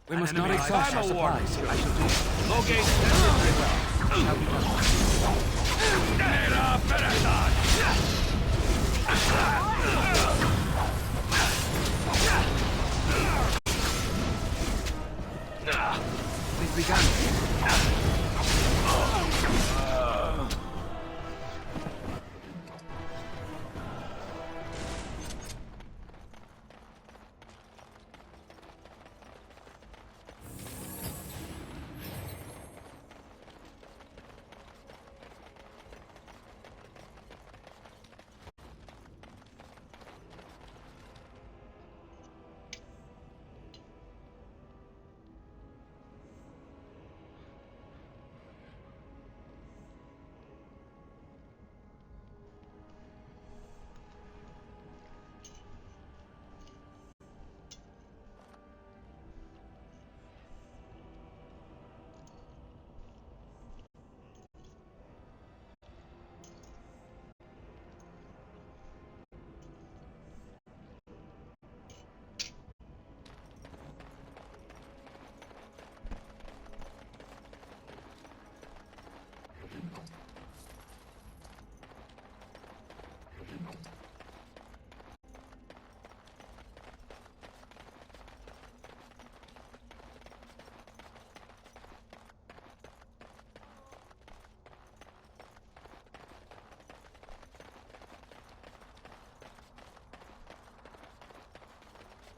We must not exhaust our supplies. I shall do it. Locate Very well. Shall be done. We've begun.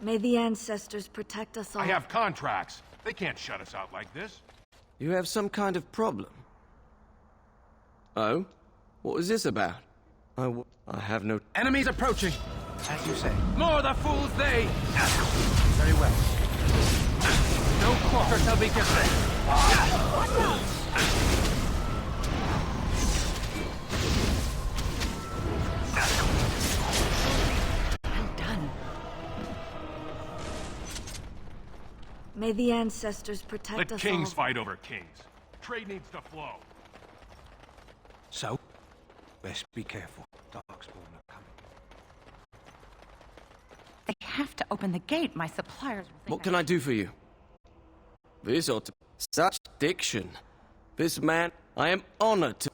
May the ancestors protect us all. I have contracts. They can't shut us out like this. You have some kind of problem. Oh? What was this about? I have no... Enemies approaching. As you say. More the fools they... Very well. No quarter shall be given. May the ancestors protect Let us kings all. fight over kings. Trade needs to flow. So, best be careful. Darkspawn are coming. They have to open the gate. My suppliers will think What can I do for you? This ought to... Such diction. This man... I am honored to...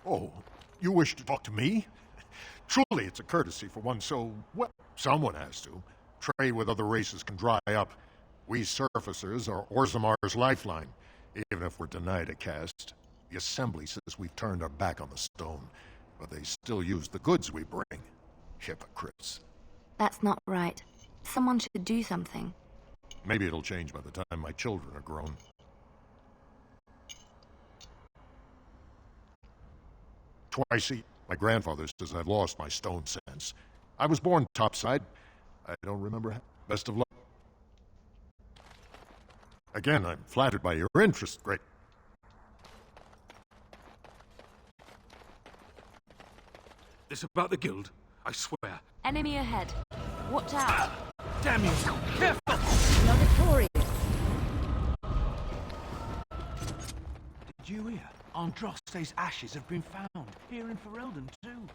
Oh, you wish to talk to me? Truly, it's a courtesy for one so... well, someone has to. Trade with other races can dry up. We surfacers are Orzamar's lifeline. Even if we're denied a caste, the Assembly says we've turned our back on the stone, but they still use the goods we bring. Hypocrites. That's not right. Someone should do something. Maybe it'll change by the time my children are grown. Twice my grandfather says I've lost my stone sense. I was born topside. I don't remember. Best of luck. Again, I'm flattered by your interest, Great. This about the guild? I swear. Enemy ahead. Watch out. Damn you! Careful! You're victorious. Did you hear? Andraste's ashes have been found. Here in Ferelden, too.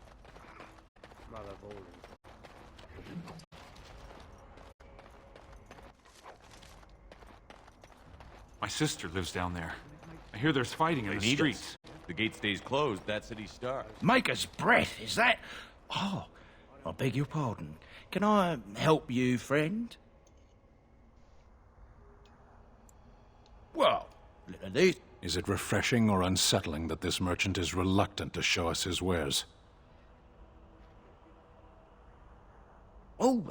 My sister lives down there. I hear there's fighting in the streets. The gate stays closed, that city starves. Maker's breath, is that? Oh, I beg your pardon. Can I help you, friend? Well, at least... Is it refreshing or unsettling that this merchant is reluctant to show us his wares? Oh,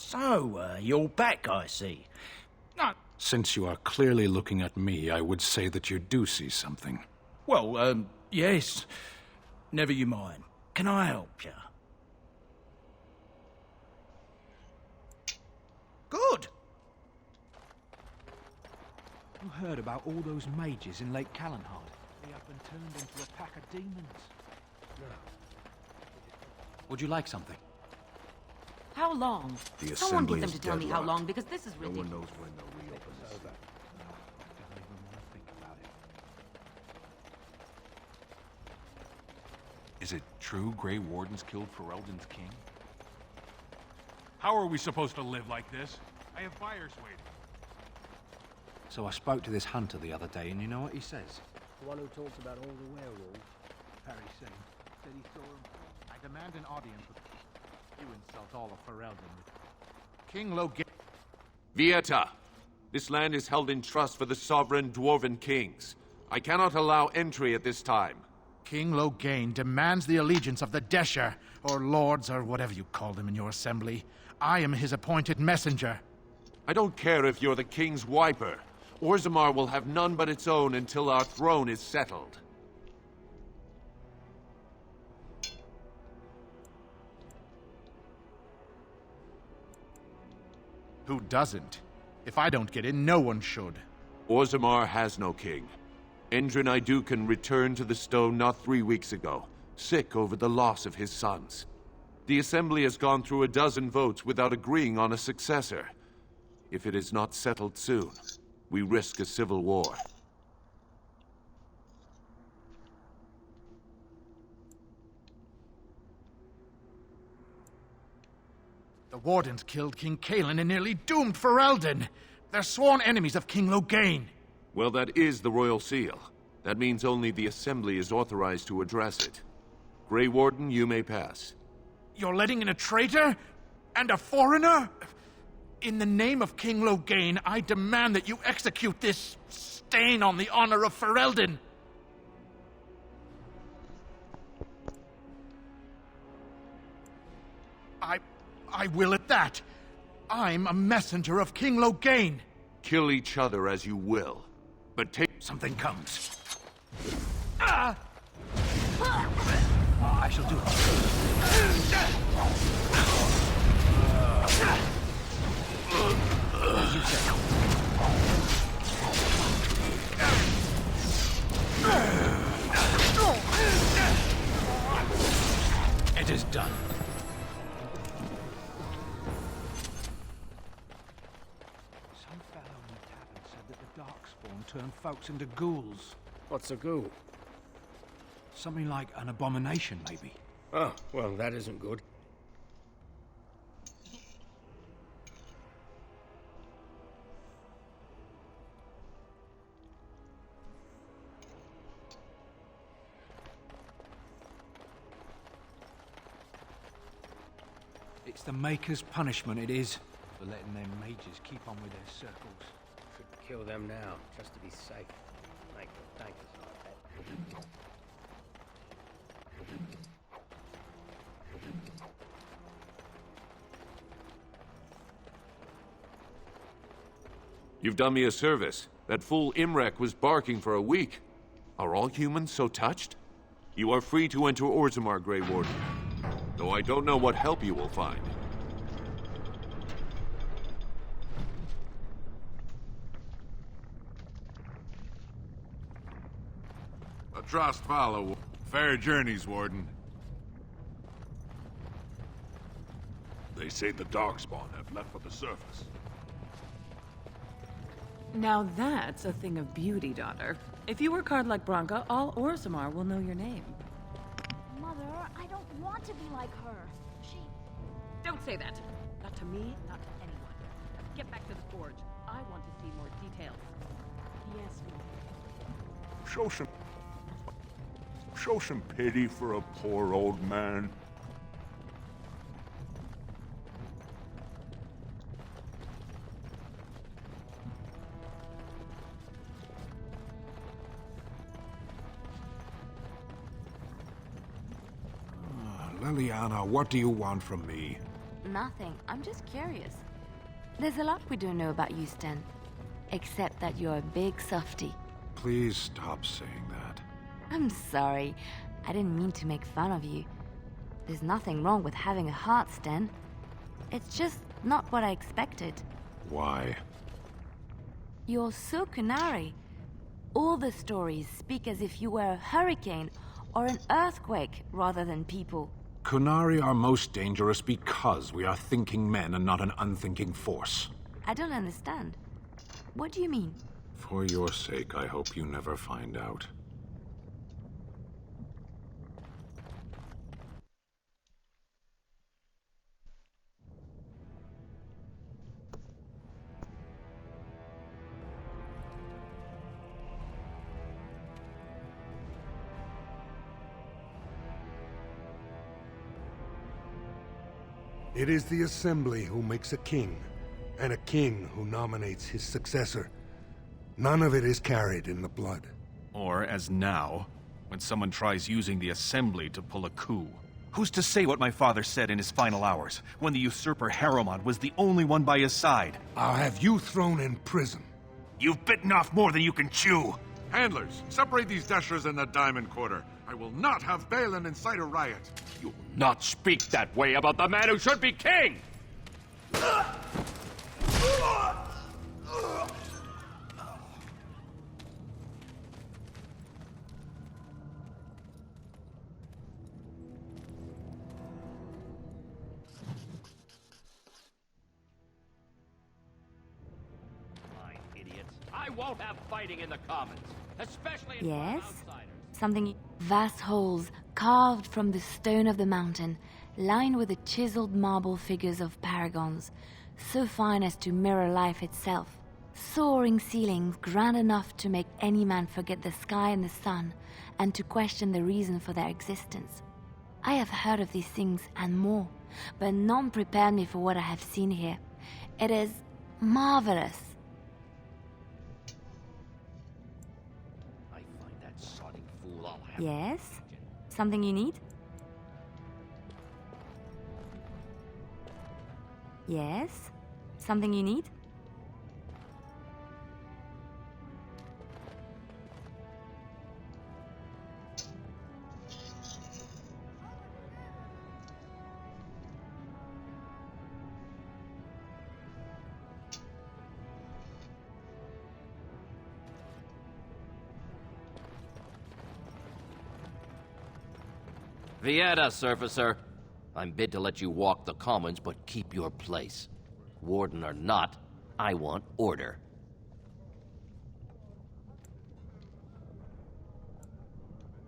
So, you're back, I see. Since you are clearly looking at me, I would say that you do see something. Well, yes. Never you mind. Can I help you? Good. You heard about all those mages in Lake Callanhard? They have been turned into a pack of demons. Would you like something? How long? The Someone assembly get them is to tell me how deadlocked. long, because this is No ridiculous. one knows when they'll reopen this. Don't even want to think about it. Is it true Grey Warden's killed Ferelden's king? How are we supposed to live like this? I have buyers waiting. So I spoke to this hunter the other day, and you know what he says? The one who talks about all the werewolves, Harry said he saw him. I demand an audience with you. Insult all of Ferelden. King Logain. Vieta, this land is held in trust for the sovereign dwarven kings. I cannot allow entry at this time. King Logain demands the allegiance of the Desher, or lords, or whatever you call them in your assembly. I am his appointed messenger. I don't care if you're the king's wiper. Orzammar will have none but its own until our throne is settled. Who doesn't? If I don't get in, no one should. Orzammar has no king. Endrin Iduken returned to the stone not 3 weeks ago, sick over the loss of his sons. The Assembly has gone through a dozen votes without agreeing on a successor. If it is not settled soon, we risk a civil war. The Wardens killed King Cailan and nearly doomed Ferelden. They're sworn enemies of King Logain. Well, that is the Royal Seal. That means only the Assembly is authorized to address it. Grey Warden, you may pass. You're letting in a traitor? And a foreigner? In the name of King Logain, I demand that you execute this stain on the honor of Ferelden. I will at that. I'm a messenger of King Logain. Kill each other as you will, but take... Something comes. I shall do it. As you say. It is done. Some fellow in the tavern said that the Darkspawn turned folks into ghouls. What's a ghoul? Something like an abomination, maybe. Oh, well, that isn't good. It's the Maker's punishment, it is, for letting them mages keep on with their circles. Should kill them now, just to be safe. Make them thank us like that. You've done me a service. That fool Imrek was barking for a week. Are all humans so touched? You are free to enter Orzammar, Grey Warden. Though I don't know what help you will find. A trust follow. Fair journeys, Warden. They say the Darkspawn have left for the surface. Now that's a thing of beauty, daughter. If you work hard like Branka, all Orzammar will know your name. Mother, I don't want to be like her. She... Don't say that. Not to me, not to anyone. Now get back to the forge. I want to see more details. Yes, Mother. Show some pity for a poor old man. Leliana, what do you want from me? nothing. I'm just curious. There's a lot we don't know about you, Sten. Except that you're a big softie. Please stop saying that. I'm sorry. I didn't mean to make fun of you. There's nothing wrong with having a heart, Sten. It's just not what I expected. Why? You're so Kunari. All the stories speak as if you were a hurricane or an earthquake rather than people. Kunari are most dangerous because we are thinking men and not an unthinking force. I don't understand. What do you mean? For your sake, I hope you never find out. It is the Assembly who makes a king, and a king who nominates his successor. None of it is carried in the blood. Or, as now, when someone tries using the Assembly to pull a coup. Who's to say what my father said in his final hours, when the usurper Harrowmont was the only one by his side? I'll have you thrown in prison. You've bitten off more than you can chew! Handlers, separate these dashers in the Diamond Quarter. I will not have Balin incite a riot. You will not speak that way about the man who should be king! I won't have fighting in the Commons, especially in Yes? outsiders. Something... Vast halls, carved from the stone of the mountain, lined with the chiseled marble figures of paragons, so fine as to mirror life itself. Soaring ceilings, grand enough to make any man forget the sky and the sun, and to question the reason for their existence. I have heard of these things and more, but none prepared me for what I have seen here. It is marvelous. Yes? Something you need? Yes? Something you need? Vieta, Surfacer. I'm bid to let you walk the Commons, but keep your place. Warden or not, I want order.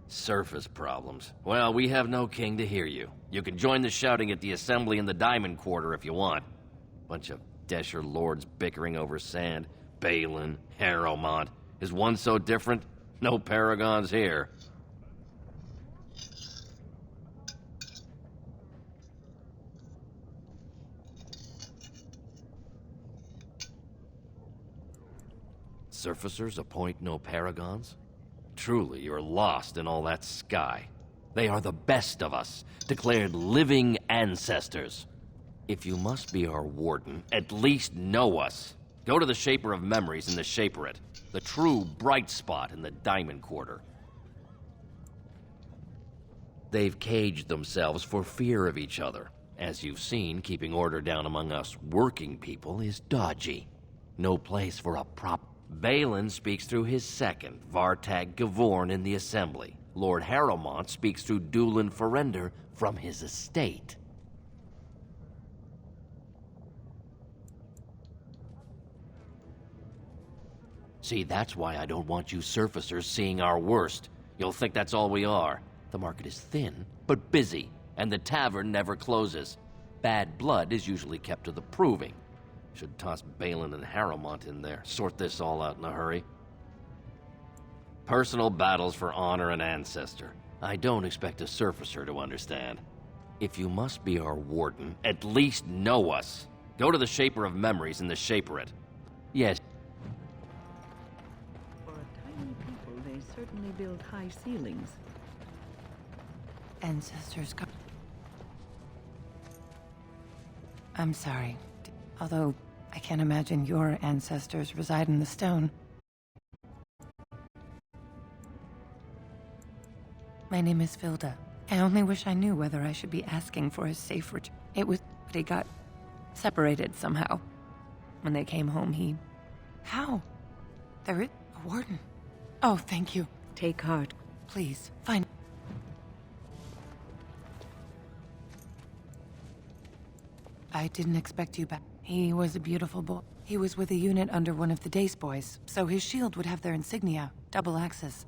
Surface problems. Well, we have no king to hear you. You can join the shouting at the Assembly in the Diamond Quarter if you want. Bunch of Desher lords bickering over sand. Balin, Harrowmont. Is one so different? No paragons here. Surfacers appoint no paragons? Truly, you're lost in all that sky. They are the best of us, declared living ancestors. If you must be our warden, at least know us. Go to the Shaper of Memories in the Shaperate, the true bright spot in the Diamond Quarter. They've caged themselves for fear of each other. As you've seen, keeping order down among us working people is dodgy. No place for a prop. Balin speaks through his second, Vartag Gavorn, in the Assembly. Lord Harrowmont speaks through Dulin Ferender from his estate. See, that's why I don't want you surfacers seeing our worst. You'll think that's all we are. The market is thin, but busy, and the tavern never closes. Bad blood is usually kept to the proving. Should toss Balin and Harrowmont in there. Sort this all out in a hurry. Personal battles for honor and ancestor. I don't expect a surfacer to understand. If you must be our warden, at least know us. Go to the Shaper of Memories in the Shaperate. Yes. For a tiny people, they certainly build high ceilings. Ancestors come. I'm sorry. Although, I can't imagine your ancestors reside in the stone. My name is Vilda. I only wish I knew whether I should be asking for his safe return. It was... They got separated somehow. When they came home, he... How? There is a warden. Oh, thank you. Take heart. Please, find... I didn't expect you back. He was a beautiful boy. He was with a unit under one of the Dace boys, so his shield would have their insignia, double axes.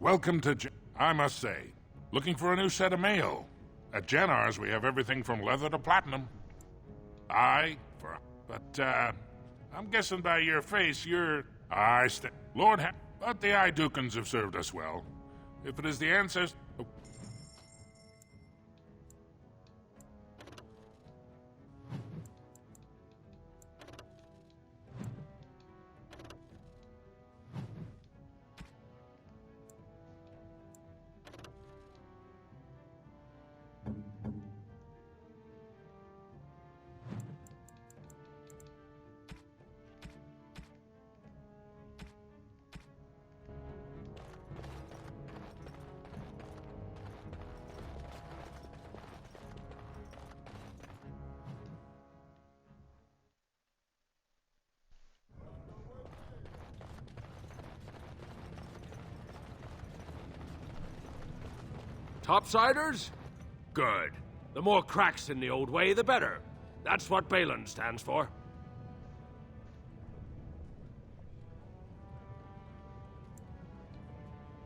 Welcome to I must say, looking for a new set of mail. At Jennar's, we have everything from leather to platinum. But I'm guessing by your face, you're... But the Idukans have served us well. If it is the ancestors... Topsiders? Good. The more cracks in the old way, the better. That's what Balin stands for.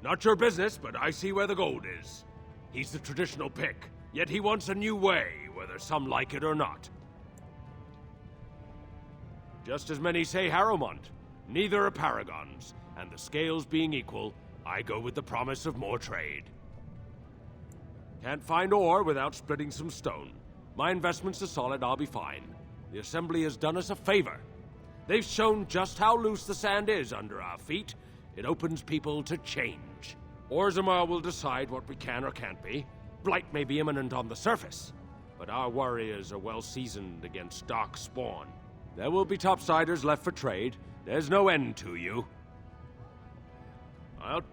Not your business, but I see where the gold is. He's the traditional pick, yet he wants a new way, whether some like it or not. Just as many say Harrowmont. Neither are paragons, and the scales being equal, I go with the promise of more trade. Can't find ore without splitting some stone. My investments are solid, I'll be fine. The Assembly has done us a favor. They've shown just how loose the sand is under our feet. It opens people to change. Orzammar will decide what we can or can't be. Blight may be imminent on the surface, but our warriors are well seasoned against dark spawn. There will be topsiders left for trade. There's no end to you. I'll...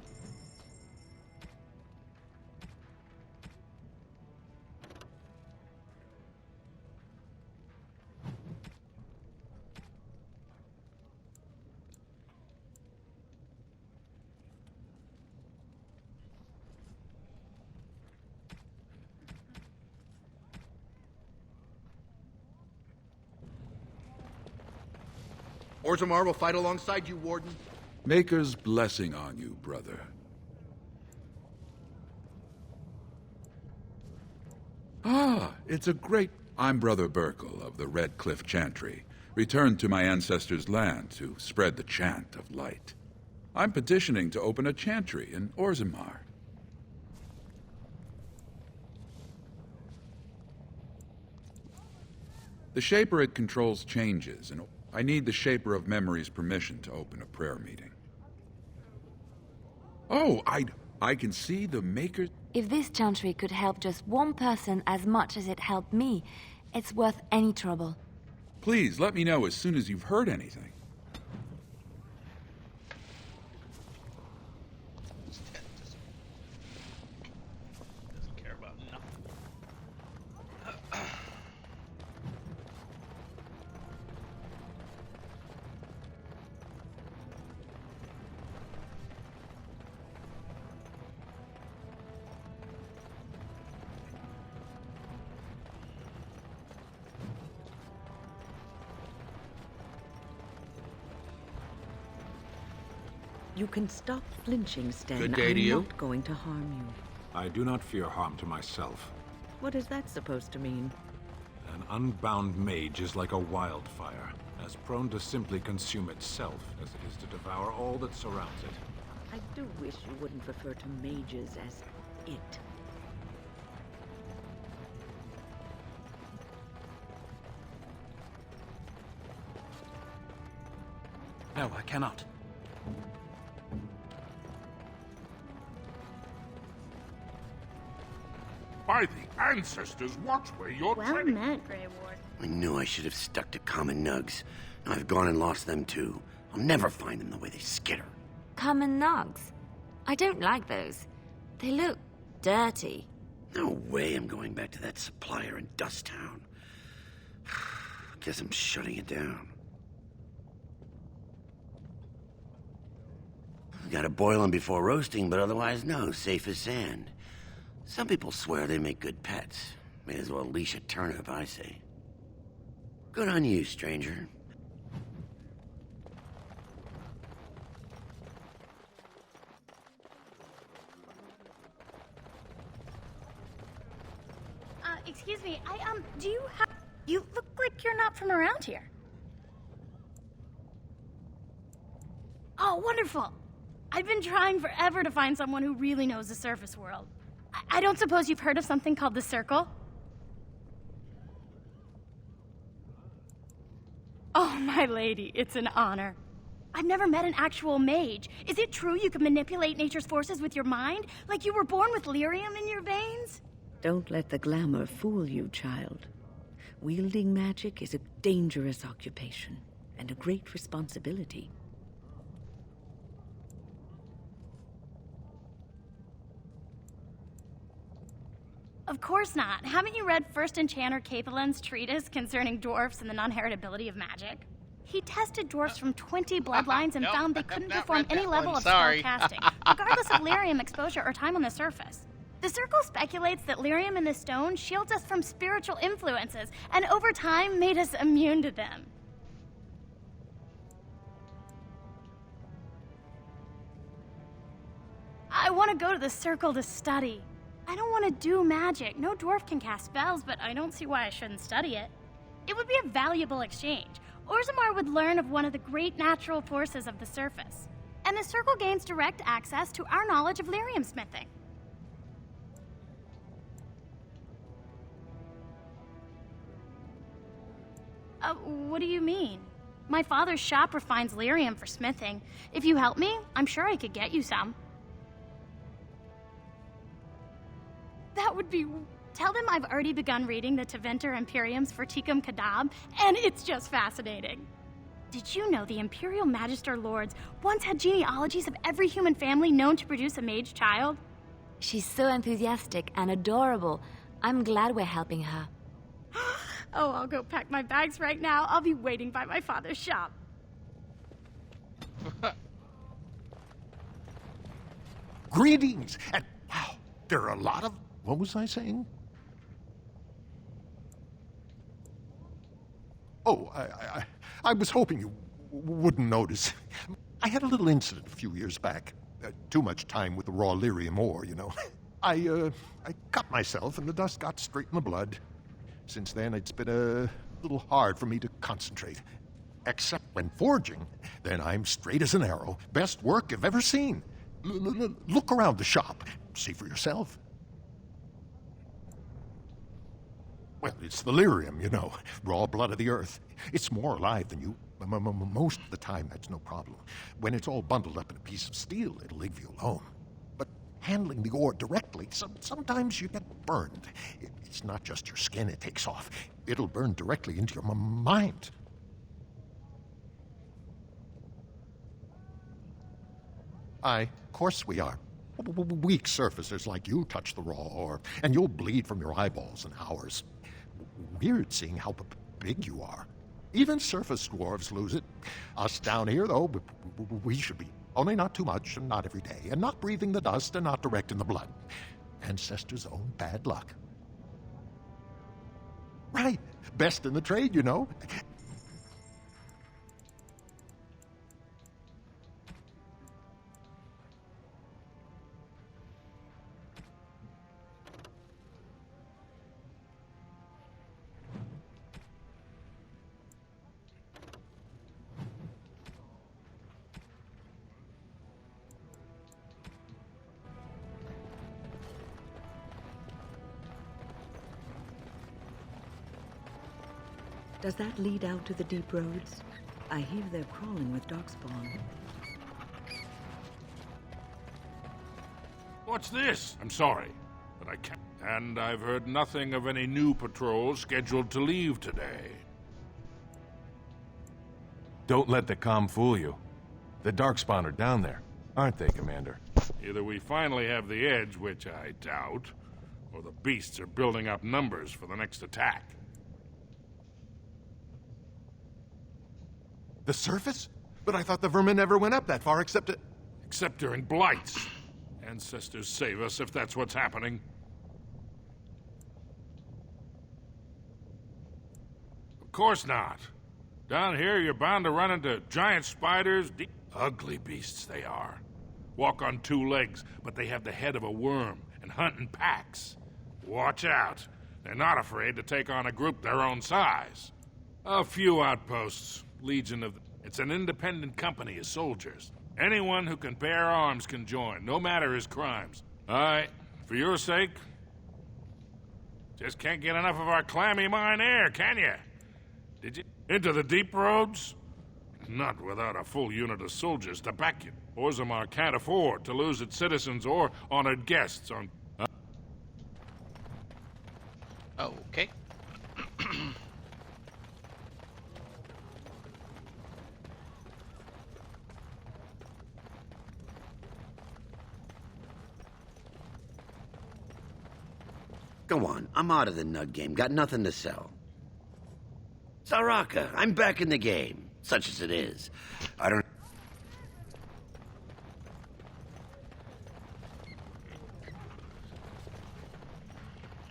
Orzammar will fight alongside you, Warden. Maker's blessing on you, brother. Ah, it's a great... I'm Brother Burkle of the Red Cliff Chantry, returned to my ancestors' land to spread the chant of light. I'm petitioning to open a chantry in Orzammar. The Shaper controls changes, and I need the Shaper of Memory's permission to open a prayer meeting. Oh, I can see the Maker... If this chantry could help just one person as much as it helped me, it's worth any trouble. Please, let me know as soon as you've heard anything. You can stop flinching, Sten. Good day to you. I'm not going to harm you. I do not fear harm to myself. What is that supposed to mean? An unbound mage is like a wildfire, as prone to simply consume itself as it is to devour all that surrounds it. I do wish you wouldn't refer to mages as it. No, I cannot. By the ancestors, watch where you're Well treading. met, Grey Ward. I knew I should have stuck to common nugs. Now I've gone and lost them too. I'll never find them the way they skitter. Common nugs. I don't like those. They look dirty. No way I'm going back to that supplier in Dust Town. Guess I'm shutting it down. Gotta boil them before roasting, but otherwise no, safe as sand. Some people swear they make good pets. May as well leash a turnip, I say. Good on you, stranger. Excuse me, do you have... You look like you're not from around here. Oh, wonderful. I've been trying forever to find someone who really knows the surface world. I don't suppose you've heard of something called the Circle? Oh, my lady, it's an honor. I've never met an actual mage. Is it true you can manipulate nature's forces with your mind? Like you were born with lyrium in your veins? Don't let the glamour fool you, child. Wielding magic is a dangerous occupation and a great responsibility. Of course not. Haven't you read First Enchanter Capeland's treatise concerning dwarfs and the non-heritability of magic? He tested dwarfs from 20 bloodlines and found they couldn't perform any level of spell casting, regardless of lyrium exposure or time on the surface. The Circle speculates that lyrium in the stone shields us from spiritual influences, and over time made us immune to them. I want to go to the Circle to study. I don't want to do magic. No dwarf can cast spells, but I don't see why I shouldn't study it. It would be a valuable exchange. Orzammar would learn of one of the great natural forces of the surface, and the Circle gains direct access to our knowledge of lyrium smithing. What do you mean? My father's shop refines lyrium for smithing. If you help me, I'm sure I could get you some. That would be... Tell them I've already begun reading the Tevinter Imperium's Forticum Cadab, and it's just fascinating. Did you know the Imperial Magister Lords once had genealogies of every human family known to produce a mage child? She's so enthusiastic and adorable. I'm glad we're helping her. Oh, I'll go pack my bags right now. I'll be waiting by my father's shop. Greetings! And wow, there are a lot of... What was I saying? Oh, I was hoping you wouldn't notice. I had a little incident a few years back. Too much time with the raw lyrium ore, you know. I cut myself and the dust got straight in the blood. Since then, it's been a little hard for me to concentrate. Except when forging, then I'm straight as an arrow. Best work you've ever seen. Look around the shop. See for yourself. Well, it's the lyrium, you know. Raw blood of the earth. It's more alive than you. Most of the time, that's no problem. When it's all bundled up in a piece of steel, it'll leave you alone. But handling the ore directly, sometimes you get burned. It's not just your skin it takes off. It'll burn directly into your mind. Of course we are. Weak surfacers like you touch the raw ore, and you'll bleed from your eyeballs in hours. Weird seeing how big you are. Even surface dwarves lose it. Us down here, though, we should be. Only not too much, and not every day, and not breathing the dust, and not direct in the blood. Ancestors' own bad luck. Right. Best in the trade, you know. Does that lead out to the deep roads? I hear they're crawling with Darkspawn. What's this? I'm sorry, but I can't. And I've heard nothing of any new patrols scheduled to leave today. Don't let the comm fool you. The Darkspawn are down there, aren't they, Commander? Either we finally have the edge, which I doubt, or the beasts are building up numbers for the next attack. The surface? But I thought the vermin never went up that far except to... Except during blights. Ancestors save us if that's what's happening. Of course not. Down here, you're bound to run into giant spiders. Ugly beasts they are. Walk on two legs, but they have the head of a worm and hunt in packs. Watch out. They're not afraid to take on a group their own size. A few outposts. Legion of... It's an independent company of soldiers. Anyone who can bear arms can join, no matter his crimes. For your sake, just can't get enough of our clammy mine air, can you? Did you? Into the deep roads? Not without a full unit of soldiers to back you. Orzammar can't afford to lose its citizens or honored guests on... Okay. Go on, I'm out of the nug game. Got nothing to sell. Saraka, I'm back in the game, such as it is. I don't...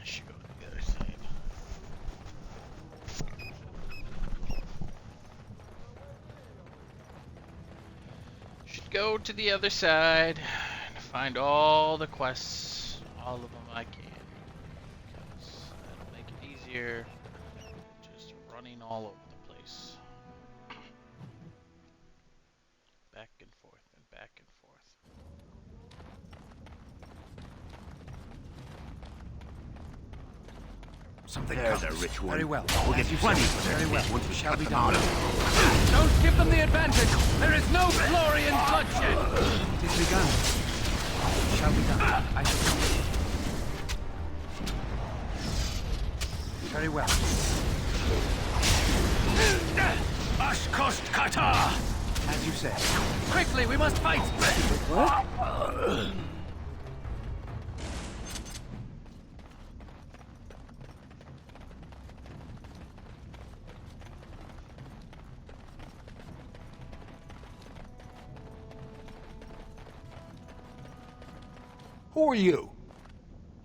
I should go to the other side. Should go to the other side and find all the quests, all of them I can. Because that'll make it easier. Just running all over the place. Back and forth and back and forth. Something There's a rich one. Very well. We'll get you plenty for Very their well. fish once we Shall cut be them done. out. Don't give them the advantage. There is no glory in bloodshed. It is begun. It shall be done. I shall come. Very well. Ashkost Kata! As you say. Quickly, we must fight! What? Who are you?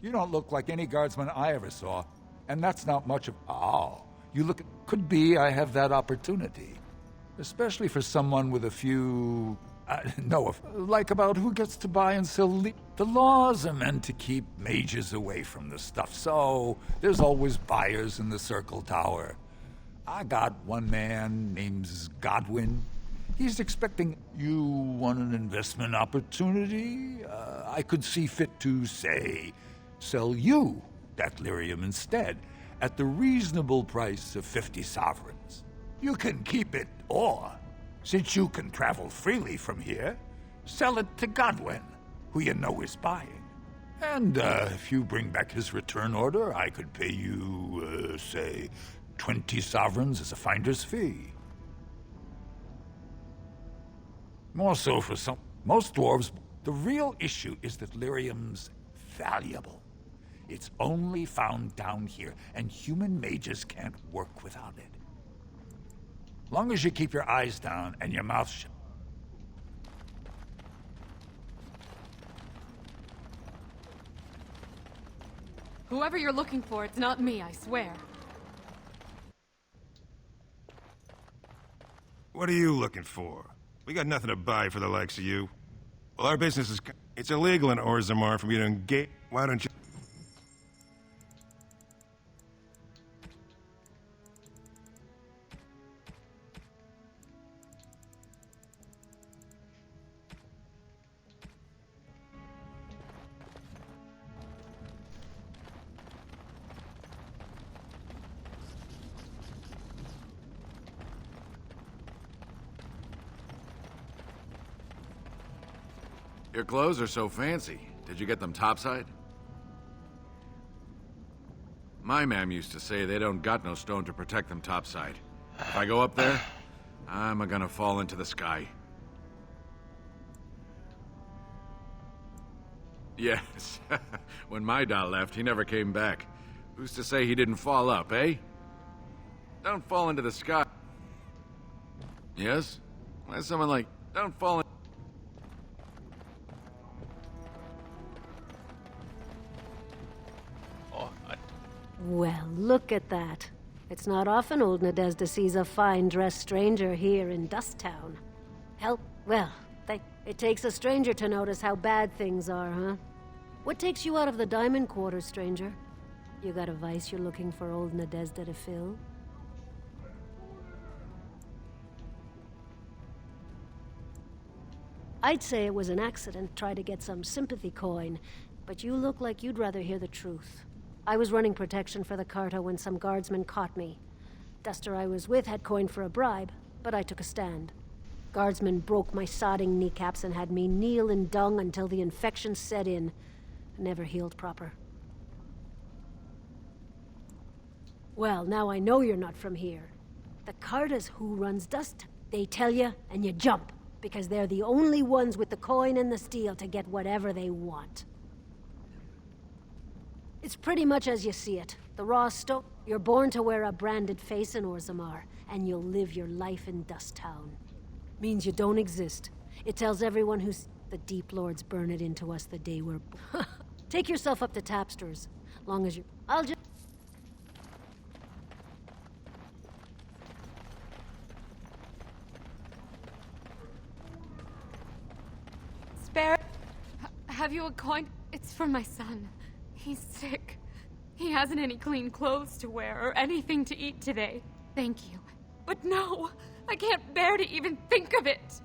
You don't look like any guardsman I ever saw, and that's not much of... Oh, you look... Could be I have that opportunity. Especially for someone with a few... like about who gets to buy and sell... The laws are meant to keep mages away from the stuff, so there's always buyers in the Circle Tower. I got one man named Godwin. He's expecting you want an investment opportunity. I could see fit to, say, sell you that lyrium instead at the reasonable price of 50 sovereigns. You can keep it, or, since you can travel freely from here, sell it to Godwin, who you know is buying. And if you bring back his return order, I could pay you, say, 20 sovereigns as a finder's fee. More so for some... Most dwarves, the real issue is that lyrium's valuable. It's only found down here, and human mages can't work without it. Long as you keep your eyes down and your mouth shut. Whoever you're looking for, it's not me, I swear. What are you looking for? We got nothing to buy for the likes of you. Well, our business is... It's illegal in Orzammar for me to engage... Why don't you... Your clothes are so fancy. Did you get them topside? My mam used to say they don't got no stone to protect them topside. If I go up there, I'm gonna fall into the sky. Yes. When my dad left, he never came back. Who's to say he didn't fall up, eh? Don't fall into the sky. Yes? Why is someone like, don't fall in... Well, look at that. It's not often old Nadezhda sees a fine-dressed stranger here in Dusttown. It takes a stranger to notice how bad things are, huh? What takes you out of the Diamond Quarter, stranger? You got a vice you're looking for old Nadezhda to fill? I'd say it was an accident, try to get some sympathy coin, but you look like you'd rather hear the truth. I was running protection for the Carta when some guardsmen caught me. Duster I was with had coin for a bribe, but I took a stand. Guardsmen broke my sodding kneecaps and had me kneel in dung until the infection set in. Never healed proper. Well, now I know you're not from here. The Carta's who runs Dust. They tell you, and you jump, because they're the only ones with the coin and the steel to get whatever they want. It's pretty much as you see it. The raw stone. You're born to wear a branded face in Orzammar, and you'll live your life in Dusttown. Means you don't exist. It tells everyone who's... The Deep Lords burn it into us the day we're... Take yourself up to Tapster's. Long as you... I'll just... Spare... Have you a coin? It's for my son. He's sick. He hasn't any clean clothes to wear or anything to eat today. Thank you. But no! I can't bear to even think of it!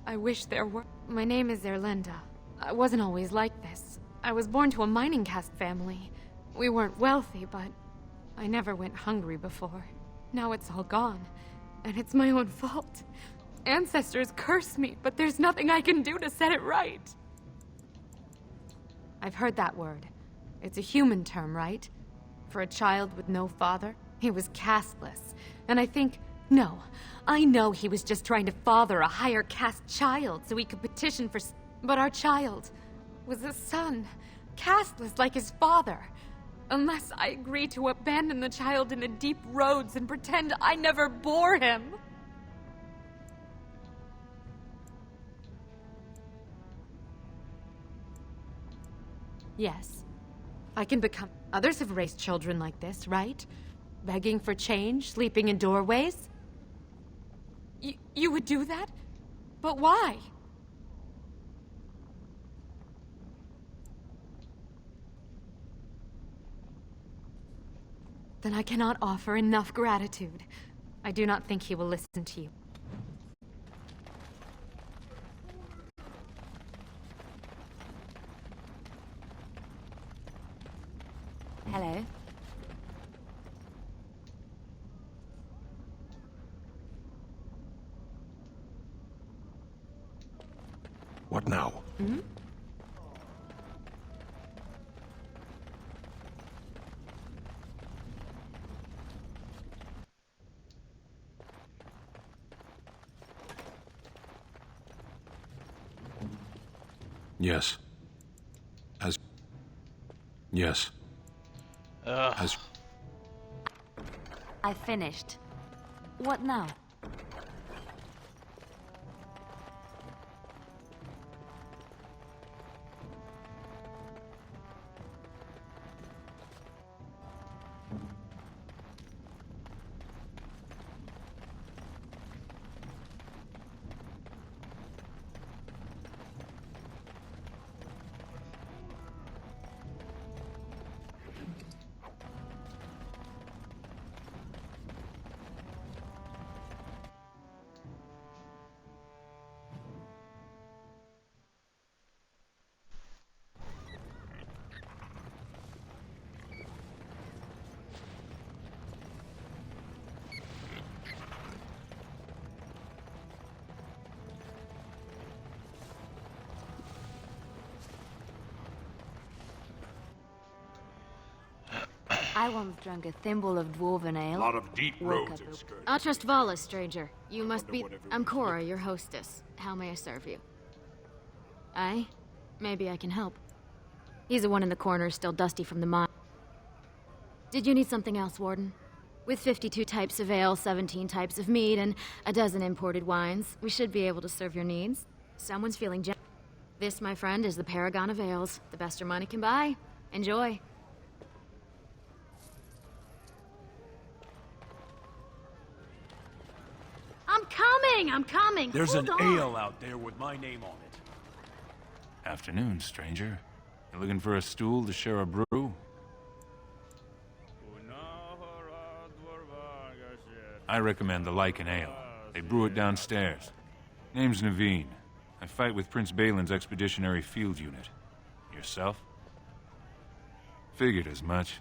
I wish there were... My name is Erlenda. I wasn't always like this. I was born to a mining caste family. We weren't wealthy, but I never went hungry before. Now it's all gone, and it's my own fault. Ancestors curse me, but there's nothing I can do to set it right. I've heard that word. It's a human term, right? For a child with no father? He was casteless. And I think, no, I know he was just trying to father a higher caste child so he could petition for... But our child was a son, casteless like his father. Unless I agree to abandon the child in the deep roads and pretend I never bore him. Yes. I can become... Others have raised children like this, right? Begging for change, sleeping in doorways? You would do that? But why? Then I cannot offer enough gratitude. I do not think he will listen to you. Hello. What now? Hmm? Yes. Yes. I finished. What now? I once drank a thimble of dwarven ale. A lot of deep Woke roads up excursion. Atra Stvala, stranger. You must be... I'm Cora, your hostess. How may I serve you? Aye? Maybe I can help. He's the one in the corner, still dusty from the mine. Did you need something else, Warden? With 52 types of ale, 17 types of mead, and a dozen imported wines, we should be able to serve your needs. Someone's feeling generous. This, my friend, is the Paragon of Ales. The best your money can buy. Enjoy. I'm coming! There's Hold an on. ale out there with my name on it. Afternoon, stranger. You looking for a stool to share a brew? I recommend the Lycan Ale. They brew it downstairs. Name's Naveen. I fight with Prince Balin's Expeditionary Field Unit. Yourself? Figured as much.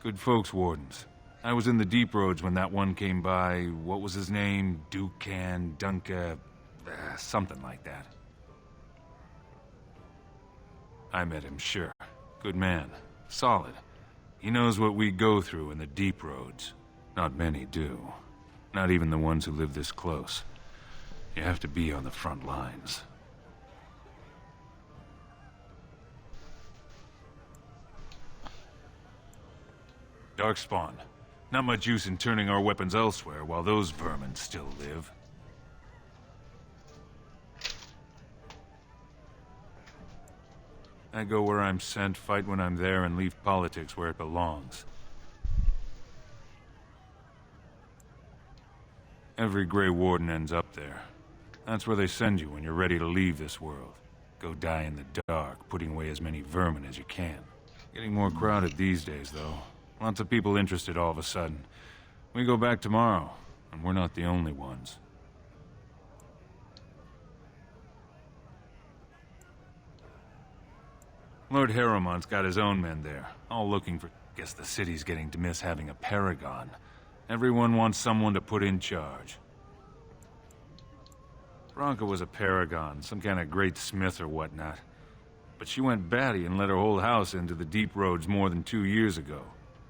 Good folks, Wardens. I was in the Deep Roads when that one came by. What was his name? Dukan, Dunka... something like that. I met him, sure. Good man. Solid. He knows what we go through in the Deep Roads. Not many do. Not even the ones who live this close. You have to be on the front lines. Darkspawn. Not much use in turning our weapons elsewhere while those vermin still live. I go where I'm sent, fight when I'm there, and leave politics where it belongs. Every Grey Warden ends up there. That's where they send you when you're ready to leave this world. Go die in the dark, putting away as many vermin as you can. Getting more crowded these days, though. Lots of people interested all of a sudden. We go back tomorrow, and we're not the only ones. Lord Harrowmont's got his own men there, all looking for... Guess the city's getting to miss having a paragon. Everyone wants someone to put in charge. Bronca was a paragon, some kind of great smith or whatnot. But she went batty and let her whole house into the Deep Roads more than 2 years ago.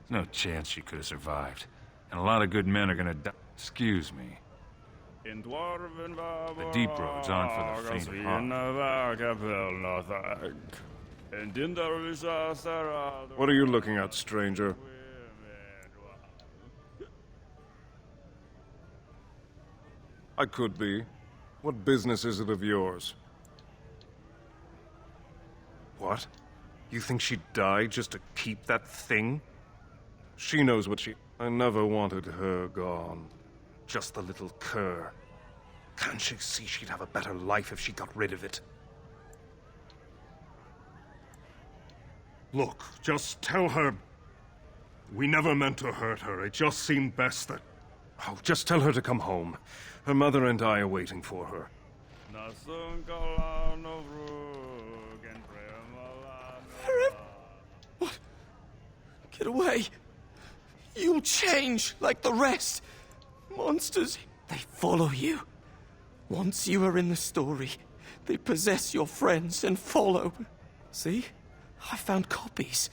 There's no chance she could have survived. And a lot of good men are gonna die. Excuse me. The Deep Roads aren't for the faint of heart. What are you looking at, stranger? I could be. What business is it of yours? What? You think she'd die just to keep that thing? She knows what she... I never wanted her gone. Just the little cur. Can't she see she'd have a better life if she got rid of it? Look, just tell her... We never meant to hurt her. It just seemed best that... Oh, just tell her to come home. Her mother and I are waiting for her. What? Get away. You'll change like the rest. Monsters, they follow you. Once you are in the story, they possess your friends and follow. See? I found copies.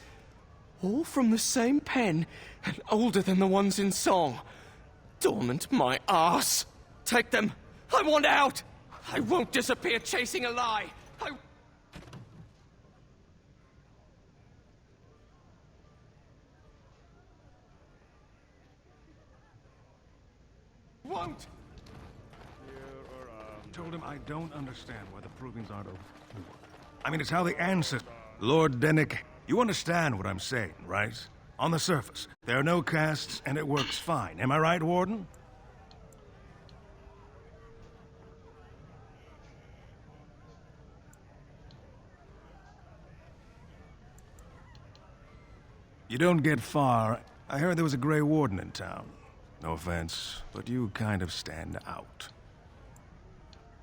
All from the same pen and older than the ones in song. Dormant my ass. Take them. I want out. I won't disappear chasing a lie. I won't. Told him I don't understand why the provings aren't over. I mean, it's how the ancestors... Lord Dennick, you understand what I'm saying, right? On the surface, there are no castes, and it works fine. Am I right, Warden? You don't get far. I heard there was a Grey Warden in town. No offense, but you kind of stand out.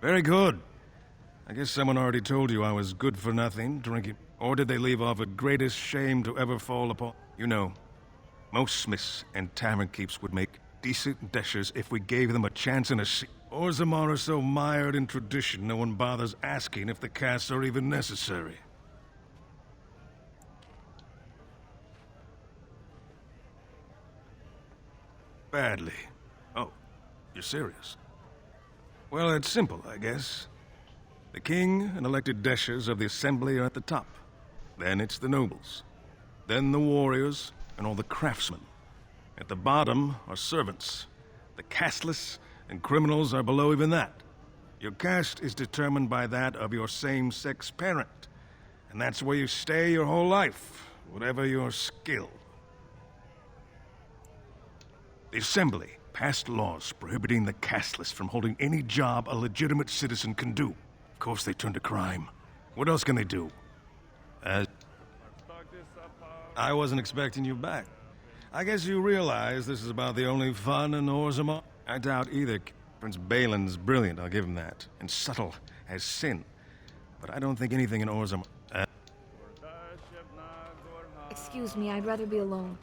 Very good. I guess someone already told you I was good for nothing, drinking... Or did they leave off at greatest shame to ever fall upon... You know, most smiths and tavern keeps would make decent dishes if we gave them a chance in a seat. Orzammar are so mired in tradition, no one bothers asking if the castes are even necessary. Badly. Oh, you're serious? Well, it's simple, I guess. The king and elected deshers of the assembly are at the top. Then it's the nobles. Then the warriors and all the craftsmen. At the bottom are servants. The casteless and criminals are below even that. Your caste is determined by that of your same-sex parent. And that's where you stay your whole life, whatever your skill. The Assembly passed laws prohibiting the casteless from holding any job a legitimate citizen can do. Of course they turn to crime. What else can they do? I wasn't expecting you back. I guess you realize this is about the only fun in Orzammar? I doubt either. Prince Balin's brilliant, I'll give him that. And subtle as sin. But I don't think anything in Orzammar... Excuse me, I'd rather be alone.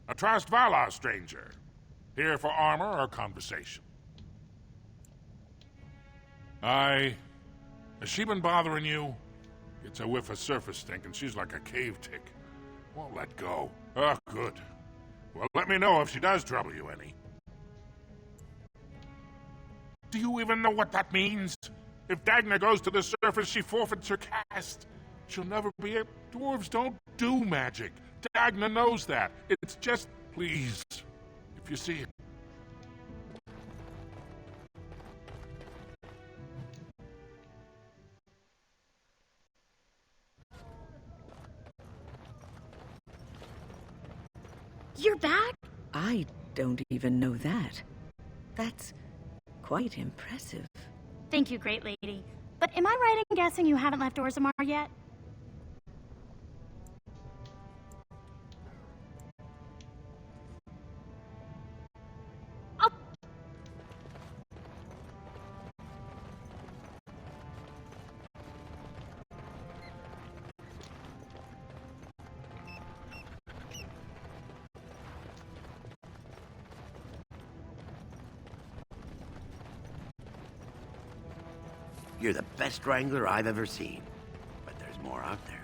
Atrast Vala, stranger. Here for armor or conversation? Has she been bothering you? It's a whiff of surface stink, and she's like a cave tick. Won't let go. Oh, good. Well, let me know if she does trouble you any. Do you even know what that means? If Dagna goes to the surface, she forfeits her caste. She'll never be able... Dwarves don't do magic. Dagna knows that. It's just... Please, if you see it. You're back? I don't even know that. That's quite impressive. Thank you, great lady. But am I right in guessing you haven't left Orzammar yet? You're the best wrangler I've ever seen. But there's more out there.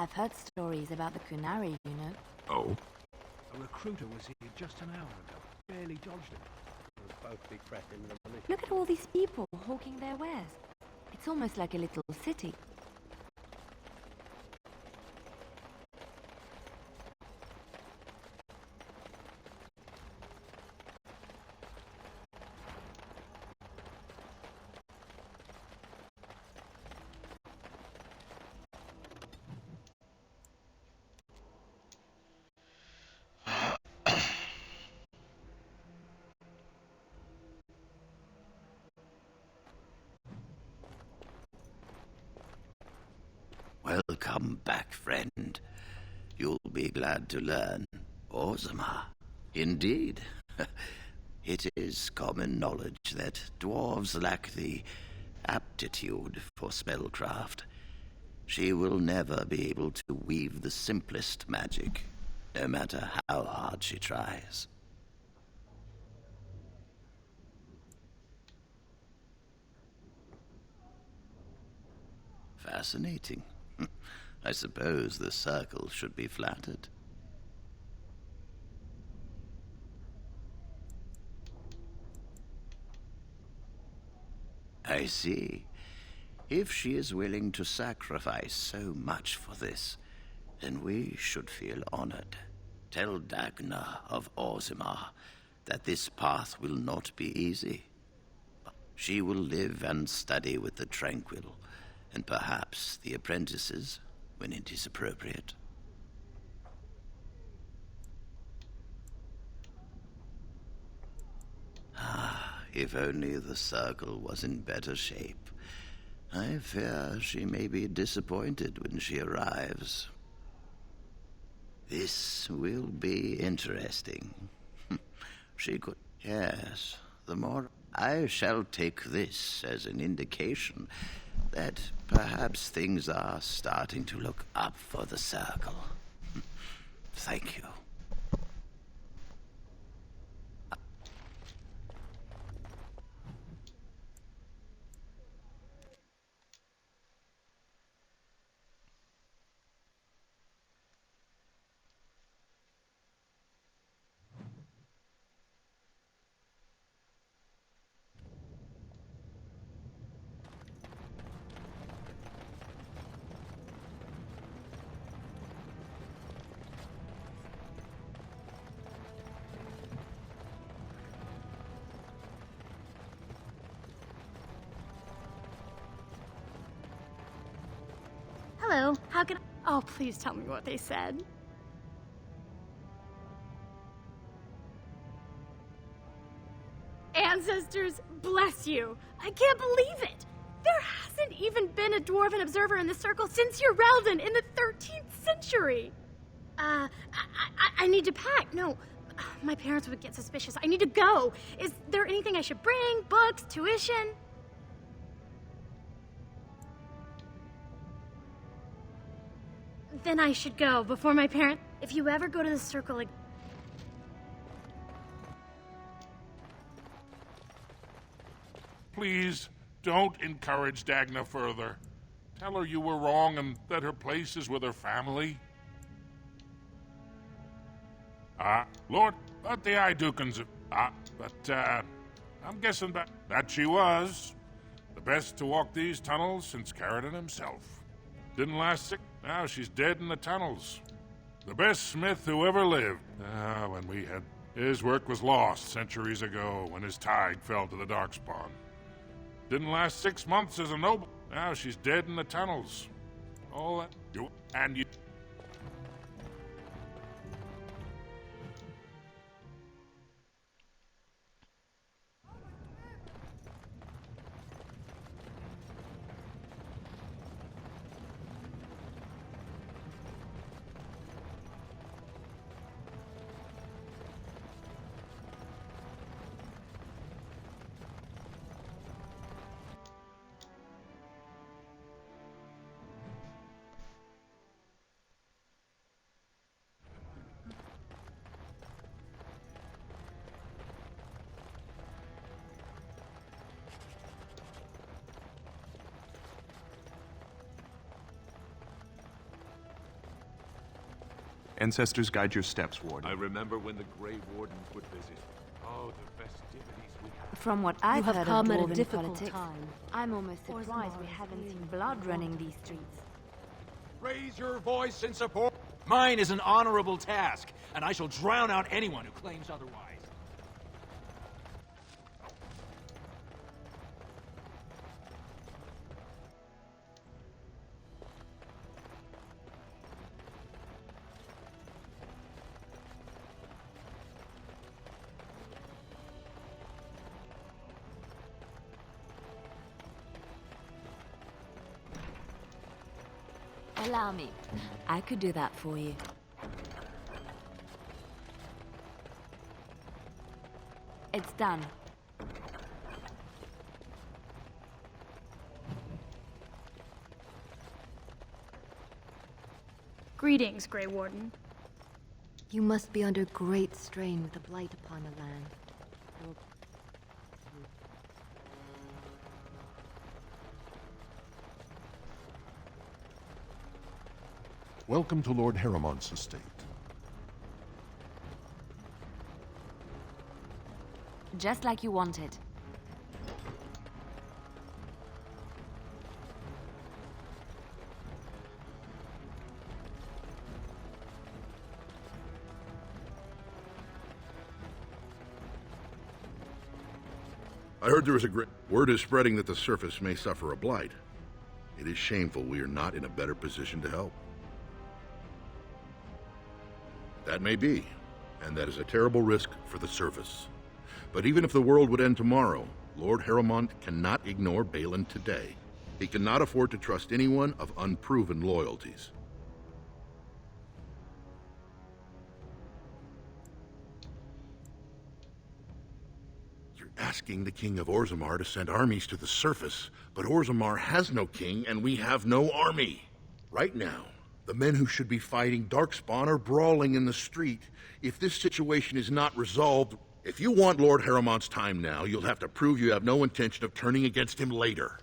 I've heard stories about the Kunari, you know. Oh? A recruiter was here just an hour ago. Barely dodged him. We'll both be prepping the militia. Look at all these people hawking their wares. It's almost like a little city. Welcome back, friend. You'll be glad to learn. Orzammar. Indeed. It is common knowledge that dwarves lack the aptitude for spellcraft. She will never be able to weave the simplest magic, no matter how hard she tries. Fascinating. I suppose the circle should be flattered. I see. If she is willing to sacrifice so much for this, then we should feel honored. Tell Dagna of Orzammar that this path will not be easy. She will live and study with the Tranquil, and perhaps the apprentices, when it is appropriate. Ah, if only the Circle was in better shape. I fear she may be disappointed when she arrives. This will be interesting. She could... Yes, the more... I shall take this as an indication that perhaps things are starting to look up for the Circle. Thank you. Hello, how can I... Oh, please tell me what they said. Ancestors, bless you. I can't believe it. There hasn't even been a dwarven observer in the Circle since Urelden in the 13th century. I need to pack. No, my parents would get suspicious. I need to go. Is there anything I should bring? Books? Tuition? Then I should go before my parents... If you ever go to the Circle again... Please, don't encourage Dagna further. Tell her you were wrong and that her place is with her family. Lord, but the Idukans... I'm guessing that she was. The best to walk these tunnels since Caridin himself. Didn't last 6... Now she's dead in the tunnels. The best smith who ever lived. When we had... His work was lost centuries ago when his tide fell to the Darkspawn. Didn't last 6 months as a noble. Now she's dead in the tunnels. All that... you... Ancestors, guide your steps, Warden. I remember when the Grey Wardens would visit. Oh, the festivities we had. From what I've heard of come at a dwarven difficult politics, time. I'm almost surprised we haven't seen blood running these streets. Raise your voice in support. Mine is an honorable task, and I shall drown out anyone who claims otherwise. Allow me. I could do that for you. It's done. Greetings, Grey Warden. You must be under great strain with the blight upon the land. Welcome to Lord Haramont's estate. Just like you wanted. heard there was word is spreading that the surface may suffer a blight. It is shameful we are not in a better position to help. That may be, and that is a terrible risk for the surface. But even if the world would end tomorrow, Lord Harrowmont cannot ignore Balin today. He cannot afford to trust anyone of unproven loyalties. You're asking the King of Orzammar to send armies to the surface, but Orzammar has no king and we have no army. Right now, the men who should be fighting Darkspawn are brawling in the street. If this situation is not resolved, if you want Lord Harrowmont's time now, you'll have to prove you have no intention of turning against him later.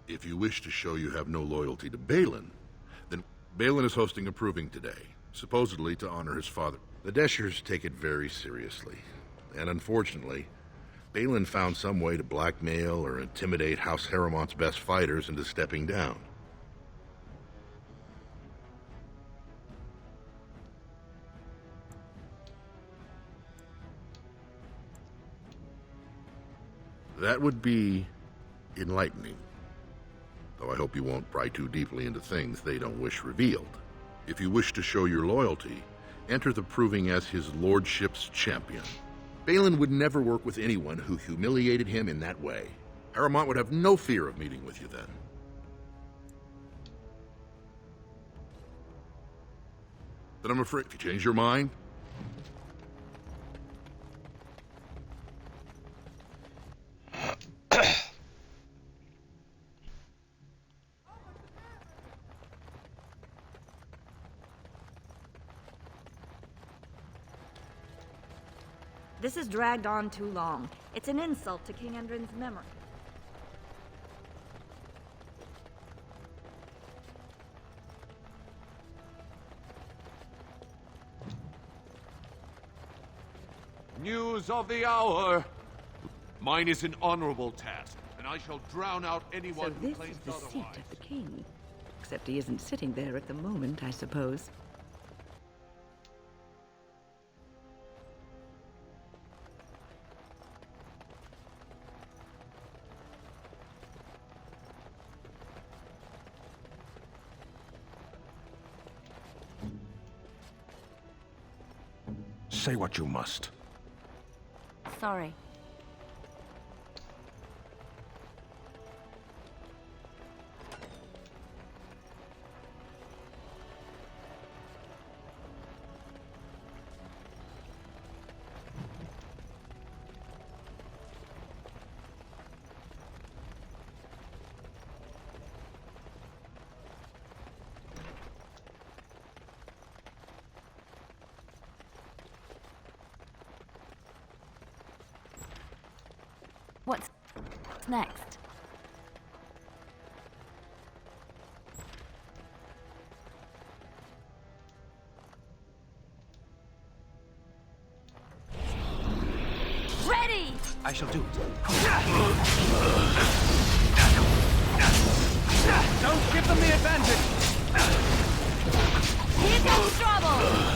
If you wish to show you have no loyalty to Balin, then Balin is hosting a proving today, supposedly to honor his father. The Deshers take it very seriously, and unfortunately, Balin found some way to blackmail or intimidate House Harrowmont's best fighters into stepping down. That would be enlightening. Though I hope you won't pry too deeply into things they don't wish revealed. If you wish to show your loyalty, enter the proving as his lordship's champion. Balin would never work with anyone who humiliated him in that way. Harrowmont would have no fear of meeting with you then. Then I'm afraid if you change your mind, This has dragged on too long. It's an insult to King Endrin's memory. News of the hour! Mine is an honorable task, and I shall drown out anyone who This claims is the otherwise. seat of the king. Except he isn't sitting there at the moment, I suppose. Say what you must. Sorry. What's next? Ready! I shall do it. Don't give them the advantage! Here comes trouble!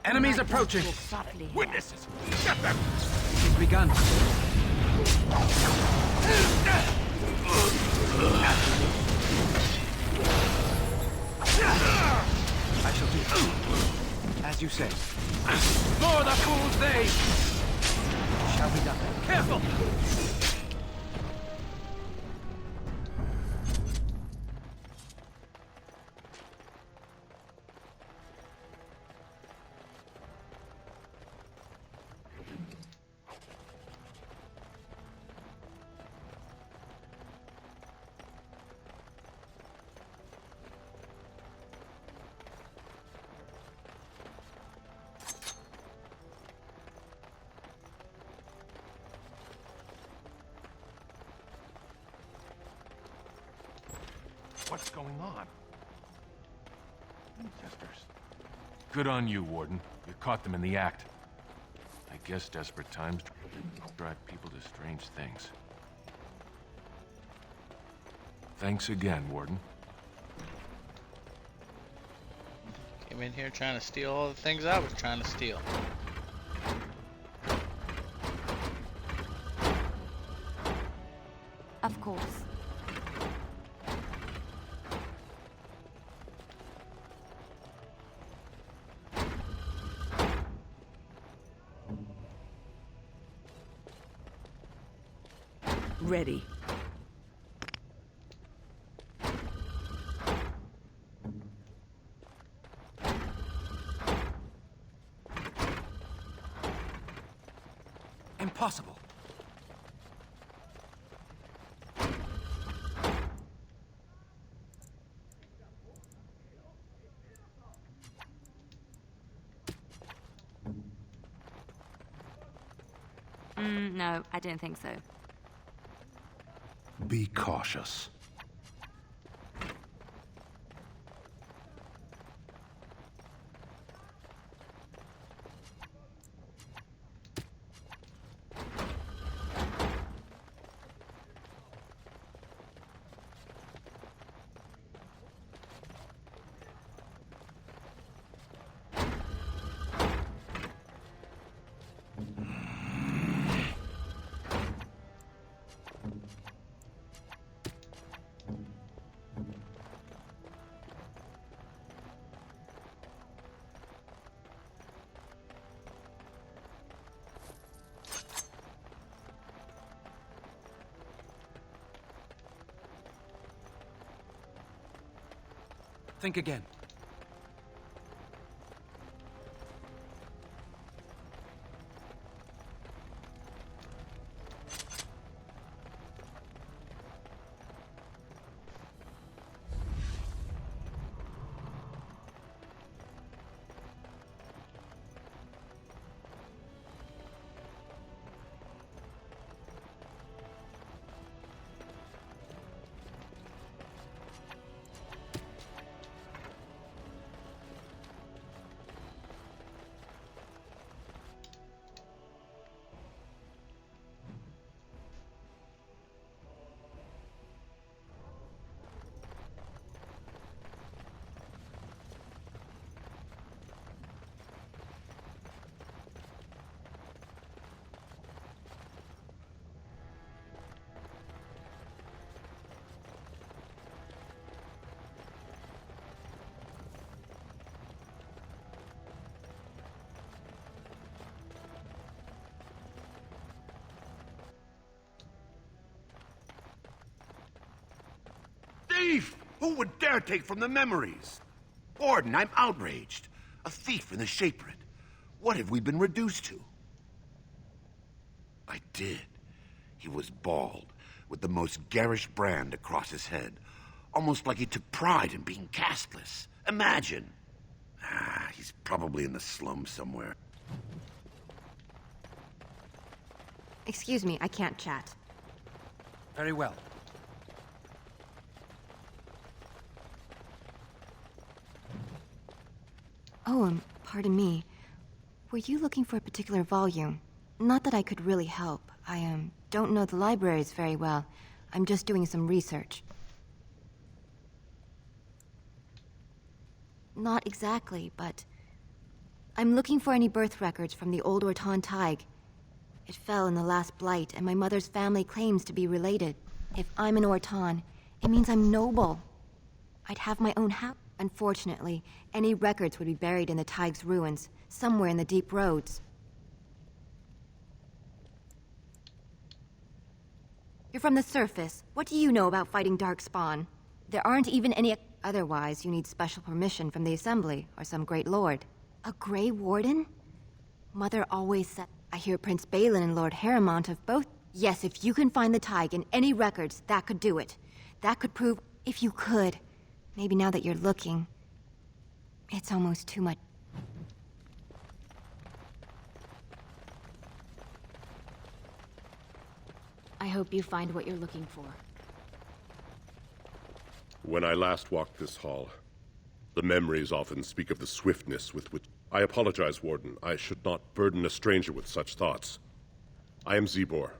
Enemies approaching! Witnesses! Get them! It's begun. I shall do it. As you say. More the fools they! Shall be done. Careful! what's going on. Winchesters. Good on you, Warden. You caught them in the act. I guess desperate times drive people to strange things. Thanks again, Warden. Came in here trying to steal all the things I was trying to steal. Of course. Ready. Impossible. No, I don't think so. Be cautious. Think again. Thief! Who would dare take from the memories? Warden, I'm outraged. A thief in the Shapered. What have we been reduced to? I did. He was bald, with the most garish brand across his head. Almost like he took pride in being castless. Imagine. He's probably in the slums somewhere. Excuse me, I can't chat. Very well. Oh, pardon me. Were you looking for a particular volume? Not that I could really help. I, don't know the libraries very well. I'm just doing some research. Not exactly, but... I'm looking for any birth records from the old Orton Tig. It fell in the last blight, and my mother's family claims to be related. If I'm an Orton, it means I'm noble. I'd have my own house. Unfortunately, any records would be buried in the Tig's ruins, somewhere in the deep roads. You're from the surface. What do you know about fighting Darkspawn? There aren't even any... Otherwise, you need special permission from the Assembly, or some great lord. A Grey Warden? Mother always said... I hear Prince Balin and Lord Harrimont have both... Yes, if you can find the Tig in any records, that could do it. That could prove... If you could... Maybe now that you're looking... It's almost too much... I hope you find what you're looking for. When I last walked this hall, the memories often speak of the swiftness with which... I apologize, Warden. I should not burden a stranger with such thoughts. I am Zebor,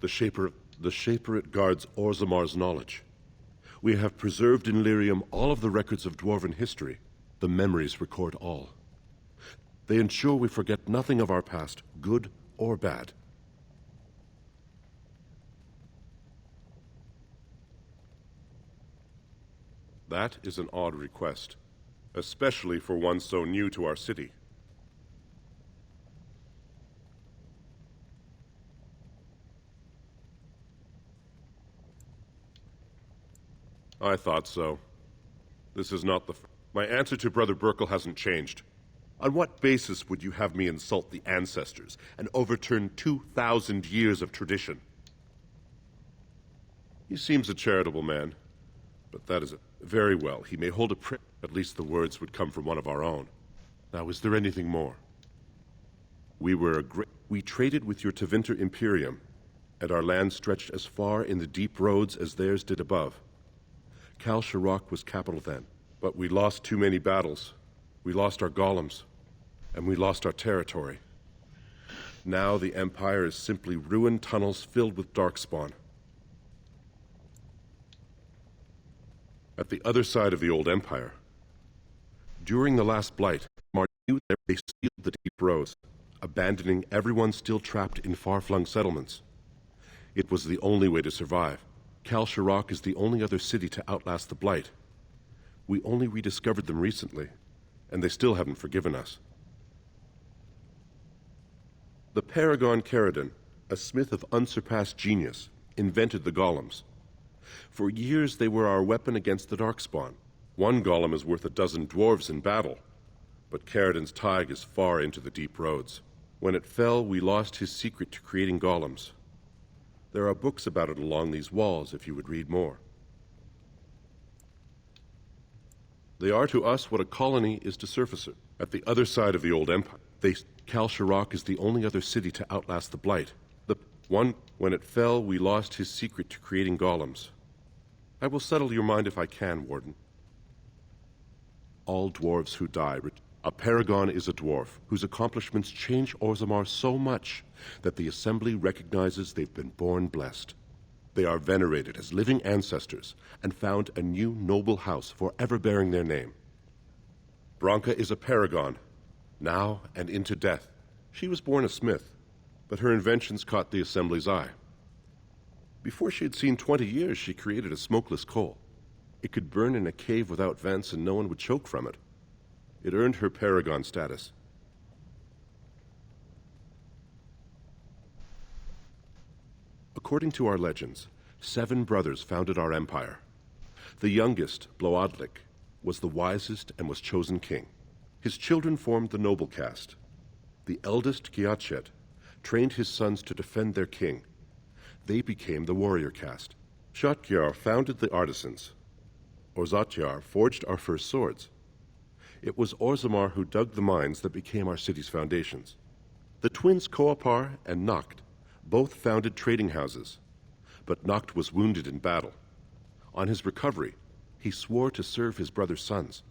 the Shaper. The Shaper it guards Orzamar's knowledge. We have preserved in Lyrium all of the records of Dwarven history. The memories record all. They ensure we forget nothing of our past, good or bad. That is an odd request, especially for one so new to our city. I thought so. This is not the... My answer to Brother Burkle hasn't changed. On what basis would you have me insult the ancestors and overturn 2,000 years of tradition? He seems a charitable man, but that is very well. He may hold a prayer. At least the words would come from one of our own. Now, is there anything more? We traded with your Tevinter Imperium, and our land stretched as far in the deep roads as theirs did above. Kal Sharok was capital then, but we lost too many battles. We lost our golems, and we lost our territory. Now the Empire is simply ruined tunnels filled with Darkspawn. At the other side of the old Empire, during the last Blight, they sealed the deep roads, abandoning everyone still trapped in far-flung settlements. It was the only way to survive. Kal Sharok is the only other city to outlast the Blight. We only rediscovered them recently, and they still haven't forgiven us. The Paragon Caridon, a smith of unsurpassed genius, invented the golems. For years they were our weapon against the Darkspawn. One golem is worth a dozen dwarves in battle, but Caridon's tide is far into the deep roads. When it fell, we lost his secret to creating golems. There are books about it along these walls if you would read more. They are to us what a colony is to Surfacer. At the other side of the old Empire, Kal Sharok is the only other city to outlast the Blight. When it fell, we lost his secret to creating golems. I will settle your mind if I can, Warden. All dwarves who die... A paragon is a dwarf whose accomplishments change Orzammar so much that the Assembly recognizes they've been born blessed. They are venerated as living ancestors and found a new noble house forever bearing their name. Branka is a paragon, now and into death. She was born a smith, but her inventions caught the Assembly's eye. Before she had seen 20 years, she created a smokeless coal. It could burn in a cave without vents and no one would choke from it. It earned her paragon status. According to our legends, 7 brothers founded our empire. The youngest, Bloadlik, was the wisest and was chosen king. His children formed the noble caste. The eldest, Giachet, trained his sons to defend their king. They became the warrior caste. Shotgyar founded the artisans. Orzatyar forged our first swords. It was Orzammar who dug the mines that became our city's foundations. The twins Koapar and Noct both founded trading houses, but Noct was wounded in battle. On his recovery, he swore to serve his brother's sons.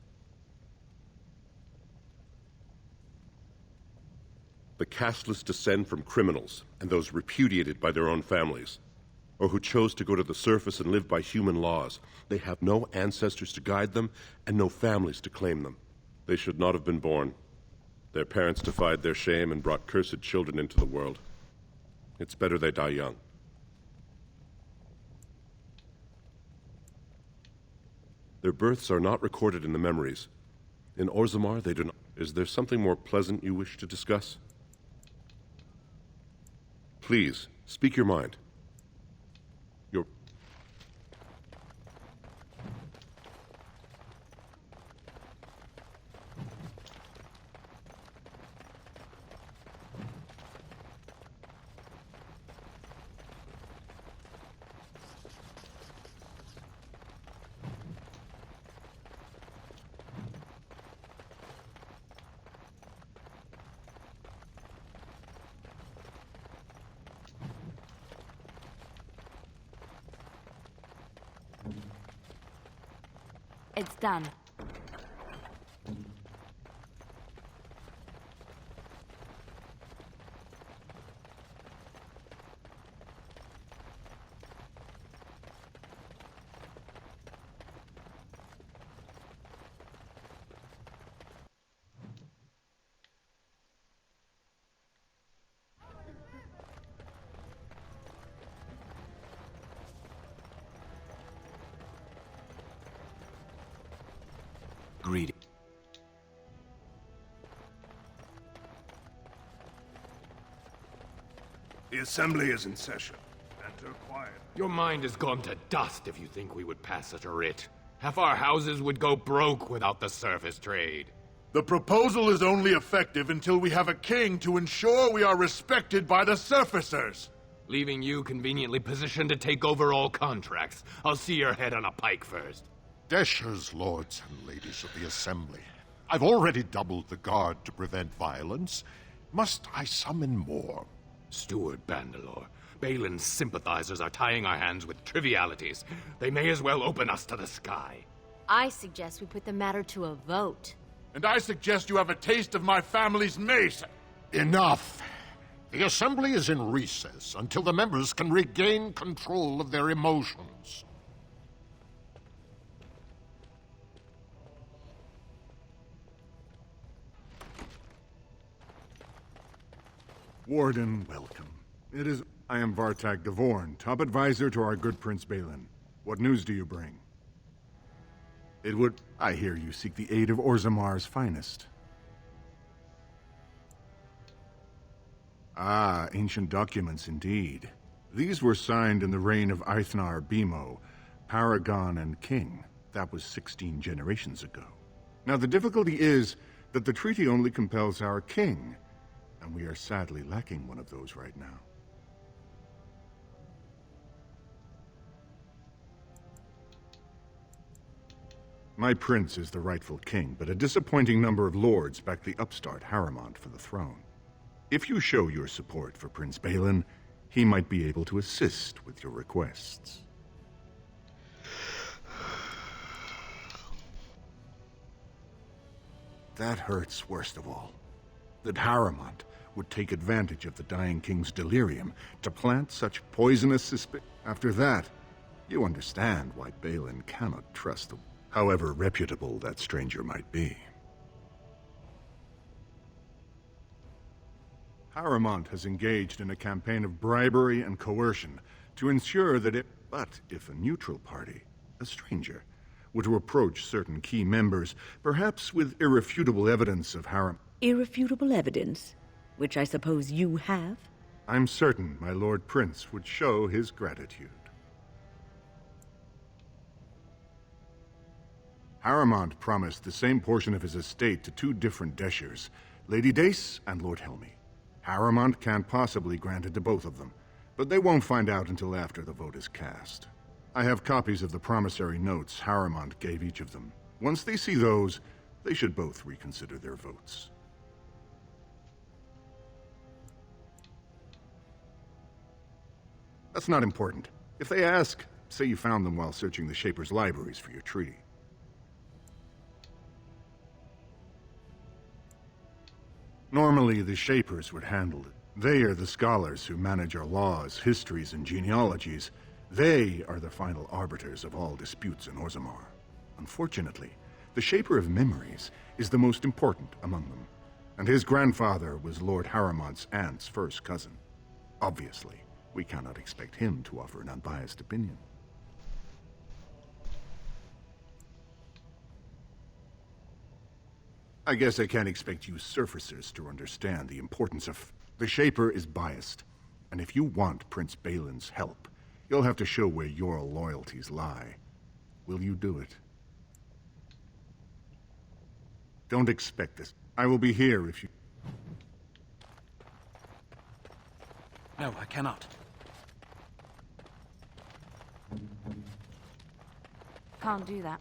The casteless descend from criminals and those repudiated by their own families, or who chose to go to the surface and live by human laws. They have no ancestors to guide them and no families to claim them. They should not have been born. Their parents defied their shame and brought cursed children into the world. It's better they die young. Their births are not recorded in the memories. In Orzammar, they do not. Is there something more pleasant you wish to discuss? Please, speak your mind. It's done. Greedy. The assembly is in session. Enter quiet. Your mind has gone to dust if you think we would pass such a writ. Half our houses would go broke without the surface trade. The proposal is only effective until we have a king to ensure we are respected by the surfacers. Leaving you conveniently positioned to take over all contracts. I'll see your head on a pike first. Deshers, lords and ladies of the assembly. I've already doubled the guard to prevent violence. Must I summon more? Steward Bandalore, Balin's sympathizers are tying our hands with trivialities. They may as well open us to the sky. I suggest we put the matter to a vote. And I suggest you have a taste of my family's mace. Enough. The assembly is in recess until the members can regain control of their emotions. Warden, welcome. I am Vartag Devorn, top advisor to our good Prince Balin. What news do you bring? I hear you seek the aid of Orzamar's finest. Ah, ancient documents indeed. These were signed in the reign of Eithnar Bimo, Paragon and King. That was 16 generations ago. Now the difficulty is that the treaty only compels our king, and we are sadly lacking one of those right now. My prince is the rightful king, but a disappointing number of lords back the upstart Haramont for the throne. If you show your support for Prince Balin, he might be able to assist with your requests. That hurts worst of all. That Haramont would take advantage of the dying king's delirium to plant such poisonous suspicion. After that, you understand why Balin cannot trust them, however reputable that stranger might be. Haramont has engaged in a campaign of bribery and coercion to ensure that if a neutral party, a stranger, were to approach certain key members, perhaps with irrefutable evidence of Irrefutable evidence? Which I suppose you have? I'm certain my Lord Prince would show his gratitude. Haramont promised the same portion of his estate to two different Deshers, Lady Dace and Lord Helmy. Haramont can't possibly grant it to both of them, but they won't find out until after the vote is cast. I have copies of the promissory notes Haramont gave each of them. Once they see those, they should both reconsider their votes. That's not important. If they ask, say you found them while searching the Shaper's libraries for your treaty. Normally, the Shapers would handle it. They are the scholars who manage our laws, histories, and genealogies. They are the final arbiters of all disputes in Orzammar. Unfortunately, the Shaper of Memories is the most important among them, and his grandfather was Lord Haramont's aunt's first cousin. Obviously, we cannot expect him to offer an unbiased opinion. I guess I can't expect you surfacers to understand the importance of... The Shaper is biased, and if you want Prince Balin's help, you'll have to show where your loyalties lie. Will you do it? Don't expect this. I will be here if you... No, I cannot. Can't do that.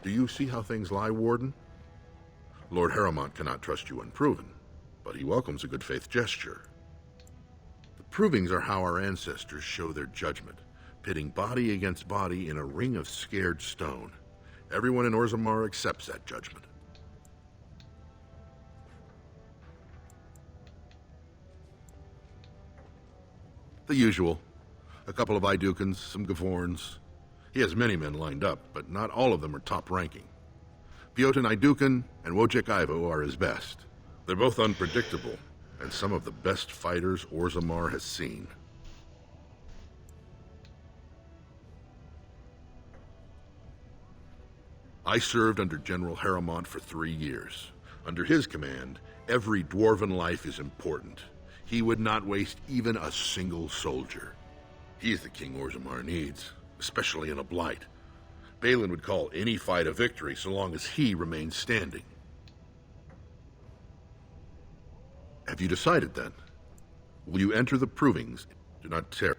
Do you see how things lie, Warden? Lord Harrowmont cannot trust you unproven, but he welcomes a good faith gesture. The provings are how our ancestors show their judgment, pitting body against body in a ring of scared stone. Everyone in Orzammar accepts that judgment. The usual. A couple of Idukans, some Gavorns. He has many men lined up, but not all of them are top-ranking. Piotin Idukan and Wojciech Ivo are his best. They're both unpredictable, and some of the best fighters Orzammar has seen. I served under General Harrowmont for 3 years. Under his command, every dwarven life is important. He would not waste even a single soldier. He is the king Orzammar needs, especially in a blight. Balin would call any fight a victory so long as he remains standing. Have you decided then? Will you enter the provings? Do not tear.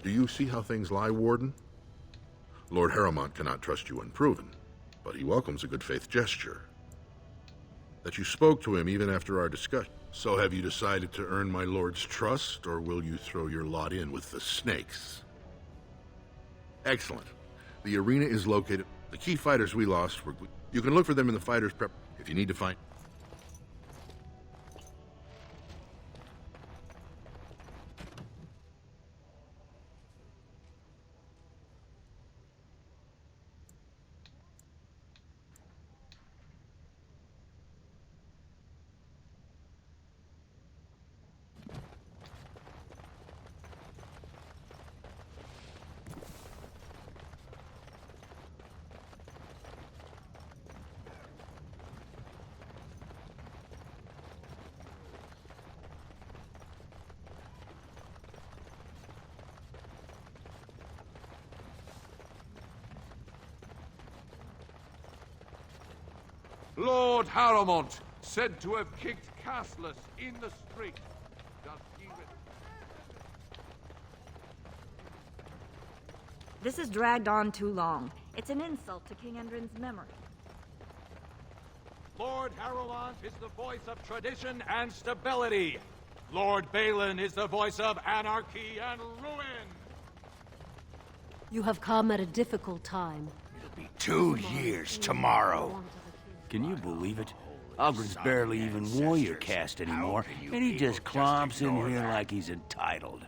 Do you see how things lie, Warden? Lord Harrowmont cannot trust you unproven, but he welcomes a good faith gesture. That you spoke to him even after our discussion. So have you decided to earn my lord's trust, or will you throw your lot in with the snakes? Excellent. The arena is located. The key fighters we lost were... You can look for them in the fighters' prep if you need to find... Lord Harrowmont, said to have kicked Castless in the street. Does he This has dragged on too long. It's an insult to King Endrin's memory. Lord Harrowmont is the voice of tradition and stability. Lord Balin is the voice of anarchy and ruin. You have come at a difficult time. It'll be 2 years tomorrow. Can you believe it? Ogren's barely even warrior caste anymore, and he just clomps in here like he's entitled.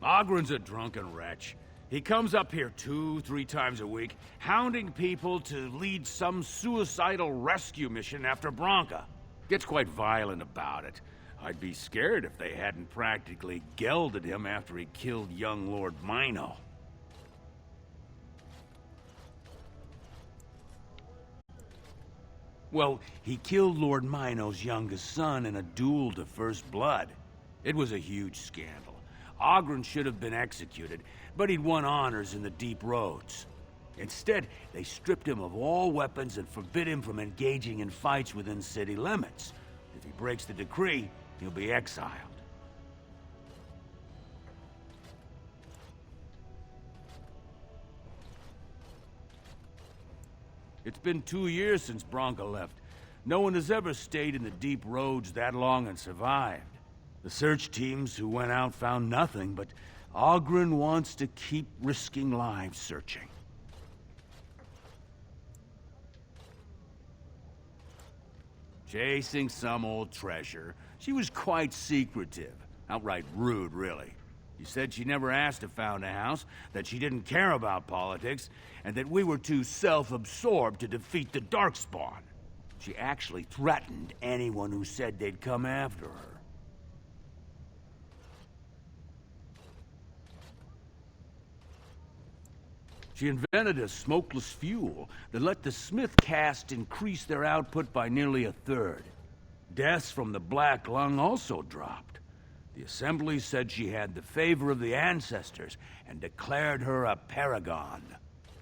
Ogren's a drunken wretch. He comes up here 2-3 times a week, hounding people to lead some suicidal rescue mission after Branca. Gets quite violent about it. I'd be scared if they hadn't practically gelded him after he killed young Lord Mino. Well, he killed Lord Mino's youngest son in a duel to first blood. It was a huge scandal. Oghren should have been executed, but he'd won honors in the Deep Roads. Instead, they stripped him of all weapons and forbid him from engaging in fights within city limits. If he breaks the decree, he'll be exiled. It's been 2 years since Branca left. No one has ever stayed in the Deep Roads that long and survived. The search teams who went out found nothing, but Oghren wants to keep risking lives searching. Chasing some old treasure. She was quite secretive. Outright rude, really. She said she never asked to found a house, that she didn't care about politics, and that we were too self-absorbed to defeat the Darkspawn. She actually threatened anyone who said they'd come after her. She invented a smokeless fuel that let the Smith caste increase their output by nearly 1/3. Deaths from the Black Lung also dropped. The Assembly said she had the favor of the ancestors and declared her a paragon.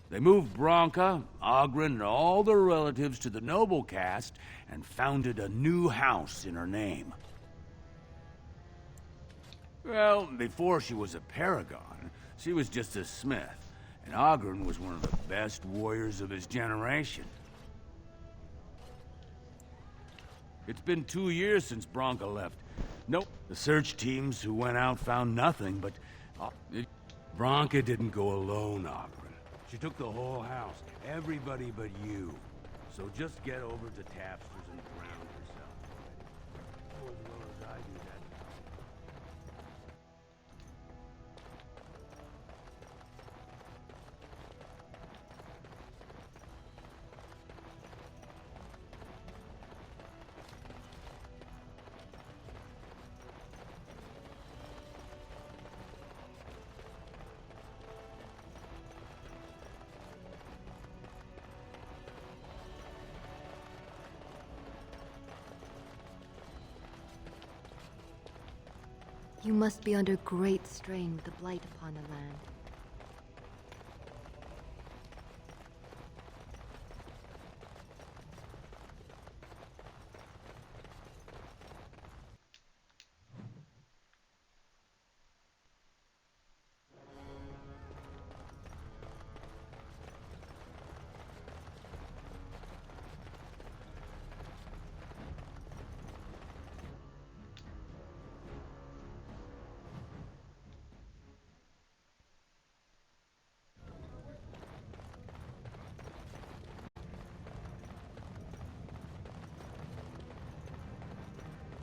They moved Branca, Oghren, and all their relatives to the noble caste and founded a new house in her name. Well, before she was a paragon, she was just a smith, and Oghren was one of the best warriors of his generation. It's been 2 years since Branca left. Nope. The search teams who went out found nothing, but Branca didn't go alone, Oghren. She took the whole house, everybody but you. So just get over to Tapster's and drown yourself. Oh, as well as I do that. You must be under great strain with the blight upon the land.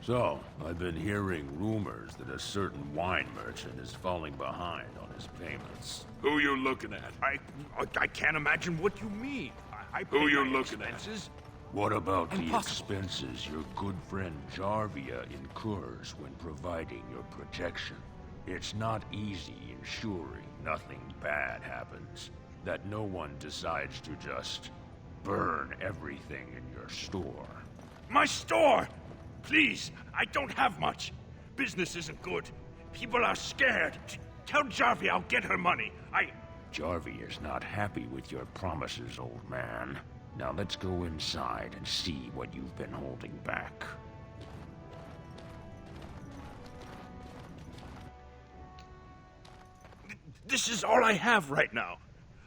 So, I've been hearing rumors that a certain wine merchant is falling behind on his payments. Who you looking at? I can't imagine what you mean. I pay Who you my looking expenses. What about the Impossible. expenses your good friend Jarvia incurs when providing your protection? It's not easy ensuring nothing bad happens, that no one decides to just burn everything in your store. My store! Please, I don't have much. Business isn't good. People are scared. Tell Jarvia I'll get her money. Jarvia's not happy with your promises, old man. Now let's go inside and see what you've been holding back. This is all I have right now.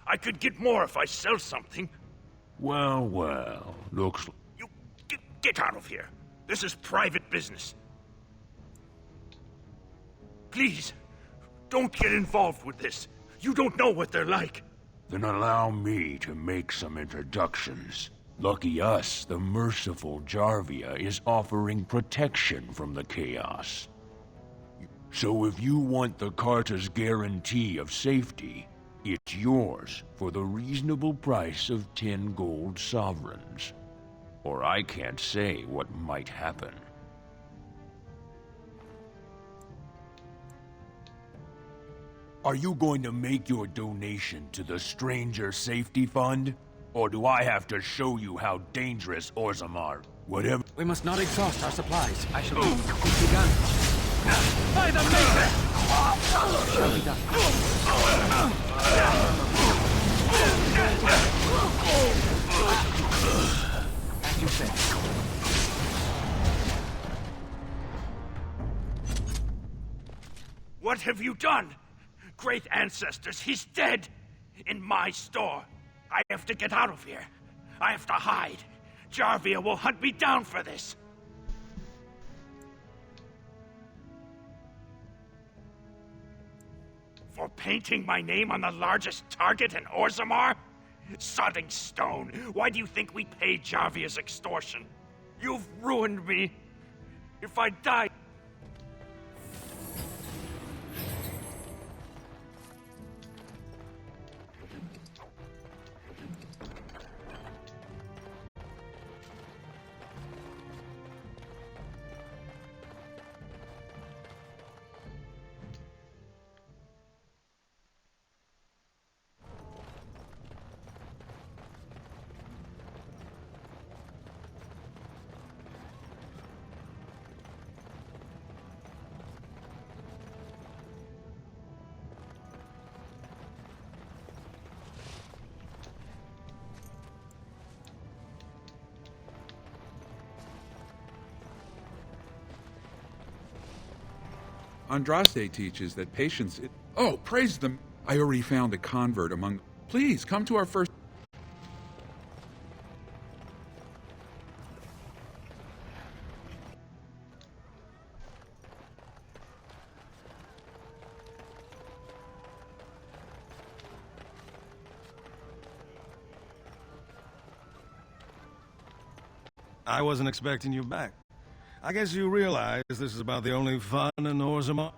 I could get more if I sell something. Well, well, looks... You get out of here. This is private business. Please, don't get involved with this. You don't know what they're like. Then allow me to make some introductions. Lucky us, the merciful Jarvia is offering protection from the chaos. So if you want the Carta's guarantee of safety, It's yours for the reasonable price of 10 gold sovereigns. Or I can't say what might happen. Are you going to make your donation to the Stranger Safety Fund? Or do I have to show you how dangerous Orzammar? Whatever. We must not exhaust our supplies. I shall keep begun. By the Maker! Shall be done. As you say. What have you done? Great ancestors, he's dead! In my store. I have to get out of here. I have to hide. Jarvia will hunt me down for this. For painting my name on the largest target in Orzammar? Sodding stone, why do you think we paid Jarvia's extortion? You've ruined me. If I die... Andraste teaches that patience... Oh, praise them! I already found a convert among... Please, come to our first... I wasn't expecting you back. I guess you realize this is about the only fun in Orzammar?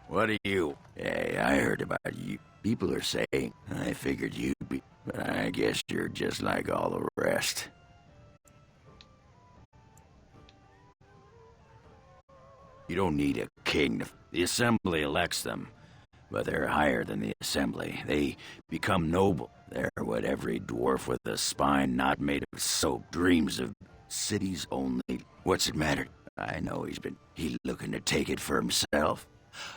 What are you? Hey, I heard about you. People are saying. I figured you'd be, but I guess you're just like all the rest. You don't need a king. The Assembly elects them, but they're higher than the Assembly. They become noble. They're what every dwarf with a spine not made of soap dreams of. Cities only. What's it matter? I know he's looking to take it for himself.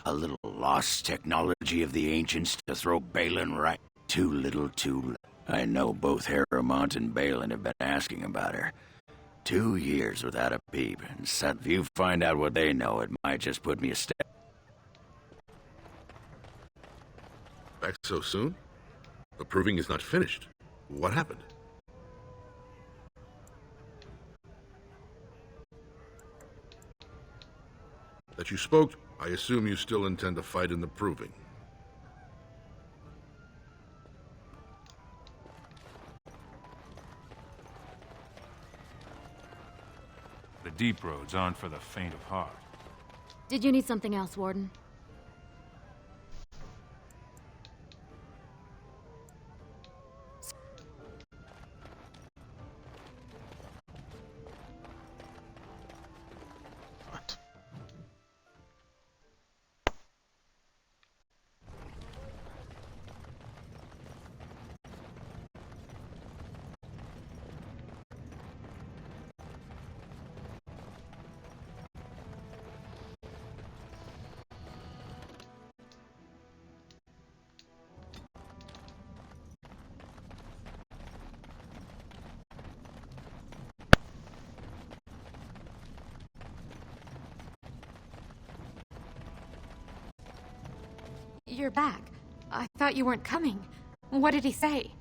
A little lost technology of the ancients to throw Balin right. Too little, too late. I know both Harrowmont and Balin have been asking about her. 2 years without a peep. And if you find out what they know, it might just put me a step. Back so soon? The proving is not finished. What happened? That you spoke, I assume you still intend to fight in the proving. The deep roads aren't for the faint of heart. Did you need something else, Warden? You're back. I thought you weren't coming. What did he say?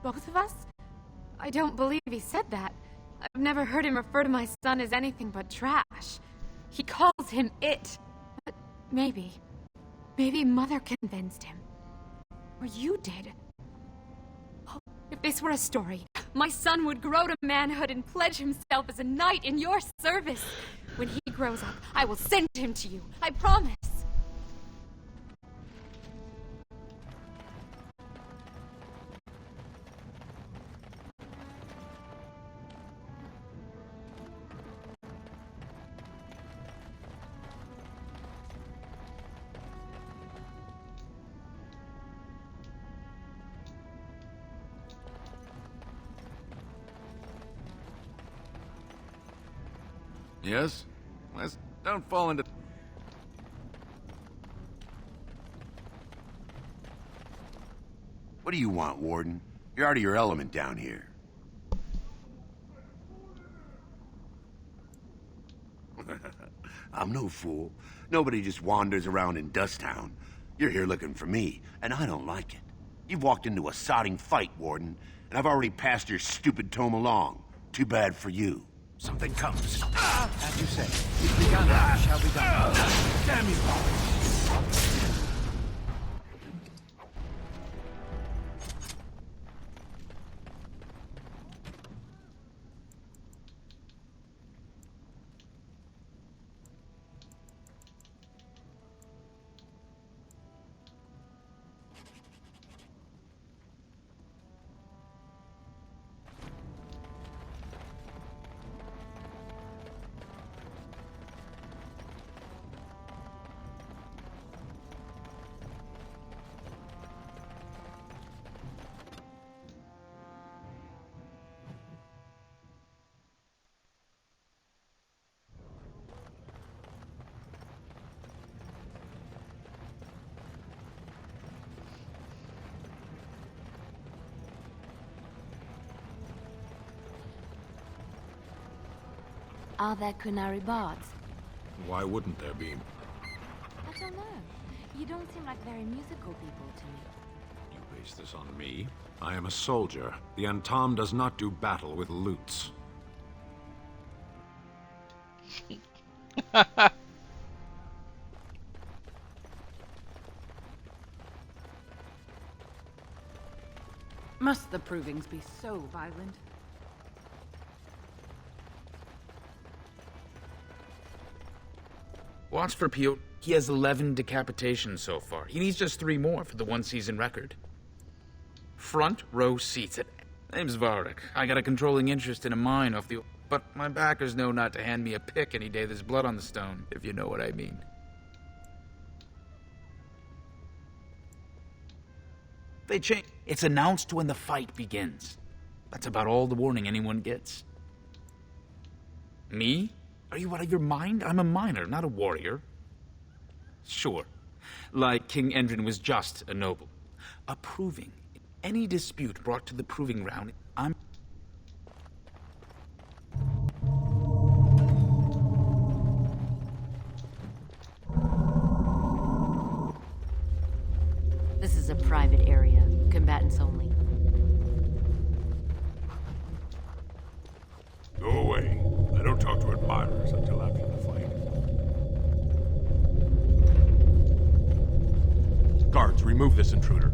Both of us? I don't believe he said that. I've never heard him refer to my son as anything but trash. He calls him it. But maybe Mother convinced him. Or you did. Oh, if this were a story, my son would grow to manhood and pledge himself as a knight in your service. When he grows up, I will send him to you. I promise. Yes? Wes, don't fall into... What do you want, Warden? You're out of your element down here. I'm no fool. Nobody just wanders around in Dusttown. You're here looking for me, and I don't like it. You've walked into a sodding fight, Warden, and I've already passed your stupid tome along. Too bad for you. Something comes. As you say, it's begun, shall be done. Damn you! Are there Kunari bards? Why wouldn't there be? I don't know. You don't seem like very musical people to me. You base this on me? I am a soldier. The Antam does not do battle with lutes. Must the provings be so violent? Watch for Piotr. He has 11 decapitations so far. He needs just 3 more for the one-season record. Front row seats. Name's Varric. I got a controlling interest in a mine off the... But my backers know not to hand me a pick any day there's blood on the stone, if you know what I mean. They change. It's announced when the fight begins. That's about all the warning anyone gets. Me? Are you out of your mind? I'm a miner, not a warrior. Sure. Like King Endrin was just a noble. A proving. Any dispute brought to the proving ground, I'm... This is a private area. Combatants only. Go away. I don't talk to admirers until after the fight. Guards, remove this intruder.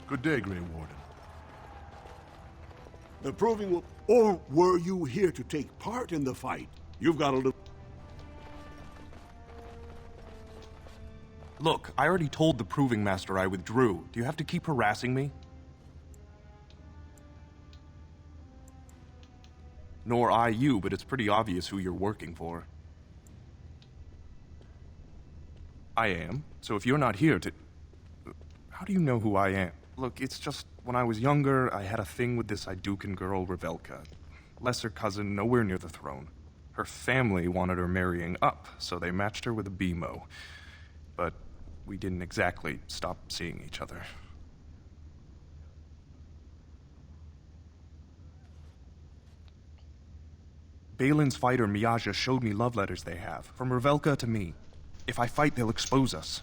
Good day, Grey Warden. The proving will... Or were you here to take part in the fight? You've got a little... Look, I already told the Proving Master I withdrew. Do you have to keep harassing me? Nor I you, but it's pretty obvious who you're working for. I am. So if you're not here to... How do you know who I am? Look, it's just, when I was younger, I had a thing with this Idukan girl, Revelka. Lesser cousin, nowhere near the throne. Her family wanted her marrying up, so they matched her with a BMO. But we didn't exactly stop seeing each other. Balin's fighter, Miaja, showed me love letters they have, from Revelka to me. If I fight, they'll expose us.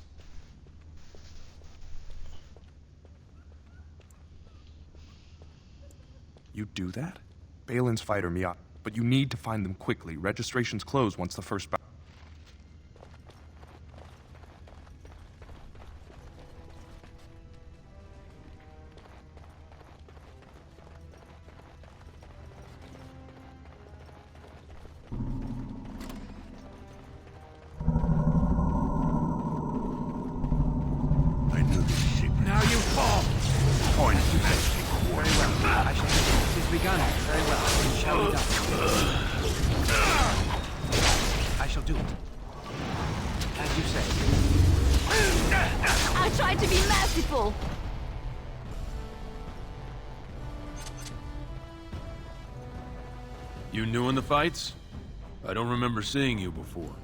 You do that? Balin's fighter, Miaja. But you need to find them quickly. Registrations close once the first battle. I knew this shit. Now you fall! Point to Tis begun. Very well. It shall be done. I shall do it. As you say. I tried to be merciful. You new in the fights? I don't remember seeing you before.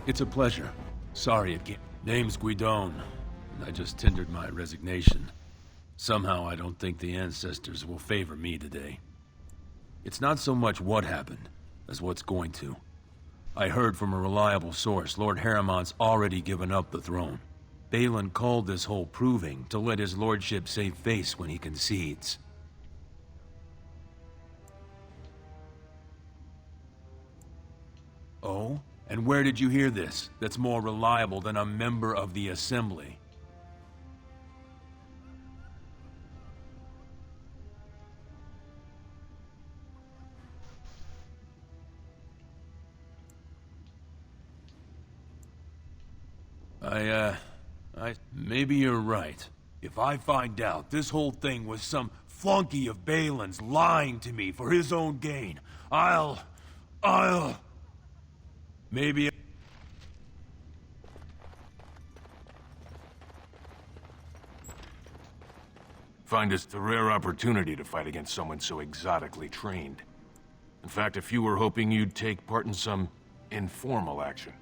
It's a pleasure. Sorry it can't. Name's Guidon, and I just tendered my resignation. Somehow I don't think the ancestors will favor me today. It's not so much what happened, as what's going to. I heard from a reliable source Lord Harriman's already given up the throne. Balin called this whole proving to let his lordship save face when he concedes. Oh? And where did you hear this that's more reliable than a member of the Assembly? Maybe you're right. If I find out this whole thing was some flunky of Balin's lying to me for his own gain, Maybe... Find us the rare opportunity to fight against someone so exotically trained. In fact, if you were hoping you'd take part in some informal action.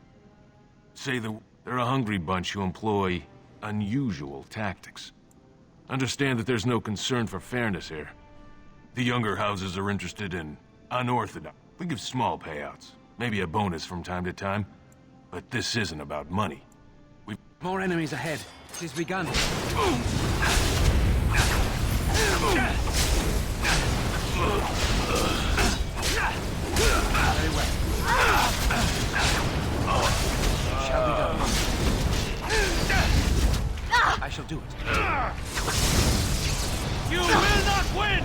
Say they're a hungry bunch who employ unusual tactics. Understand that there's no concern for fairness here. The younger houses are interested in unorthodox. We give small payouts, maybe a bonus from time to time, but this isn't about money. More enemies ahead. Tis begun. Very well. Shall be done. I shall do it. You will not win!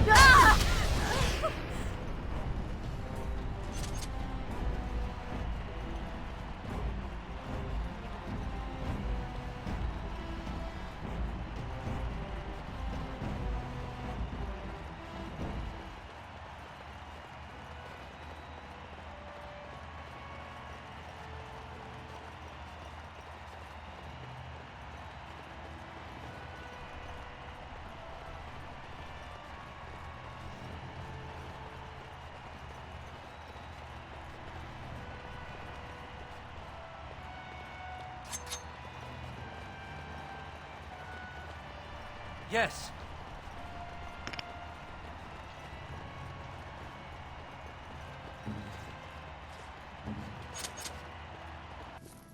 Yes.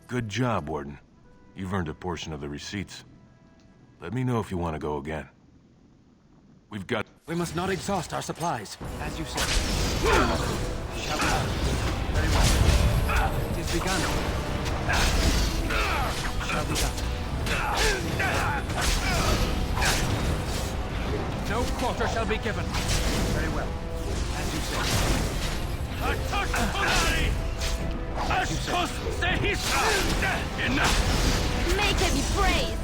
Good job, Warden. You've earned a portion of the receipts. Let me know if you want to go again. We've got... We must not exhaust our supplies, as you said. Shall we? Very well. It is begun. Shall be done. No quarter shall be given. Very well. As you say. Enough! Make him be praised!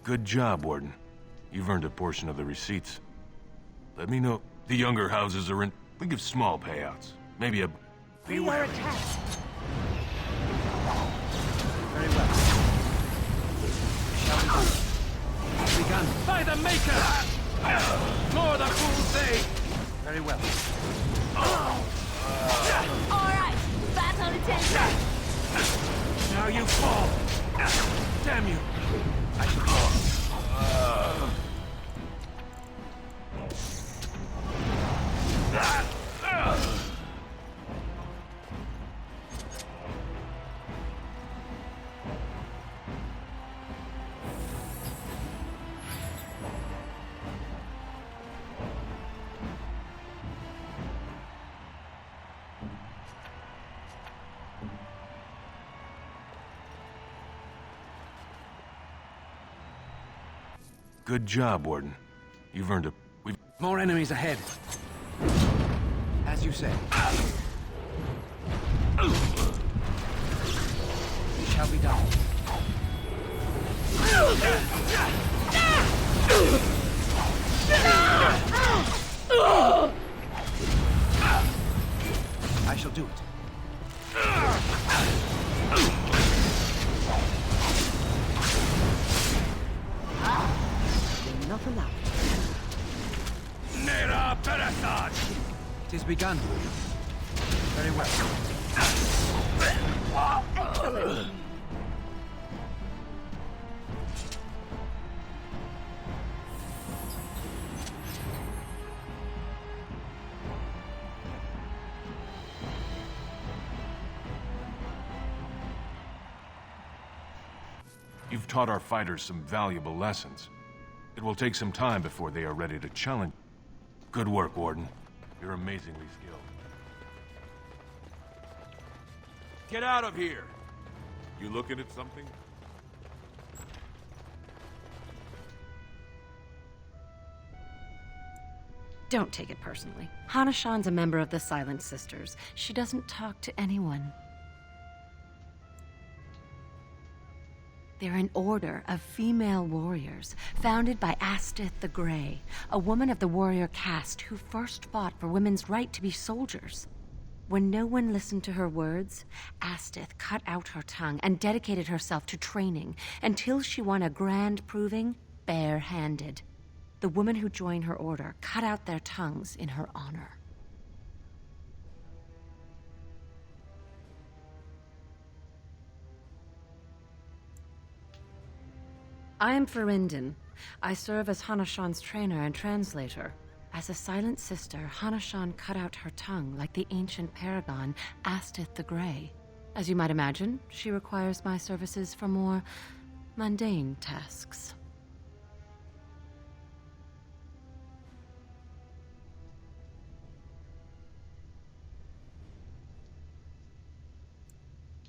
Good job, Warden. You've earned a portion of the receipts. Let me know. The younger houses are in... We give small payouts. Maybe a... We are attacked. Very well. Shall we begun? By the Maker! More the fools say! Very well. Alright, battle attention! Now you fall! Damn you! I shall fall. Good job, Warden. You've earned a... More enemies ahead. As you say. It shall be done. I shall do it. Not allowed. Nera Peresad! It is begun. Very well. Excellent. You've taught our fighters some valuable lessons. It will take some time before they are ready to challenge. Good work, Warden. You're amazingly skilled. Get out of here! You looking at something? Don't take it personally. Hana-shan's a member of the Silent Sisters. She doesn't talk to anyone. They're an order of female warriors, founded by Astith the Grey, a woman of the warrior caste who first fought for women's right to be soldiers. When no one listened to her words, Astith cut out her tongue and dedicated herself to training until she won a grand proving bare-handed. The women who joined her order cut out their tongues in her honor. I am Ferindin. I serve as Hana-shan's trainer and translator. As a silent sister, Hana-shan cut out her tongue like the ancient paragon Astith the Grey. As you might imagine, she requires my services for more mundane tasks.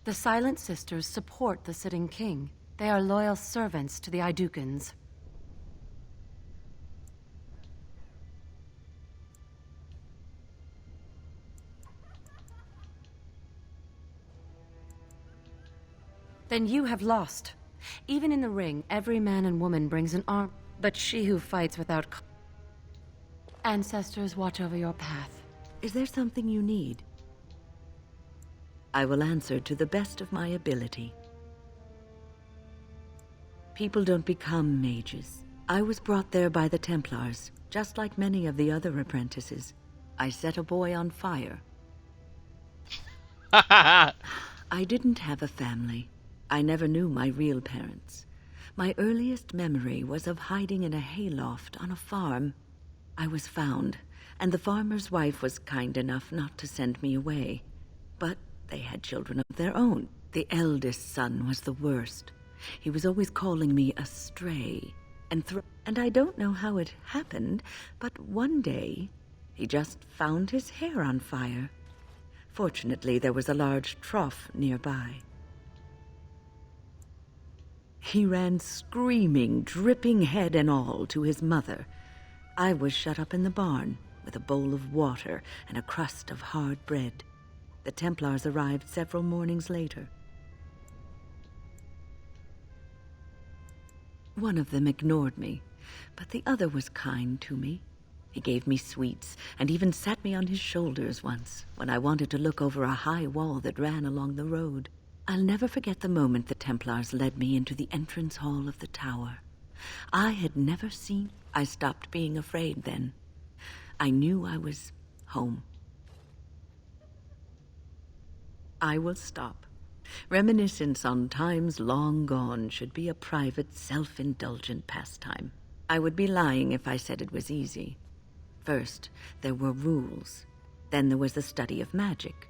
The Silent Sisters support the sitting king. They are loyal servants to the Idukans. Then you have lost. Even in the ring, every man and woman brings an arm, but she who fights without... Ancestors, watch over your path. Is there something you need? I will answer to the best of my ability. People don't become mages. I was brought there by the Templars, just like many of the other apprentices. I set a boy on fire. I didn't have a family. I never knew my real parents. My earliest memory was of hiding in a hayloft on a farm. I was found, and the farmer's wife was kind enough not to send me away. But they had children of their own. The eldest son was the worst. He was always calling me a stray, and I don't know how it happened, but one day, he just found his hair on fire. Fortunately, there was a large trough nearby. He ran screaming, dripping head and all, to his mother. I was shut up in the barn, with a bowl of water and a crust of hard bread. The Templars arrived several mornings later. One of them ignored me, but the other was kind to me. He gave me sweets and even sat me on his shoulders once when I wanted to look over a high wall that ran along the road. I'll never forget the moment the Templars led me into the entrance hall of the tower. I had never seen... I stopped being afraid then. I knew I was home. I will stop. Reminiscence on times long gone should be a private, self-indulgent pastime. I would be lying if I said it was easy. First, there were rules. Then there was the study of magic.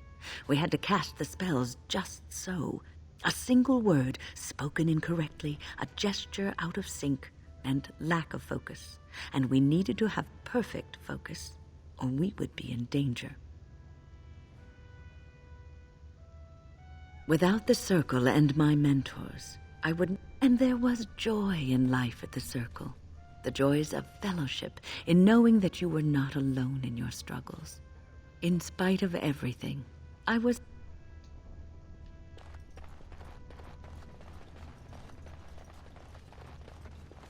We had to cast the spells just so. A single word spoken incorrectly, a gesture out of sync, and lack of focus. And we needed to have perfect focus, or we would be in danger. Without the Circle and my mentors, I wouldn't... And there was joy in life at the Circle. the joys of fellowship, in knowing that you were not alone in your struggles. In spite of everything, I was...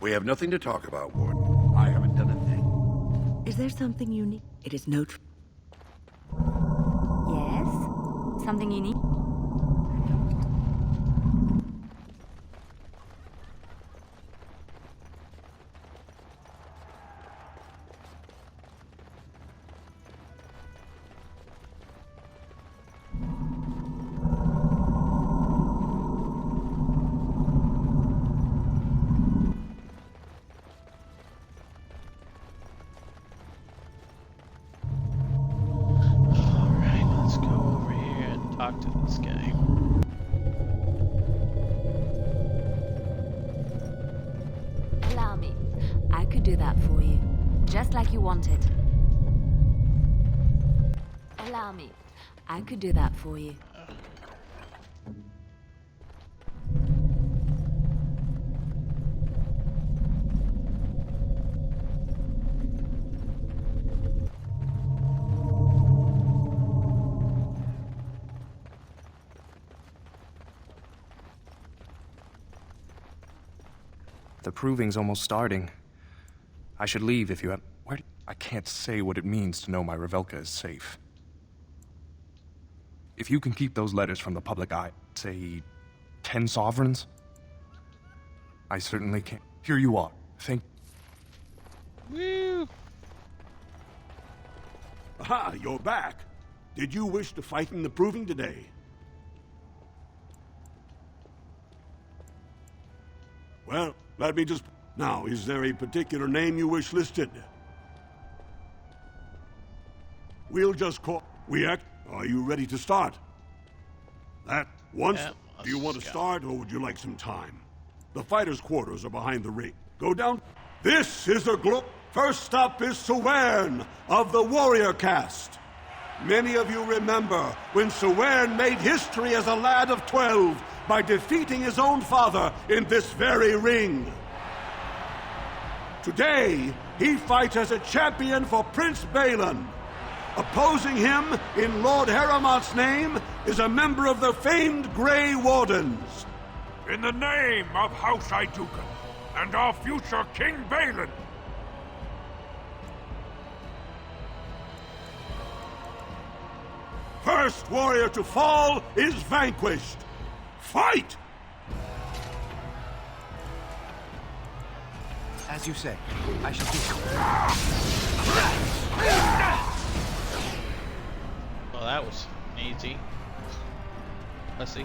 We have nothing to talk about, Warden. I haven't done a thing. Is there something you need? It is no... Yes? Something you need? Talk to this guy. Allow me. I could do that for you. Just like you wanted. Allow me. I could do that for you. The proving's almost starting. I should leave if you have... Where... I can't say what it means to know my Revelka is safe. If you can keep those letters from the public eye, say, 10 sovereigns, I certainly can. Here you are. Thank... Woo! Aha, you're back. Did you wish to fight in the proving today? Well, let me just... Now, is there a particular name you wish listed? We'll just call... Are you ready to start? That once... Yeah, do you want to start, or would you like some time? The fighters' quarters are behind the ring. Go down... This is a First stop is Sewern of the Warrior Caste. Many of you remember when Sewern made history as a lad of 12 by defeating his own father in this very ring. Today, he fights as a champion for Prince Balin. Opposing him, in Lord Haramont's name, is a member of the famed Grey Wardens. In the name of House Idukan and our future King Balin. First warrior to fall is vanquished. Fight! As you say, I shall do so. Well, that was easy. Let's see.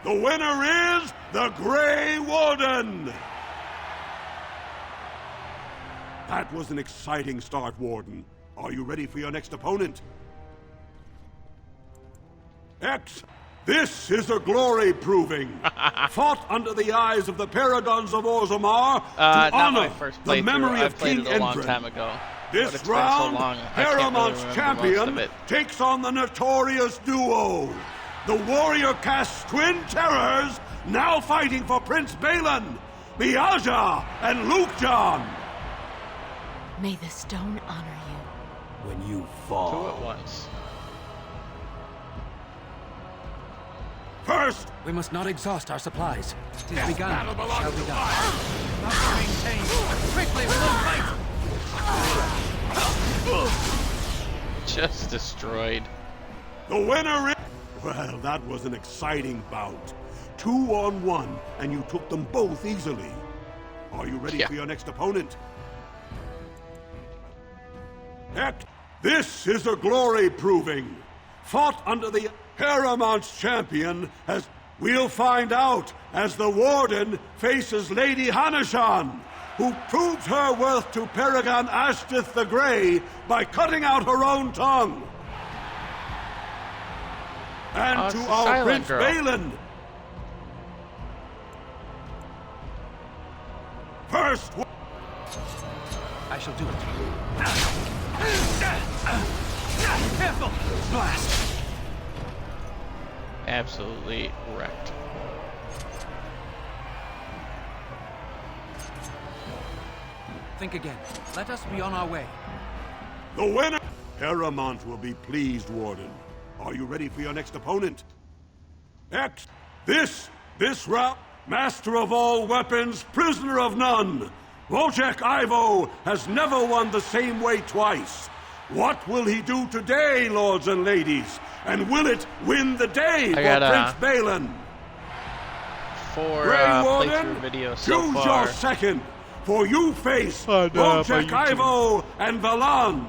The winner is the Grey Warden! That was an exciting start, Warden. Are you ready for your next opponent? This is a glory proving. Fought under the eyes of the Paragons of Orzammar to honor the memory of King Endrin. Long time ago. This round, Haramont's champion takes on the notorious duo. The Warrior Caste Twin Terrors, now fighting for Prince Balin, Miaja and Lukjan. May the stone honor you. When you fall. Two at once. First, we must not exhaust our supplies. Tis Yes, begun. battle belongs Shall be to done. us. Must maintain. Quickly, we will fight. Just destroyed. The winner is... Well, that was an exciting bout. 2-on-1, and you took them both easily. Are you ready for your next opponent? This is a glory proving. Fought under the Haramont's champion as... We'll find out as the Warden faces Lady Hanashan, who proved her worth to Paragon Ashtith the Grey by cutting out her own tongue. and to it's the our silent Prince girl. Balin. First, I shall do it. Careful! Blast! Absolutely wrecked. Think again. Let us be on our way. the winner. Paramount will be pleased, Warden. Are you ready for your next opponent? X. This route, master of all weapons, prisoner of none. Wojciech Ivo has never won the same way twice. What will he do today, lords and ladies? And will it win the day for Prince Balin? 4 Grey Warden, playthrough videos so choose far. your second, for you face my Wojciech YouTube. Ivo and Valans.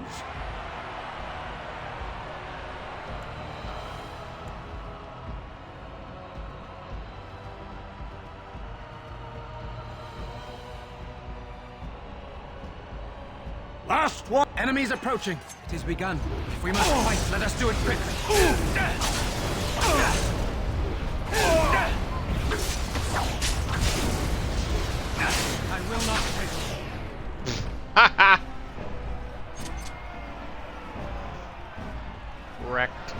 Last one. Enemies approaching. It is begun. If we must fight, let us do it quickly. I will not take. Wrecked.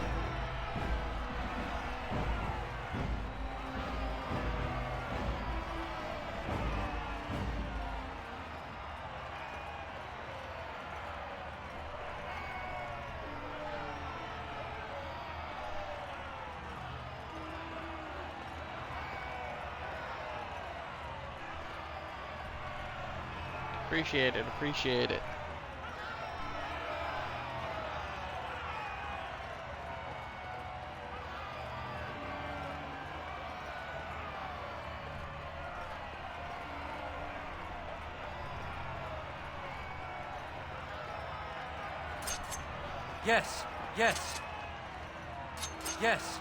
Appreciate it, appreciate it. Yes, yes. Yes.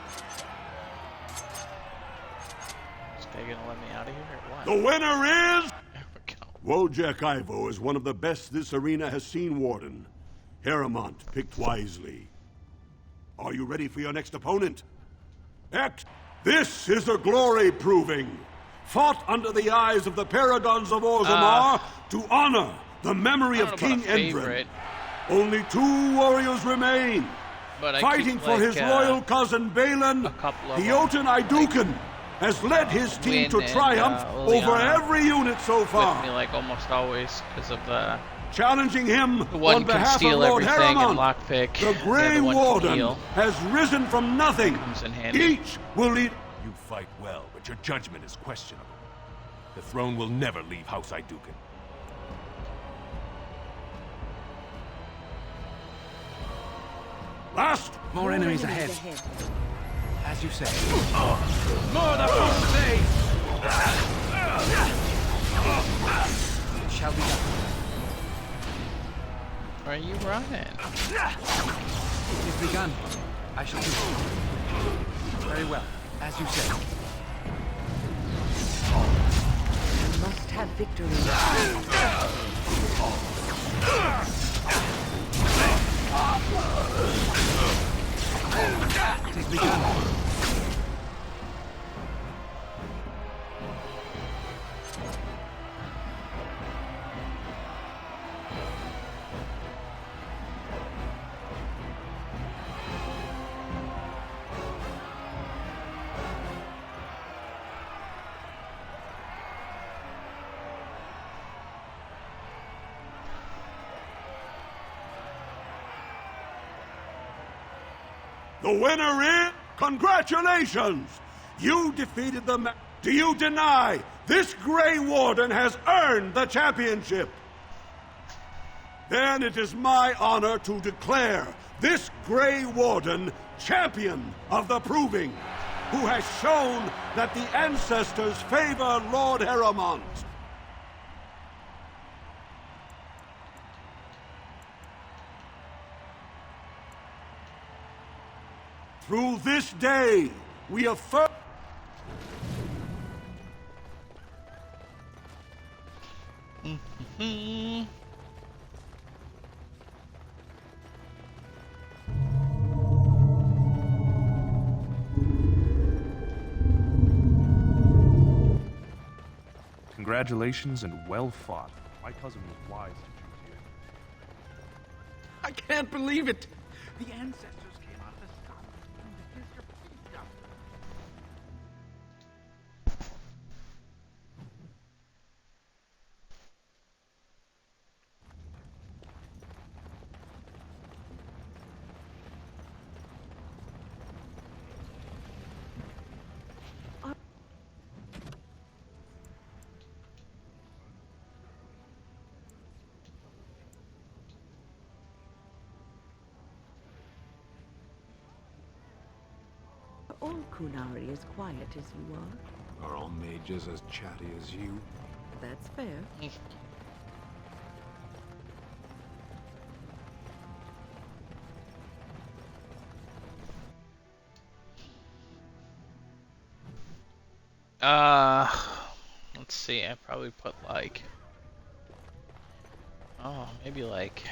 Is they gonna let me out of here or what? The winner is... Wojciech Ivo is one of the best this arena has seen, Warden. Harrimont picked wisely. Are you ready for your next opponent? X. This is a glory proving. Fought under the eyes of the Paragons of Orzammar to honor the memory of King Endrin. Only 2 warriors remain. But Fighting for his royal cousin Balin, Theoden Iduken has led his team to triumph over every unit so far. With me like almost always because of the challenging him one on can behalf steal of Lord everything and Harrimont. lockpick. The Grey other one can Warden heal. has risen from nothing. Comes in handy. Each will lead. You fight well, but your judgment is questionable. The throne will never leave House Iduken. Last. More enemies ahead. As you say. More the force It shall be done. Where are you running? It is begun. I shall do it. Very well. As you say. You must have victory. It is begun. The winner is... Congratulations! You defeated the... Do you deny this Grey Warden has earned the championship? Then it is my honor to declare this Grey Warden champion of the Proving, who has shown that the ancestors favor Lord Harrimont. Through this day, we affirm... Congratulations and well fought. My cousin was wise to choose you. I can't believe it! The ancestors came out of the sun to kiss your feet up. All Kunari as quiet as you are? Are all mages as chatty as you? That's fair. Let's see, I probably put like, maybe like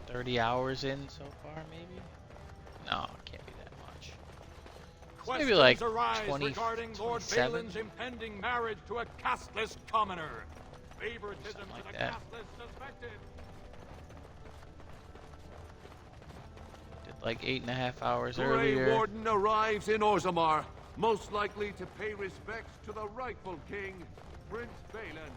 30 hours in so far, maybe? No, it can't be that much. So maybe like 20, regarding Lord 27? Balin's impending marriage to a castless commoner. Favoritism Something like to the that. castless suspected. Did like 8.5 hours Grey earlier. Warden arrives in Orzammar, most likely to pay respects to the rightful king, Prince Balin.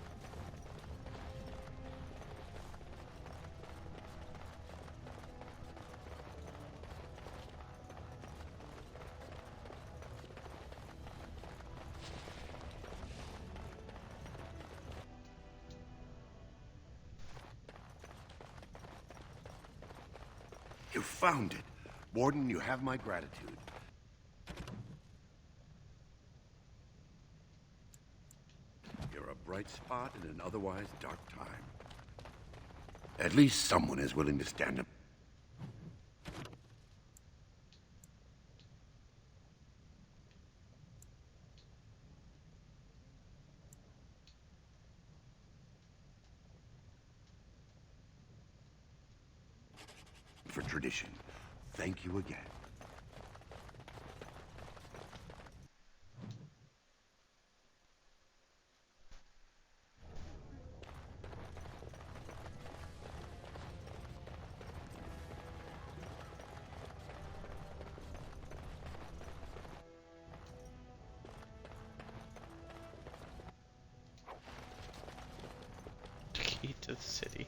You found it. Warden, you have my gratitude. You're a bright spot in an otherwise dark time. At least someone is willing to stand up. For tradition. Thank you again. Key to the city.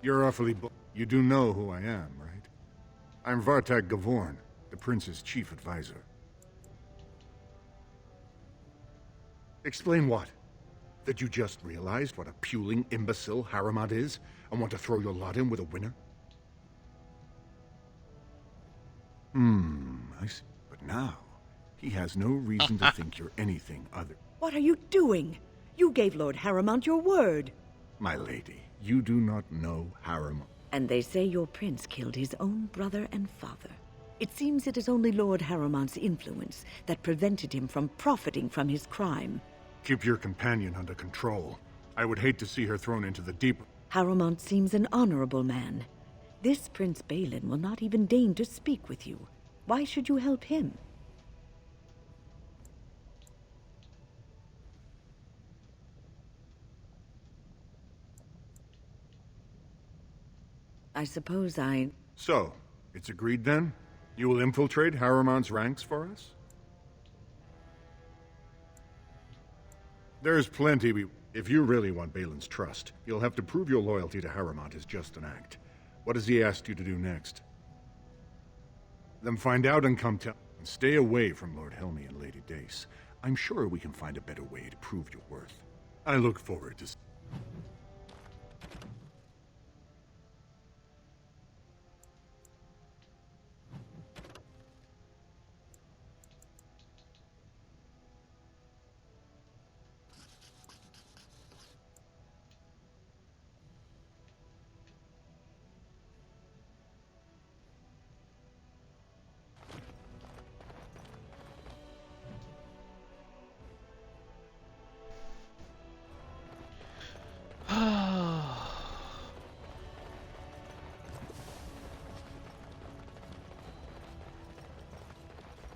You're awfully You do know who I am, right? I'm Vartag Gavorn, the prince's chief advisor. Explain what? That you just realized what a puling imbecile Harriman is and want to throw your lot in with a winner? I see. But now, he has no reason to think you're anything other. What are you doing? You gave Lord Harriman your word. My lady, you do not know Harriman. And they say your prince killed his own brother and father. It seems it is only Lord Harriman's influence that prevented him from profiting from his crime. Keep your companion under control. I would hate to see her thrown into the deep. Harriman seems an honorable man. This Prince Balin will not even deign to speak with you. Why should you help him? I suppose I... So, it's agreed then? You will infiltrate Harriman's ranks for us? There's plenty If you really want Balin's trust, you'll have to prove your loyalty to Harriman is just an act. What has he asked you to do next? Then find out and come tell... And stay away from Lord Helmy and Lady Dace. I'm sure we can find a better way to prove your worth. I look forward to...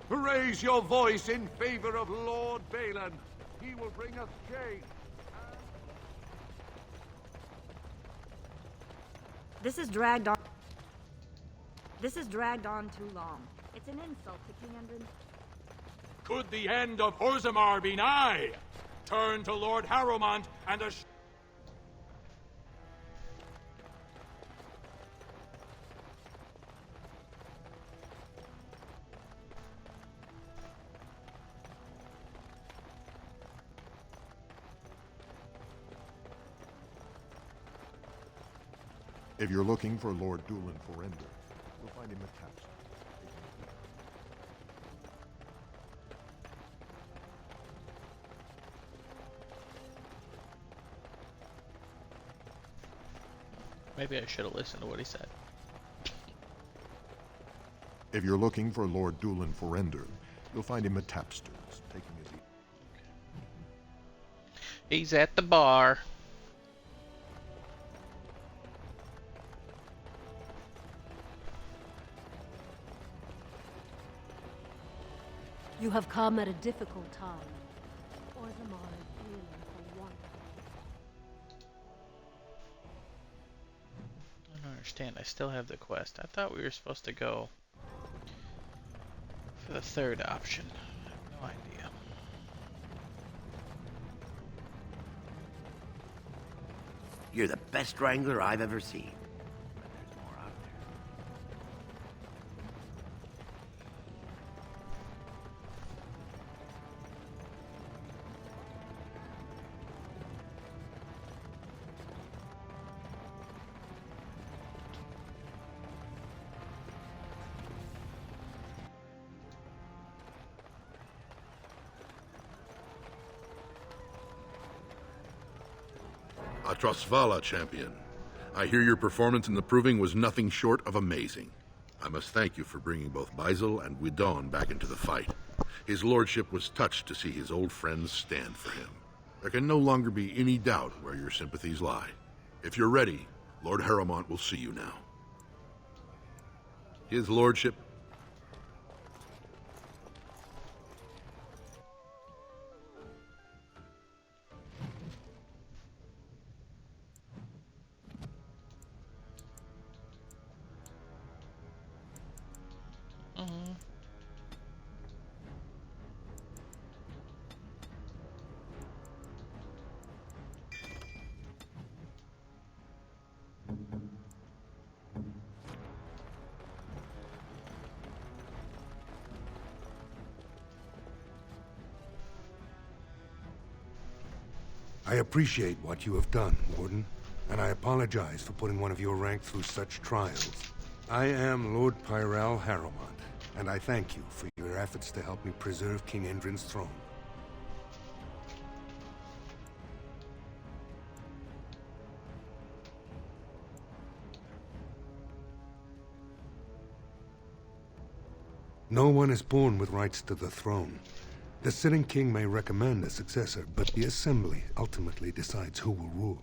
Raise your voice in favor of Lord Balin. He will bring us change. This has dragged on. This has dragged on too long. It's an insult to King Endrin. Could the end of Orzammar be nigh? Turn to Lord Harrowmont and If you're looking for Lord Dulin Forender, you'll find him at Taps. Maybe I should have listened to what he said. If you're looking for Lord Dulin Forender, you'll find him at Tapsters, taking his He's at the bar. You have come at a difficult time. Orzammar is ailing for want. I don't understand. I still have the quest. I thought we were supposed to go for the third option. I have no idea. You're the best wrangler I've ever seen. Atrasvala, champion. I hear your performance in the proving was nothing short of amazing. I must thank you for bringing both Baisel and Guidon back into the fight. His lordship was touched to see his old friends stand for him. There can no longer be any doubt where your sympathies lie. If you're ready, Lord Harrowmont will see you now. His lordship... I appreciate what you have done, Warden, and I apologize for putting one of your rank through such trials. I am Lord Pyrell Harrowmont, and I thank you for your efforts to help me preserve King Endrin's throne. No one is born with rights to the throne. The sitting king may recommend a successor, but the assembly ultimately decides who will rule.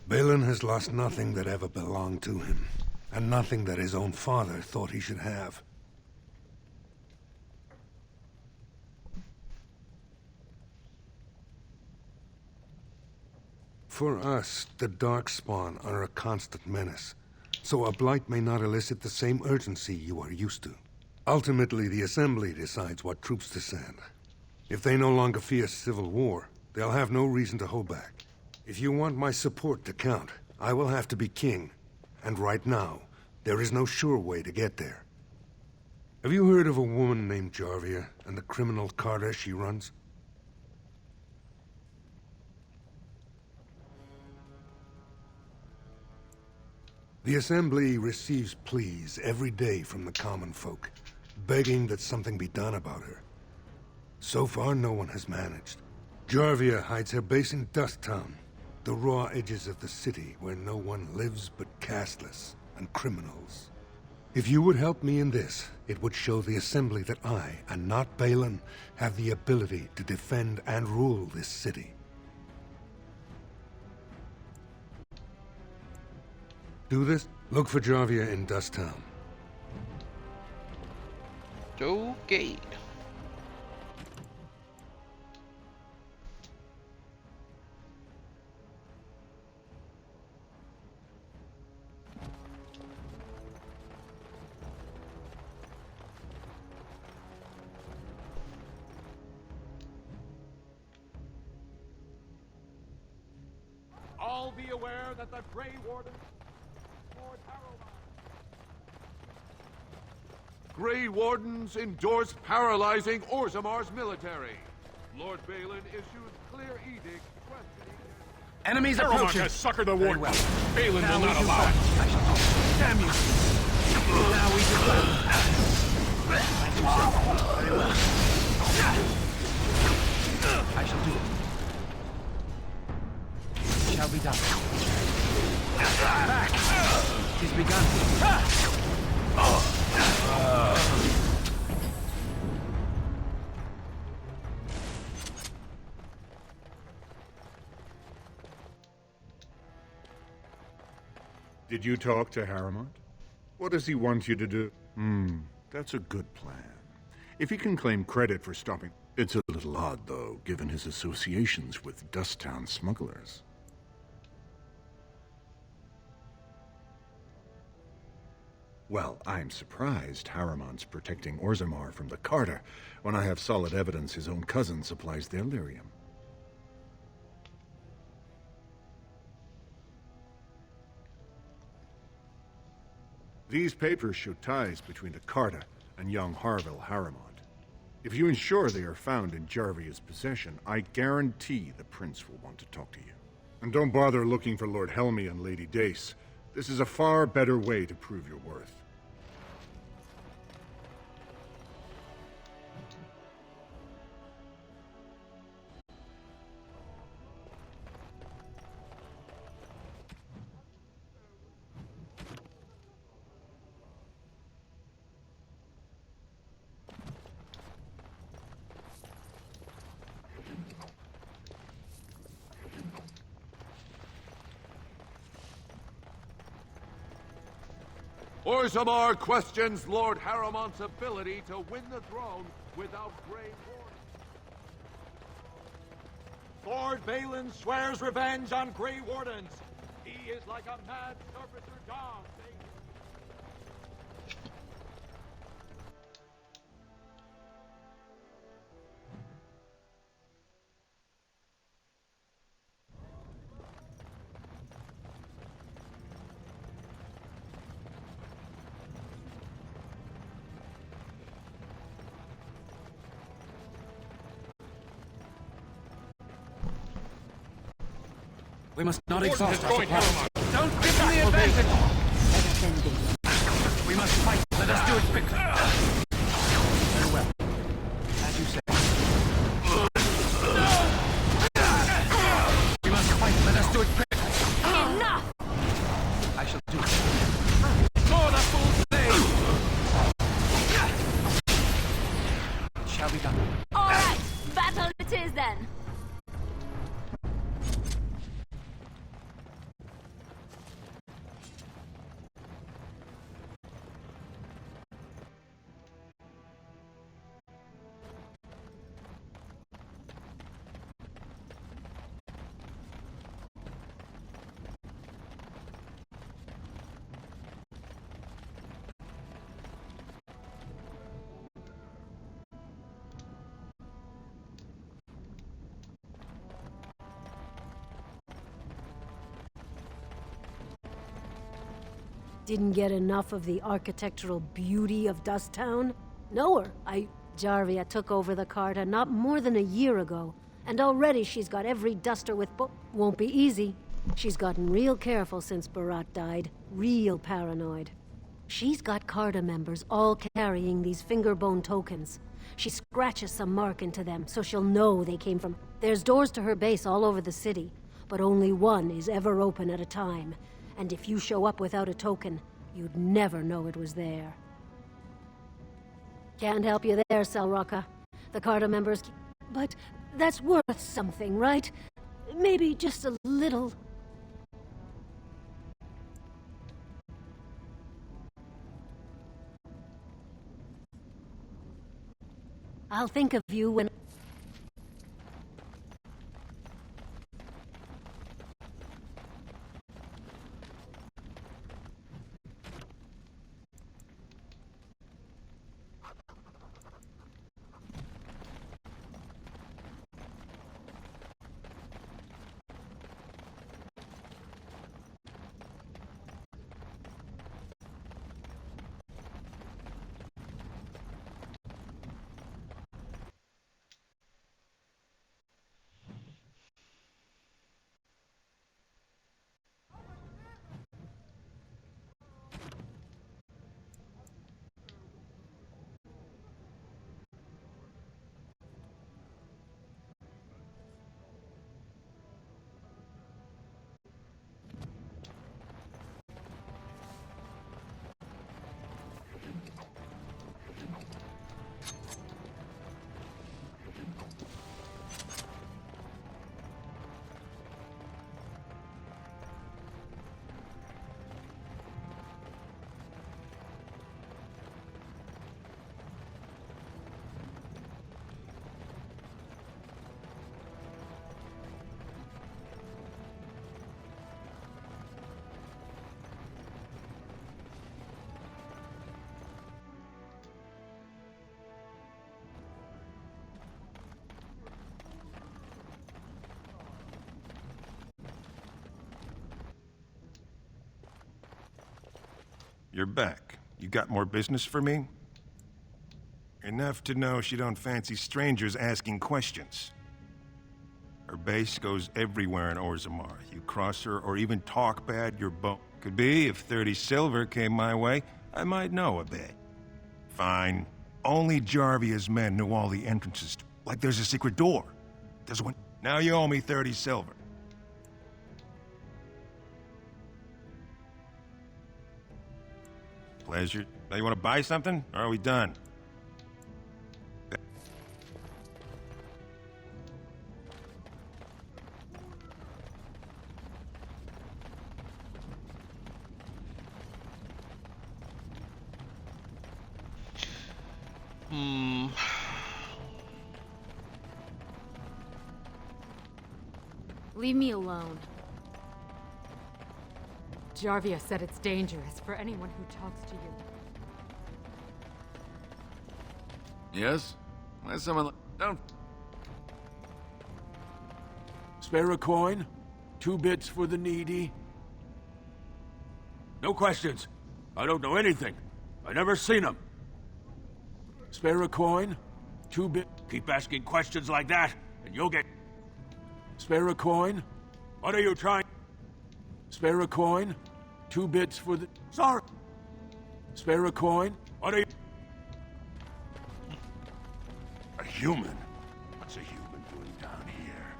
Balin has lost nothing that ever belonged to him, and nothing that his own father thought he should have. For us, the Darkspawn are a constant menace, so a blight may not elicit the same urgency you are used to. Ultimately, the Assembly decides what troops to send. If they no longer fear civil war, they'll have no reason to hold back. If you want my support to count, I will have to be king. And right now, there is no sure way to get there. Have you heard of a woman named Jarvia and the criminal Carter she runs? The Assembly receives pleas every day from the common folk, begging that something be done about her. So far, no one has managed. Jarvia hides her base in Dusttown, the raw edges of the city where no one lives but castless and criminals. If you would help me in this, it would show the Assembly that I, and not Balin, have the ability to defend and rule this city. Do this? Look for Jarvia in Dusttown. Okay. all be aware that the Grey Warden, Lord Harrowmont, Grey Wardens endorse paralyzing Orzamar's military. Lord Balin issues clear edict questioning... Enemies Harrowmont approaching! has suckered the Very Warden. well. Balin Now will we not do allow fight. it. I shall do it. Damn you! Now we do fight. As you say. Very well. I shall do it. Shall be done. Back! Tis begun. Did you talk to Harrowmont? What does he want you to do? That's a good plan. If he can claim credit for stopping... It's a little odd, though, given his associations with Dusttown smugglers. Well, I'm surprised Harrowmont's protecting Orzammar from the Carter, when I have solid evidence his own cousin supplies their lyrium. These papers show ties between the Carter and young Harville Harrowmont. If you ensure they are found in Jarvia's possession, I guarantee the Prince will want to talk to you. And don't bother looking for Lord Helmy and Lady Dace. This is a far better way to prove your worth. Orzammar questions Lord Harrowmont's ability to win the throne without Grey Wardens. Lord Balin swears revenge on Grey Wardens. He is like a mad surfacer dog. We must not Warden exhaust has our joined supplies. Harrowmont. Don't give them the advantage! We must fight. Let us do it quickly. Very well. As you say. We must fight. Let us do it quickly. Enough! I shall do it. For the full blade! It shall be done. All right, battle it is then. Didn't get enough of the architectural beauty of Dusttown? Nowhere. Jarvia took over the Carta not more than a year ago, and already she's got every duster with won't be easy. She's gotten real careful since Barat died. Real paranoid. She's got Carta members all carrying these fingerbone tokens. She scratches some mark into them so she'll know they came from... There's doors to her base all over the city, but only one is ever open at a time. And if you show up without a token, you'd never know it was there. Can't help you there, Selrocka. The Carta members... But that's worth something, right? Maybe just a little... I'll think of you when... you're back. You got more business for me? Enough to know she don't fancy strangers asking questions. Her base goes everywhere in Orzammar. You cross her or even talk bad, you're boned. Could be, if 30 silver came my way, I might know a bit. Fine. Only Jarvia's men know all the entrances. Like there's a secret door. There's one. Now you owe me 30 silver. Pleasure. Now you want to buy something? Or are we done? Leave me alone. Jarvia said it's dangerous for anyone who talks to you. Yes? Why someone... Don't... Spare a coin? 2 bits for the needy? No questions. I don't know anything. I never seen them. Spare a coin? 2 bit... Keep asking questions like that, and you'll get... Spare a coin? What are you trying... Spare a coin? 2 bits for the... Sorry! Spare a coin? What are you... A human? What's a human doing down here?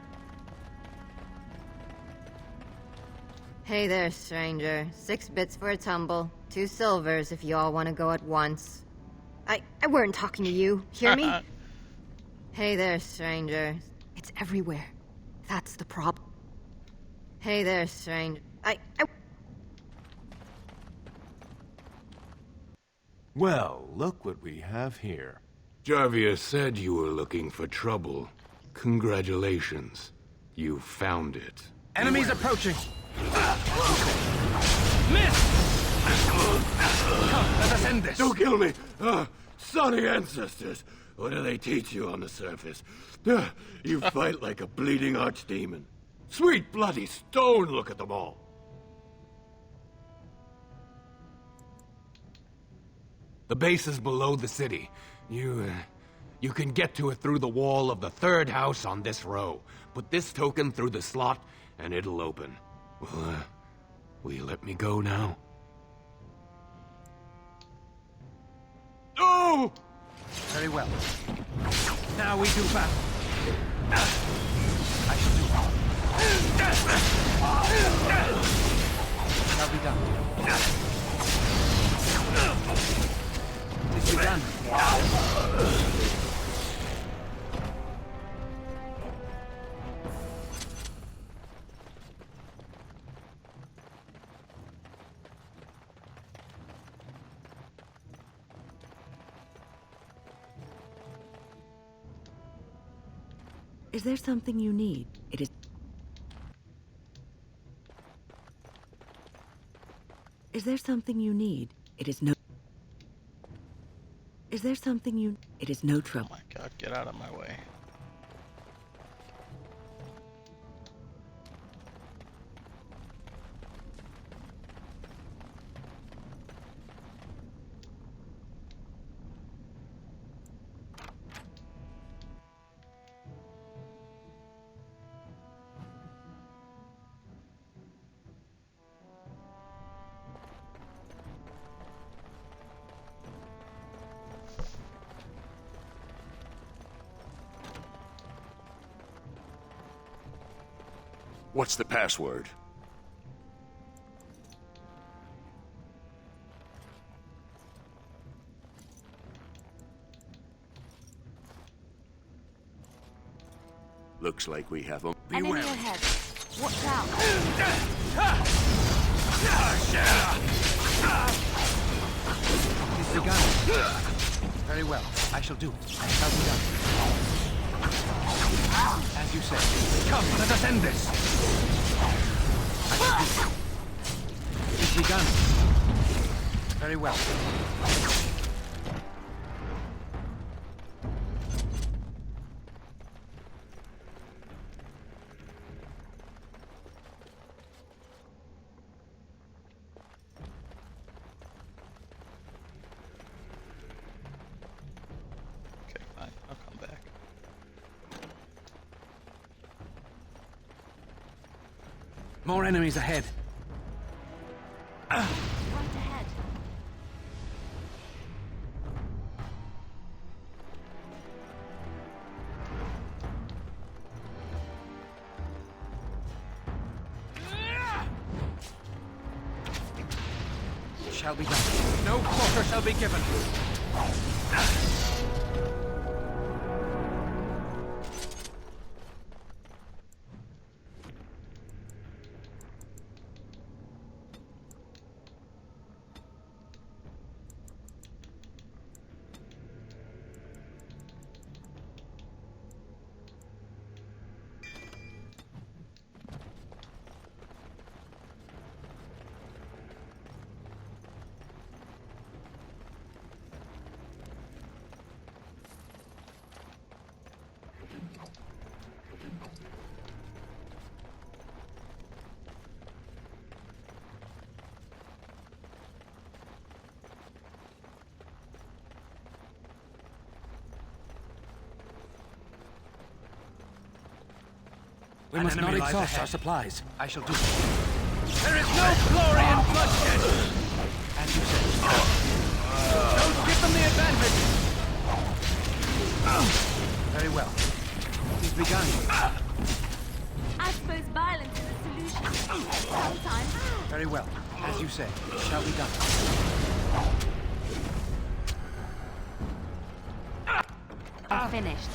Hey there, stranger. 6 bits for a tumble. 2 silvers if you all want to go at once. I weren't talking to you. Hear me? Hey there, stranger. It's everywhere. That's the problem. Hey there, stranger. Well, look what we have here. Jarvia said you were looking for trouble. Congratulations. You found it. Enemies approaching! Miss! Come, let us end this! Don't kill me! Sorry ancestors! What do they teach you on the surface? You fight like a bleeding archdemon. Sweet bloody stone, look at them all! The base is below the city. You can get to it through the wall of the 3rd house on this row. Put this token through the slot, and it'll open. Well, will you let me go now? Oh! Very well. Now we do battle. I shall do it. Shall be done. It be done. Is there something you need? It is... Is there something you need? It is no... Is there something you... It is no trouble. Oh my god, get out of my way. What's the password? Looks like we have them. Enemy ahead. Watch out. It's begun. Very well. I shall do it. Shall be done. As you say. Come, let us end this. I shall do it. It's begun. Very well. More enemies ahead. Right ahead. It shall be done. No quarter shall be given. We must not exhaust our supplies. I shall do so. There is no glory in bloodshed! As you said. Don't give them the advantage! Very well. It is begun. I suppose violence is a solution. Sometimes. Very well. As you say, it shall be done. I'm finished.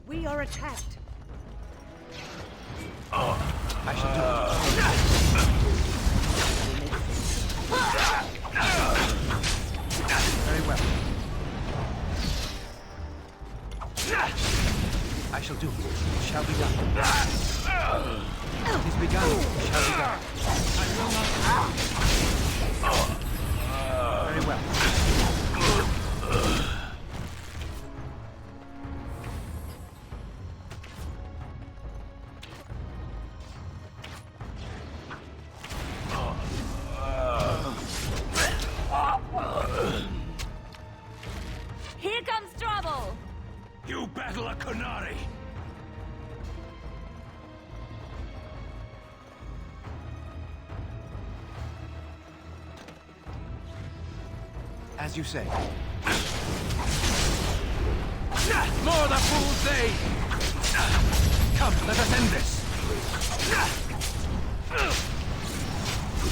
We are attacked. I shall do it. Very well. I shall do it. It shall be done. It is begun. It shall be done. I will not. Very well. Here comes trouble! You battle a Kunari! As you say. More the fools they! Come, let us end this!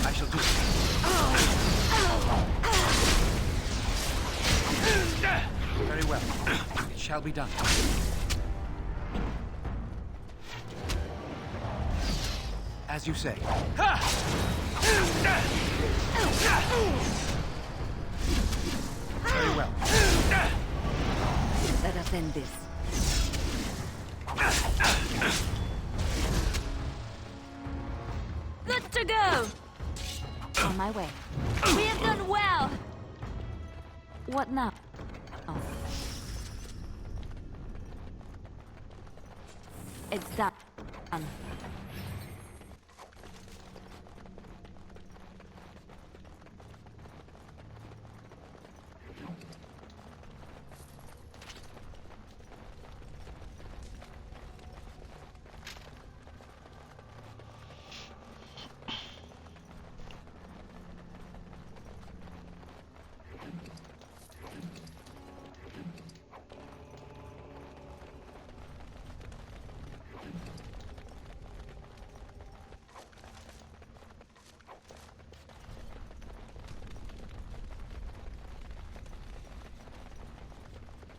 I shall do it. Very well. It shall be done. As you say. Very well. Let us end this. Good to go! On my way. We have done well! What now? Oh. It's done.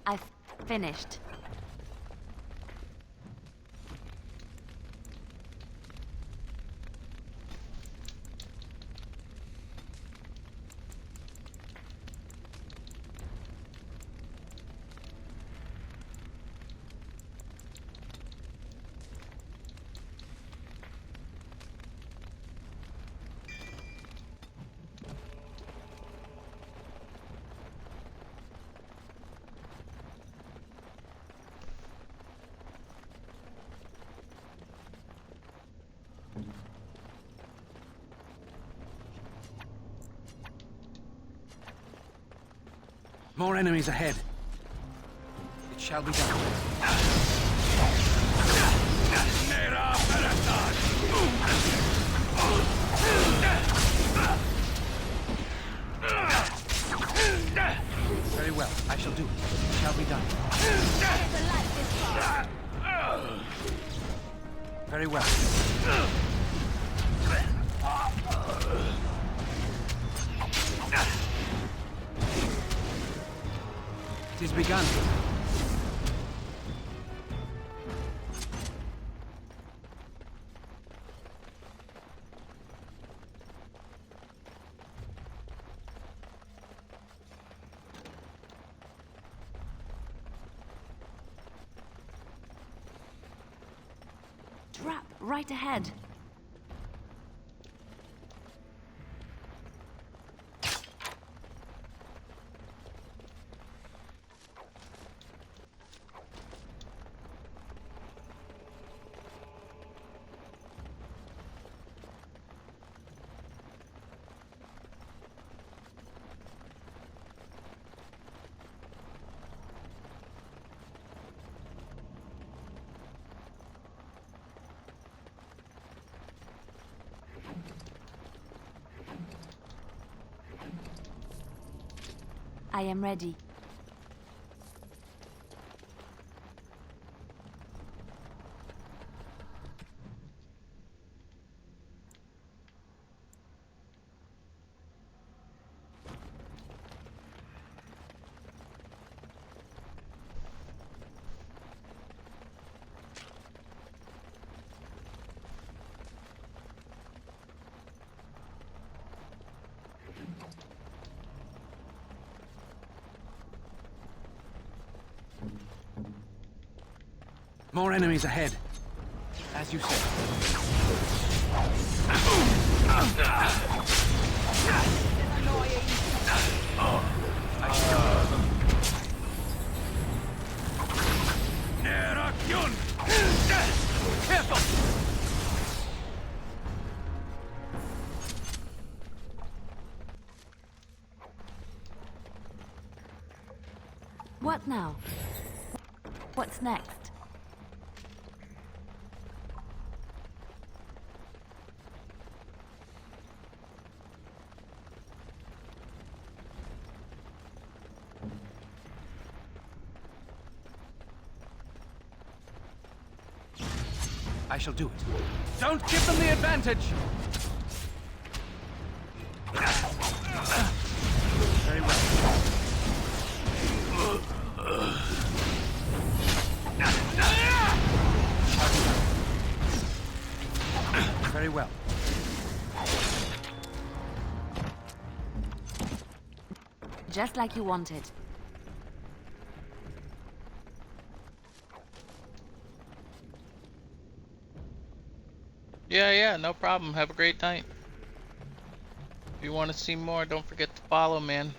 I've finished. More enemies ahead. It shall be done. Very well. I shall do it. It shall be done. Very well. It is begun. Trap right ahead. I am ready. More enemies ahead. As you said. Careful! What now? What's next? I shall do it. Don't give them the advantage! Very well. Very well. Just like you wanted. Yeah, no problem. Have a great night. If you want to see more, don't forget to follow, man.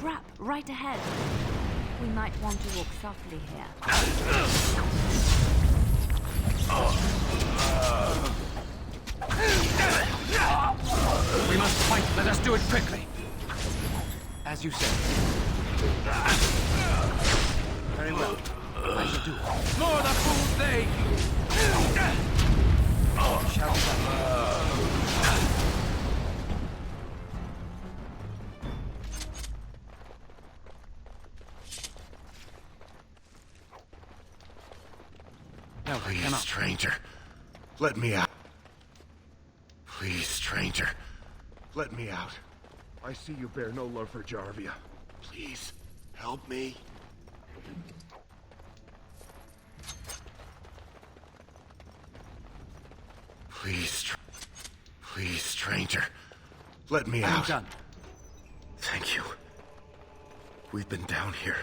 trap right ahead. We might want to walk softly here. We must fight. Let us do it quickly. As you say. Very well. I shall do it. More the fools they! Shall we No, please, cannot. stranger. Let me out. Please, stranger. Let me out. I see you bear no love for Jarvia. Please, help me. Please, stranger. Let me out. Done. Thank you. We've been down here.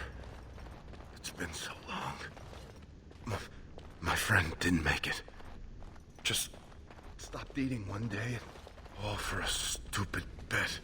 It's been so long. My friend didn't make it. Just stopped eating one day, all for a stupid bet.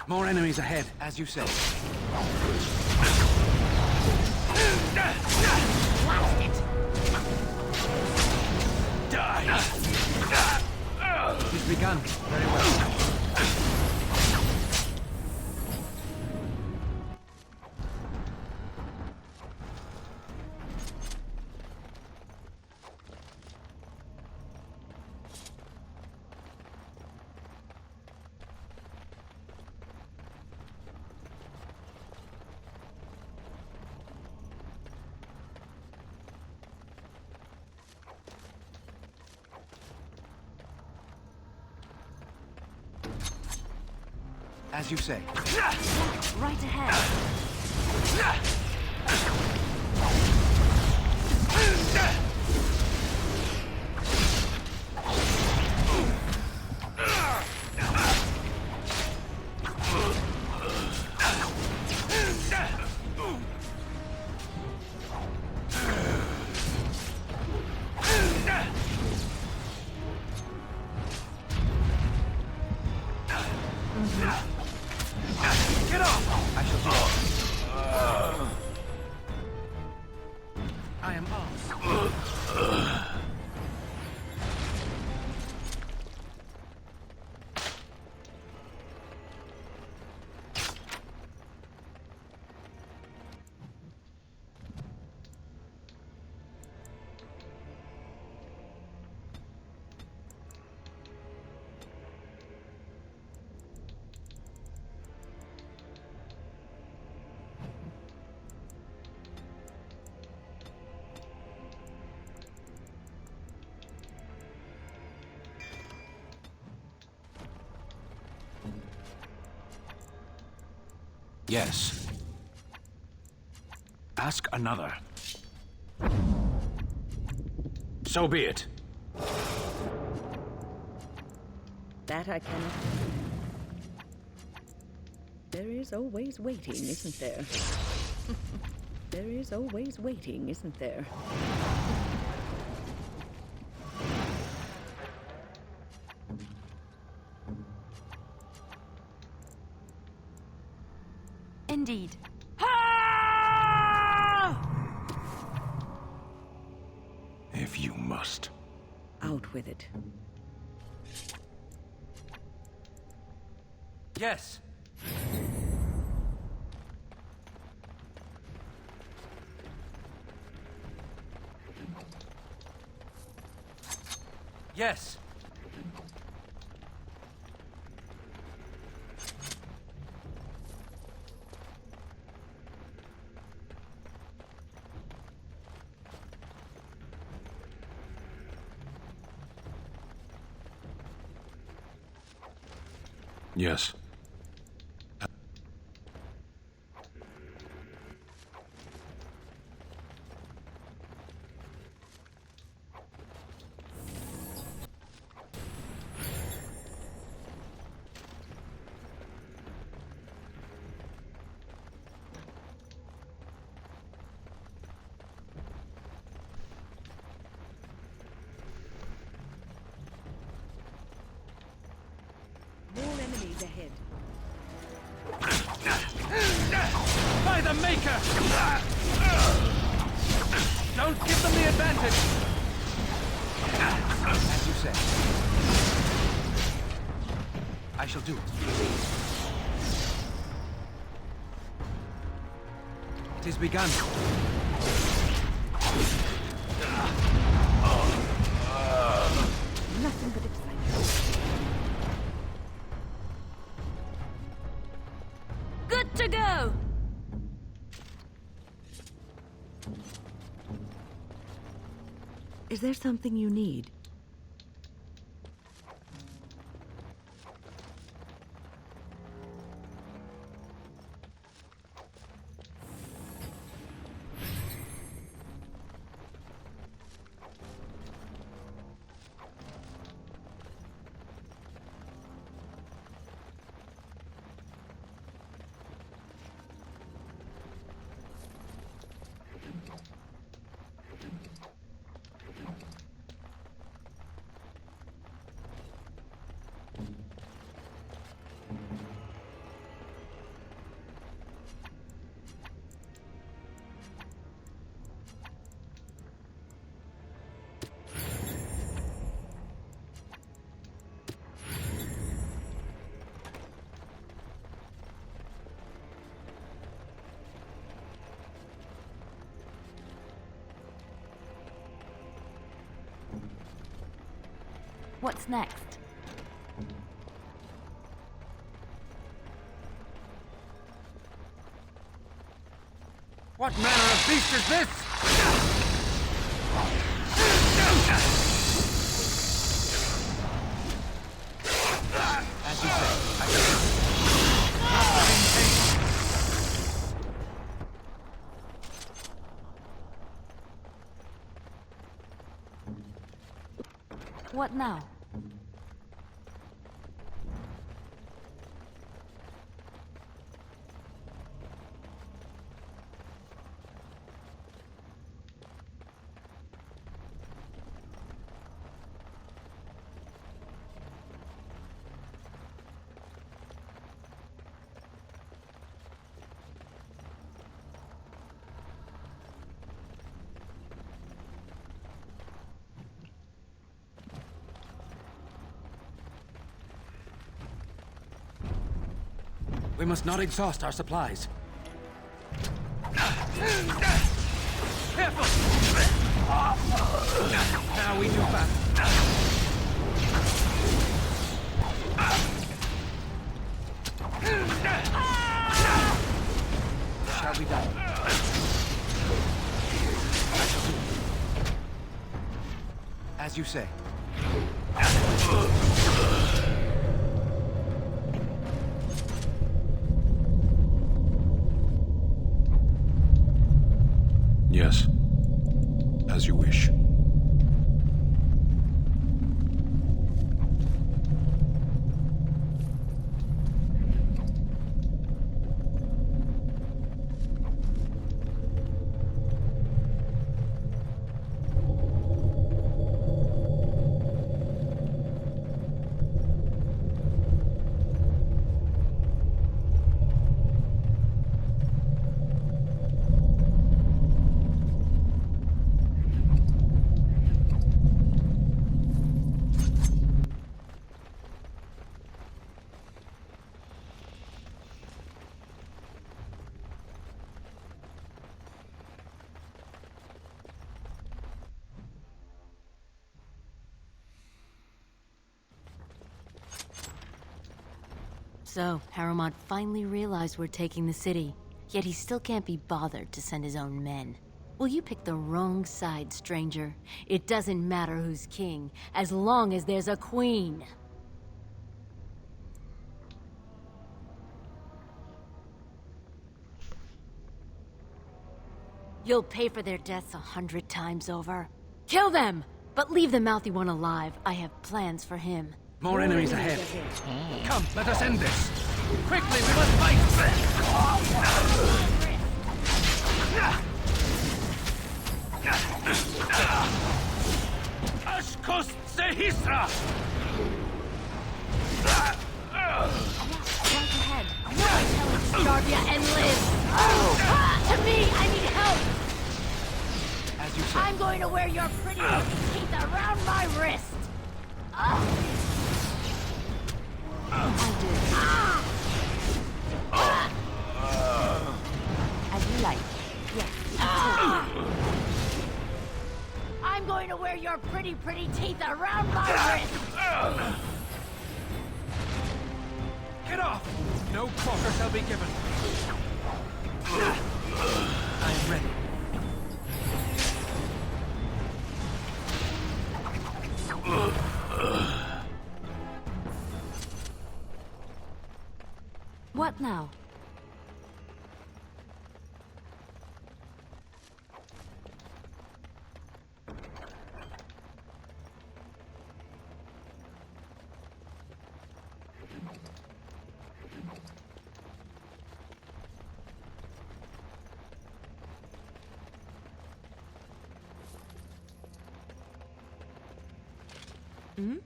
More enemies ahead, as you say. Blast it! Die! It's begun. Very well. As you say. Right ahead. Get off! I shall do it. I am off. Yes. Ask another. So be it. That I cannot do. There is always waiting, isn't there? There is always waiting, isn't there? Indeed. If you must. Out with it. Yes. Yes. Yes. enemies ahead. By the Maker! Don't give them the advantage! As you say. I shall do it. It is begun. Nothing but excitement. Good to go! Is there something you need? What's next? What manner of beast is this? As you say, I What now? We must not exhaust our supplies. Careful! Now we do battle. Shall we die? I shall do it. As you say. Yes. As you wish. So, Harrowmont finally realized we're taking the city, yet he still can't be bothered to send his own men. Well, you picked the wrong side, stranger. It doesn't matter who's king, as long as there's a queen. You'll pay for their deaths 100 times over. Kill them! But leave the mouthy one alive. I have plans for him. More enemies ahead. Come, let us end this. Quickly, we must fight! Ashkos Sehisra! starve ya and live! To me, I need help! As you say. I'm going to wear your pretty teeth around my wrist! As you like. Yes. I'm going to wear your pretty teeth around my wrist! Get off! No quarter shall be given. I am ready. What now? Hmm?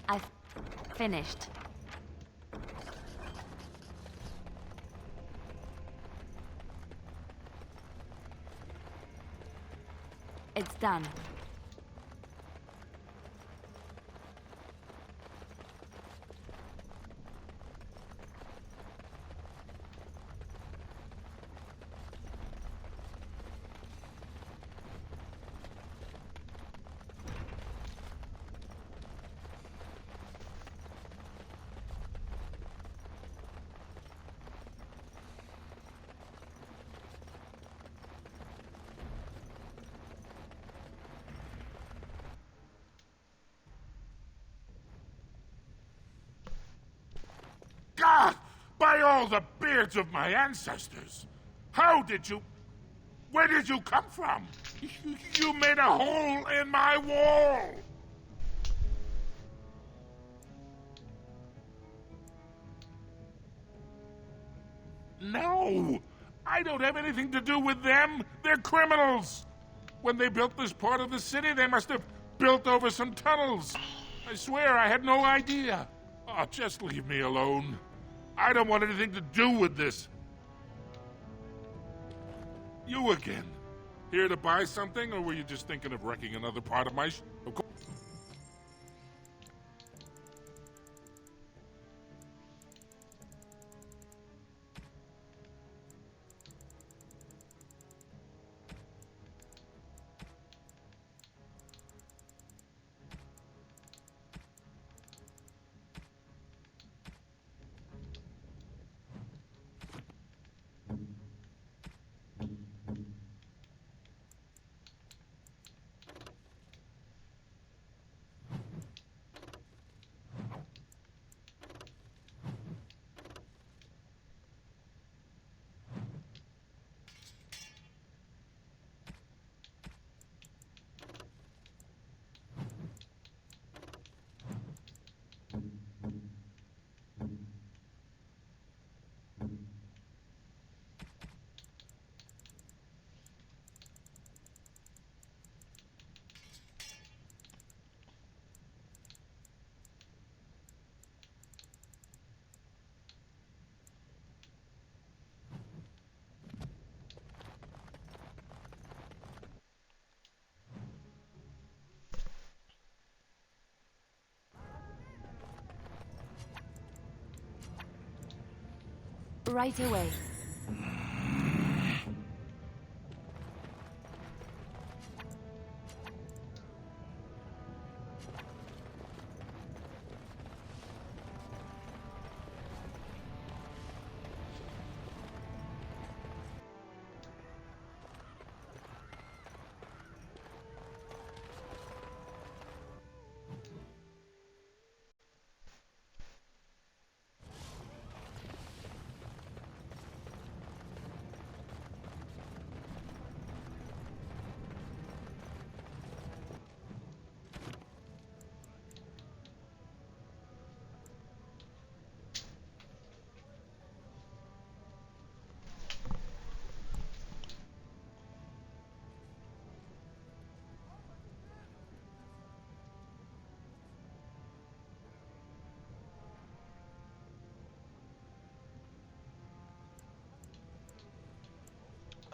I've finished. It's done. God! By all the beards of my ancestors! How did you... Where did you come from? You made a hole in my wall! No! I don't have anything to do with them! They're criminals! When they built this part of the city, they must have built over some tunnels. I swear I had no idea. Oh, just leave me alone. I don't want anything to do with this. You again. Here to buy something, or were you just thinking of wrecking another part of my Of course. Right away.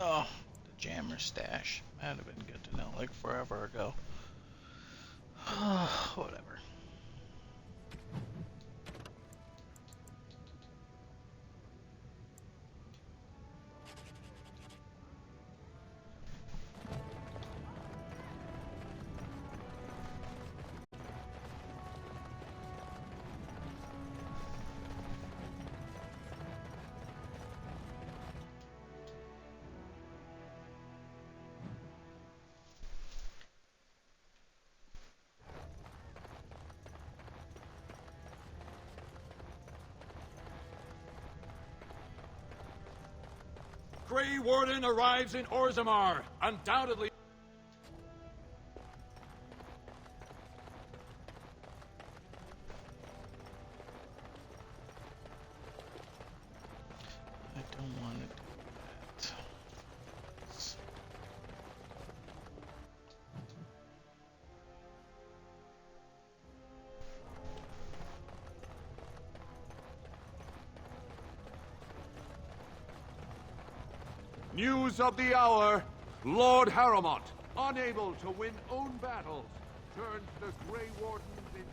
Oh, the jammer stash. That'd have been good to know, like forever ago. Whatever. Grey Warden arrives in Orzammar, undoubtedly. I don't want to do that. News of the hour. Lord Harrowmont, unable to win own battles, turns the Grey Wardens in desperation.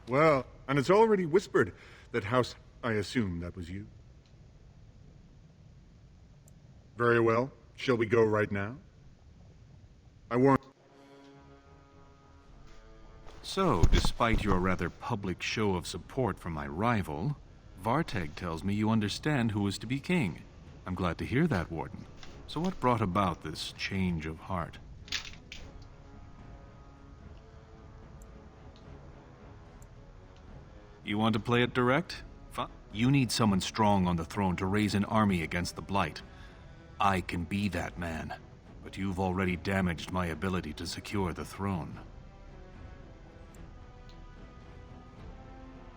Well, and it's already whispered that House... I assume that was you. Very well. Shall we go right now? I warn... So, despite your rather public show of support for my rival, Varteg tells me you understand who is to be king. I'm glad to hear that, Warden. So what brought about this change of heart? You want to play it direct? Fine. You need someone strong on the throne to raise an army against the Blight. I can be that man, but you've already damaged my ability to secure the throne.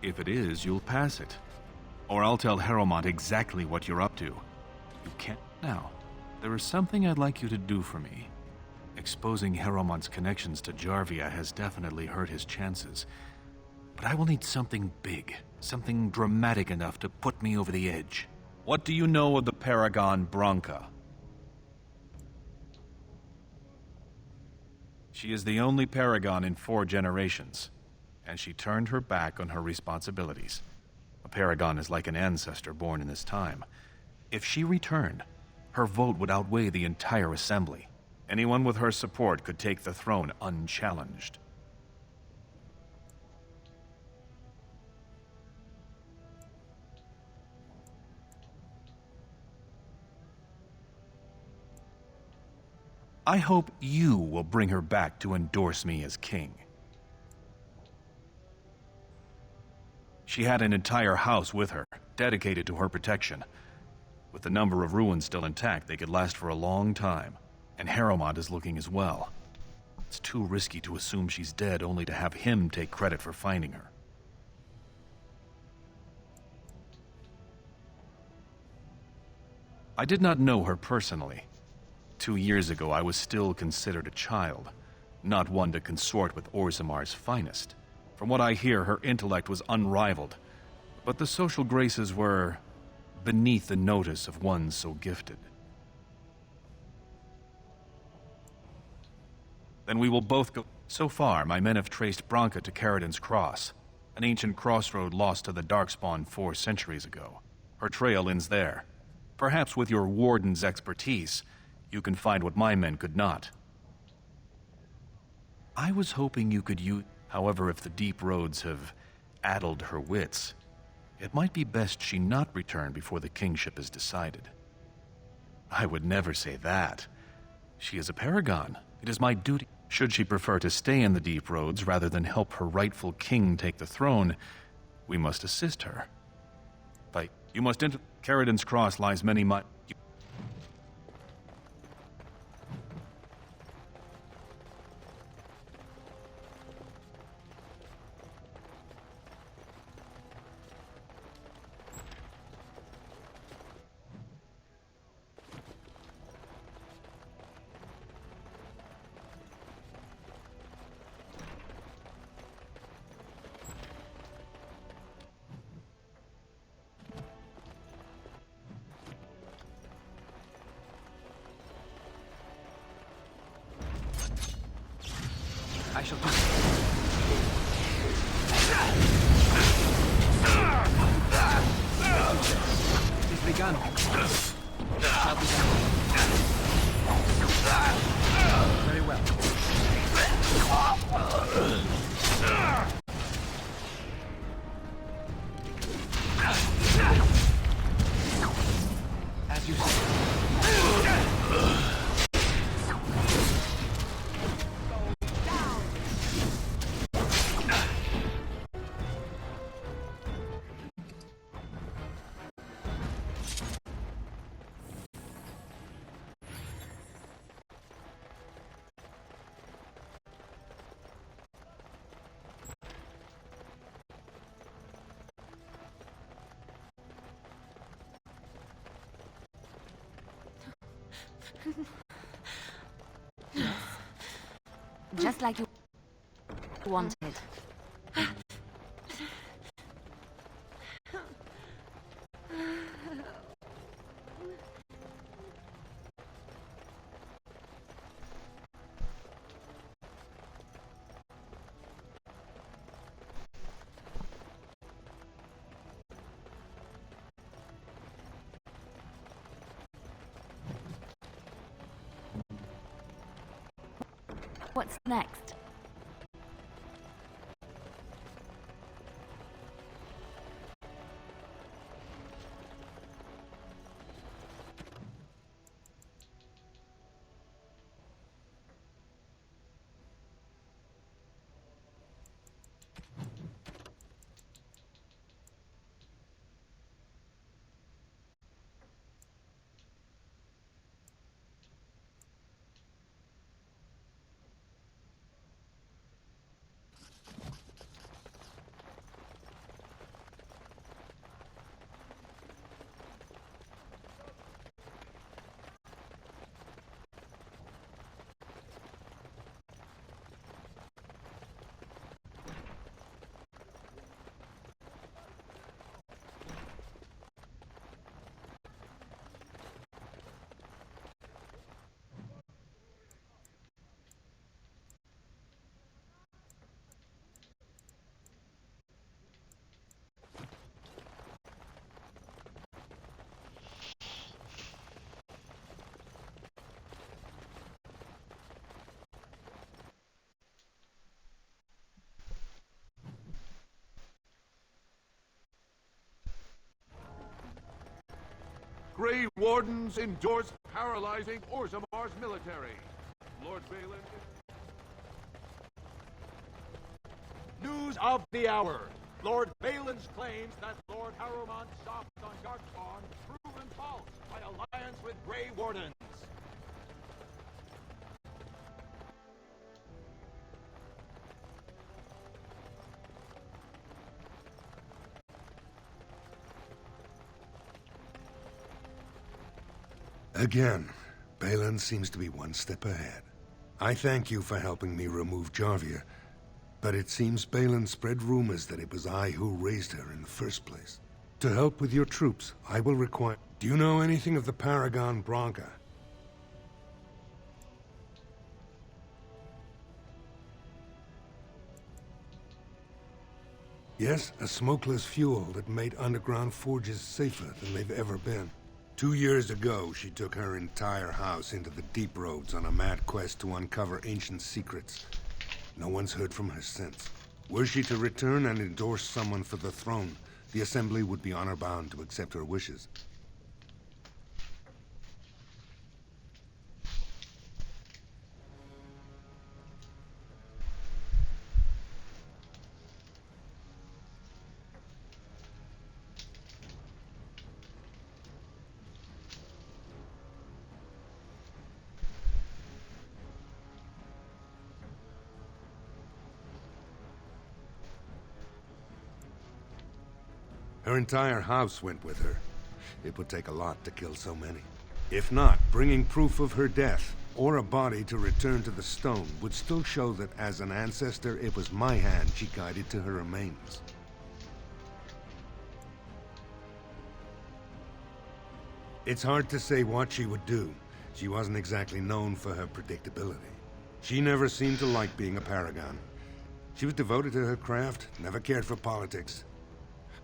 If it is, you'll pass it. Or I'll tell Harrowmont exactly what you're up to. You can't now. There is something I'd like you to do for me. Exposing Harrowmont's connections to Jarvia has definitely hurt his chances. But I will need something big, something dramatic enough to put me over the edge. What do you know of the Paragon Branka? She is the only Paragon in 4 generations, and she turned her back on her responsibilities. A Paragon is like an ancestor born in this time. If she returned, her vote would outweigh the entire assembly. Anyone with her support could take the throne unchallenged. I hope you will bring her back to endorse me as king. She had an entire house with her, dedicated to her protection. With the number of ruins still intact, they could last for a long time. And Harrowmont is looking as well. It's too risky to assume she's dead only to have him take credit for finding her. I did not know her personally. 2 years ago, I was still considered a child, not one to consort with Orzammar's finest. From what I hear, her intellect was unrivaled, but the social graces were beneath the notice of one so gifted. Then we will both go. So far, my men have traced Branka to Caridin's Cross, an ancient crossroad lost to the Darkspawn 4 centuries ago. Her trail ends there. Perhaps with your warden's expertise, you can find what my men could not. I was hoping you could use... However, if the deep roads have addled her wits, it might be best she not return before the kingship is decided. I would never say that. She is a paragon. It is my duty. Should she prefer to stay in the deep roads rather than help her rightful king take the throne, we must assist her. But you must enter... Caridin's Cross lies many miles... done. Shall be done. Very well. As you say. Just like you wanted. What's next? Grey Wardens endorse paralyzing Orzammar's military. Lord Balin... News of the hour. Lord Balin's claims that Lord Harrowmont stopped on Darkspawn proven false by alliance with Grey Wardens. Again, Balin seems to be one step ahead. I thank you for helping me remove Jarvia, but it seems Balin spread rumors that it was I who raised her in the first place. To help with your troops, I will require... Do you know anything of the Paragon Branca? Yes, a smokeless fuel that made underground forges safer than they've ever been. 2 years ago, she took her entire house into the deep roads on a mad quest to uncover ancient secrets. No one's heard from her since. Were she to return and endorse someone for the throne, the Assembly would be honor-bound to accept her wishes. Her entire house went with her. It would take a lot to kill so many. If not, bringing proof of her death, or a body to return to the stone, would still show that as an ancestor, it was my hand she guided to her remains. It's hard to say what she would do. She wasn't exactly known for her predictability. She never seemed to like being a paragon. She was devoted to her craft, never cared for politics.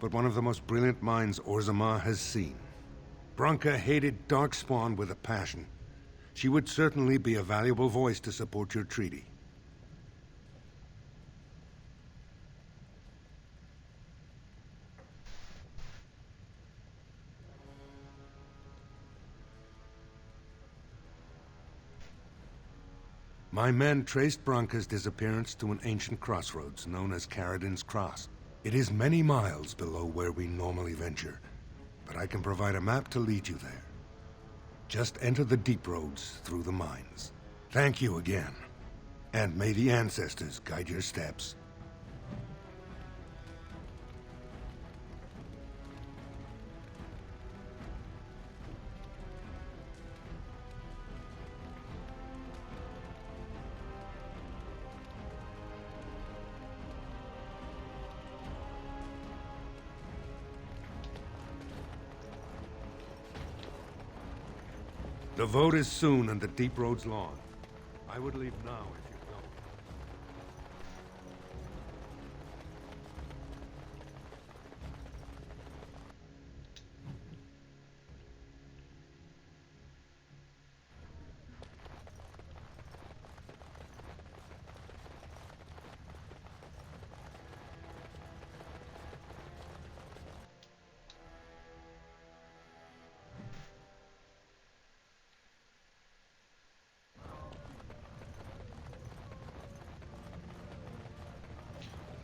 But one of the most brilliant minds Orzammar has seen. Branka hated Darkspawn with a passion. She would certainly be a valuable voice to support your treaty. My men traced Branka's disappearance to an ancient crossroads known as Caridin's Cross. It is many miles below where we normally venture, but I can provide a map to lead you there. Just enter the deep roads through the mines. Thank you again, and may the ancestors guide your steps. The vote is soon and the deep road's long. I would leave now if you don't.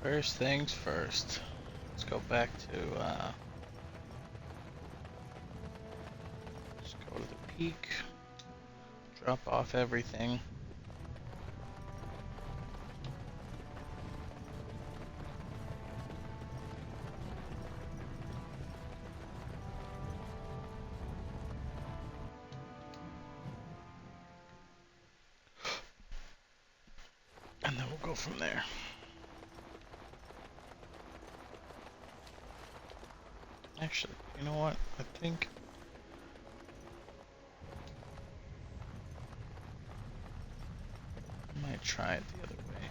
First things first. Let's go back to, let's go to the peak. Drop off everything. And then we'll go from there. Actually, you know what? I think I might try it the other way.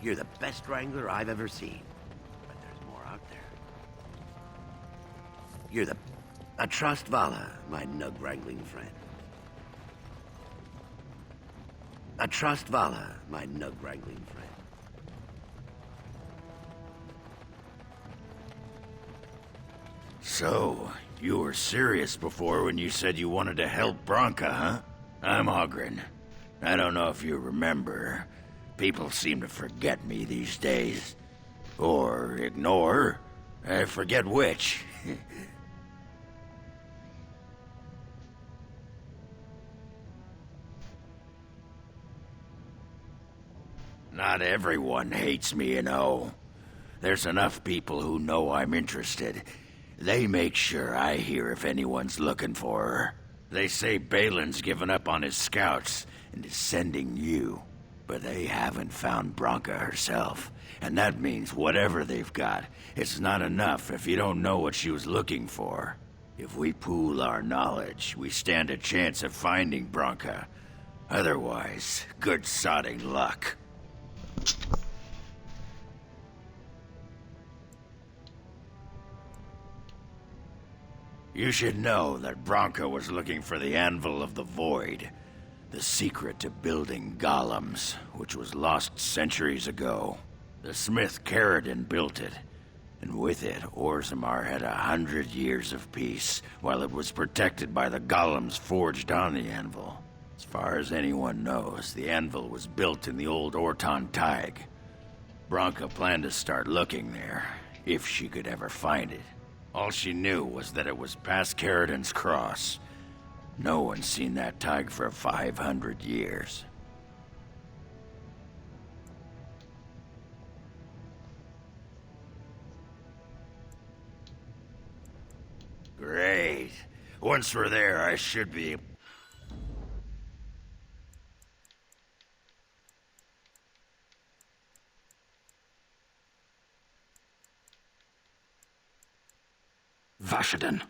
You're the best wrangler I've ever seen. But there's more out there. You're the... I trust Vala, my nug-wrangling friend. I trust Vala, my nug-wrangling friend. So, you were serious before when you said you wanted to help Branka, huh? I'm Oghren. I don't know if you remember. People seem to forget me these days. Or ignore. I forget which. Not everyone hates me, you know. There's enough people who know I'm interested. They make sure I hear if anyone's looking for her. They say Balin's given up on his scouts and is sending you. But they haven't found Branka herself. And that means whatever they've got, it's not enough if you don't know what she was looking for. If we pool our knowledge, we stand a chance of finding Branka. Otherwise, good sodding luck. You should know that Branka was looking for the Anvil of the Void. The secret to building golems, which was lost centuries ago. The smith Caridin built it, and with it, Orzammar had 100 years of peace, while it was protected by the golems forged on the anvil. As far as anyone knows, the anvil was built in the old Orton Tig. Branka planned to start looking there, if she could ever find it. All she knew was that it was past Caridin's Cross. No one's seen that Tig for 500 years. Great. Once we're there, I should be... Vashaden.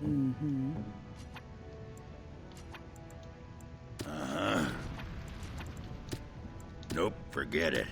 Mm-hmm. Nope, forget it.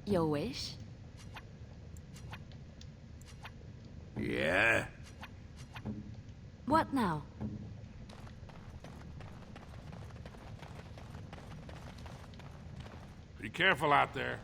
Your wish? Yeah? What now? Be careful out there.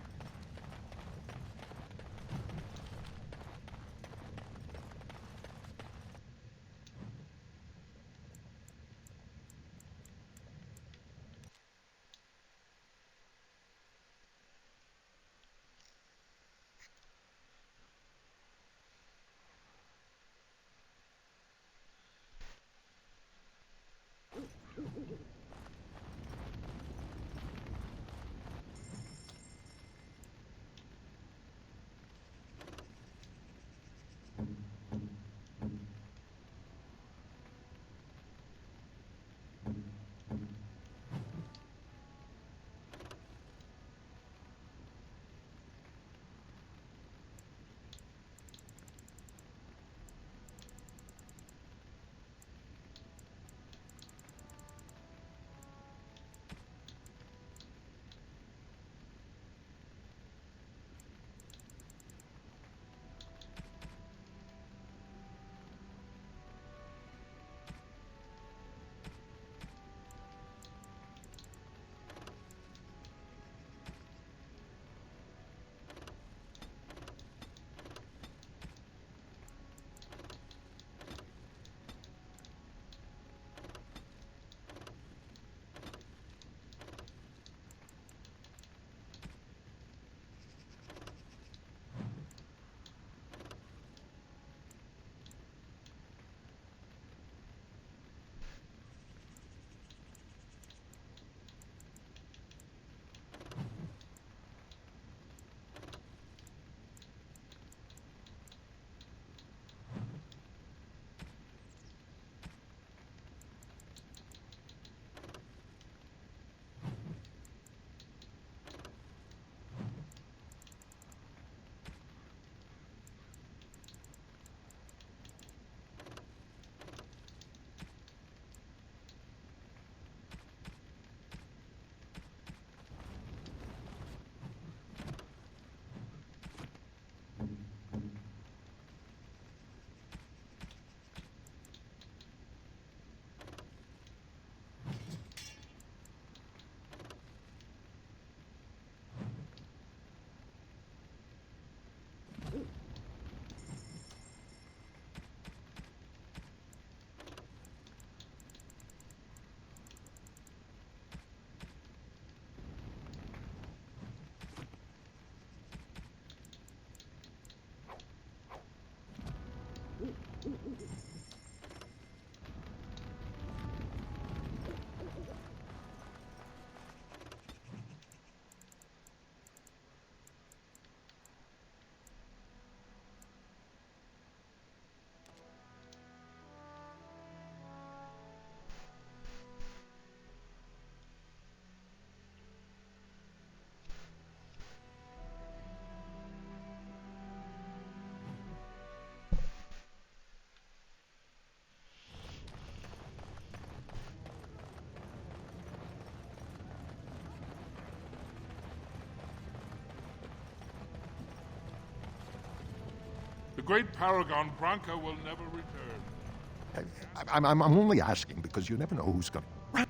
The great paragon Branka will never return. I'm only asking because you never know who's going to...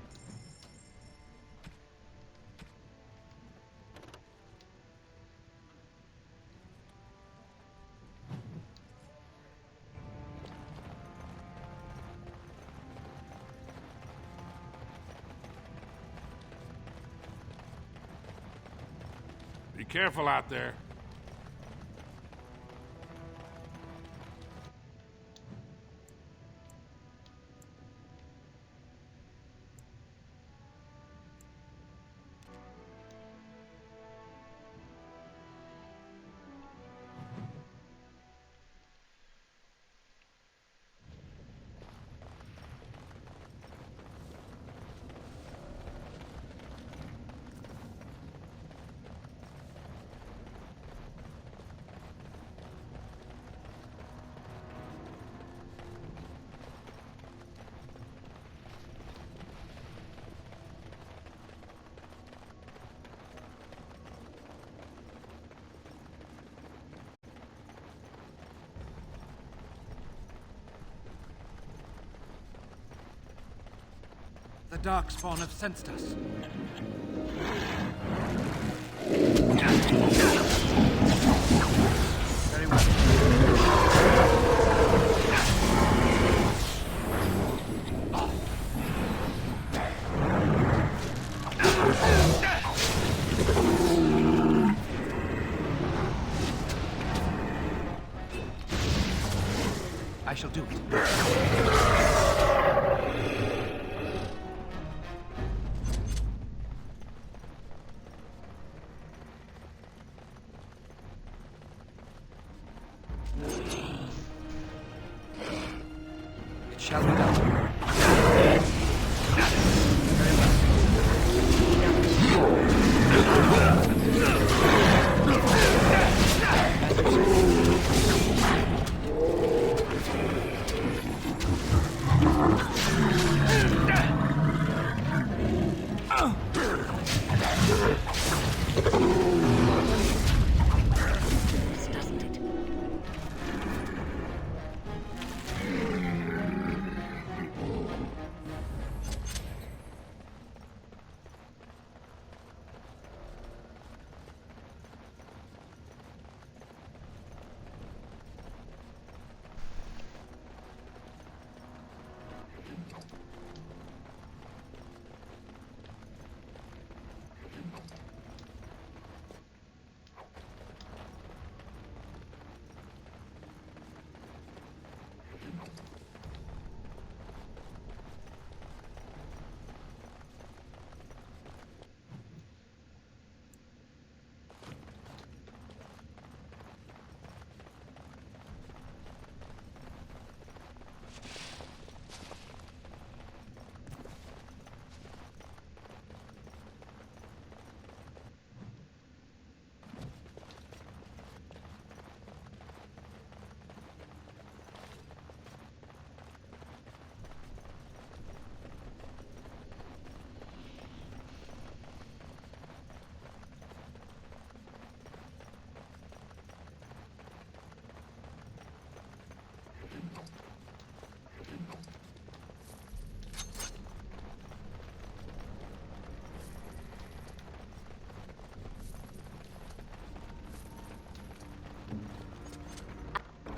Be careful out there. The Darkspawn have sensed us. Very I shall do it. Shall be done.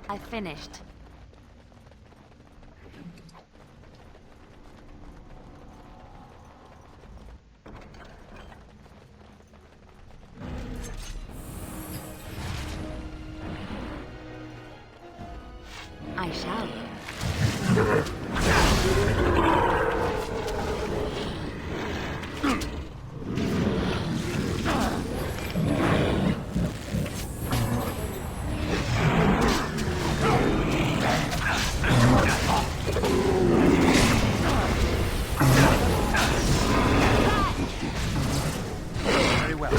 I finished. I shall. Very well.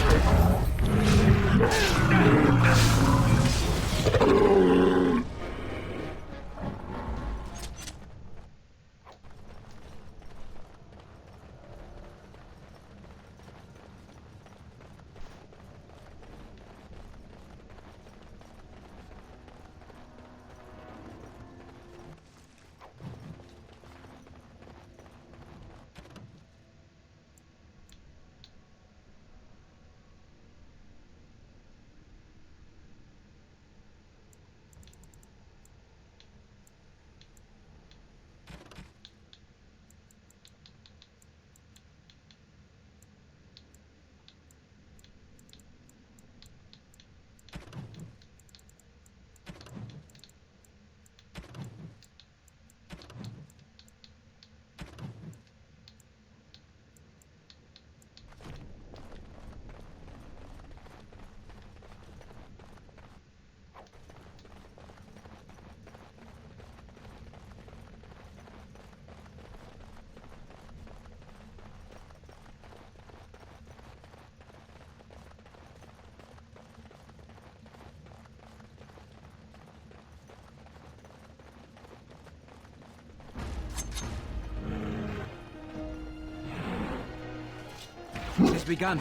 has begun.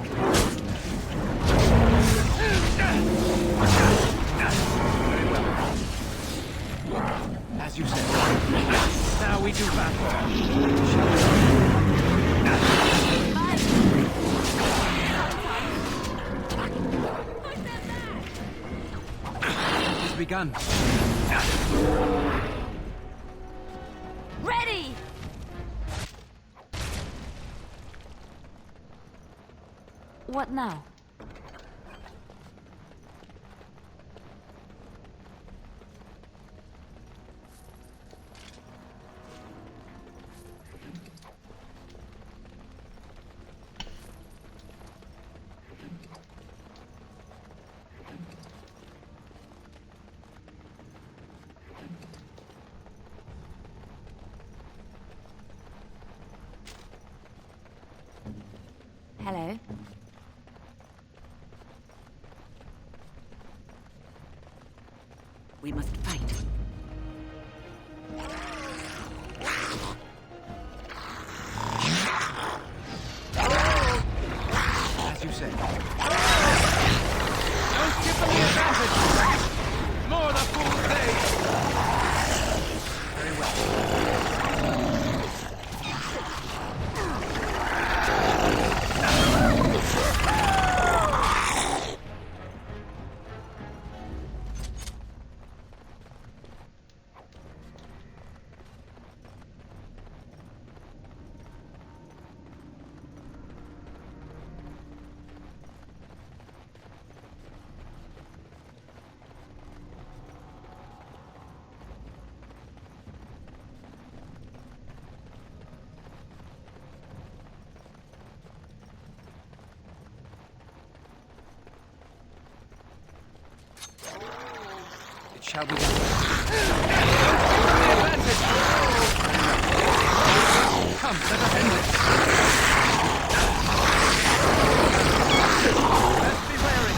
Very well. As you said. Now we do battle. Has begun. Ready! What now? Hello. We must fight. As you say. Don't give them the advantage! More the fool's day! Very well. It shall be done. Come, let us end this. Let's be wary.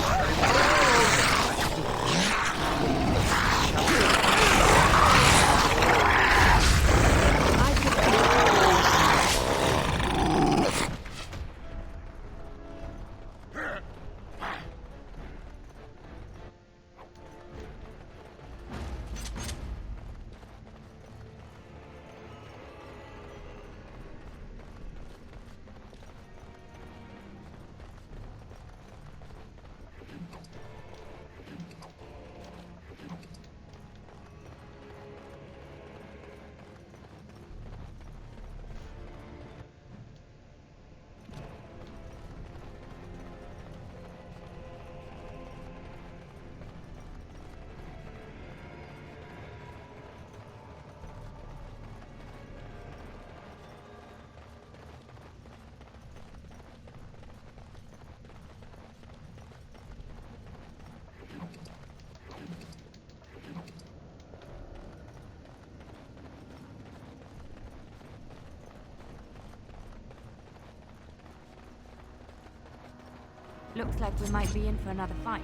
Looks like we might be in for another fight.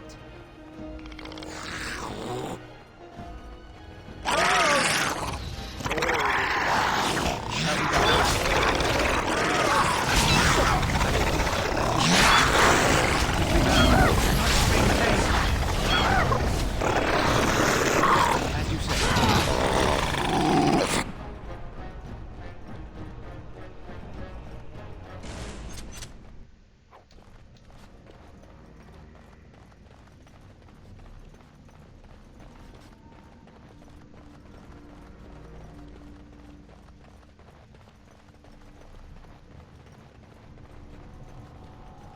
As you say.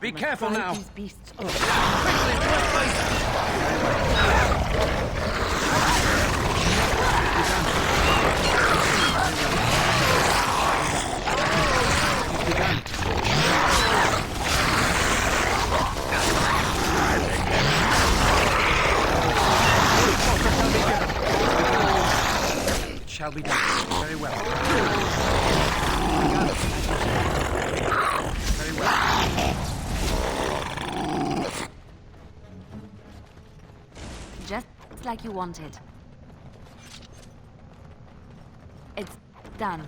Be careful now. These beasts up. It shall be done. Very well. Very well. Just like you wanted. It's done.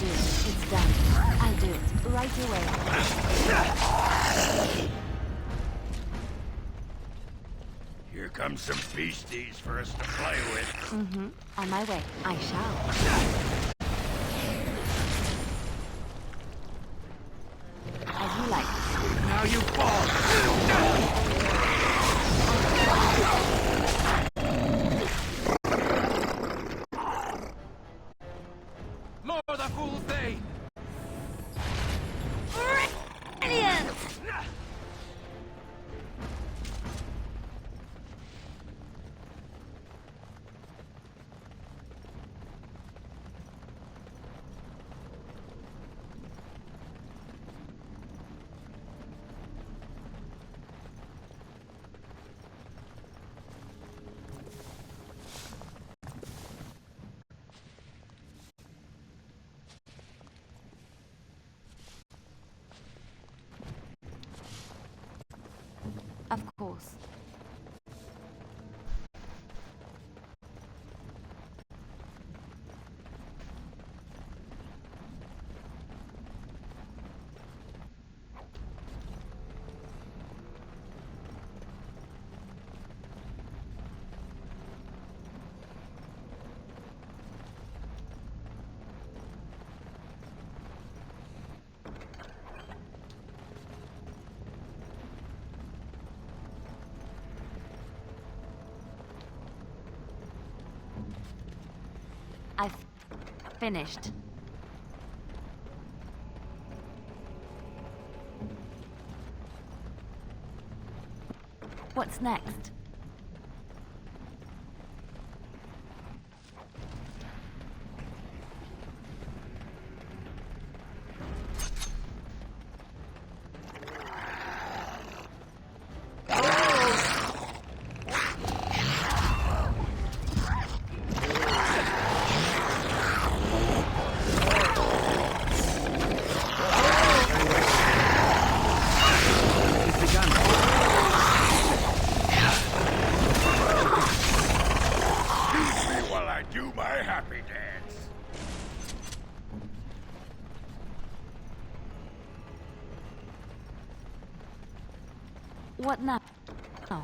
do it. It's done. I'll do it. Right away. Here comes some beasties for us to play with. Mm-hmm. On my way. I shall. As you like. Now you fall! More the fools they! Brilliant! Of course. I've finished. What's next? What now? Oh.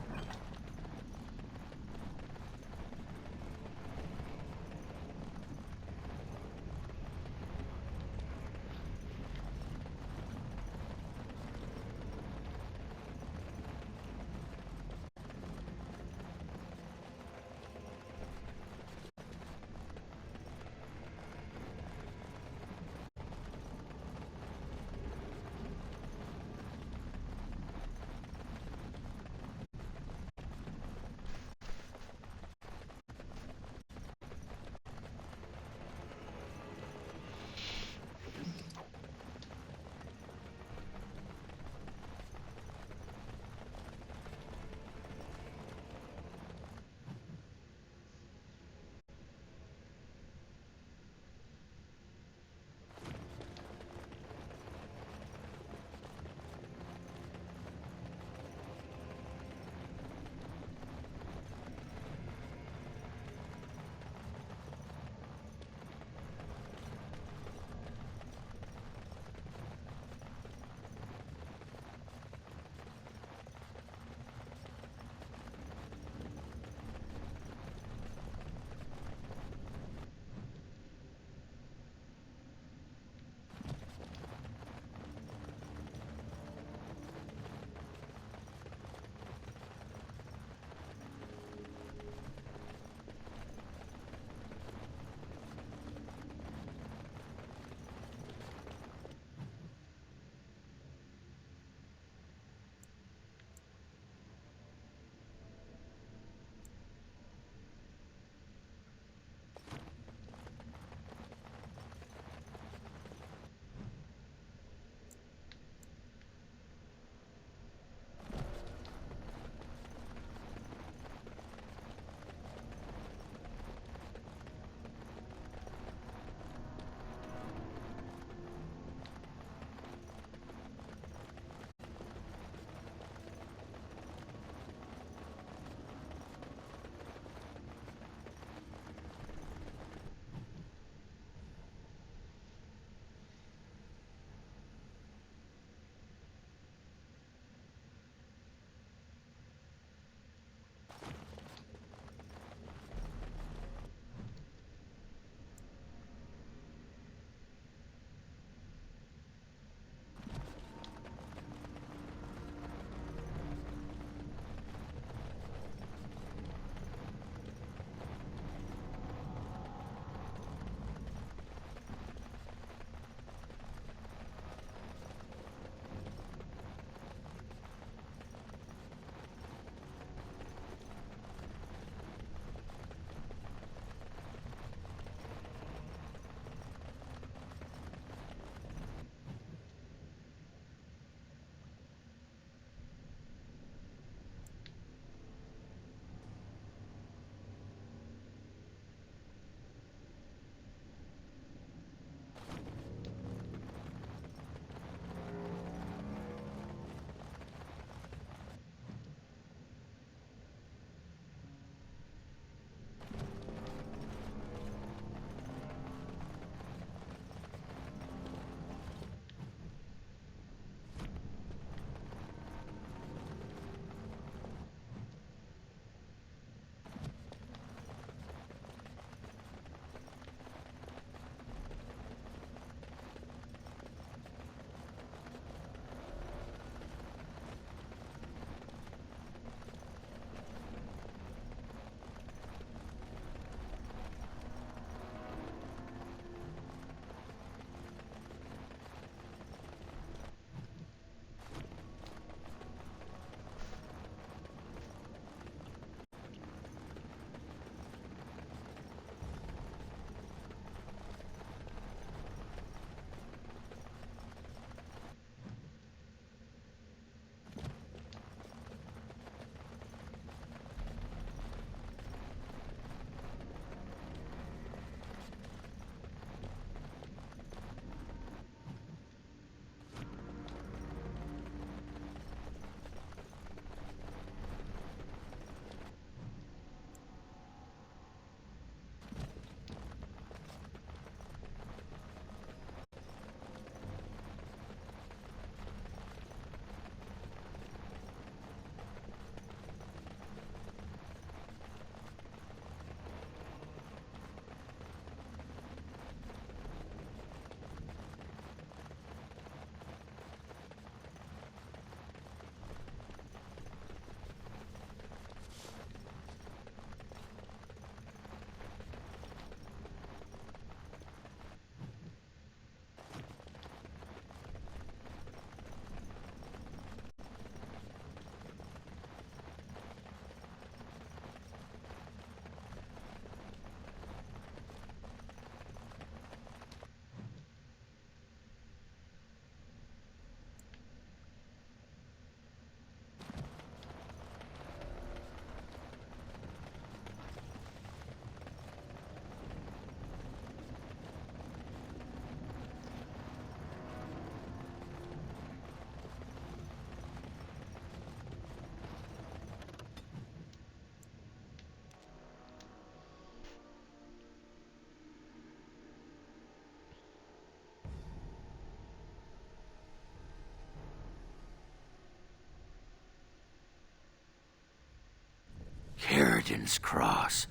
Raden's Cross.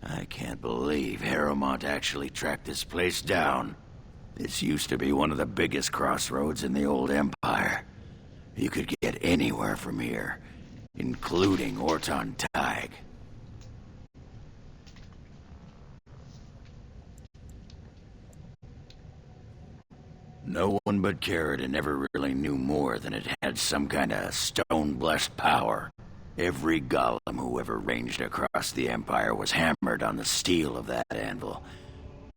I can't believe Harrowmont actually tracked this place down. This used to be one of the biggest crossroads in the old Empire. You could get anywhere from here, including Orton Tig. No one but Caridin ever really knew more than it had some kind of stone-blessed power. Every golem who ever ranged across the Empire was hammered on the steel of that anvil.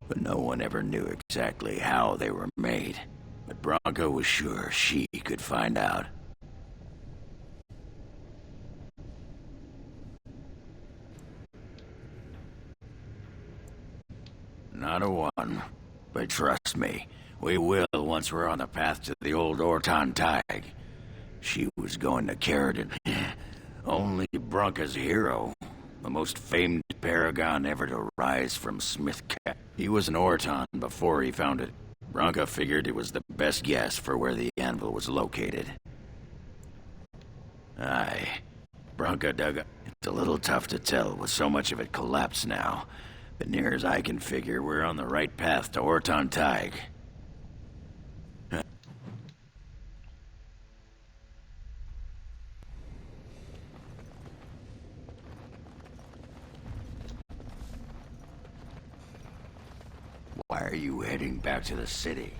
But no one ever knew exactly how they were made. But Branka was sure she could find out. Not a one. But trust me, we will once we're on the path to the old Orton Tig. She was going to Caridin. Only Branka's hero, the most famed paragon ever to rise from Smithcap. He was an Orton before he found it. Branka figured it was the best guess for where the anvil was located. Aye, Branka dug up. It's a little tough to tell with so much of it collapsed now, but near as I can figure, we're on the right path to Orton Tig. Why are you heading back to the city?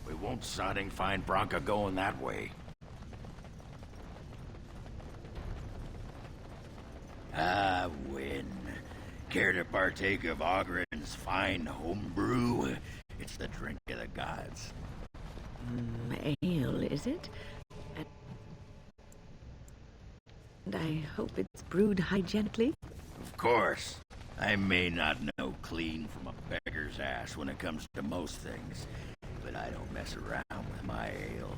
We won't sodding find Branka going that way. Ah, Wynn. Care to partake of Ogren's fine homebrew? It's the drink of the gods. Ale, is it? And I hope it's brewed hygienically? Of course. I may not know clean from a beggar's ass when it comes to most things, but I don't mess around with my ale.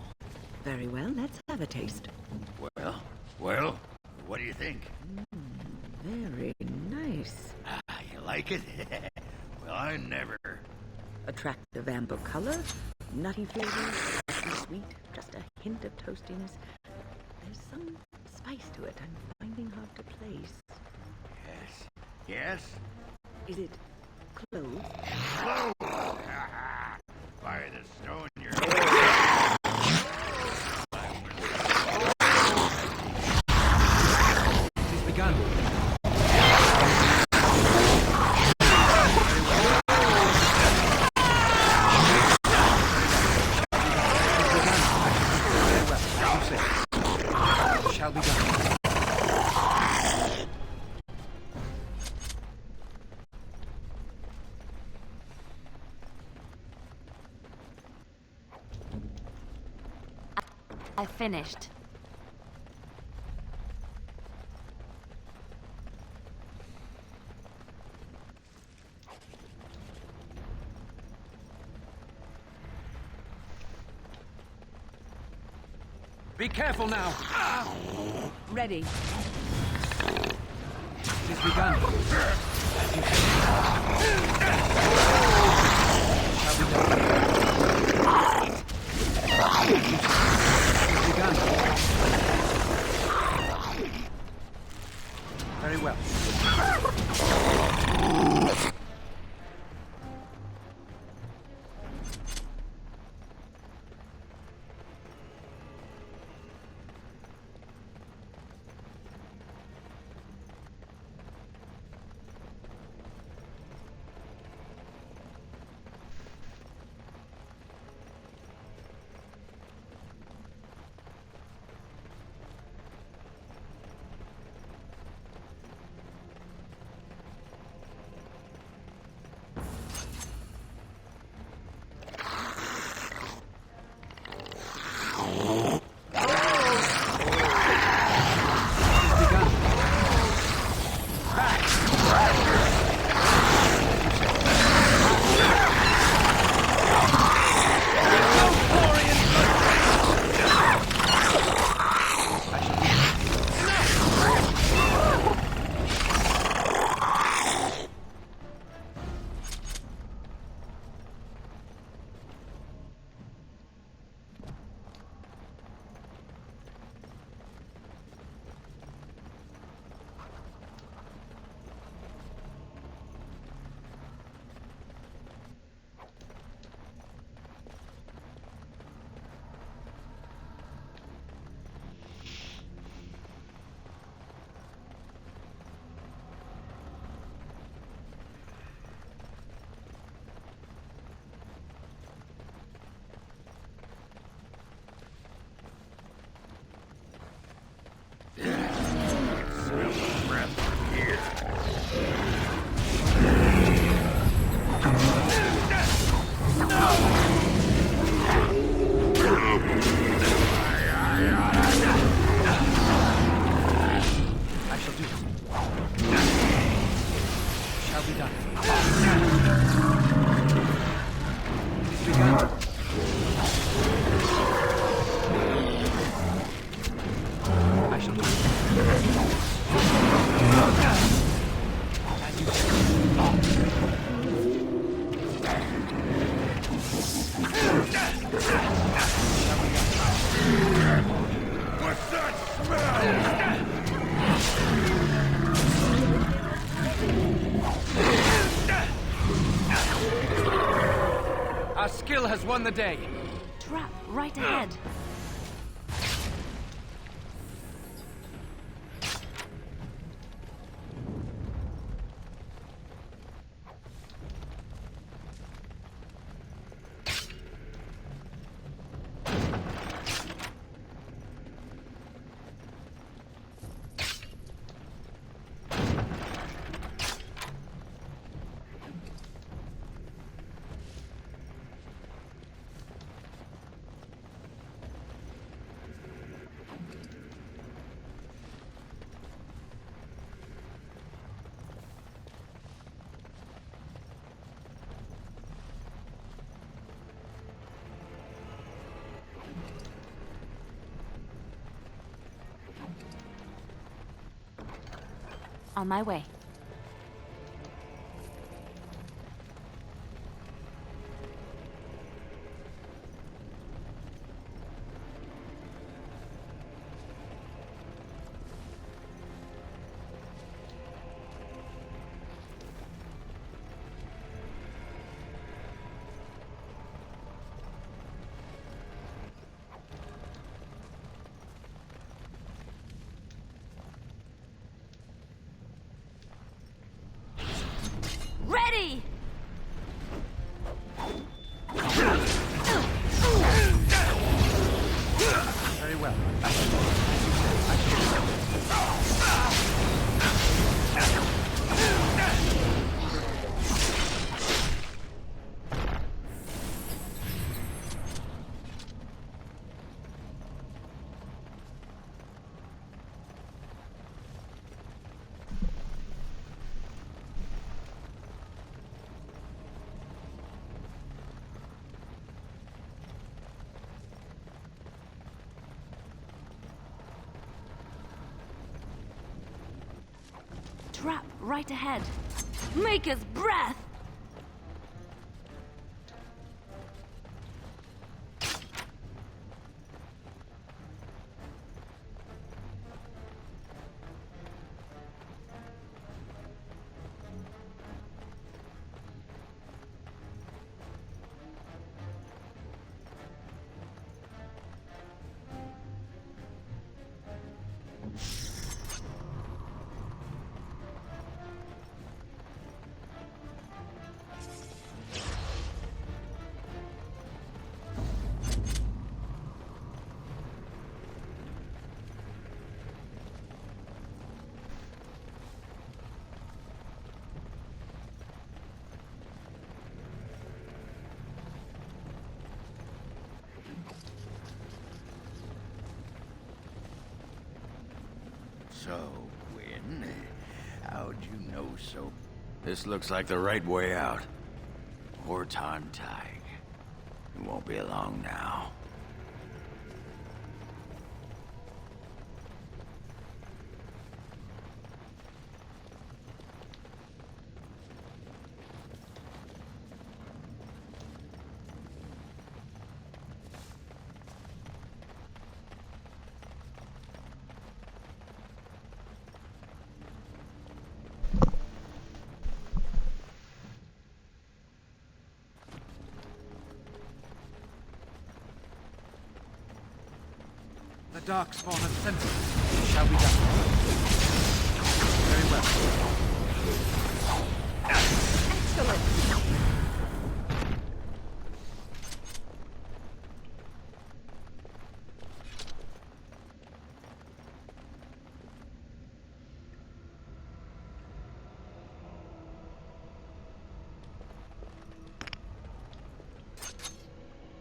Very well, let's have a taste. Well, what do you think? Very nice. Ah, you like it? Well, I never... Attractive amber color, nutty flavor, sweet, just a hint of toastiness. There's some spice to it I'm finding hard to place. Yes? Is it clove? Clove! By the stone you're... It's begun. Shall be done. I finished. Be careful now. Ready. It is begun. Very well. What's that smell? Our skill has won the day. Trap right ahead. On my way. Ready! Very well. Trap right ahead. Maker's breath! So, Gwyn, how'd you know so? This looks like the right way out. Horton Tig. It won't be long now. The Darkspawn has sent us. Shall we go? Very well. Excellent!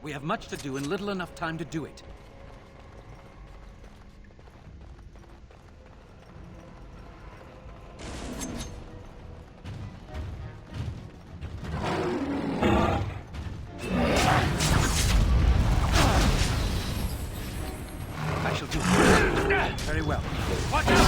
We have much to do and little enough time to do it. I shall do it. Very well. Watch out!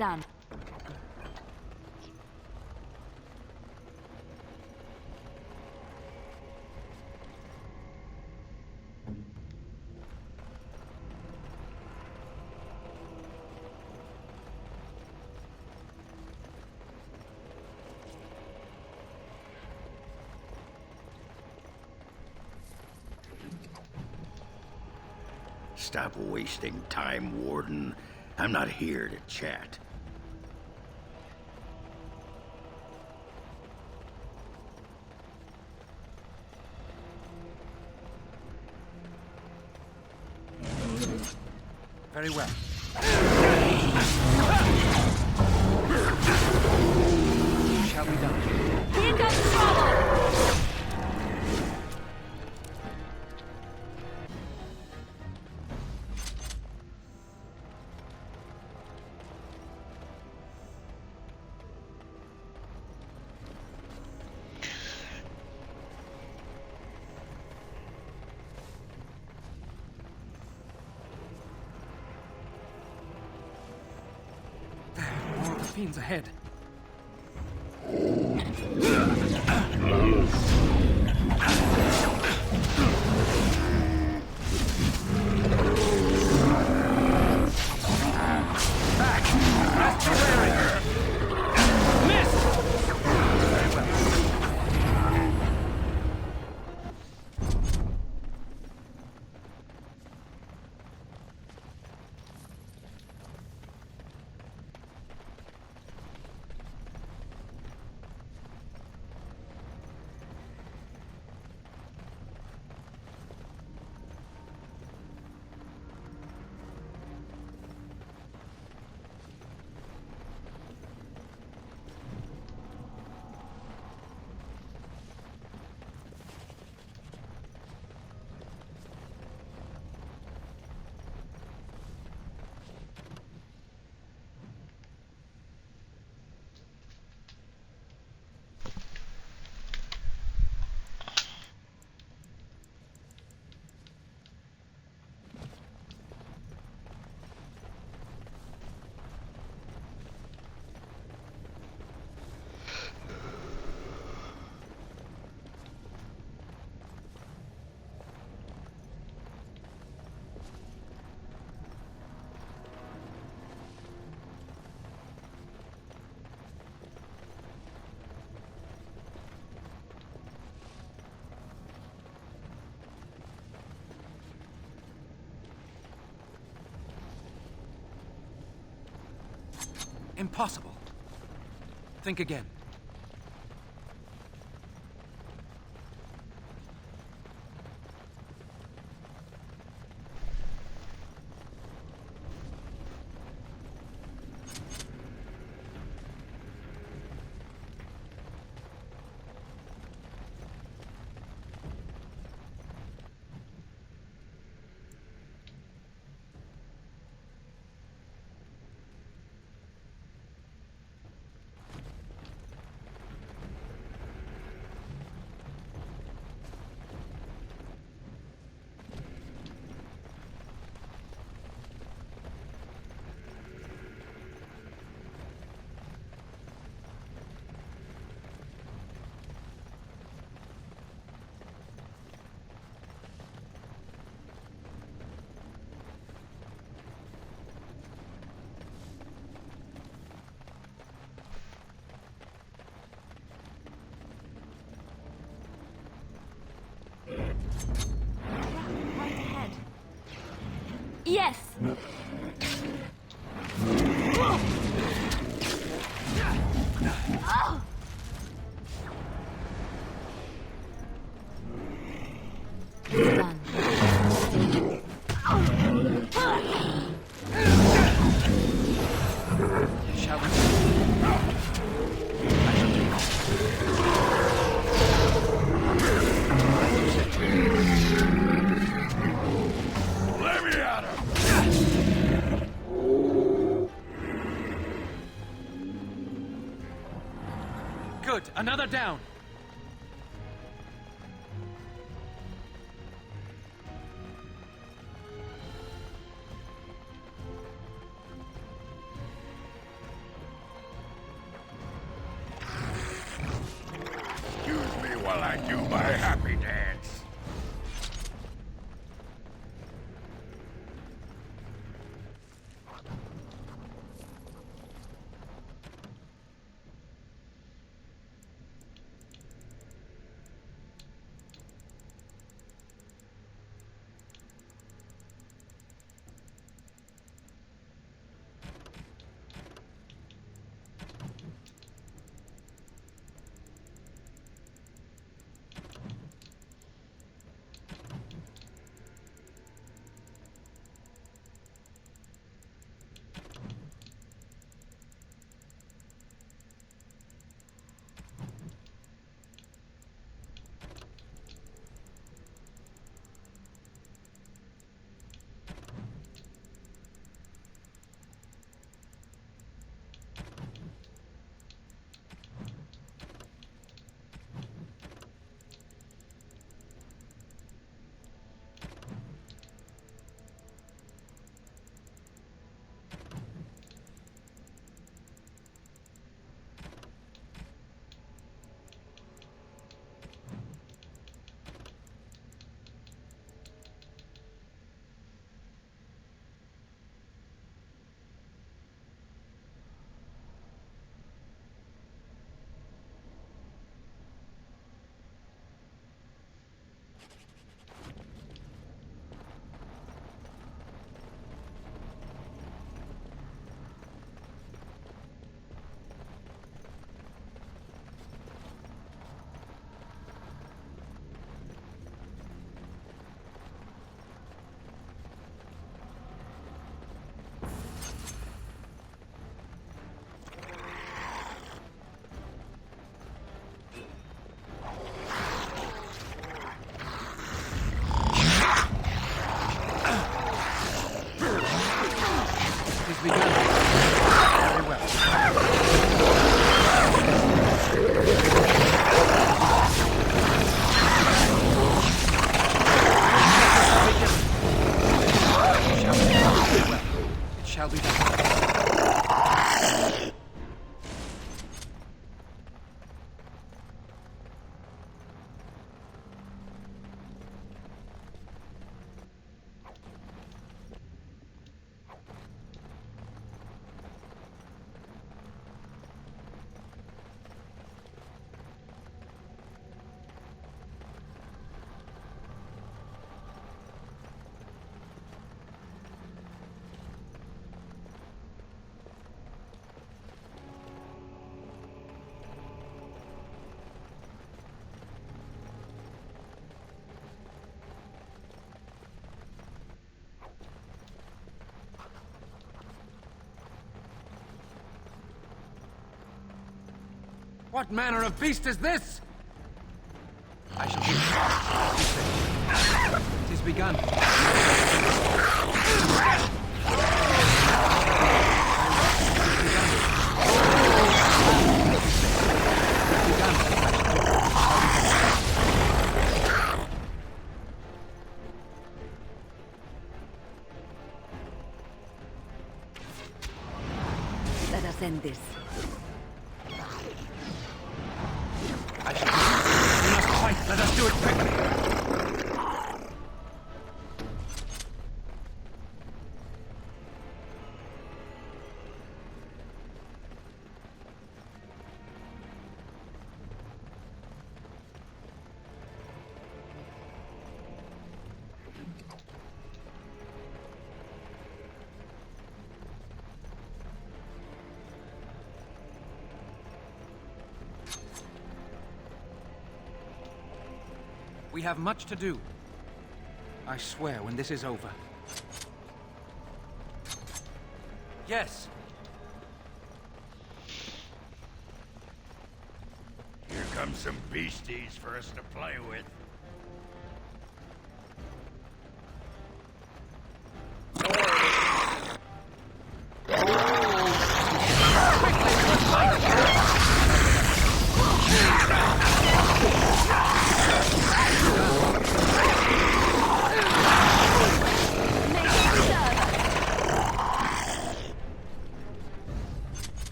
done. Stop wasting time, Warden. I'm not here to chat. Very well. Shall be done. Here comes trouble! More of the fiends ahead. Back! Best be wary! Miss! Very well. Impossible. Think again. Right ahead. Yes! Oh! Done. Shall we? Let me at him! Good. Another down. while I do my happy dance. What manner of beast is this? I shall do it. It is begun. Let us end this. Let us do it quickly. We have much to do. I swear when this is over. Yes. Here come some beasties for us to play with.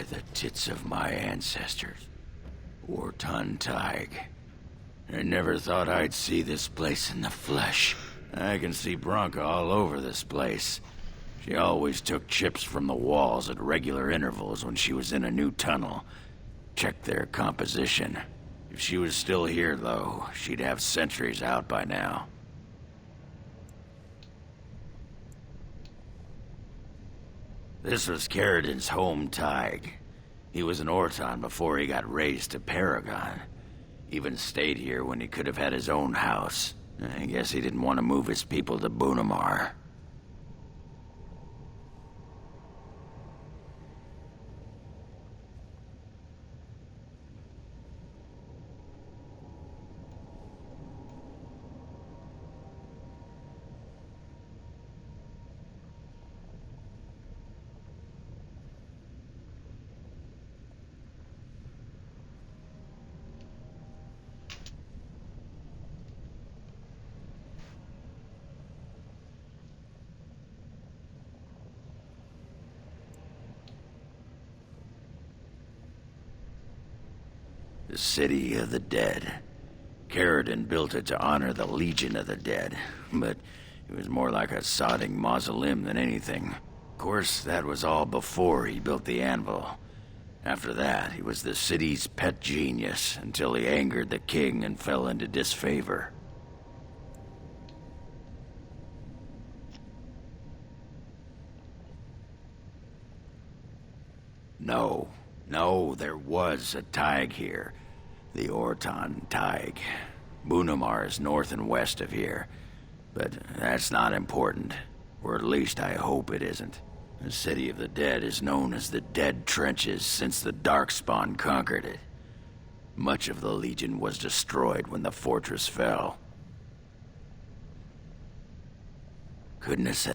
By the tits of my ancestors. Ortan Tig. I never thought I'd see this place in the flesh. I can see Bronca all over this place. She always took chips from the walls at regular intervals when she was in a new tunnel. Check their composition. If she was still here, though, she'd have sentries out by now. This was Caridin's home Tig. He was an Ortan before he got raised to Paragon. Even stayed here when he could have had his own house. I guess he didn't want to move his people to Bunamar. The City of the Dead. Caridin built it to honor the Legion of the Dead, but it was more like a sodding mausoleum than anything. Of course, that was all before he built the anvil. After that, he was the city's pet genius until he angered the king and fell into disfavor. No, there was a Tig here. The Ortan Tig. Bunamar is north and west of here. But that's not important. Or at least I hope it isn't. The City of the Dead is known as the Dead Trenches since the Darkspawn conquered it. Much of the Legion was destroyed when the fortress fell. Couldn't have said...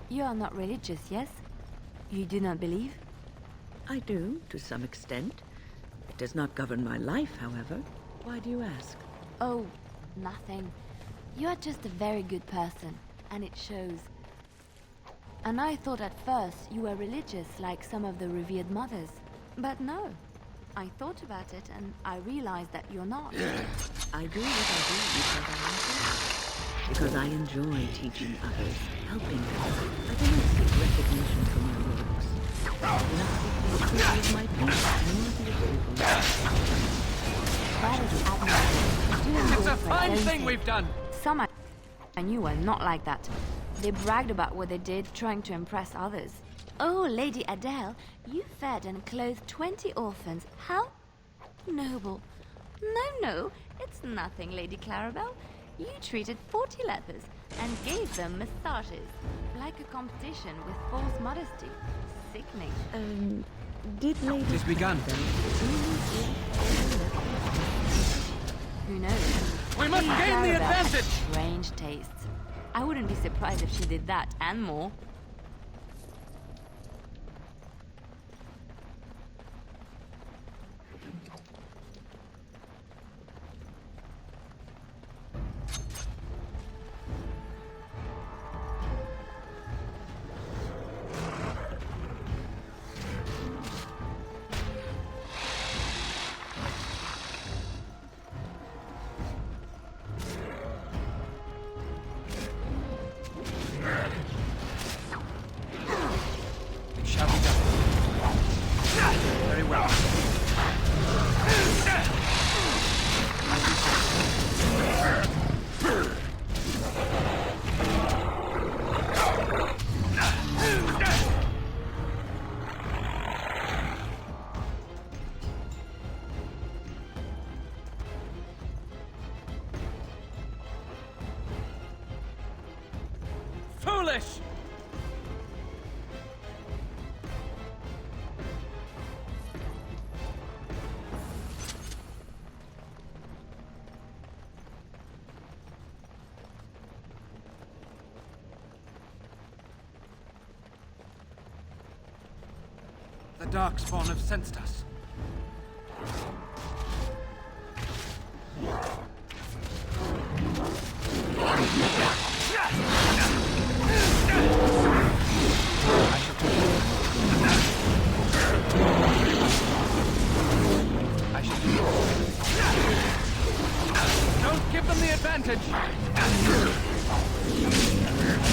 You are not religious, yes? You do not believe? I do, to some extent. It does not govern my life, however. Why do you ask? Oh, nothing. You are just a very good person, and it shows. And I thought at first you were religious like some of the revered mothers. But no. I thought about it, and I realized that you're not. I do what I do because I enjoy teaching others, helping them. I do not seek recognition for my works. I do not seek the approval of my people, nor the approval It's a fine thing we've done! Some I knew were not like that. They bragged about what they did, trying to impress others. Oh, Lady Adele, you fed and clothed 20 orphans. How noble. No, it's nothing, Lady Clarabelle. You treated 40 lepers and gave them massages, like a competition with false modesty. Sickening. Did Lady... It has begun. Who knows? We must gain the advantage! Strange tastes. I wouldn't be surprised if she did that and more. The Darkspawn have sensed us. I shall do it. Don't give them the advantage!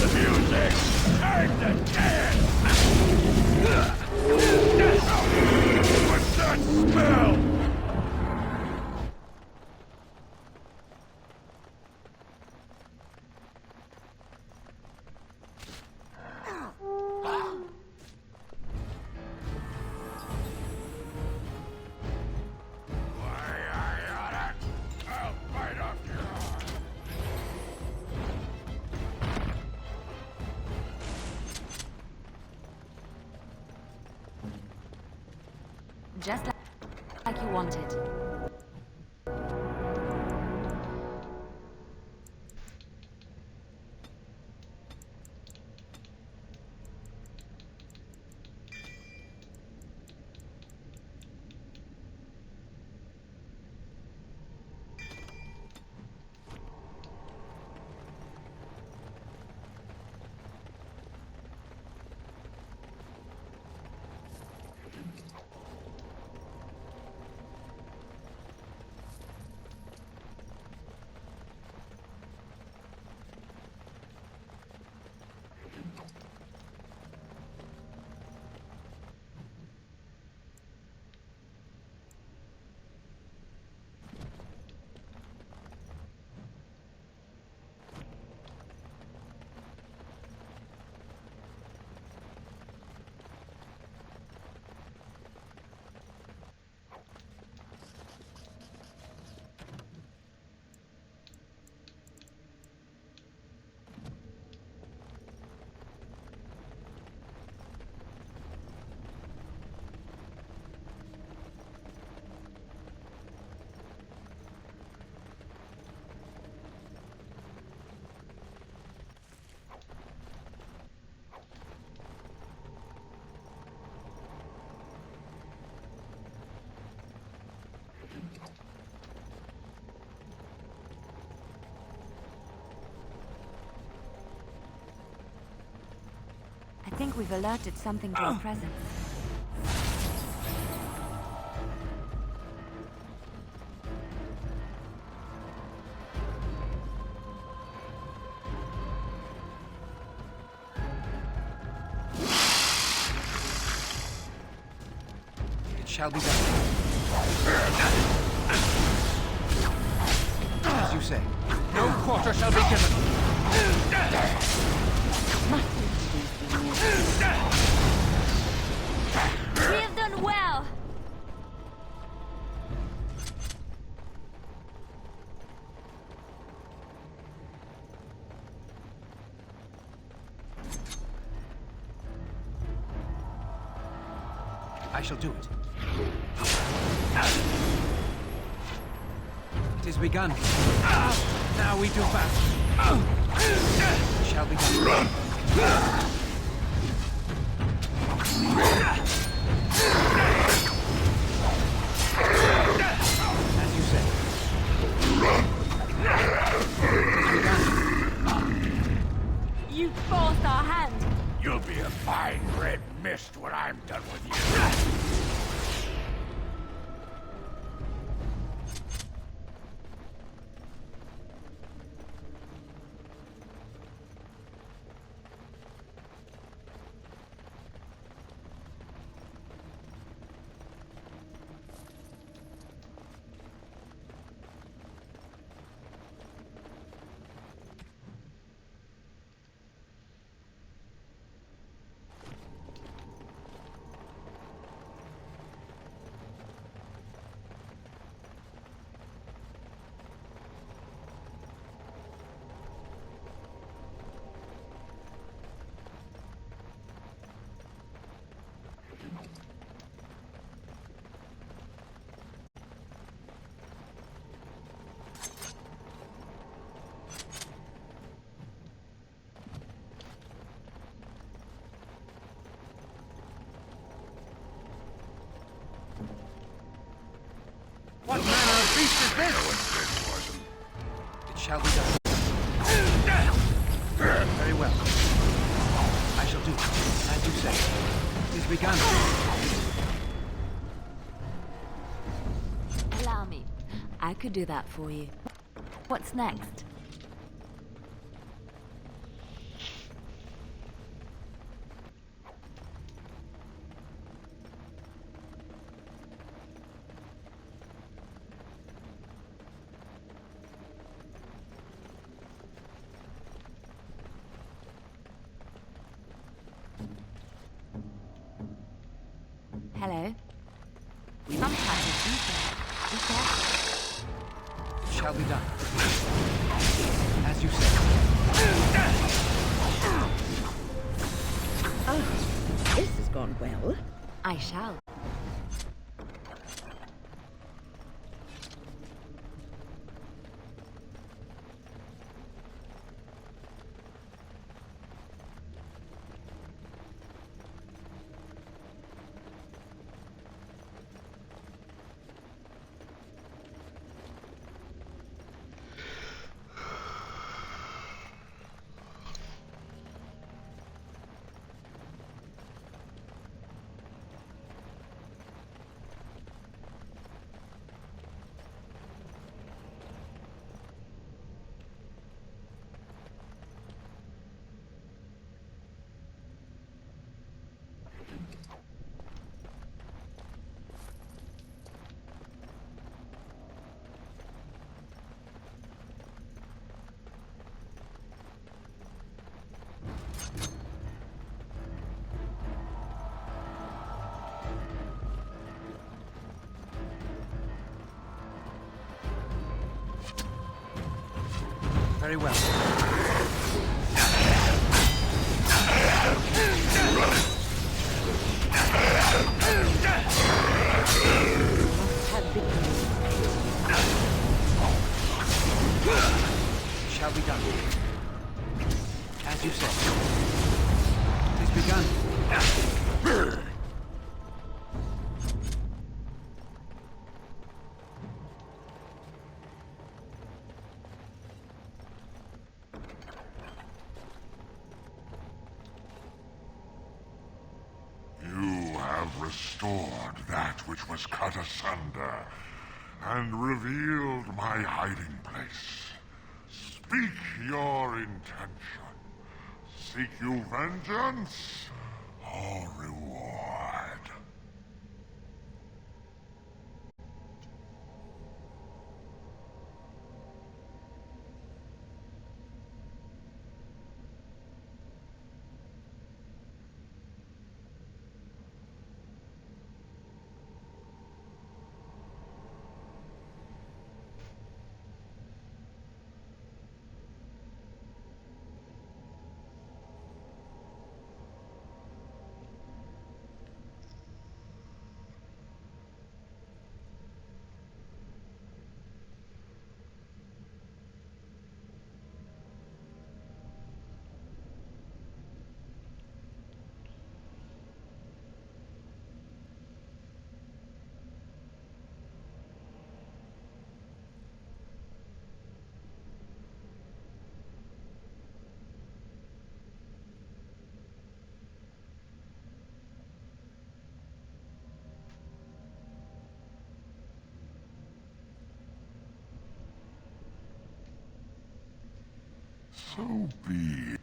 The music! Time to dance! What's that smell? Just like you wanted. I think we've alerted something to our presence. It shall be done. As you say, no quarter shall be given. We have done well. I shall do it. It is begun. Now we do battle. It shall be done. Run! As you say. You forced our hand. You'll be a fine red mist when I'm done with you. this? It shall be done. Very well. I shall do as you say. It is begun. Allow me. I could do that for you. What's next? Hello? Sometimes it's easier. Be careful. It shall be done. As you say. Oh, this has gone well. I shall. Very well. Shall be done. As you say. It is begun. Restored that which was cut asunder, and revealed my hiding place. Speak your intention. Seek you vengeance or reward? So be it.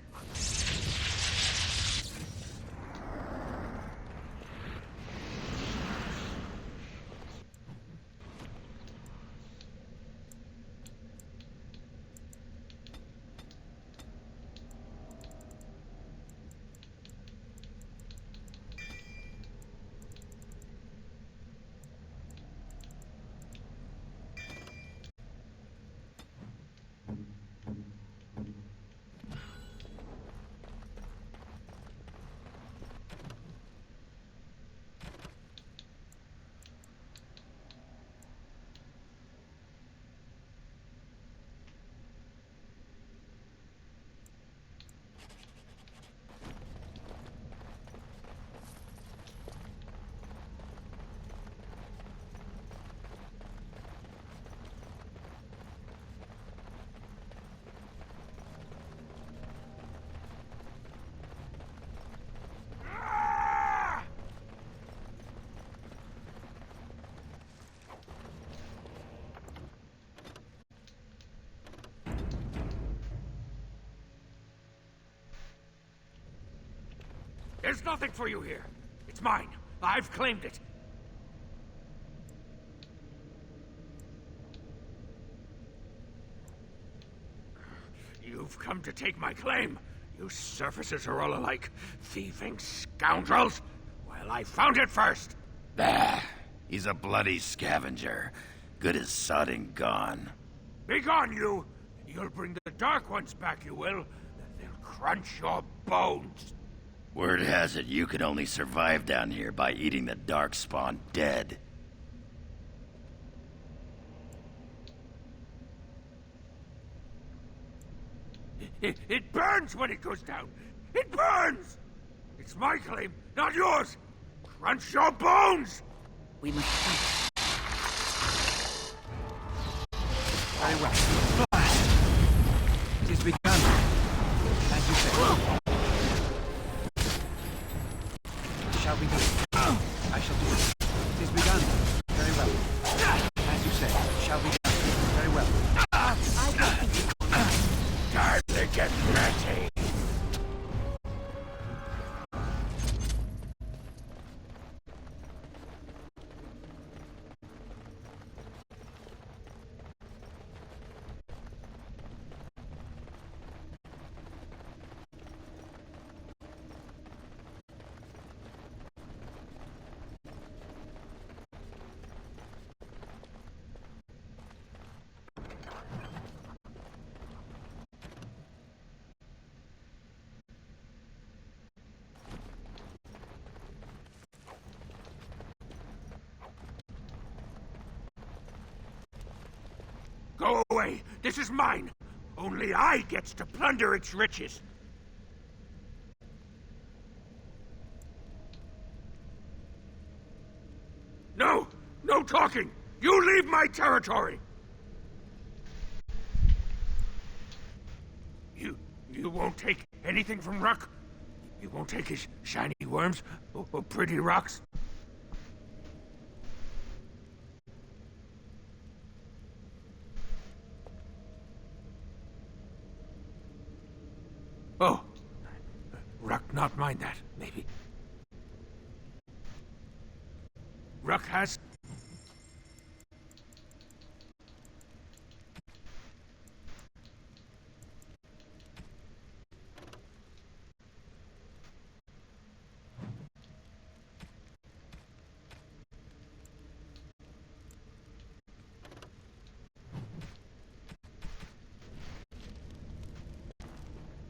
There's nothing for you here. It's mine. I've claimed it. You've come to take my claim. You surfacers are all alike. Thieving scoundrels. Well, I found it first. Bah! He's a bloody scavenger. Good as sod and gone. Begone, you! You'll bring the Dark Ones back, you will. They'll crunch your bones. Word has it you can only survive down here by eating the Darkspawn dead. It burns when it goes down. It burns! It's my claim, not yours. Crunch your bones! We must fight. Very well. Blast! It is begun. As you say. Shall we do it? I shall do it. It is begun. Very well. As you say. Shall we do it? Very well. Time to get ready. Go away! This is mine! Only I gets to plunder its riches! No! No talking! You leave my territory! You won't take anything from Ruck? You won't take his shiny worms or pretty rocks? Oh, Ruck not mind that, maybe. Ruck has...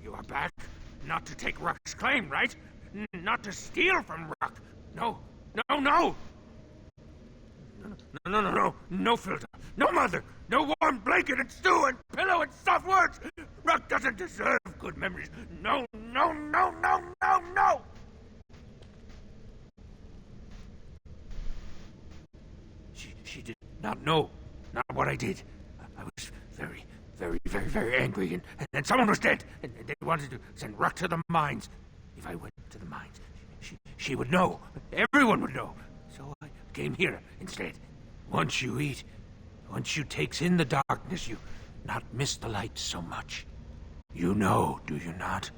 You are back? Not to take Ruck's claim, right? Not to steal from Ruck. No, no, no! No, no filter, no mother, no warm blanket and stew and pillow and soft words! Ruck doesn't deserve good memories. No, no, no, no, no, no! She did not know, not what I did. I was very angry, and then someone was dead, and they wanted to send Ruck to the mines. If I went to the mines, she would know. Everyone would know. So I came here instead. Once you eat, once you takes in the darkness, you not miss the light so much. You know, do you not?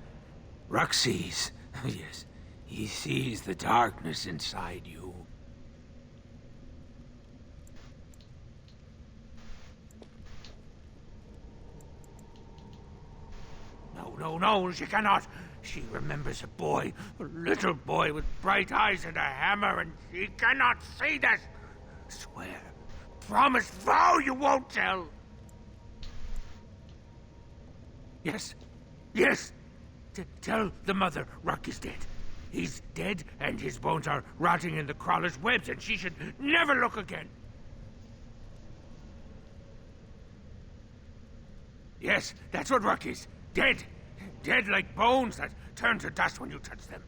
Ruck sees. Yes, he sees the darkness inside you. No, she cannot. She remembers a boy, a little boy with bright eyes and a hammer, and she cannot see this. Swear, promise, vow you won't tell. Yes. Tell the mother Ruck is dead. He's dead, and his bones are rotting in the crawler's webs, and she should never look again. Yes, that's what Ruck is. Dead. Dead like bones that turn to dust when you touch them.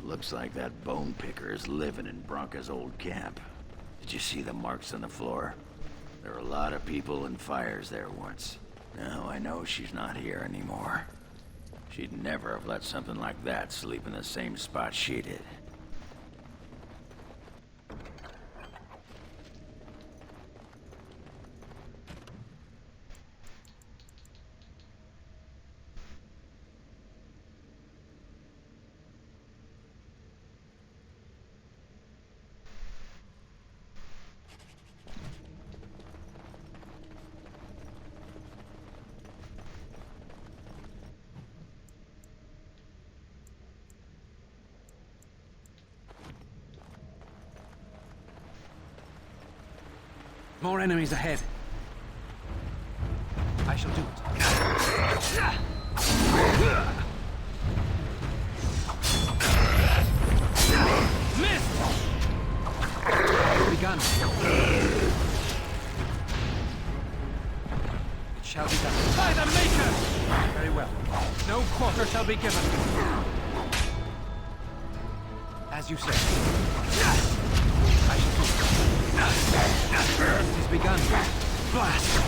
Looks like that bone picker is living in Bronca's old camp. Did you see the marks on the floor? There were a lot of people and fires there once. Now I know she's not here anymore. She'd never have let something like that sleep in the same spot she did. More enemies ahead. I shall do it. Missed! Begun. It shall be done. By the Maker! Very well. No quarter shall be given. As you say. I shall do it. It is begun. Blast!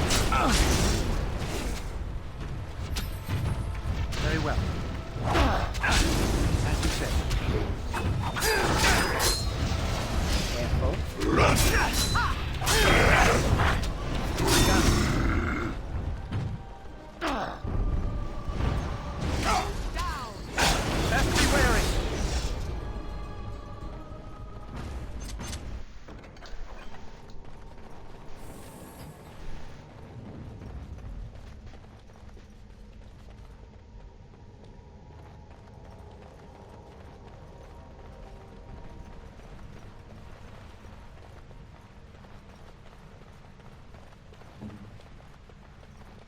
Very well. As you say. Careful. Begun. Best be wary.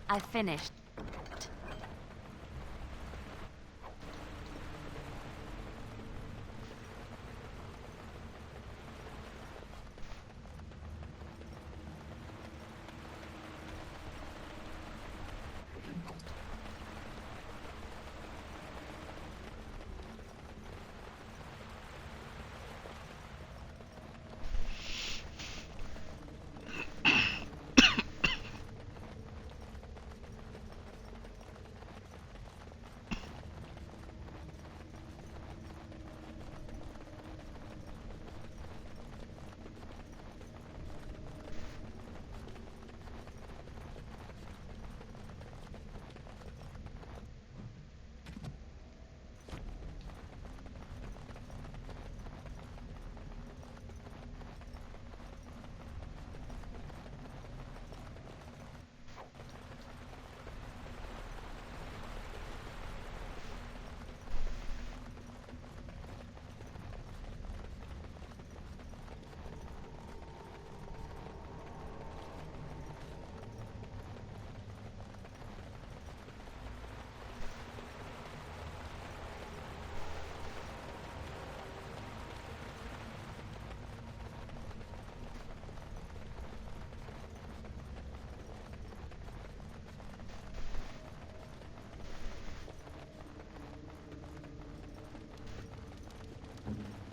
I finished.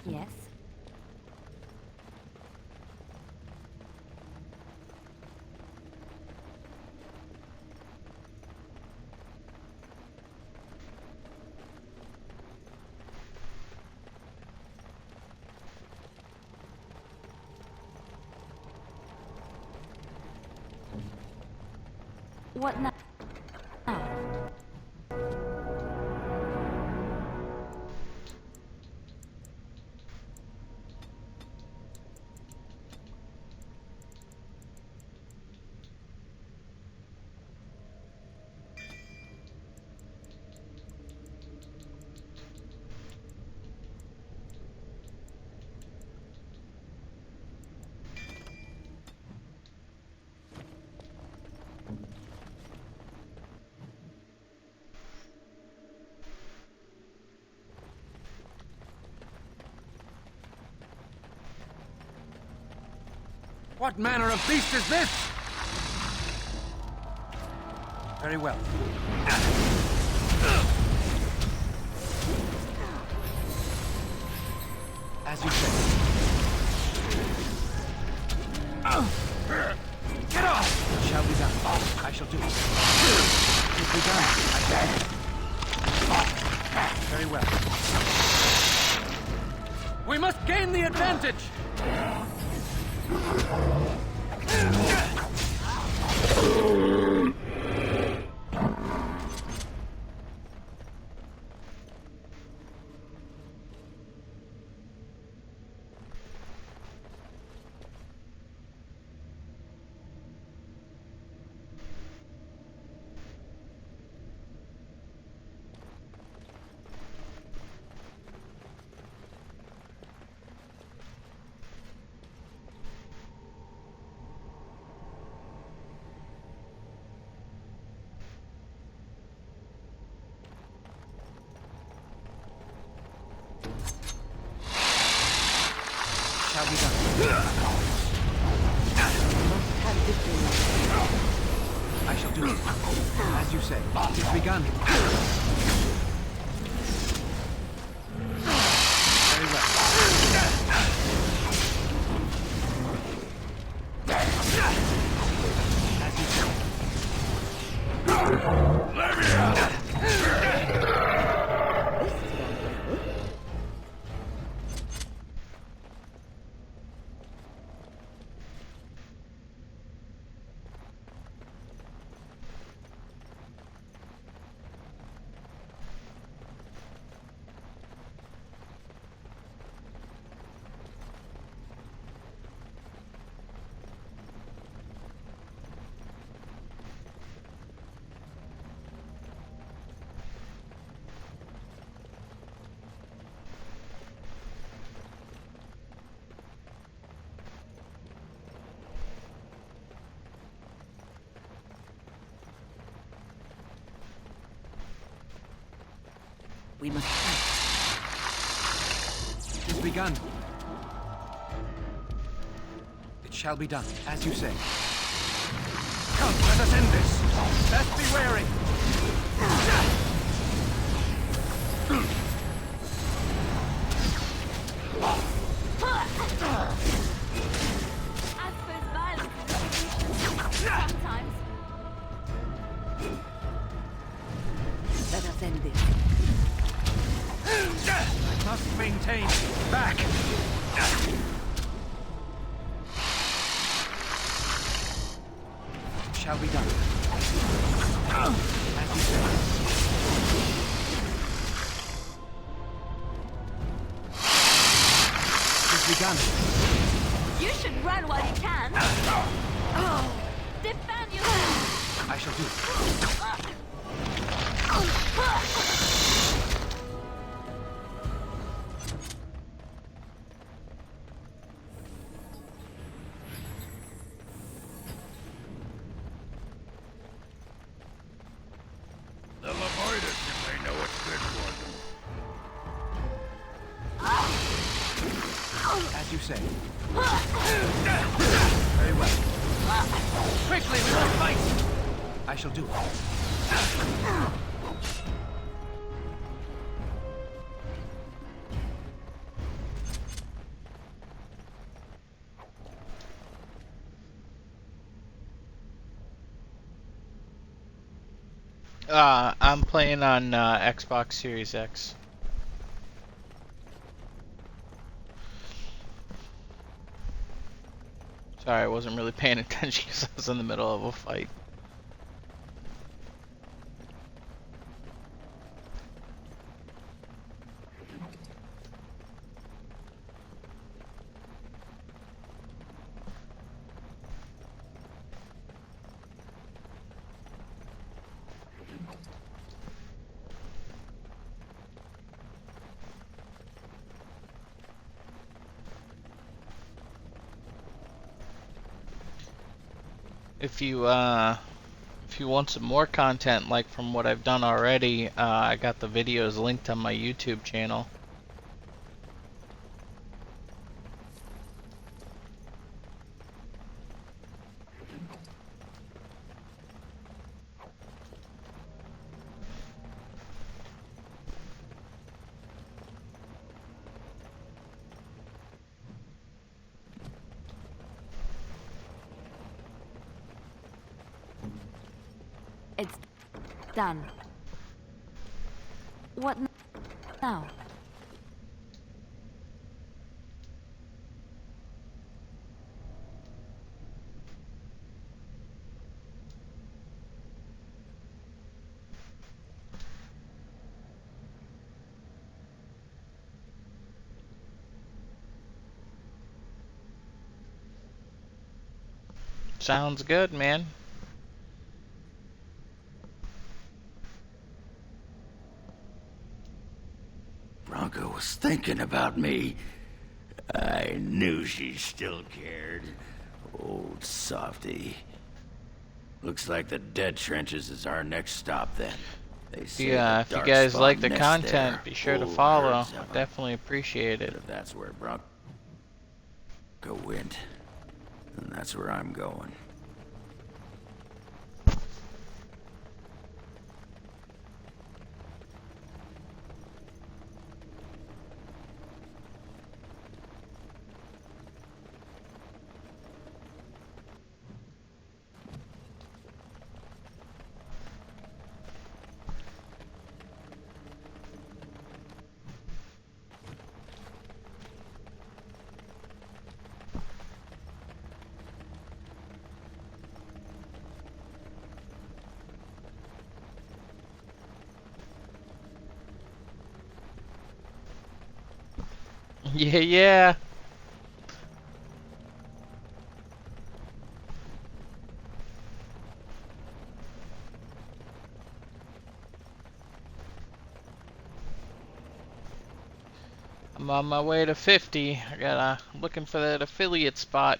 Yes. What now? What manner of beast is this? Very well. As you say. Get off! It shall be done. I shall do it. It is begun. I say. Very well. We must gain the advantage! shall be done. I shall do it. As you say, it's begun. Very well. As you say. Let me out! We must fight. It is begun. It shall be done, as you say. Come, let us end this. Best be wary. I suppose violence is sometimes. Let us end this. I must maintain. Back! It shall be done. As you say. It is begun. You should run while you can. Defend yourself. I shall do it. They'll avoid us if they know what's good for them. As you say. Very well. Quickly, we must fight! I shall do it. I'm playing on Xbox Series X. Sorry, I wasn't really paying attention because I was in the middle of a fight. If you want some more content like from what I've done already, I got the videos linked on my YouTube channel. It's done. What now? Sounds good, man. Branka was thinking about me. I knew she still cared. Old softy. Looks like the dead trenches is our next stop then. They say Yeah, if you guys like the content, be sure to follow. Definitely appreciate it. If that's where Branka... Go went. And that's where I'm going. Yeah, yeah. I'm on my way to 50. I'm looking for that affiliate spot.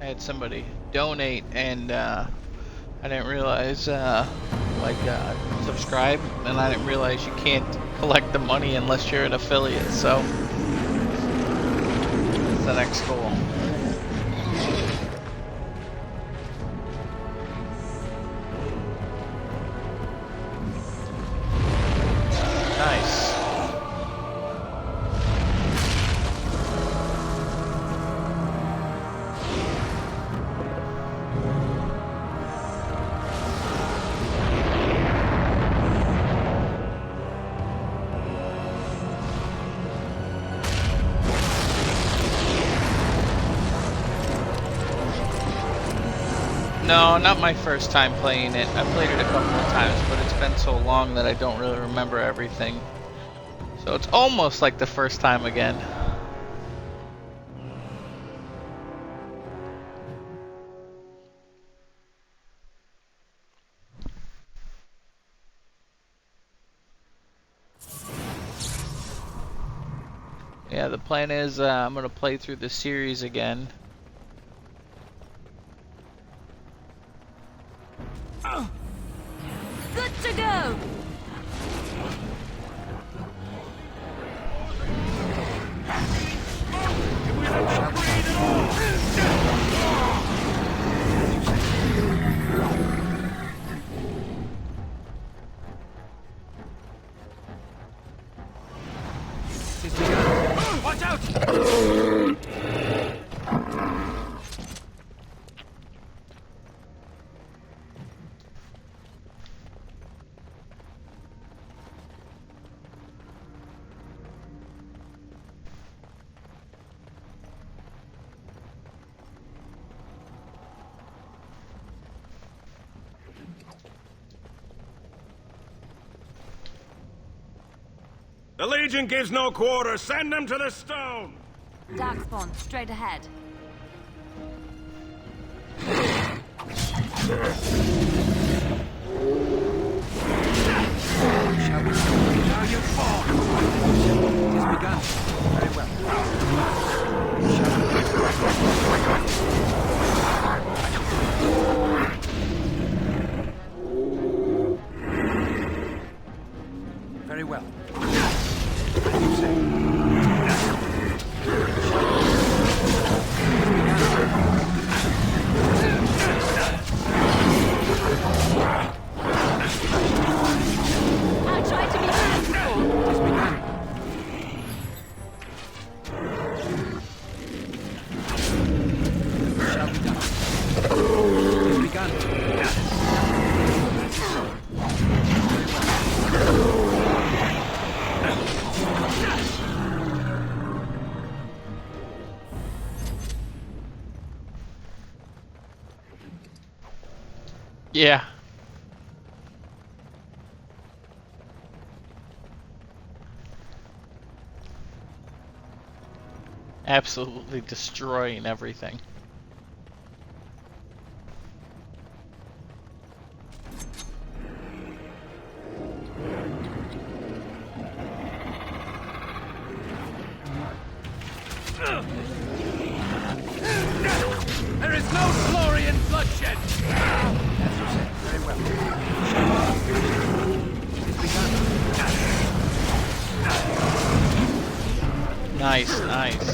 I had somebody donate, and I didn't realize, subscribe, and I didn't realize you can't collect the money unless you're an affiliate, so that's the next goal. Nice. No, not my first time playing it. I played it a couple of times, but it's been so long that I don't really remember everything. So it's almost like the first time again. Yeah, the plan is I'm going to play through the series again. Good to go! Watch out! The Legion gives no quarter. Send them to the stone! Darkspawn, straight ahead. Shall we see how you fall? It has begun. Very well. Very well. As you say. I'll try to be merciful. It has begun. Shall be done. It has begun. Yeah. Absolutely destroying everything. is no glory in bloodshed! As you said, very well. It is begun. Nice, nice.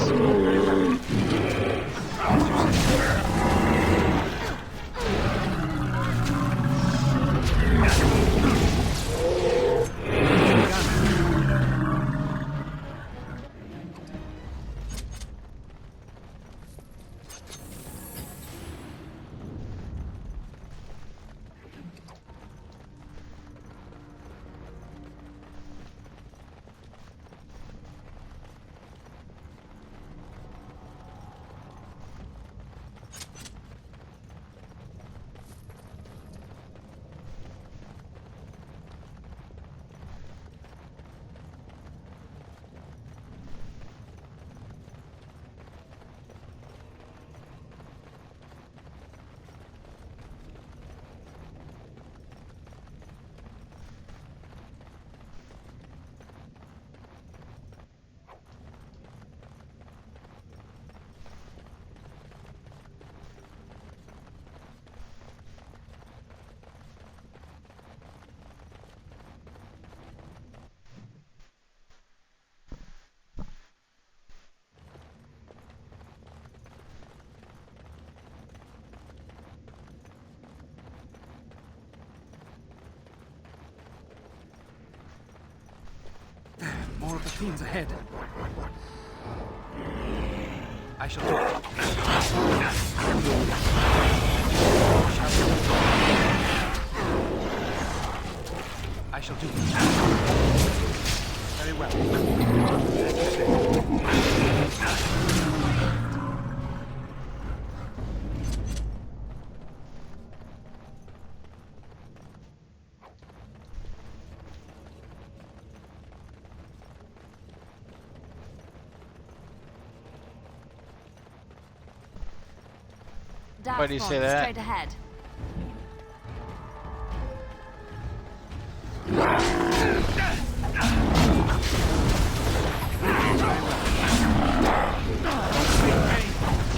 More of the fiends ahead. I shall do it. I shall do it. Very well. Why do you say that? Straight ahead.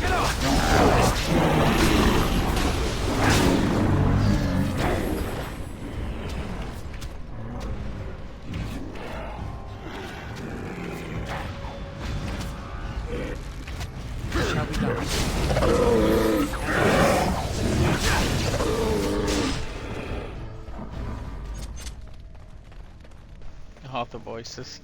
Get off! Shall be done. Author voices.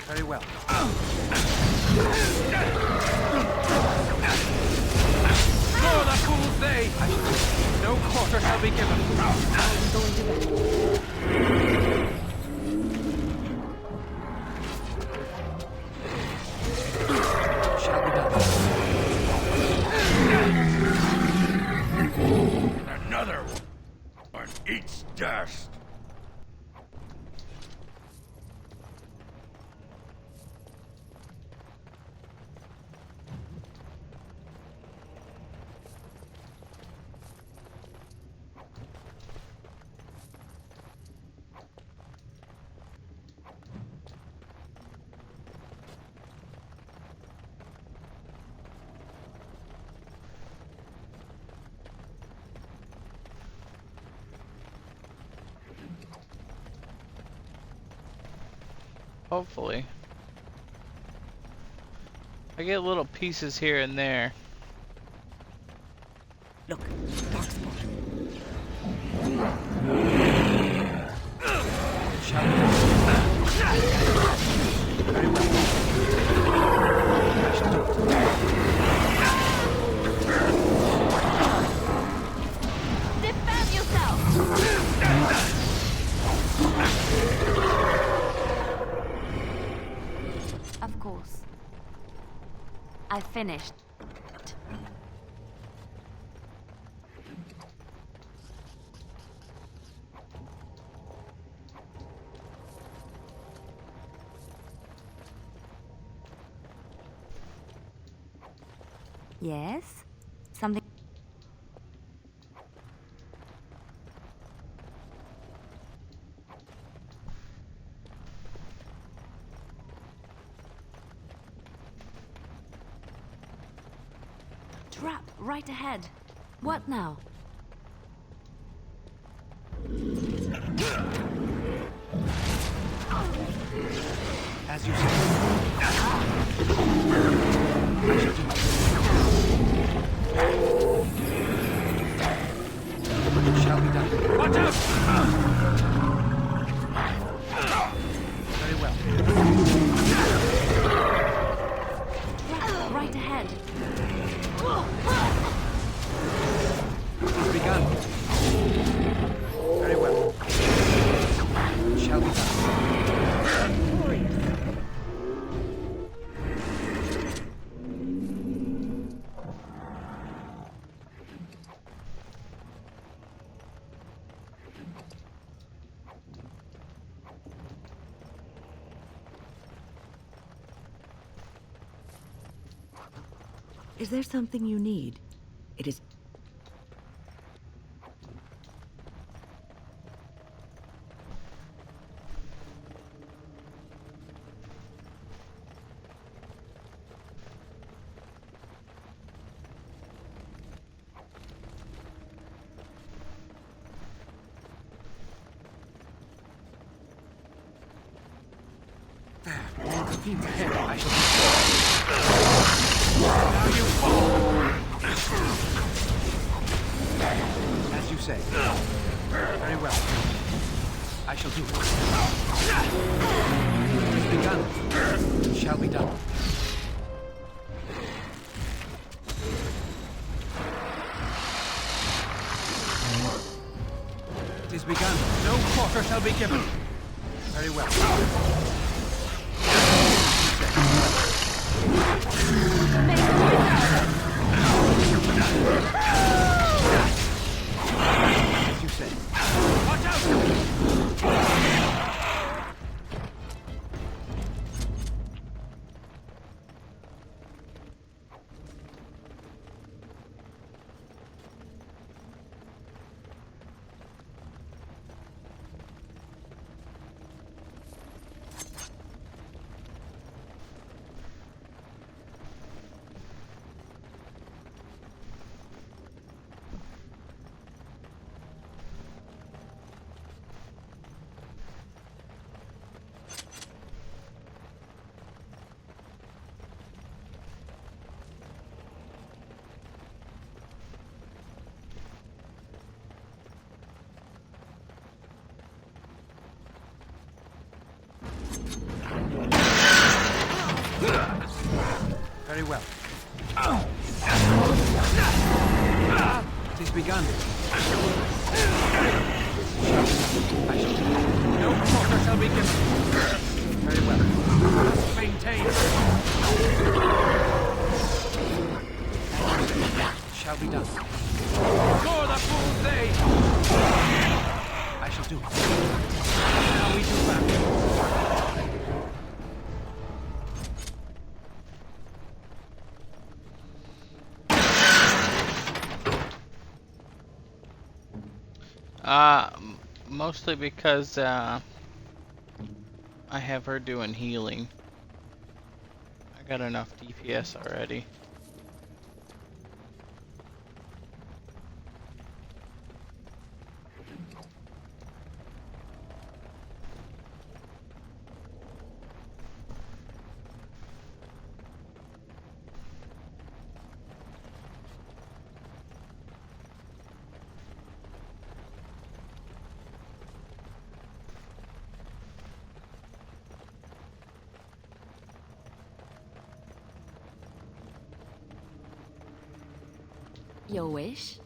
Very well. For the fools they! No quarter shall be given. I'm going to bed. Shall be done. Another one eats dust. Hopefully. I get little pieces here and there. Look, darkspawn. Defend yourself! Of course. I finished. Yes? Something... Trap, right ahead. What now? As you say. It shall be done. Watch out! Very well. Right ahead. It's begun. Very well. It shall be done. Glorious. Is there something you need? It is... Fiends ahead. I shall be... Now you fall! As you say. Very well. I shall do it. It's begun. It shall be done. It is begun. No quarter shall be given. Very well. As you say. Watch out! Very well. It is begun. I shall do it. No quarter shall be given. Very well. Must maintain. Shall be done. For the fool's day. I shall do it. Now we do battle. Mostly because, I have her doing healing. I got enough DPS already. Your wish?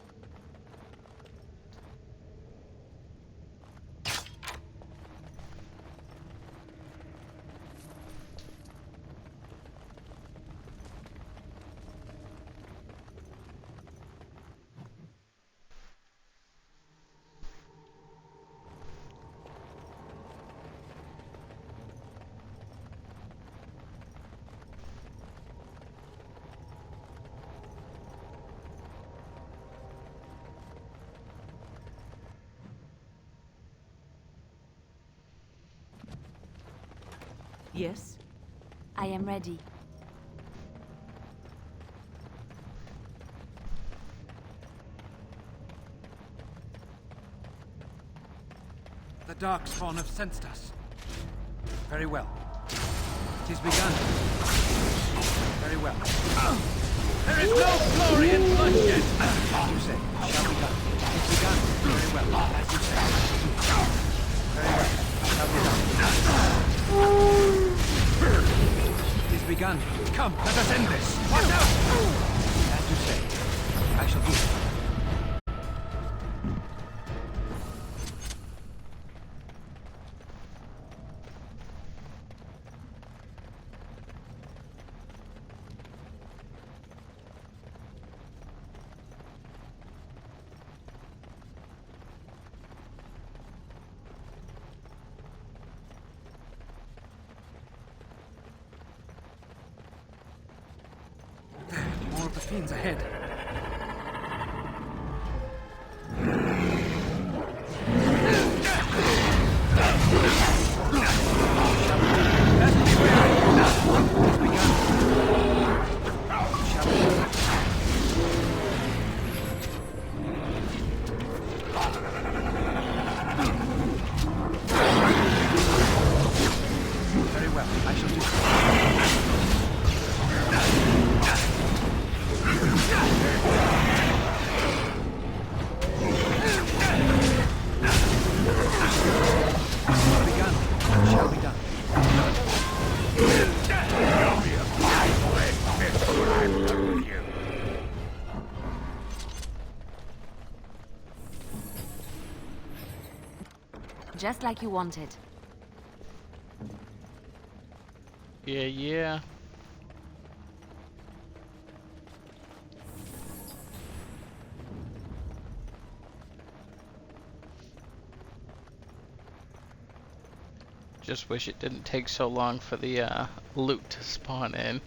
Yes? I am ready. The Darkspawn have sensed us. Very well. It is begun. Very well. There is no glory in bloodshed! As you say, shall be done. It is begun. Very well. As you say. Very well. Shall be done. It is begun. Come, let us end this. Watch out! As you say, I shall do it. More of the fiends ahead. Very well, I shall do it. Shall be done. Just like you wanted. Yeah, yeah. Just wish it didn't take so long for the loot to spawn in.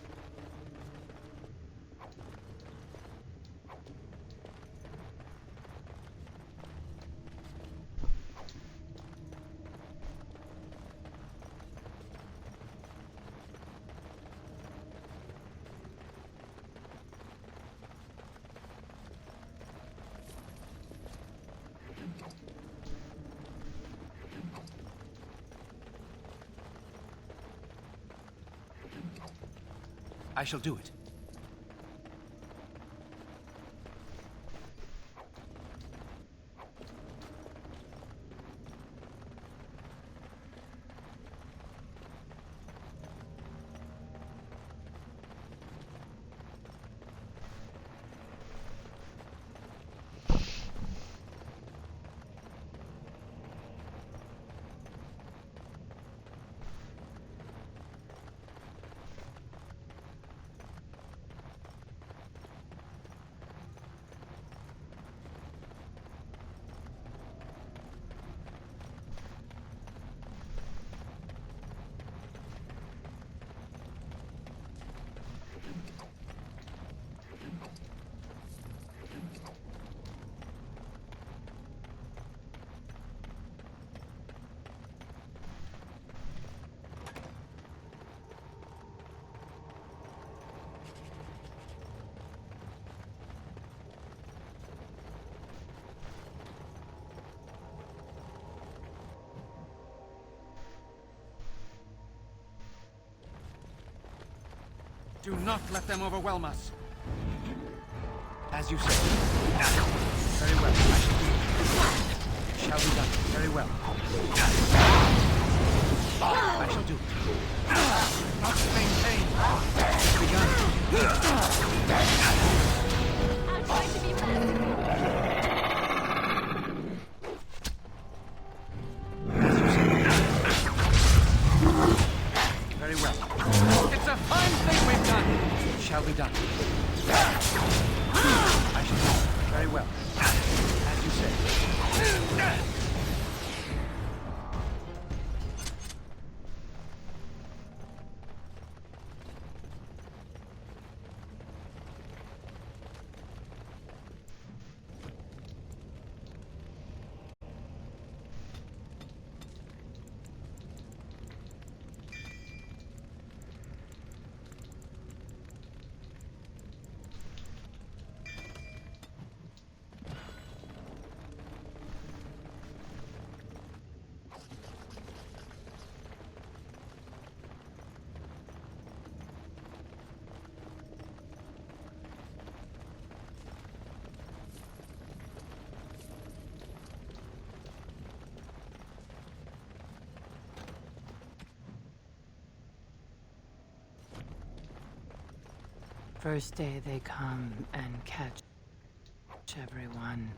I shall do it. Do not let them overwhelm us. As you say. Very well. I shall do it. It shall be done. Very well. I shall do it. Must maintain. Begun. I'm trying to be fast. Very well. It's a fine thing we've done. It shall be done. I shall do it. Very well. As you say. First day they come and catch everyone.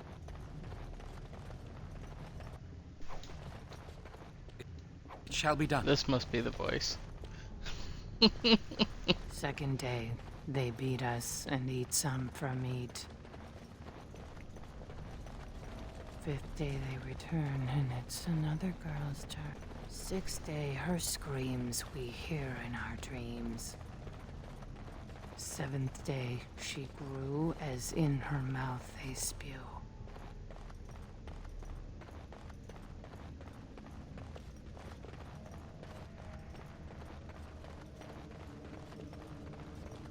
It shall be done. This must be the voice. Second day, they beat us and eat some for meat. Fifth day they return and it's another girl's turn. Sixth day, her screams we hear in our dreams. Seventh day, she grew as in her mouth they spew.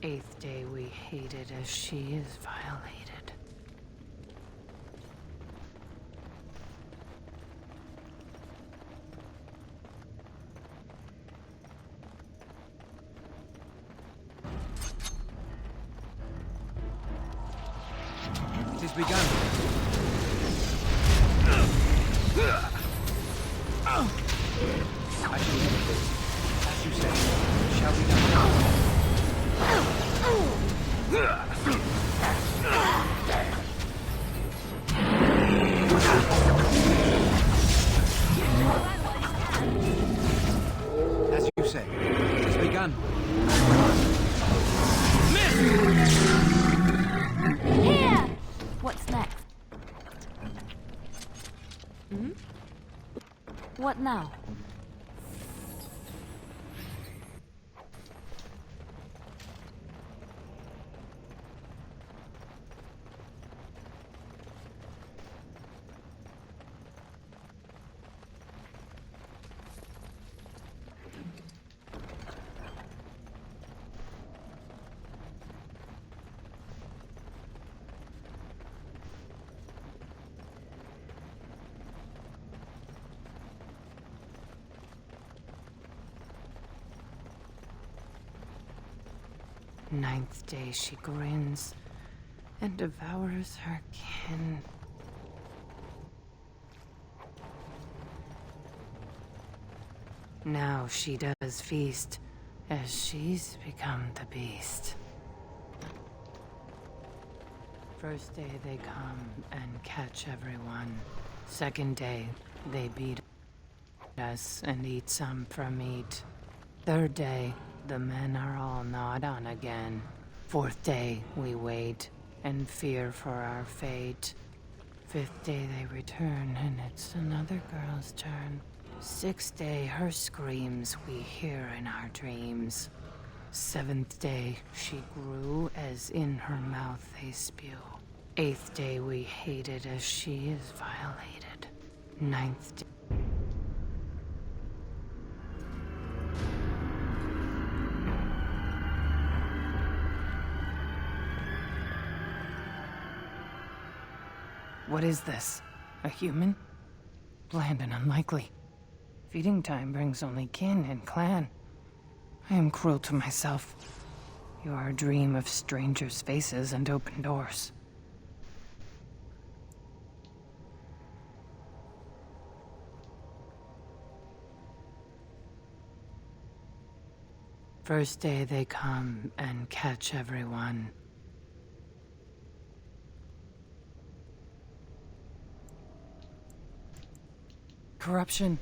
Eighth day we hated as she is violated. It is begun. I shall leave it. As you say, it shall be done. As you say, it has begun. Here! What's next? Hmm? What now? Ninth day she grins and devours her kin. Now she does feast as she's become the beast. First day they come and catch everyone. Second day they beat us and eat some for meat. Third day the men are all gnawed on again. Fourth day, we wait and fear for our fate. Fifth day, they return, and it's another girl's turn. Sixth day, her screams we hear in our dreams. Seventh day, she grew as in her mouth they spew. Eighth day, we hated as she is violated. Ninth day. What is this? A human? Bland and unlikely. Feeding time brings only kin and clan. I am cruel to myself. You are a dream of strangers' faces and open doors. First day they come and catch everyone. Corruption.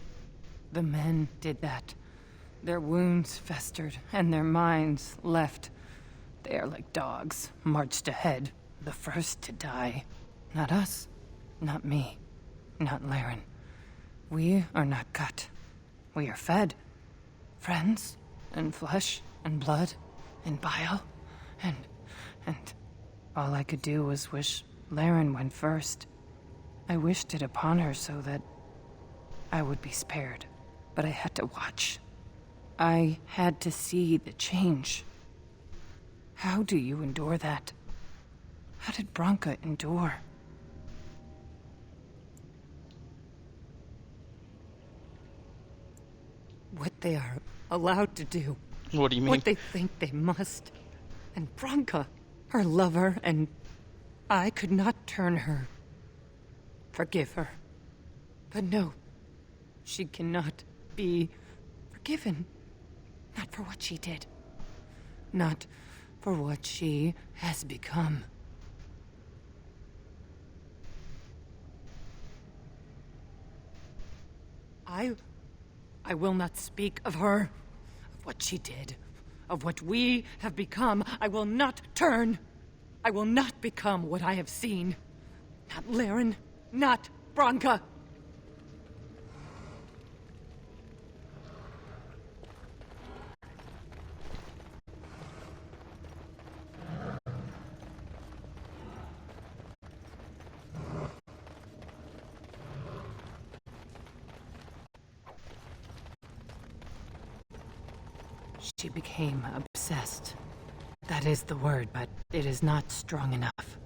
The men did that. Their wounds festered, and their minds left. They are like dogs, marched ahead, the first to die. Not us. Not me. Not Laren. We are not cut. We are fed. Friends, and flesh, and blood, and bile, and all I could do was wish Laren went first. I wished it upon her so that I would be spared, but I had to watch. I had to see the change. How do you endure that? How did Branka endure? What they are allowed to do. What do you mean? What they think they must. And Branka, her lover, and I could not turn her. Forgive her. But no. She cannot be forgiven. Not for what she did. Not for what she has become. I will not speak of her, of what she did, of what we have become. I will not turn. I will not become what I have seen. Not Laren, not Branka. She became obsessed. That is the word, but it is not strong enough.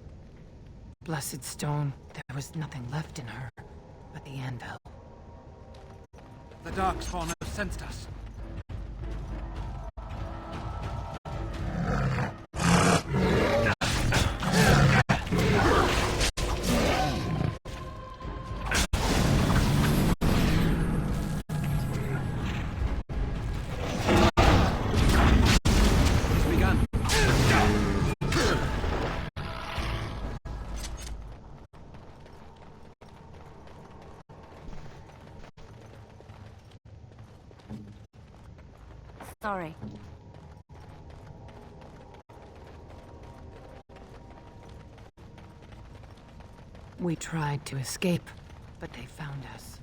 Blessed stone, there was nothing left in her but the anvil. The Darkspawn have sensed us. Sorry. We tried to escape, but they found us.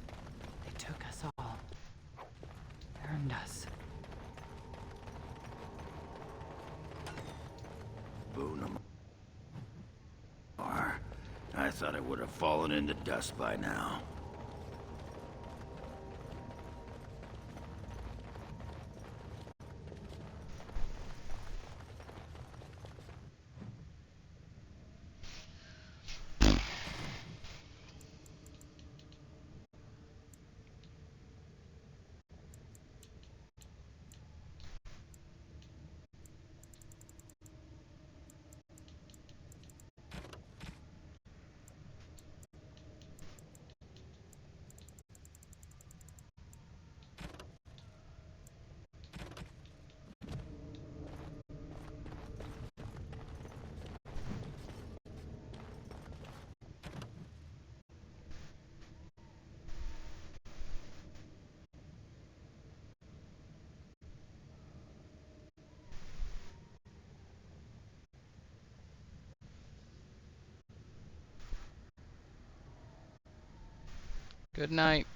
They took us all. Burned us. Boonam. I thought it would have fallen into dust by now. Good night.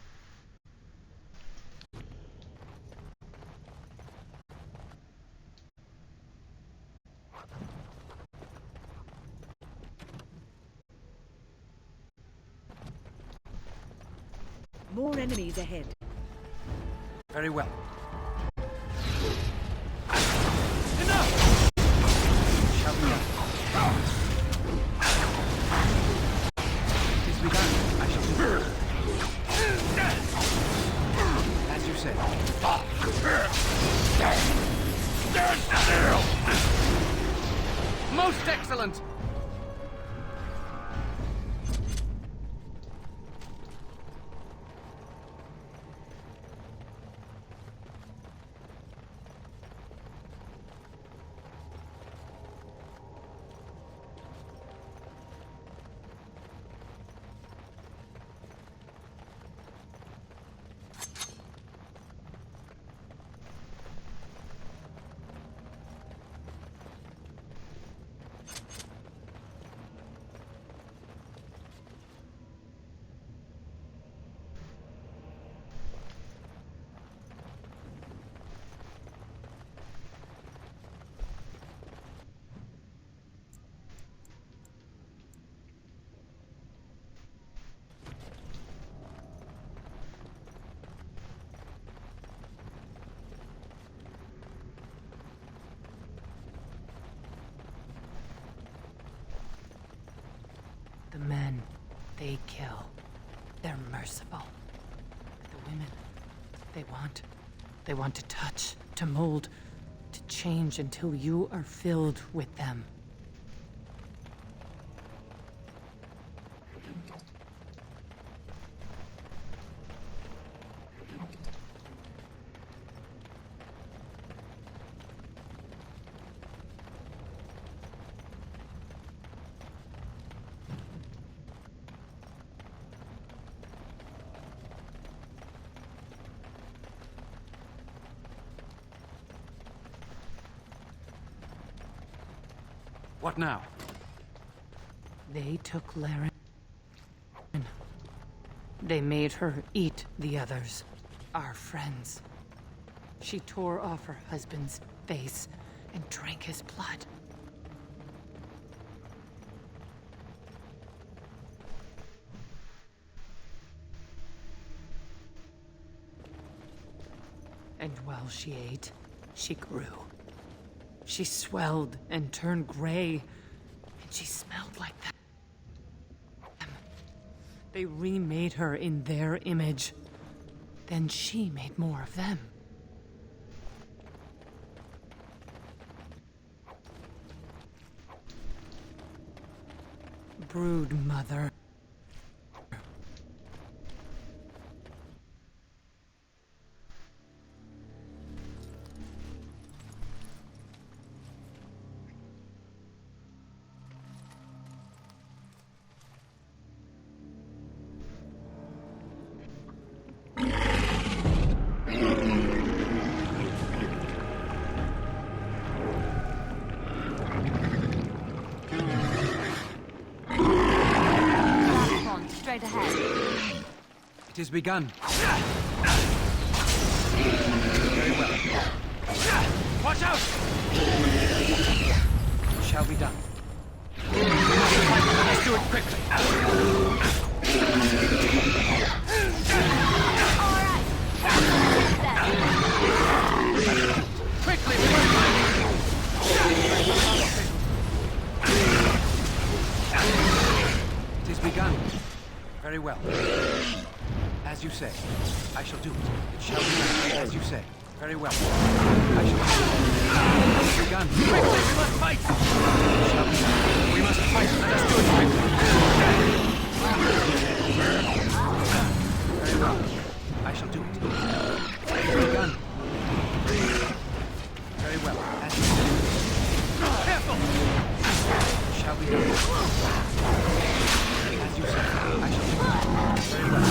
More enemies ahead. Very well. As you said. Most excellent! The men, they kill. They're merciful. The women, they want to touch, to mold, to change until you are filled with them. What now? They took Laren. They made her eat the others, our friends. She tore off her husband's face and drank his blood. And while she ate, she grew. She swelled and turned gray, and she smelled like them. They remade her in their image. Then she made more of them. Brood mother. Straight ahead. It is begun. Very well. Watch out! It shall be done. Let's do it quickly. Quickly, we must fight! It is begun. Very well. As you say. I shall do it. It shall be done. As you say. Very well. I shall do it. It is begun. Quickly, we must fight! It shall be done. We must fight. Let us do it quickly. Very well. I shall do it. It is begun. Very well. As you say. Careful! It shall be done. As you say, I shall do it. Very well.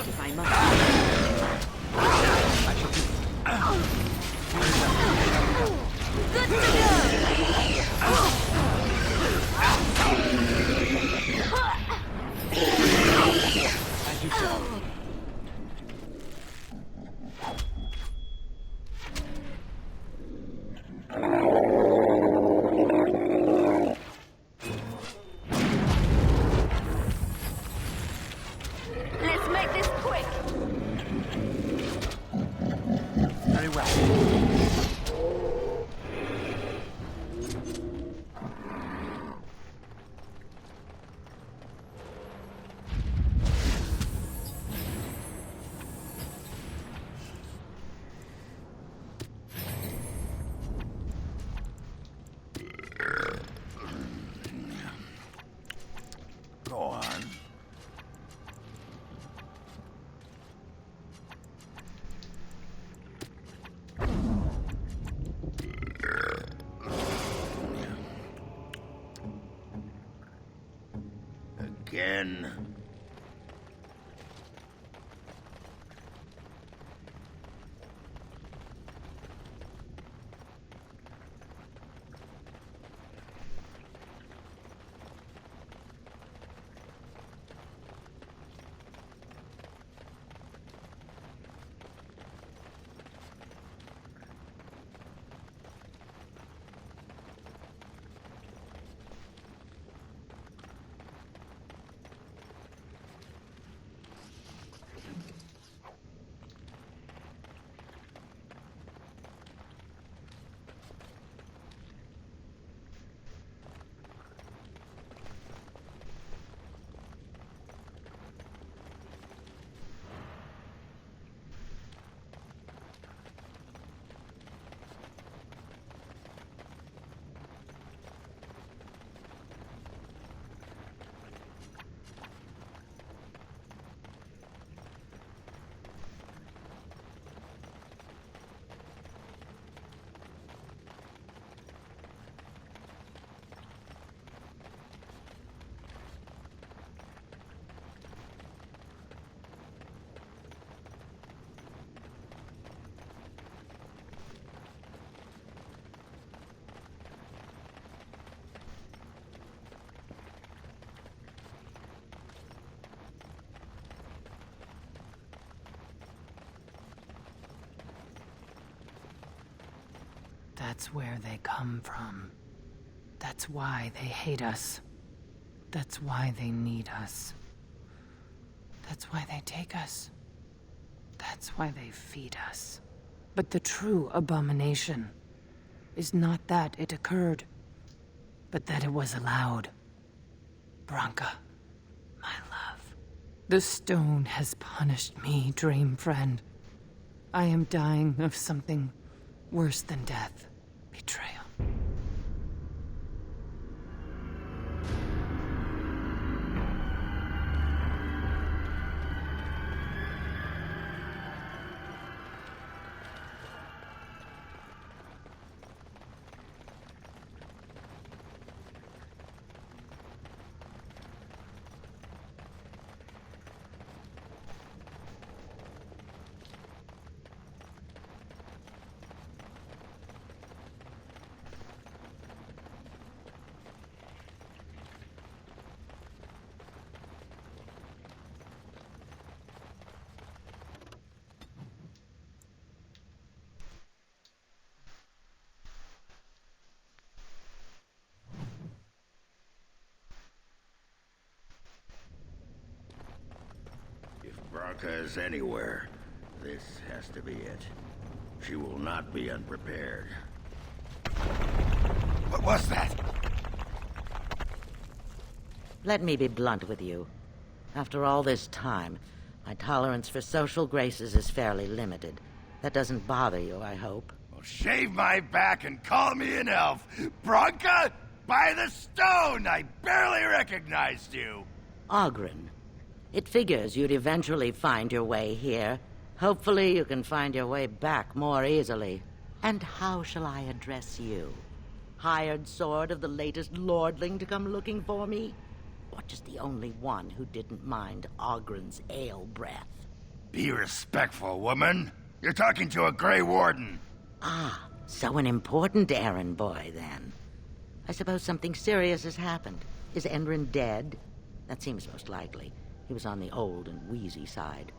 If I must. I shall do it. Very well. Good to go! As you say. Let's make this quick. Very well. Go on. Again. That's where they come from. That's why they hate us. That's why they need us. That's why they take us. That's why they feed us. But the true abomination is not that it occurred, but that it was allowed. Branka, my love. The stone has punished me, dream friend. I am dying of something worse than death. Betrayal. Branka is anywhere, this has to be it. She will not be unprepared. What was that? Let me be blunt with you. After all this time, my tolerance for social graces is fairly limited. That doesn't bother you, I hope. Well, shave my back and call me an elf. Branka, by the stone! I barely recognized you. Oghren. It figures you'd eventually find your way here. Hopefully you can find your way back more easily. And how shall I address you? Hired sword of the latest lordling to come looking for me? Or just the only one who didn't mind Oghren's ale breath? Be respectful, woman. You're talking to a Grey Warden. Ah, so an important errand boy, then. I suppose something serious has happened. Is Endrin dead? That seems most likely. He was on the old and wheezy side.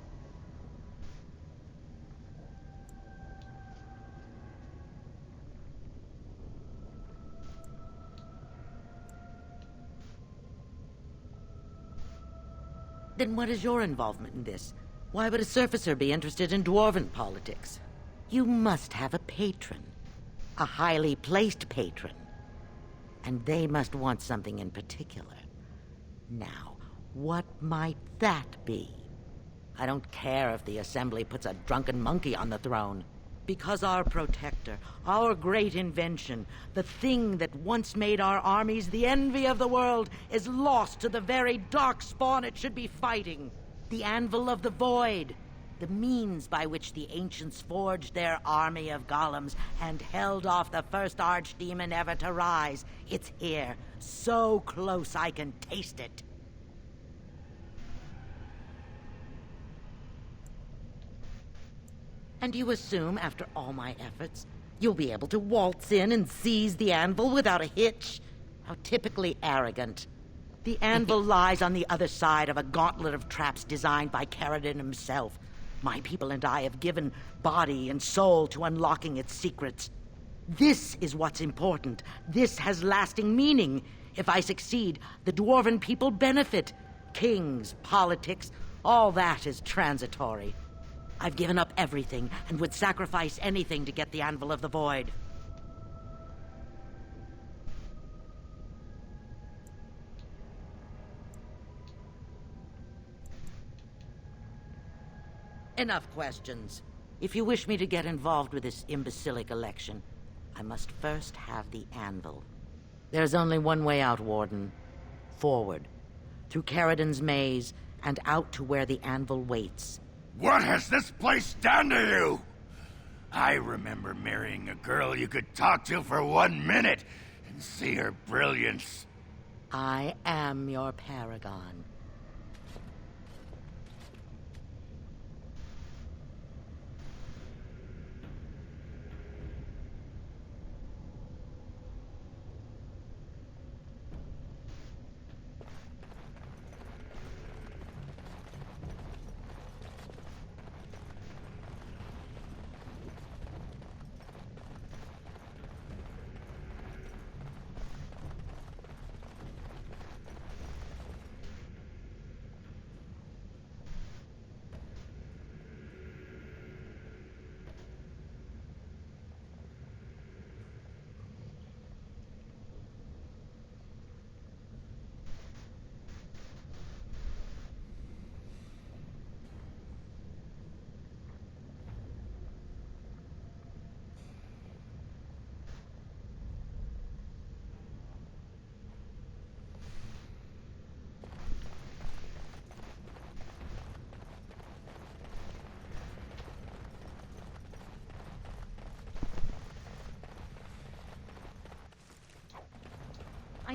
Then what is your involvement in this? Why would a surfacer be interested in dwarven politics? You must have a patron. A highly placed patron. And they must want something in particular. Now, what might that be? I don't care if the Assembly puts a drunken monkey on the throne. Because our protector, our great invention, the thing that once made our armies the envy of the world, is lost to the very darkspawn it should be fighting. The Anvil of the Void. The means by which the ancients forged their army of golems and held off the first archdemon ever to rise. It's here, so close I can taste it. And you assume, after all my efforts, you'll be able to waltz in and seize the anvil without a hitch? How typically arrogant. The anvil lies on the other side of a gauntlet of traps designed by Caridin himself. My people and I have given body and soul to unlocking its secrets. This is what's important. This has lasting meaning. If I succeed, the dwarven people benefit. Kings, politics, all that is transitory. I've given up everything and would sacrifice anything to get the Anvil of the Void. Enough questions. If you wish me to get involved with this imbecilic election, I must first have the Anvil. There's only one way out, Warden. Forward. Through Caridin's maze, and out to where the Anvil waits. What has this place done to you? I remember marrying a girl you could talk to for 1 minute and see her brilliance. I am your paragon.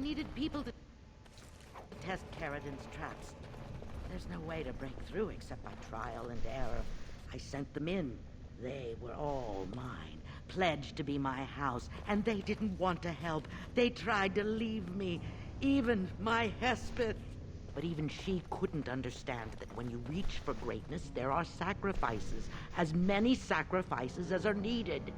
needed people to test Caridin's traps. There's no way to break through except by trial and error. I sent them in. They were all mine, pledged to be my house, and they didn't want to help. They tried to leave me, even my Hespeth. But even she couldn't understand that when you reach for greatness, there are sacrifices, as many sacrifices as are needed.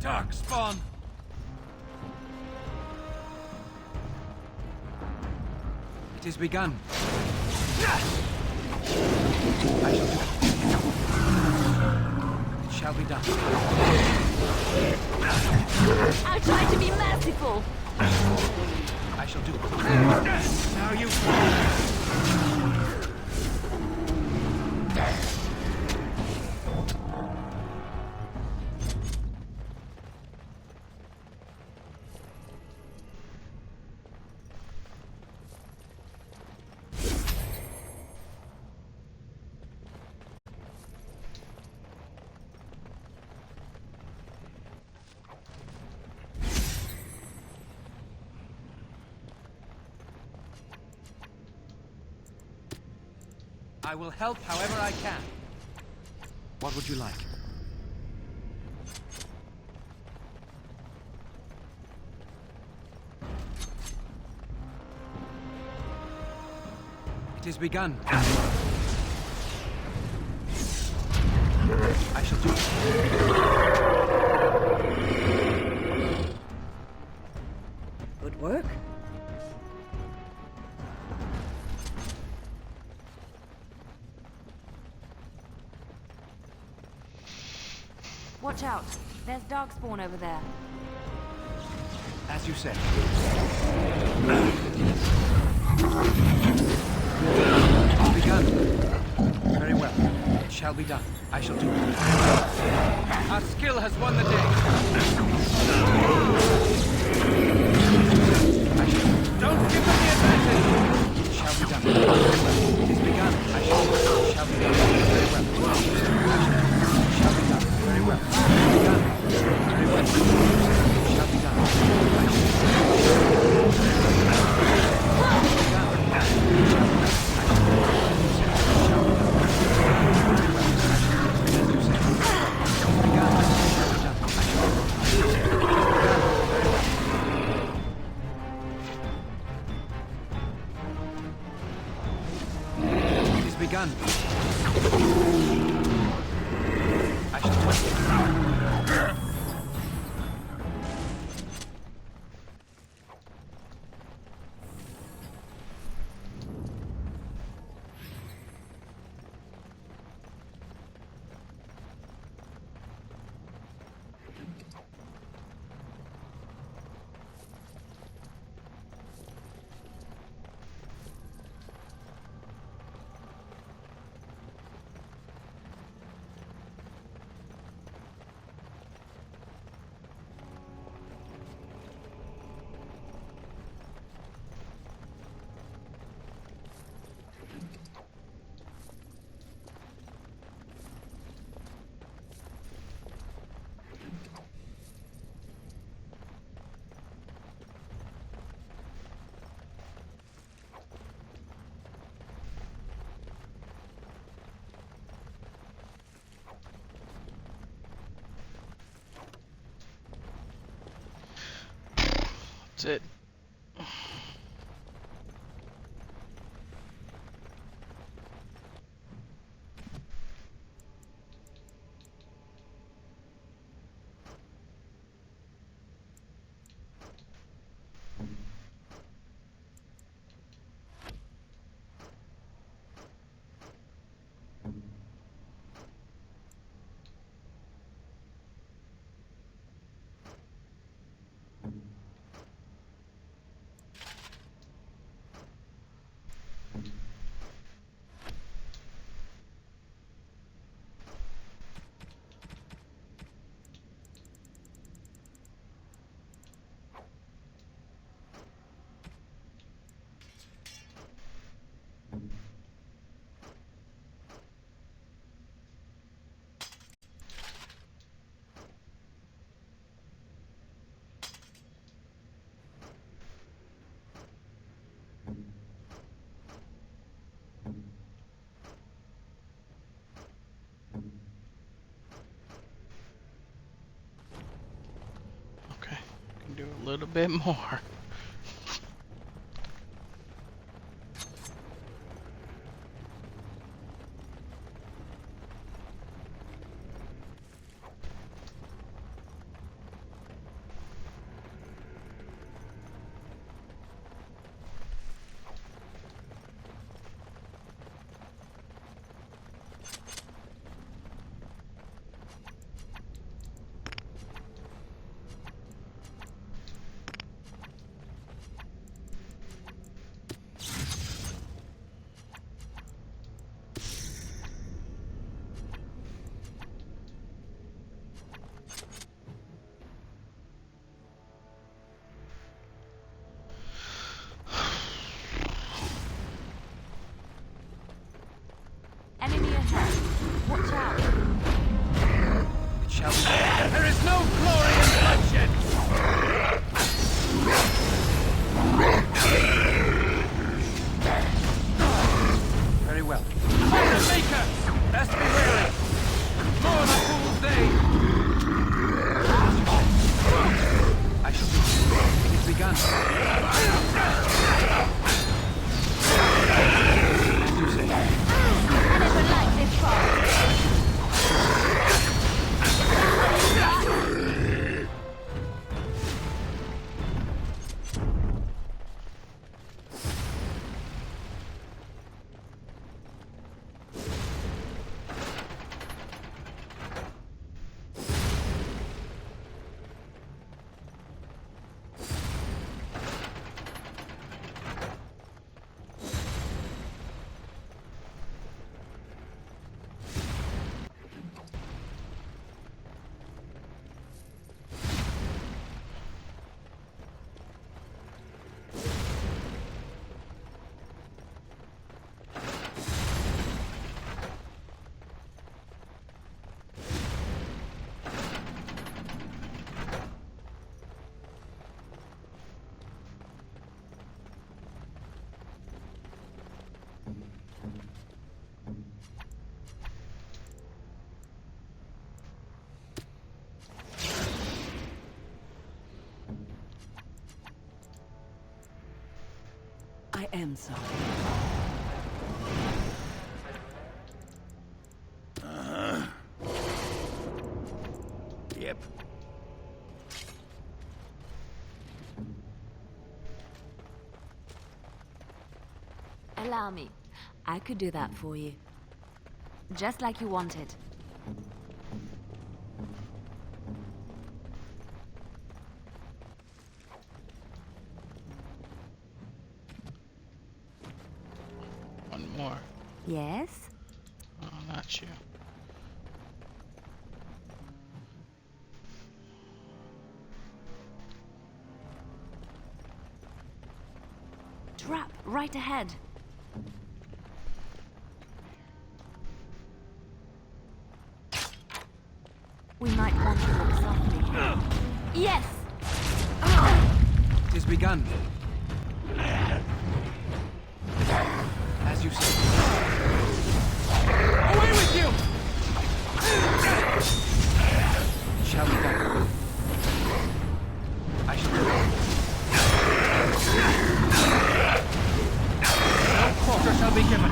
Dark spawn! It has begun. shall be done. I tried to be merciful. I shall do it. Now you... I will help however I can. What would you like? It is begun. I shall do it. Good work. Watch out. There's darkspawn over there. As you said. Begun. Very well. It shall be done. I shall do it. Our skill has won the day. Don't give them the advantage. It shall be done. It is begun. I shall do it. It shall be done. Very well. It shall be done. Very well. Begun. Very well. It shall be done. It is begun. I shall do it. That's it. Okay, can do a little bit more. begun. As you say. I never liked this part. I am sorry. Yep. Allow me. I could do that for you. Just like you wanted. One more. Yes? Oh, not you. Trap right ahead. We might want to look softly. Yes! It is begun. As you say. Away with you! Shall be done. I shall go. No quarter shall be given.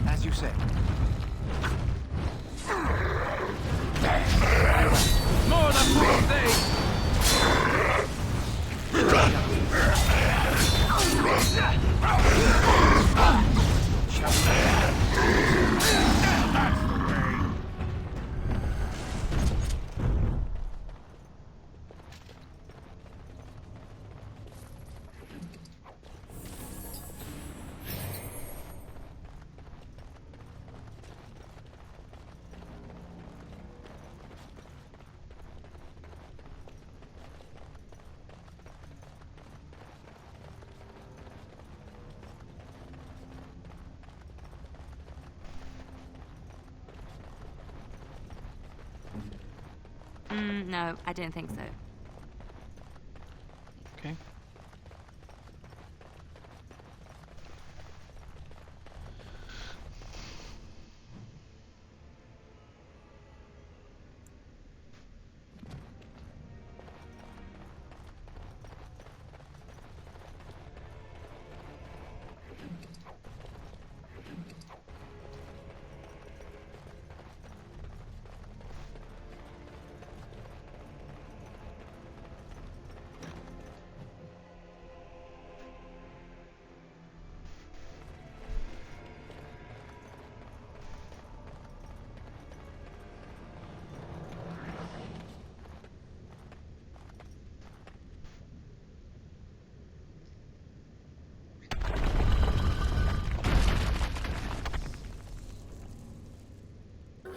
As you say. More than one day. No, I don't think so. Okay.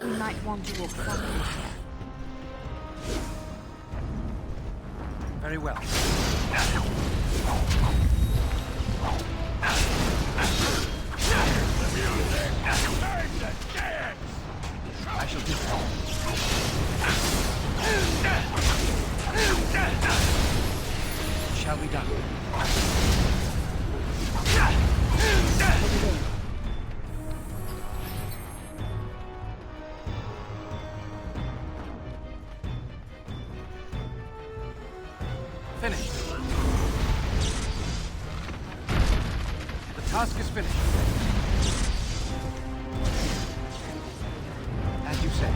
We might want to walk softly here. Very well. task is finished. As you say.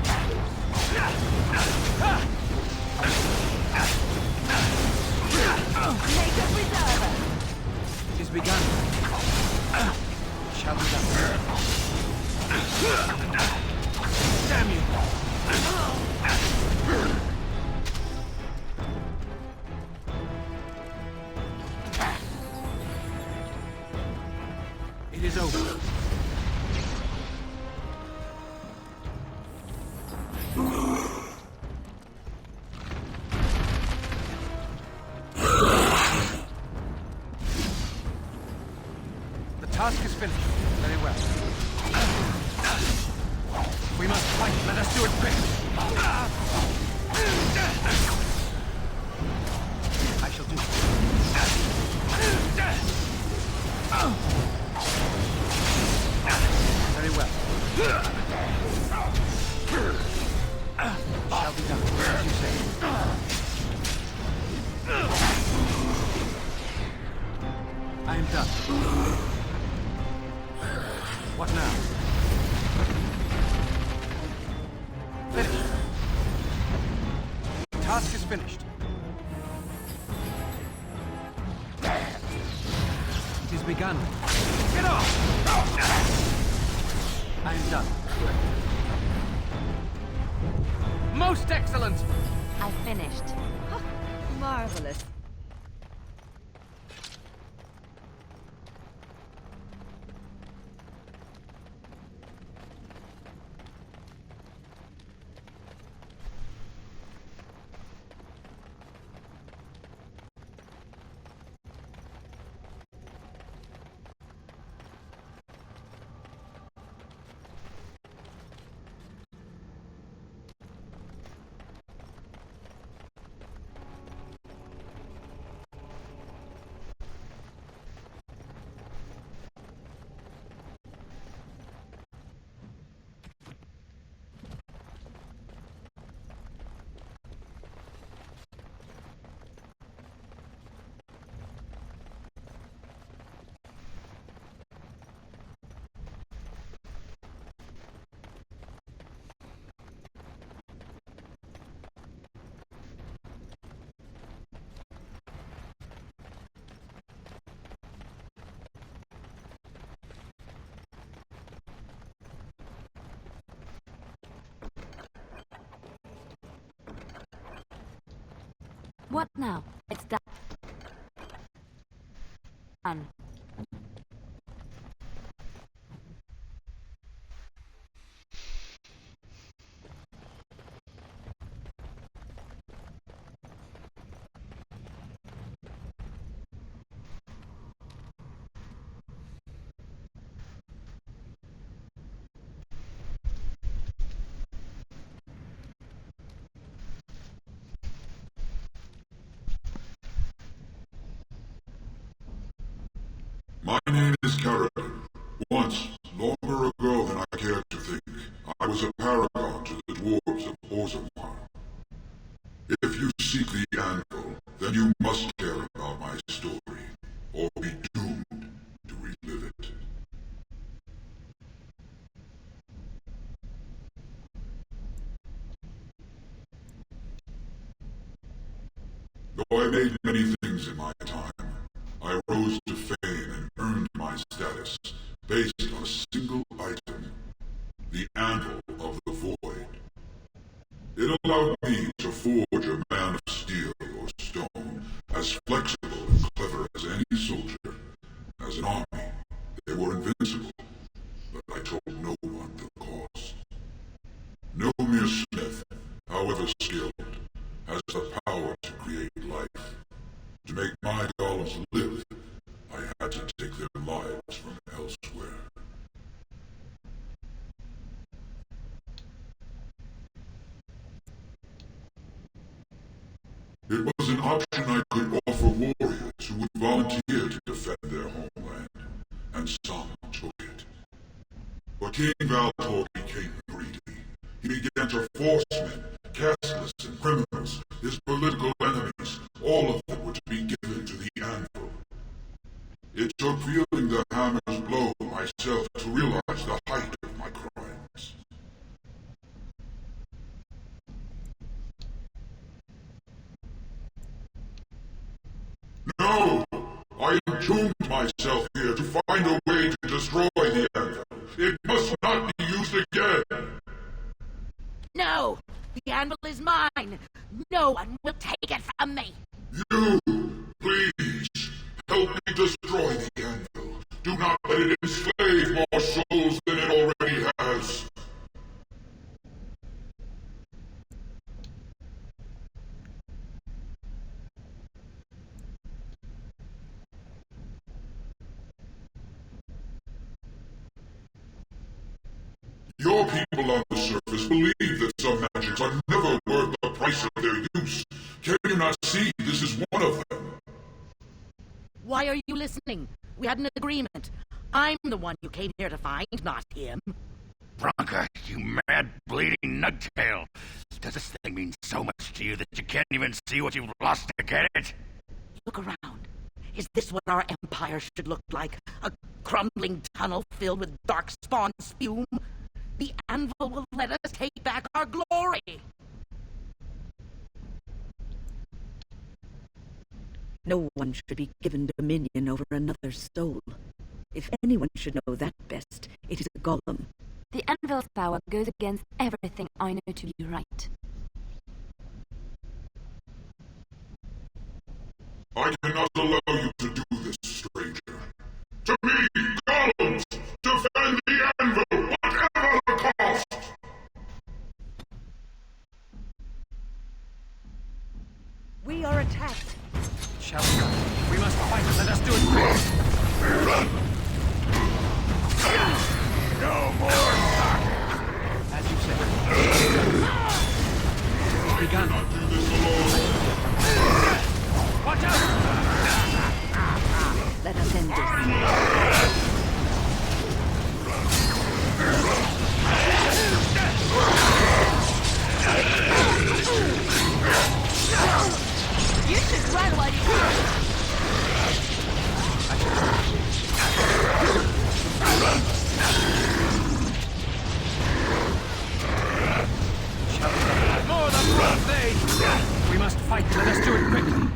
Make a preserver. It is begun. It shall be done. Damn you! It is over. The task is finished. Very well. We must fight. Let us do it quickly. I shall do it. Very well. Shall be done, as you say. I am done. What now? Finished. The task is finished. It is begun. Get off! I am done. Most excellent! I finished. Marvelous. What now? It's done. My name is Kerrigan. Once, longer ago than I cared to think, I was a paragon to the dwarves of Orzammar. If you seek the anvil, then you must care about my story, or be doomed to relive it. Though I made many things in my time, I rose to fame and earned my status based on a single item, the Anvil of the Void. It allowed me to forge a man of steel or stone as flexible and clever as any soldier. As an army, they were invincible, but I told no one the cost. No mere smith, however skilled, has the power to create life. To make my golems live, I had to take their lives from elsewhere. It was an option I could offer warriors who would volunteer to defend their homeland, and some took it. But King Valtor became greedy. He began to force men, castless and criminals, his political enemies, all of them were to be given to the Anvil. It took feeling the hammer's blow myself to realize the height of my crimes. No! I entombed myself here to find a way to destroy the anvil. It must not be used again! No! The anvil is mine! No one will take it from me! You, please, help me destroy the anvil. Do not let it enslave more souls than it already has. Your people on the surface believe that some magics are never worth the price of their use. Can you not see this is one of them? Why are you listening? We had an agreement. I'm the one you came here to find, not him. Bronca, you mad, bleeding nugtail. Does this thing mean so much to you that you can't even see what you've lost to get it? Look around. Is this what our empire should look like? A crumbling tunnel filled with darkspawn spume? The anvil will let us take back our glory! No one should be given dominion over another's soul. If anyone should know that best, it is a golem. The anvil's power goes against everything I know to be right. I cannot allow you to do this, stranger. To me, golems! Defend the anvil, whatever the cost! We are attacked. Shall we? We must fight. Let us do it quick. No more! As you said. It's begun. Watch out! Let us end this. You should run while you can! More than one day! We must fight. Let us do it quickly.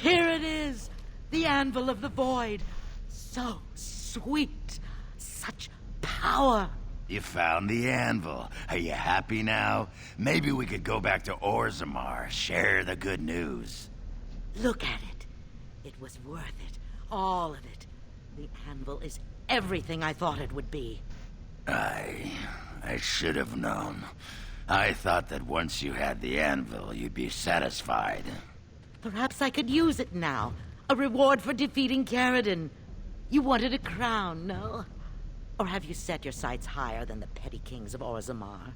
Here it is! The Anvil of the Void! So sweet! Such power! You found the anvil. Are you happy now? Maybe we could go back to Orzammar, share the good news. Look at it. It was worth it. All of it. The anvil is everything I thought it would be. I should have known. I thought that once you had the anvil, you'd be satisfied. Perhaps I could use it now. A reward for defeating Caridin. You wanted a crown, no? Or have you set your sights higher than the petty kings of Orzammar?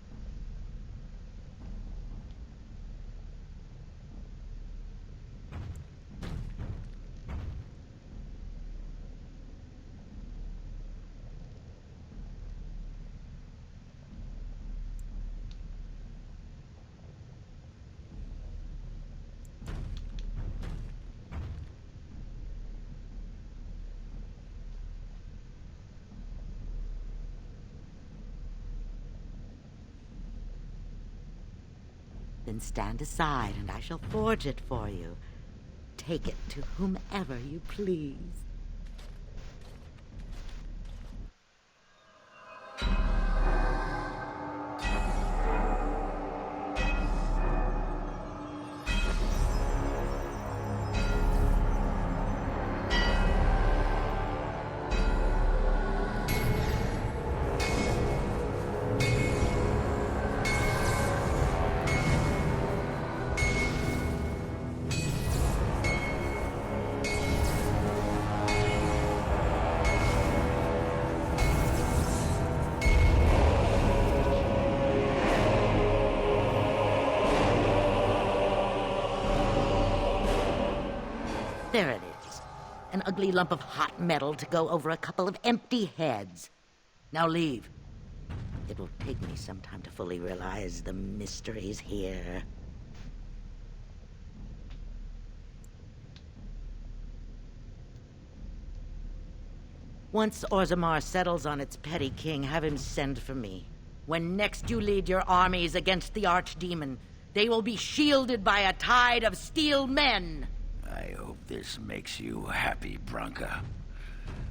Then stand aside, and I shall forge it for you. Take it to whomever you please. An ugly lump of hot metal to go over a couple of empty heads. Now leave. It will take me some time to fully realize the mysteries here. Once Orzammar settles on its petty king, have him send for me. When next you lead your armies against the Archdemon, they will be shielded by a tide of steel men. I hope this makes you happy, Branka.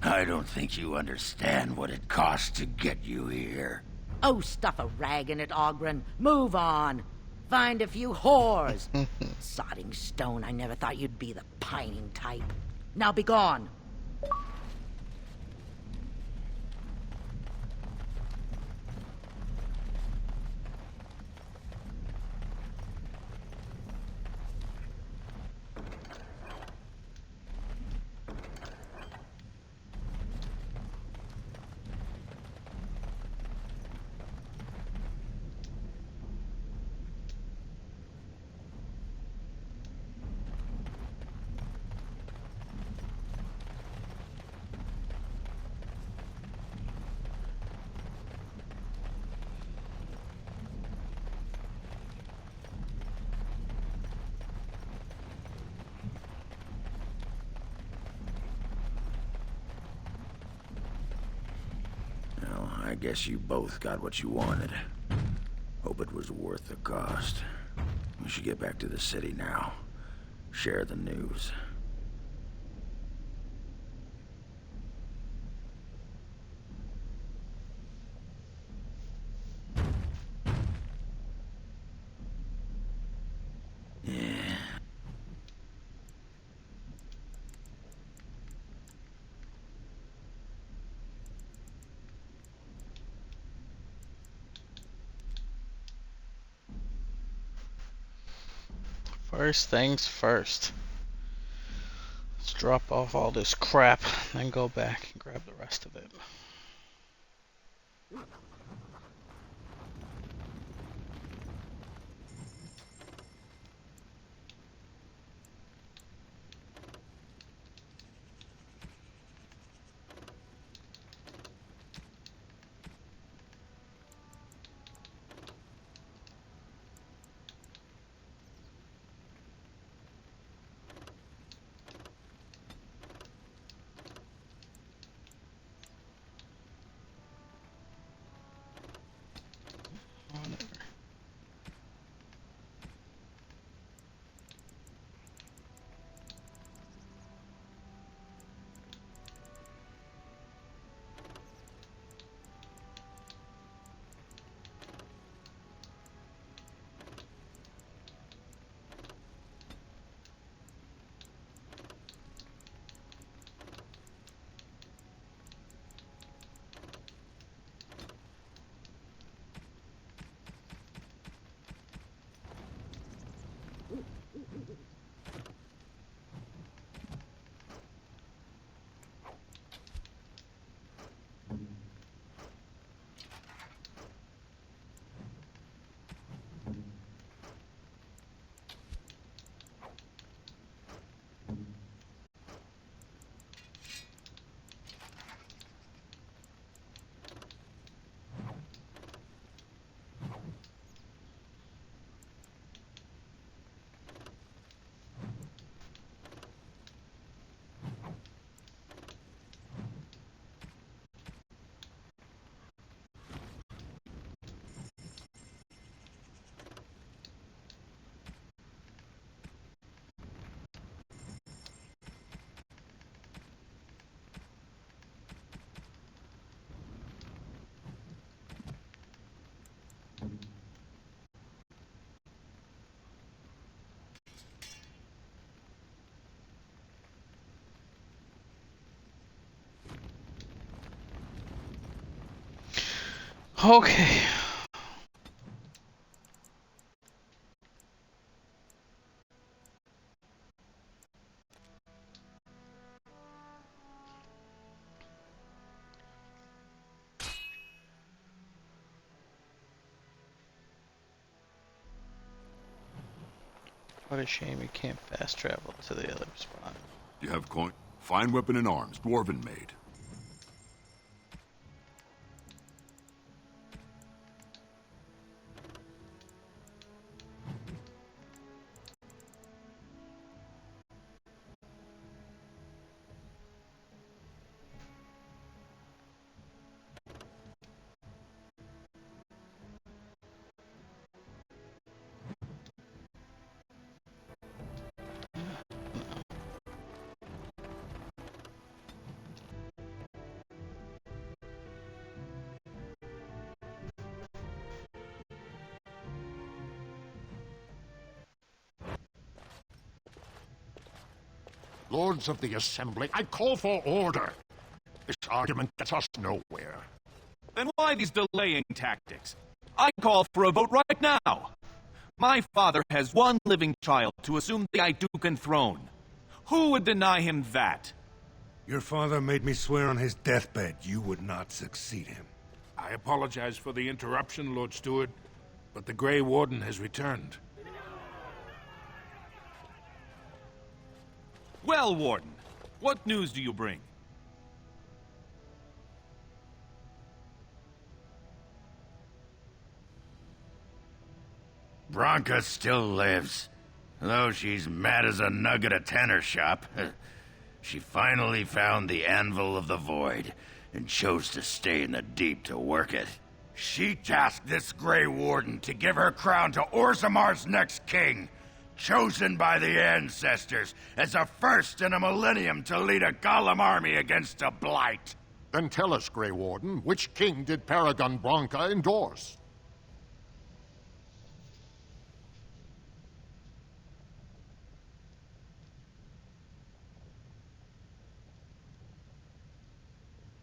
I don't think you understand what it costs to get you here. Oh, stuff a rag in it, Oghren. Move on. Find a few whores. Sodding stone, I never thought you'd be the pining type. Now be gone. I guess you both got what you wanted. Hope it was worth the cost. We should get back to the city now. Share the news. First things first. Let's drop off all this crap, then go back and grab the rest of it. Okay. What a shame you can't fast travel to the other spot. You have coin? Fine weapon and arms, dwarven made. Lords of the Assembly, I call for order. This argument gets us nowhere. Then why these delaying tactics? I call for a vote right now. My father has one living child to assume the Aeducan throne. Who would deny him that? Your father made me swear on his deathbed you would not succeed him. I apologize for the interruption, Lord Steward, but the Grey Warden has returned. Well, Warden, what news do you bring? Branka still lives. Though she's mad as a nug at a tanner shop. She finally found the Anvil of the Void, and chose to stay in the Deep to work it. She tasked this Grey Warden to give her crown to Orzamar's next king, chosen by the ancestors as a first in a millennium to lead a Golem army against a blight. Then tell us, Grey Warden, which king did Paragon Branka endorse?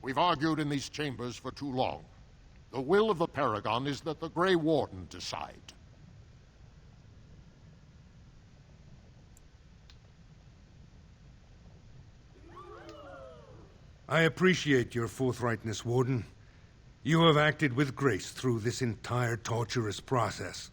We've argued in these chambers for too long. The will of the Paragon is that the Grey Warden decide. I appreciate your forthrightness, Warden. You have acted with grace through this entire torturous process.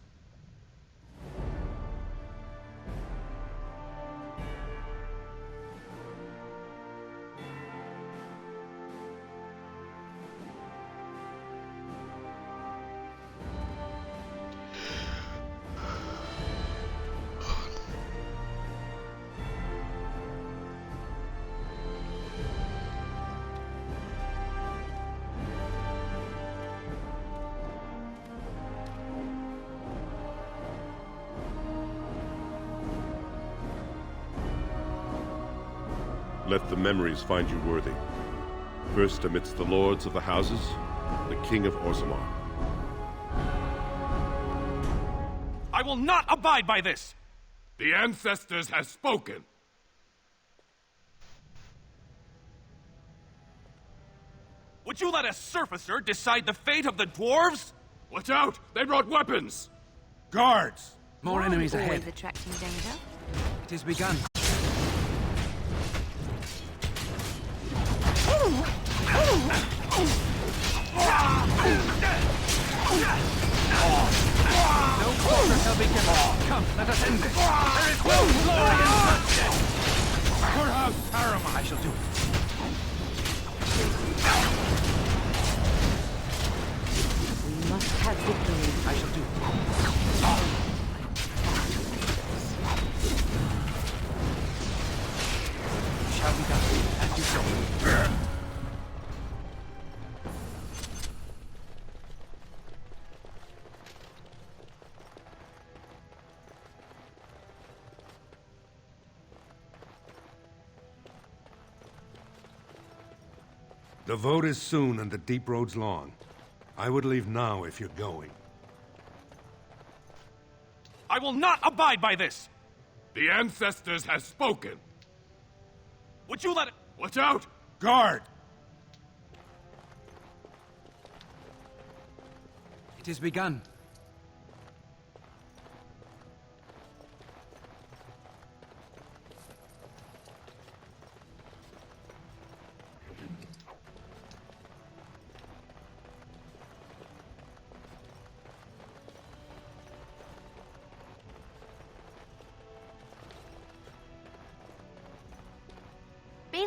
Let the memories find you worthy. First amidst the lords of the houses, the King of Orzammar. I will not abide by this! The ancestors have spoken! Would you let a surfacer decide the fate of the dwarves? Watch out! They brought weapons! Guards! More Why enemies always ahead. attracting danger? It has begun. No quarter shall be given. Come, let us end this. There is no glory in bloodshed. Courthouse Saruman. I shall do it. We must have victory. I shall do it. It shall be done, as you show. The vote is soon and the deep road's long. I would leave now if you're going. I will not abide by this! The ancestors have spoken! Would you let it— Watch out! Guard! It has begun.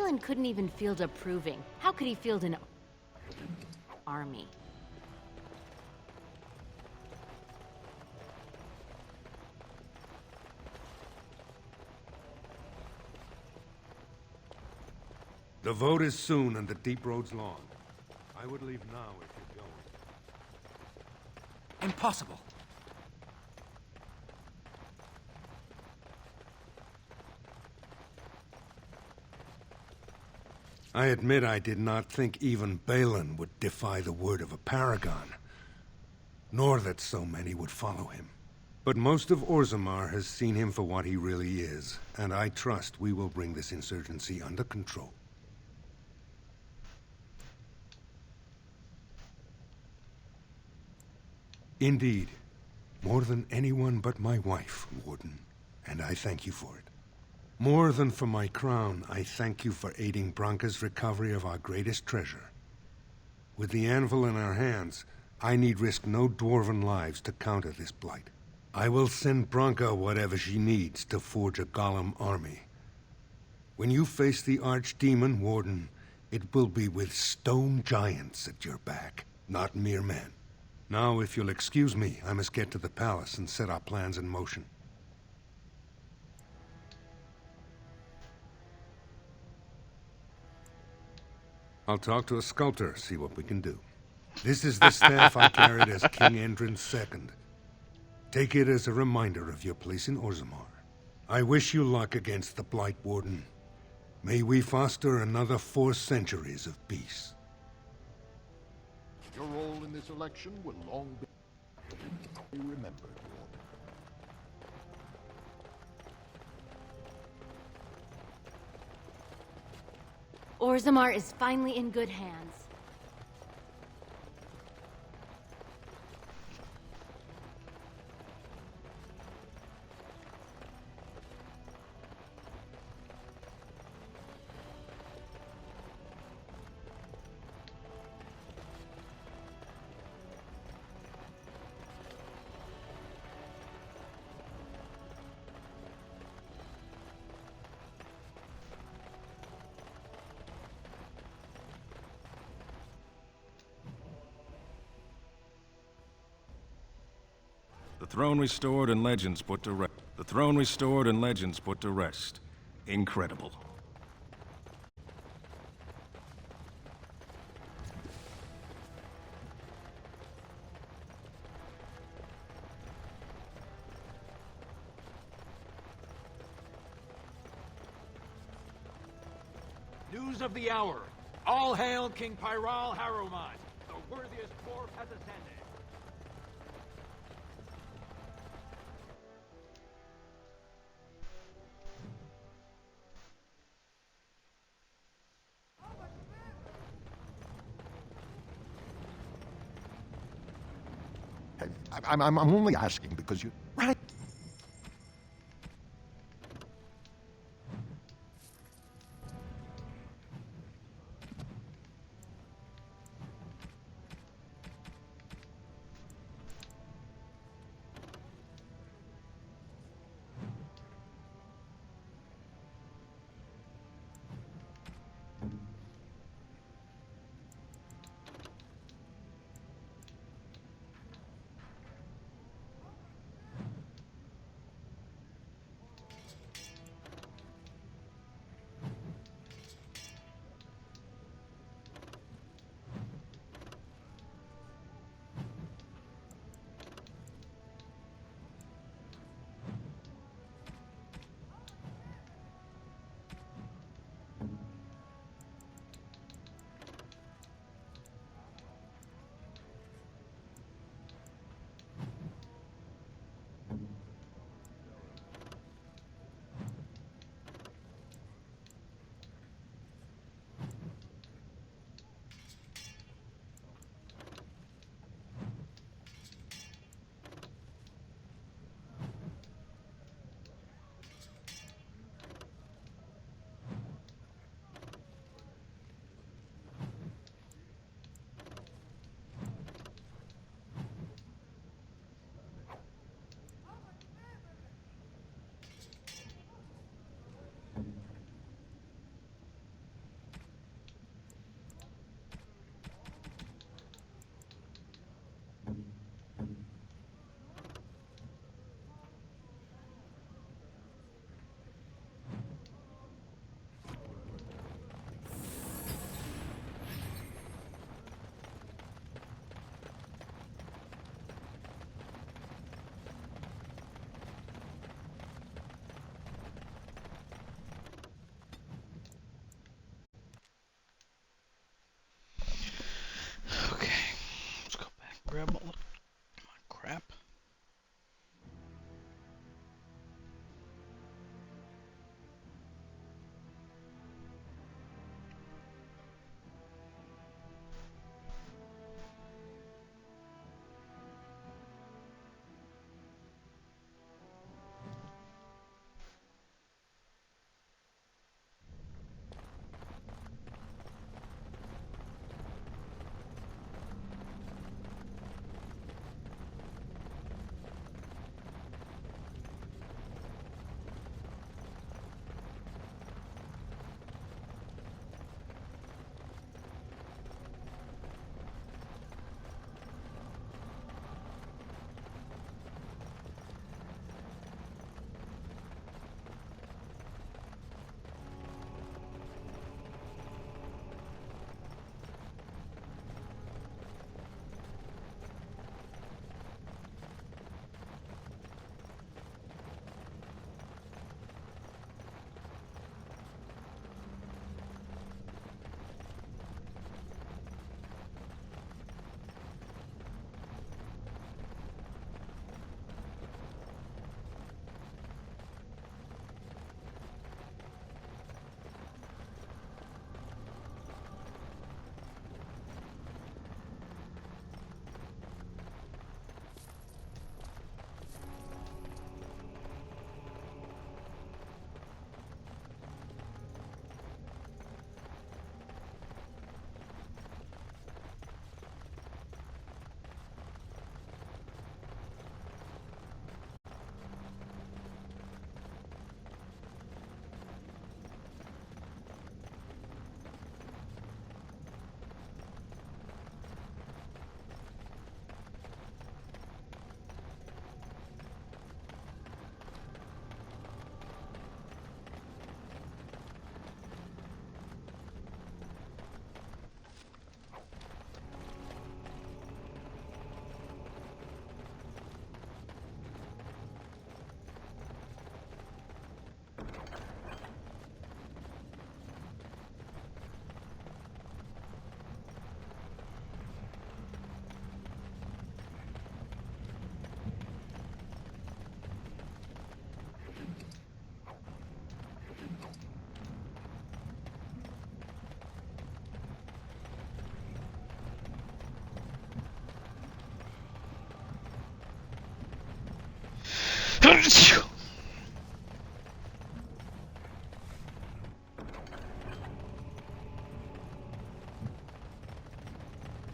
Balin couldn't even field approving. How could he field an army? The vote is soon and the deep road's long. I would leave now if you're going. Impossible. I admit I did not think even Balin would defy the word of a paragon, nor that so many would follow him. But most of Orzammar has seen him for what he really is, and I trust we will bring this insurgency under control. Indeed, more than anyone but my wife, Warden, and I thank you for it. More than for my crown, I thank you for aiding Branka's recovery of our greatest treasure. With the anvil in our hands, I need risk no dwarven lives to counter this blight. I will send Branka whatever she needs to forge a Golem army. When you face the Archdemon, Warden, it will be with stone giants at your back, not mere men. Now, if you'll excuse me, I must get to the palace and set our plans in motion. I'll talk to a sculptor, see what we can do. This is the staff I carried as King Endrin's II. Take it as a reminder of your place in Orzammar. I wish you luck against the Blight, Warden. May we foster another 4 centuries of peace. Your role in this election will long be remembered, Warden. Orzammar is finally in good hands. The throne restored and legends put to rest. The throne restored and legends put to rest. Incredible. News of the hour. All hail King Pyral Harrowmon. The worthiest dwarf has ascended. I'm only asking because you... Right.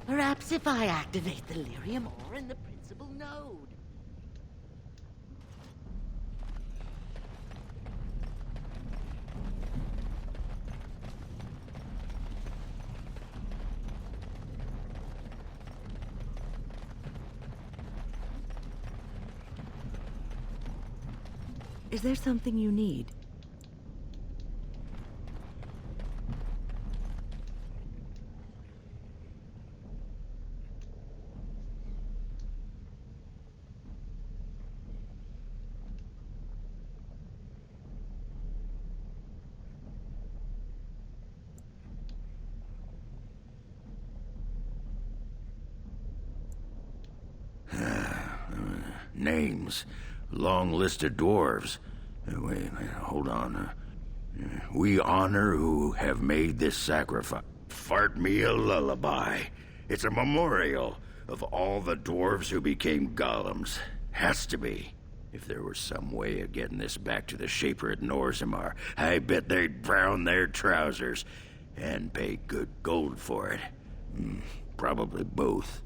Perhaps if I activate the lyrium ore in the principal node. Is there something you need? Names. Long list of dwarves. Wait, hold on. We honor who have made this sacrifice. Fart me a lullaby. It's a memorial of all the dwarves who became golems. Has to be. If there was some way of getting this back to the Shaper at Norzimar, I bet they'd brown their trousers and pay good gold for it. Probably both.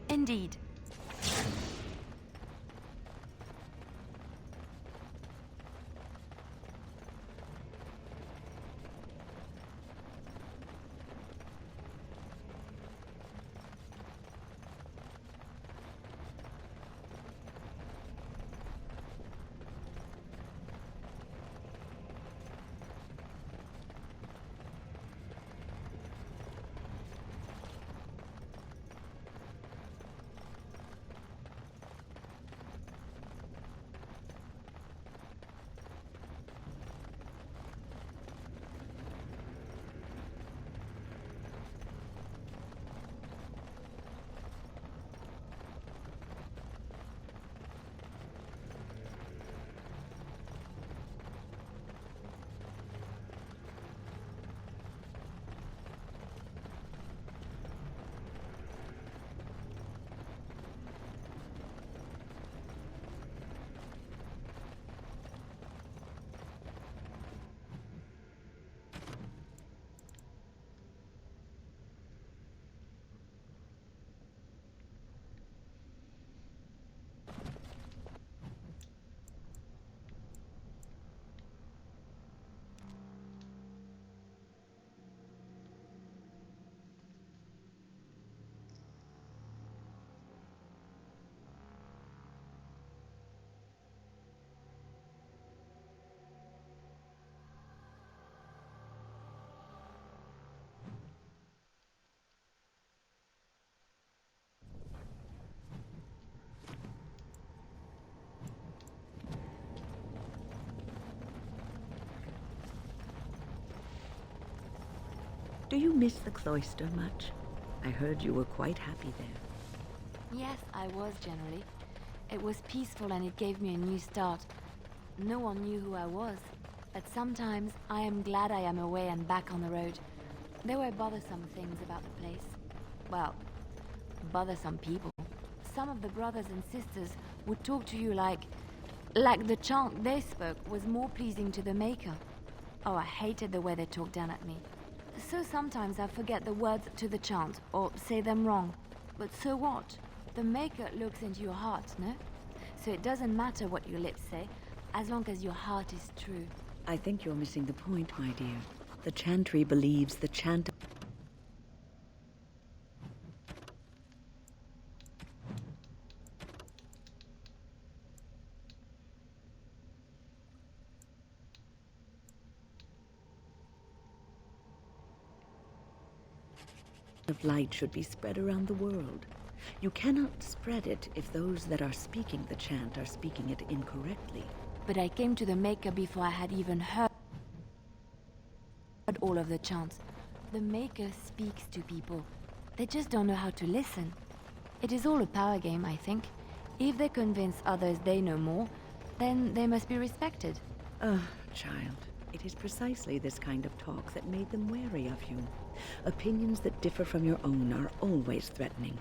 Indeed. Do you miss the cloister much? I heard you were quite happy there. Yes, I was generally. It was peaceful and it gave me a new start. No one knew who I was, but sometimes I am glad I am away and back on the road. There were bothersome things about the place. Well, bothersome people. Some of the brothers and sisters would talk to you like the chant they spoke was more pleasing to the Maker. Oh, I hated the way they talked down at me. So sometimes I forget the words to the chant, or say them wrong. But so what? The Maker looks into your heart, no? So it doesn't matter what your lips say, as long as your heart is true. I think you're missing the point, my dear. The Chantry believes the chant of light should be spread around the world. You cannot spread it if those that are speaking the chant are speaking it incorrectly. But I came to the Maker before I had even heard all of the chants. The Maker speaks to people. They just don't know how to listen. It is all a power game, I think. If they convince others they know more, then they must be respected. Child, it is precisely this kind of talk that made them wary of you. Opinions that differ from your own are always threatening.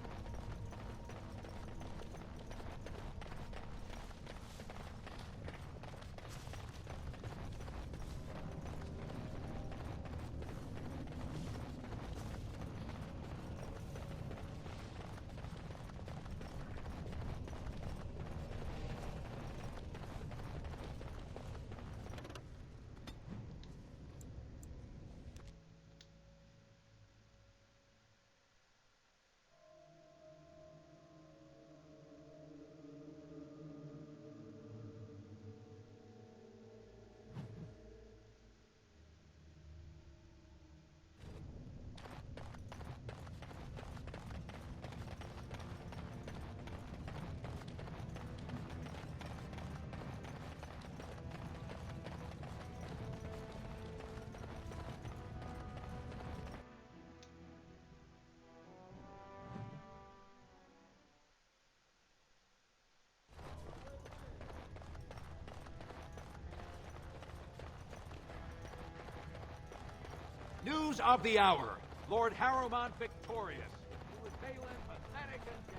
News of the hour. Lord Harrowmont victorious. Who was Balin pathetic and dead.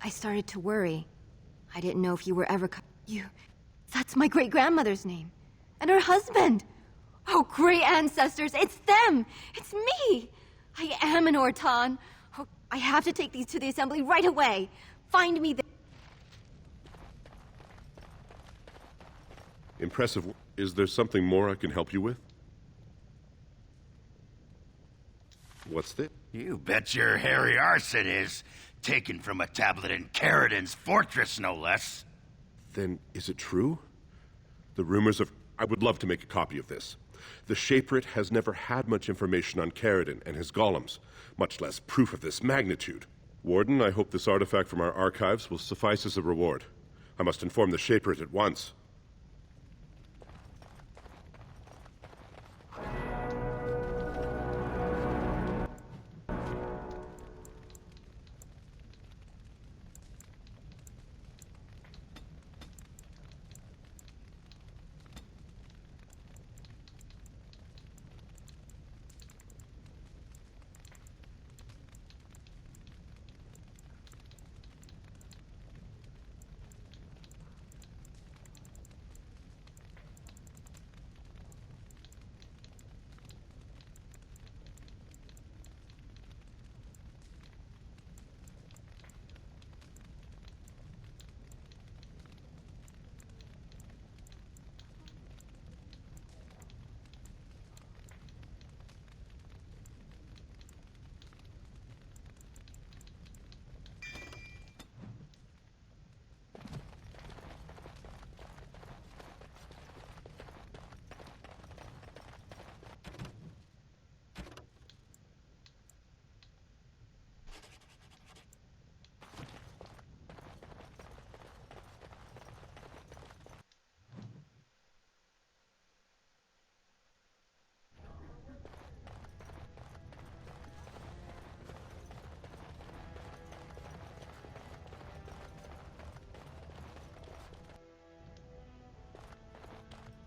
I started to worry. I didn't know if you were ever you... That's my great-grandmother's name. And her husband! Oh, great ancestors, it's them! It's me! I am an Ortan. Oh, I have to take these to the assembly right away. Find me there. Impressive. Is there something more I can help you with? What's this? You bet your hairy arson is. Taken from a tablet in Caridin's fortress, no less. Then is it true? The rumors of... I would love to make a copy of this. The Shaperate has never had much information on Caridin and his golems, much less proof of this magnitude. Warden, I hope this artifact from our archives will suffice as a reward. I must inform the Shaperate at once.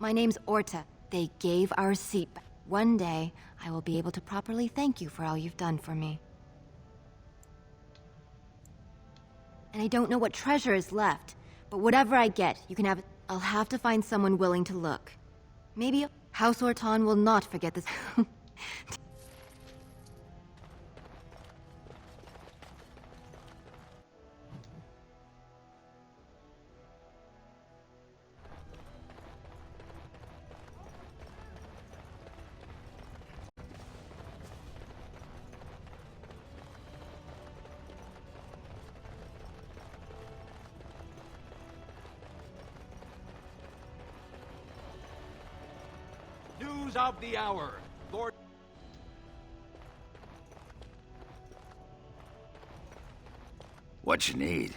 My name's Orta. They gave our seat back. One day, I will be able to properly thank you for all you've done for me. And I don't know what treasure is left, but whatever I get, you can have it. I'll have to find someone willing to look. Maybe House Orton will not forget this. News of the hour. Lord... What you need?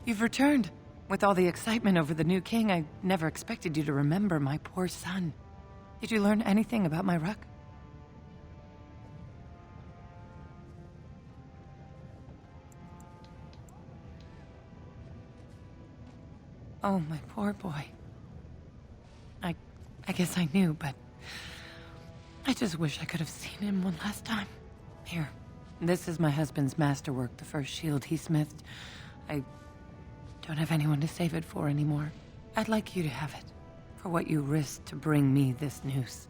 You've returned. With all the excitement over the new king, I never expected you to remember my poor son. Did you learn anything about my ruck? Oh, my poor boy. I guess I knew, but I just wish I could have seen him one last time. Here, this is my husband's masterwork, the first shield he smithed. I don't have anyone to save it for anymore. I'd like you to have it, for what you risked to bring me this news.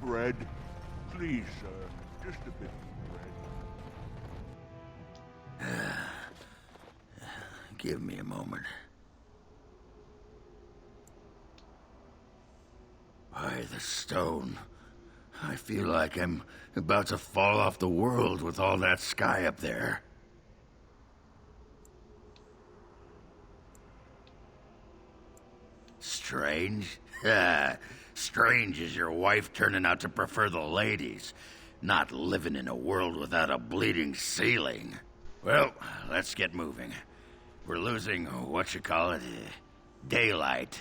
Bread? Please, sir. Just a bit of bread. Give me a moment. By the stone I feel like I'm about to fall off the world with all that sky up there. Strange? Strange is your wife turning out to prefer the ladies, not living in a world without a bleeding ceiling. Well, let's get moving. We're losing, daylight.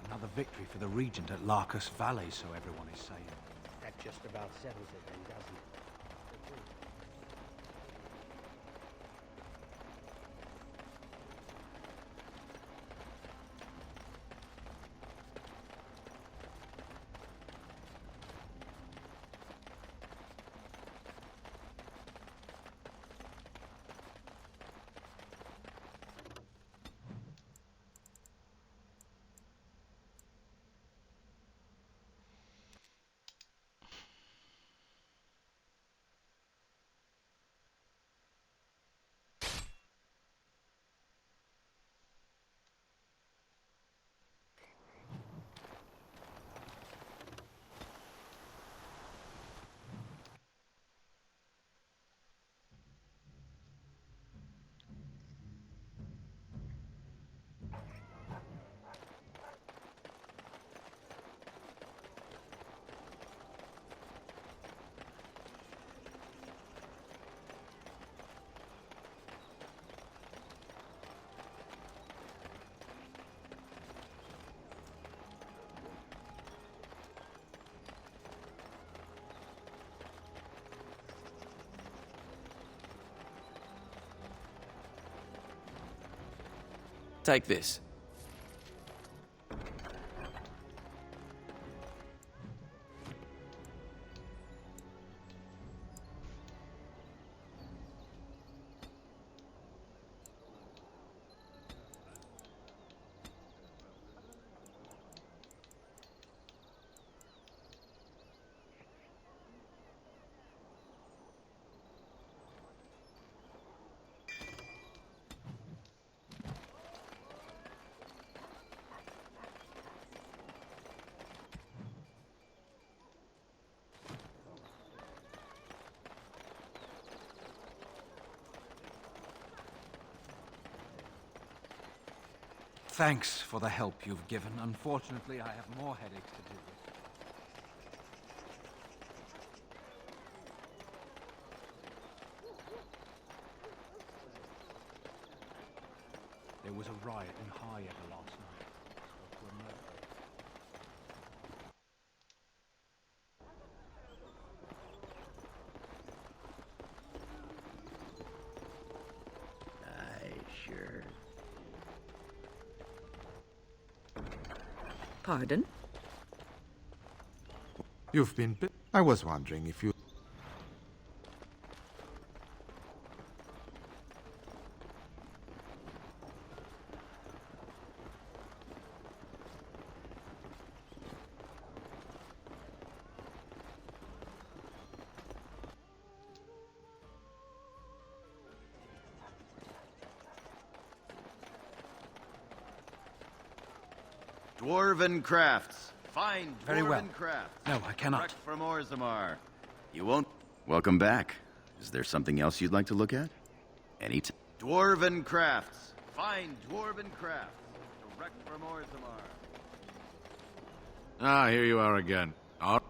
Another victory for the Regent at Larcus Valley, so everyone is saying. That just about settles it then, doesn't it? Take this. Thanks for the help you've given. Unfortunately, I have more headaches to deal with. There was a riot in Highever last night. Spoke to a murderer. Sure. Pardon? You've been... I was wondering if you... Dwarven crafts. Fine dwarven Very well. crafts. No, I cannot. Direct from Orzammar. You won't... Welcome back. Is there something else you'd like to look at? Dwarven crafts. Fine dwarven crafts. Direct from Orzammar. Ah, here you are again. All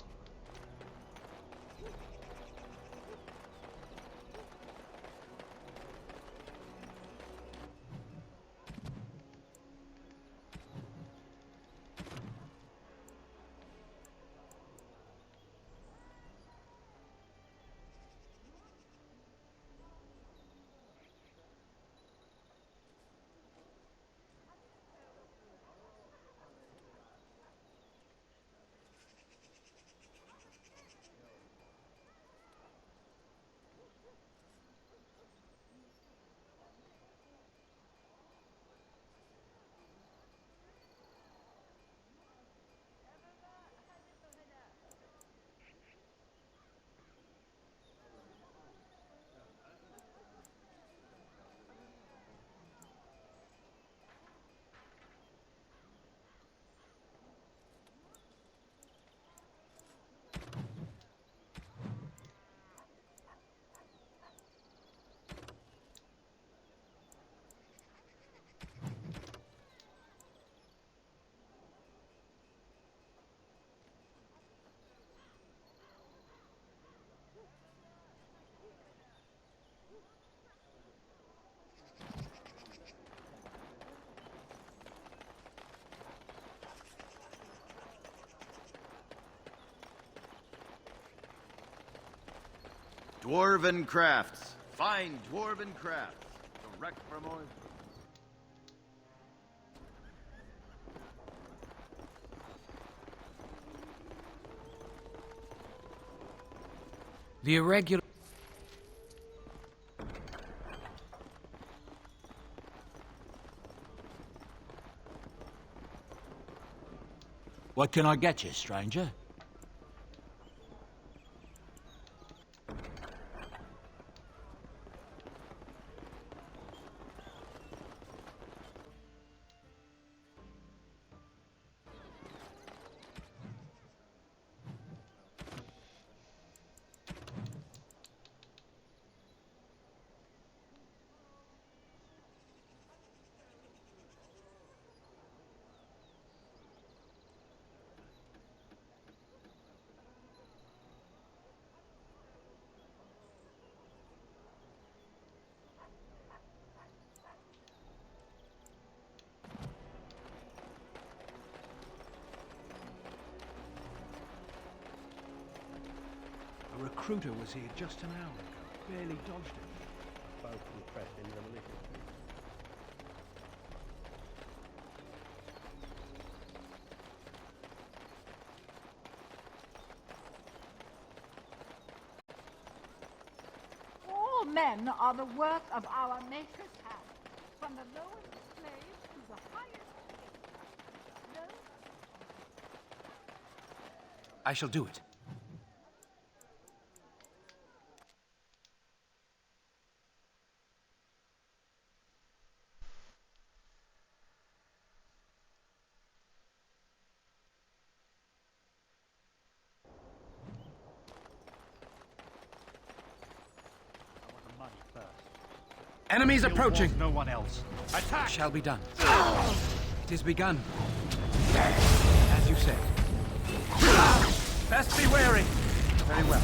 Dwarven crafts. Fine dwarven crafts. Direct from Orz. The irregular... What can I get you, stranger? A recruiter was here just an hour ago. Barely dodged him. Both compressed in the militia. All men are the work of our Maker's hand, from the lowest slave to the highest king. No? I shall do it. Enemies approaching! No one else. Attack! Shall be done. It is begun. As you said. Best be wary. Very well.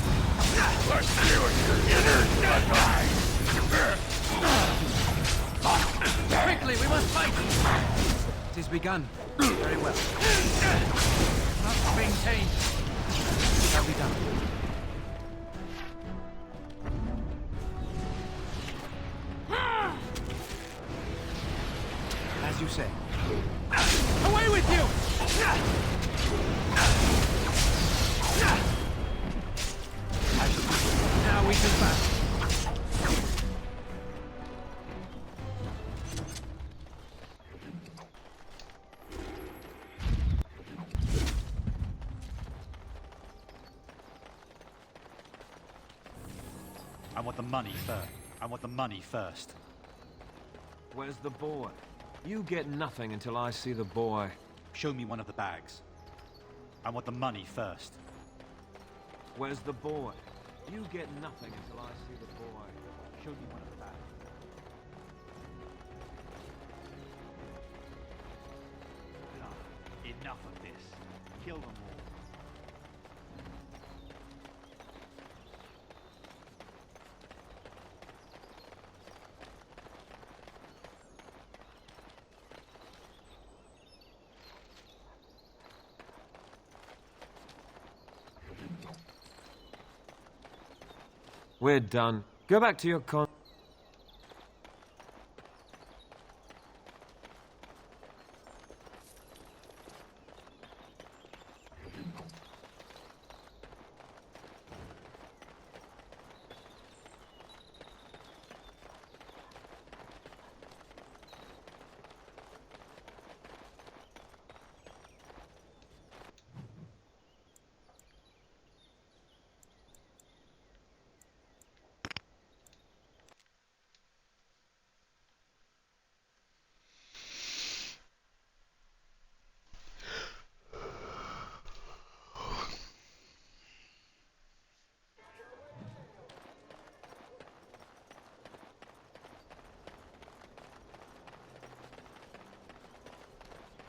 Quickly, we must fight! It is begun. Very well. Not maintained. Shall be done. As you say. Away with you! Now we can battle. I want the money first. I want the money first. Where's the boy? You get nothing until I see the boy. Show me one of the bags. I want the money first. Where's the boy? You get nothing until I see the boy. Show me one of the bags. Enough of this. Kill them all. We're done. Go back to your con...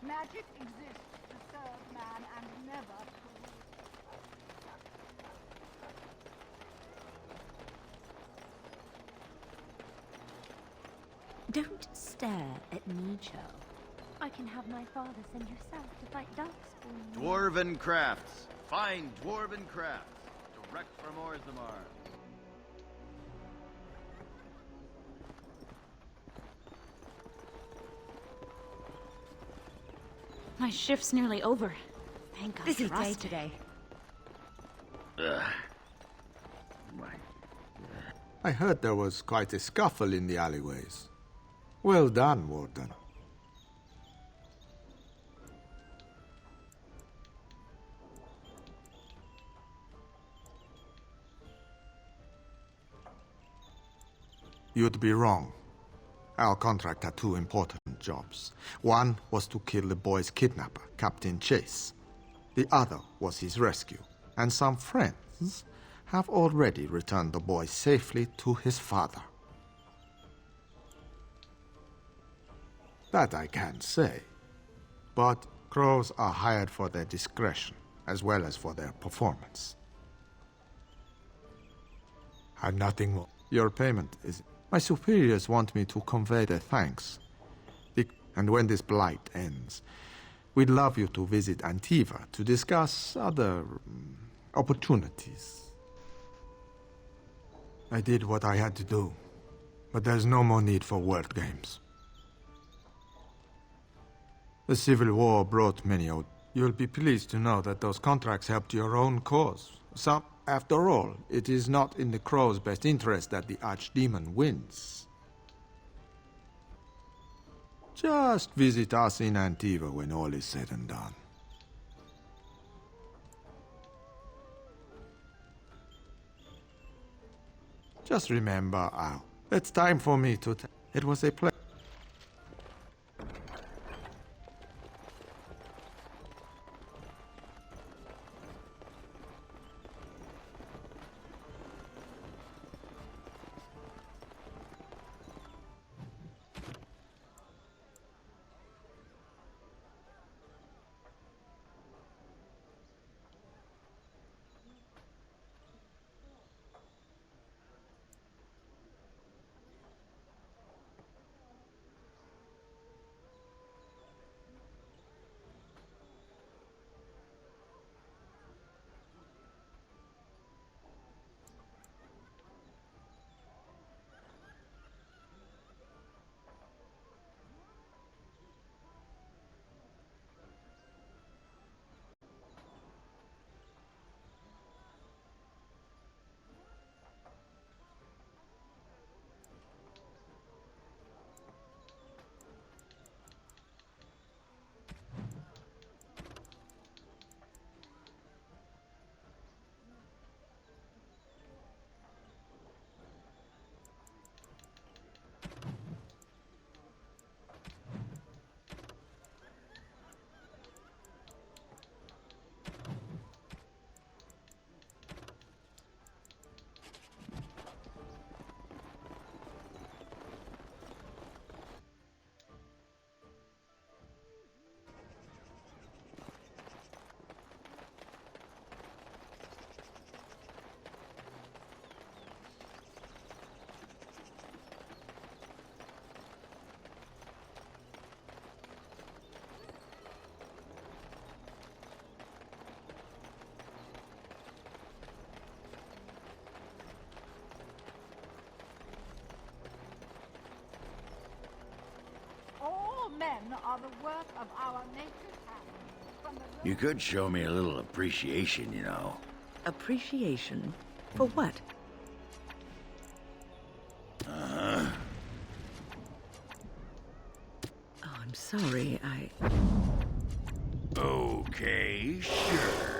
Magic exists to serve man and never to Don't stare at me, Charles. I can have my father send you south to fight Darkspawn. Dwarven crafts. Fine dwarven crafts. Direct from Orzammar. My shift's nearly over. Thank God. Busy for day us. today. I heard there was quite a scuffle in the alleyways. Well done, Warden. You'd be wrong. Our contract had two important jobs. One was to kill the boy's kidnapper, Captain Chase. The other was his rescue, and some friends have already returned the boy safely to his father. That I can't say. But crows are hired for their discretion, as well as for their performance. And nothing more. Your payment is... My superiors want me to convey their thanks. And when this blight ends, we'd love you to visit Antiva to discuss other opportunities. I did what I had to do, but there's no more need for word games. The Civil War brought many out. You'll be pleased to know that those contracts helped your own cause. After all, it is not in the Crow's best interest that the Archdemon wins. Just visit us in Antiva when all is said and done. Just remember, Al, it's time for me to... It was a pleasure. All men are the work of our nature's hand. From the You could show me a little appreciation, you know. Appreciation? For what? Uh-huh. Oh, I'm sorry, Okay, sure.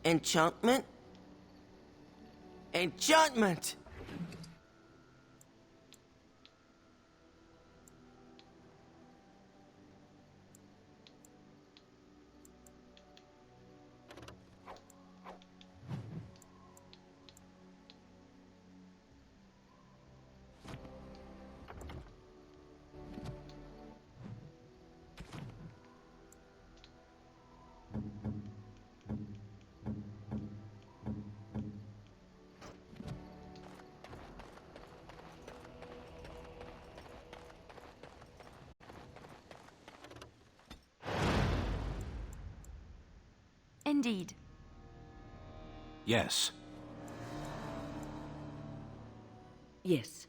Enchantment? Enchantment! Indeed. Yes. Yes.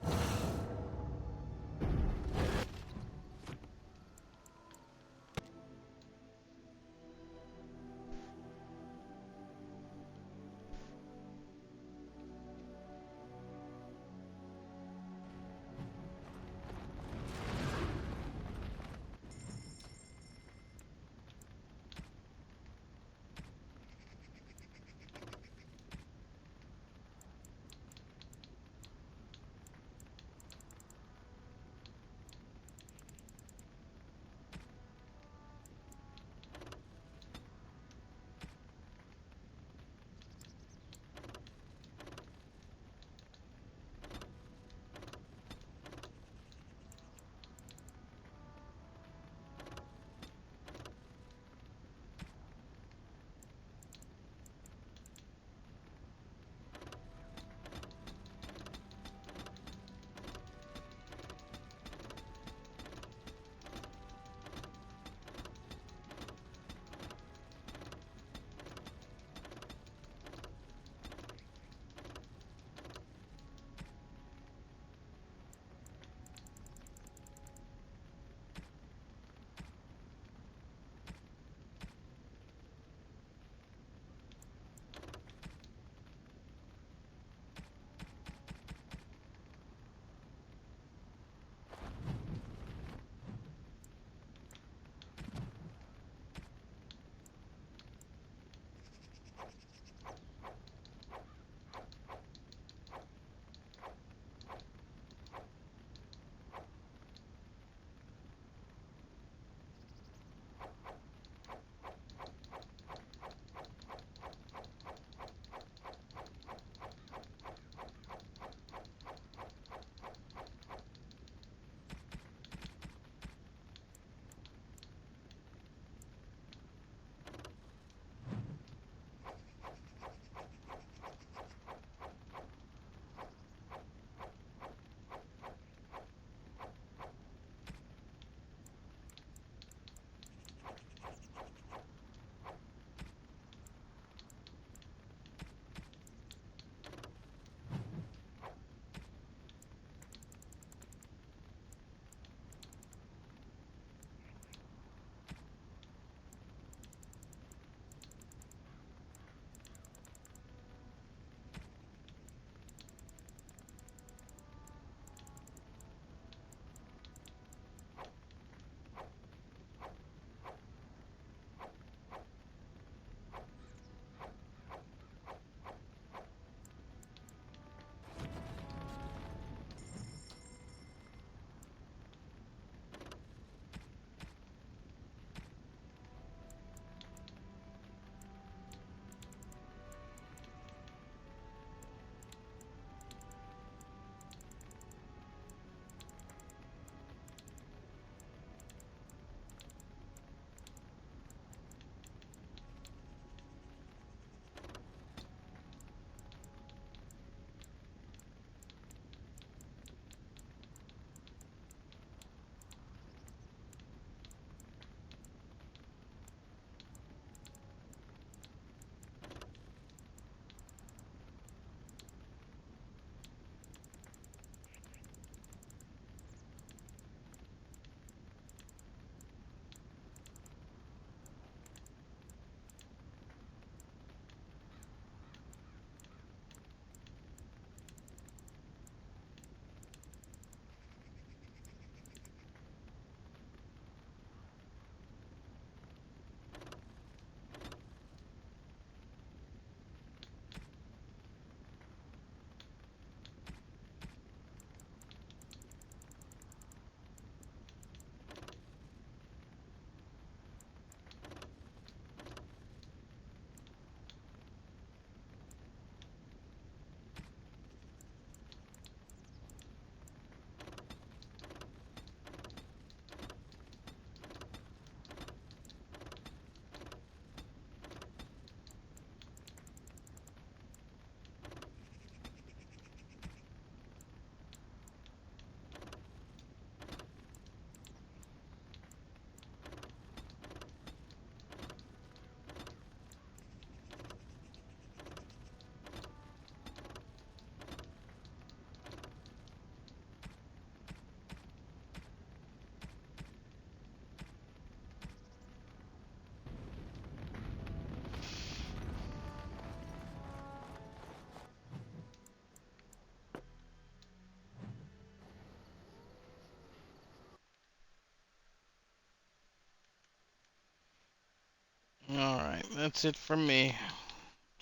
that's it from me.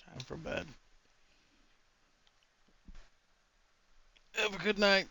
Time for bed. Have a good night.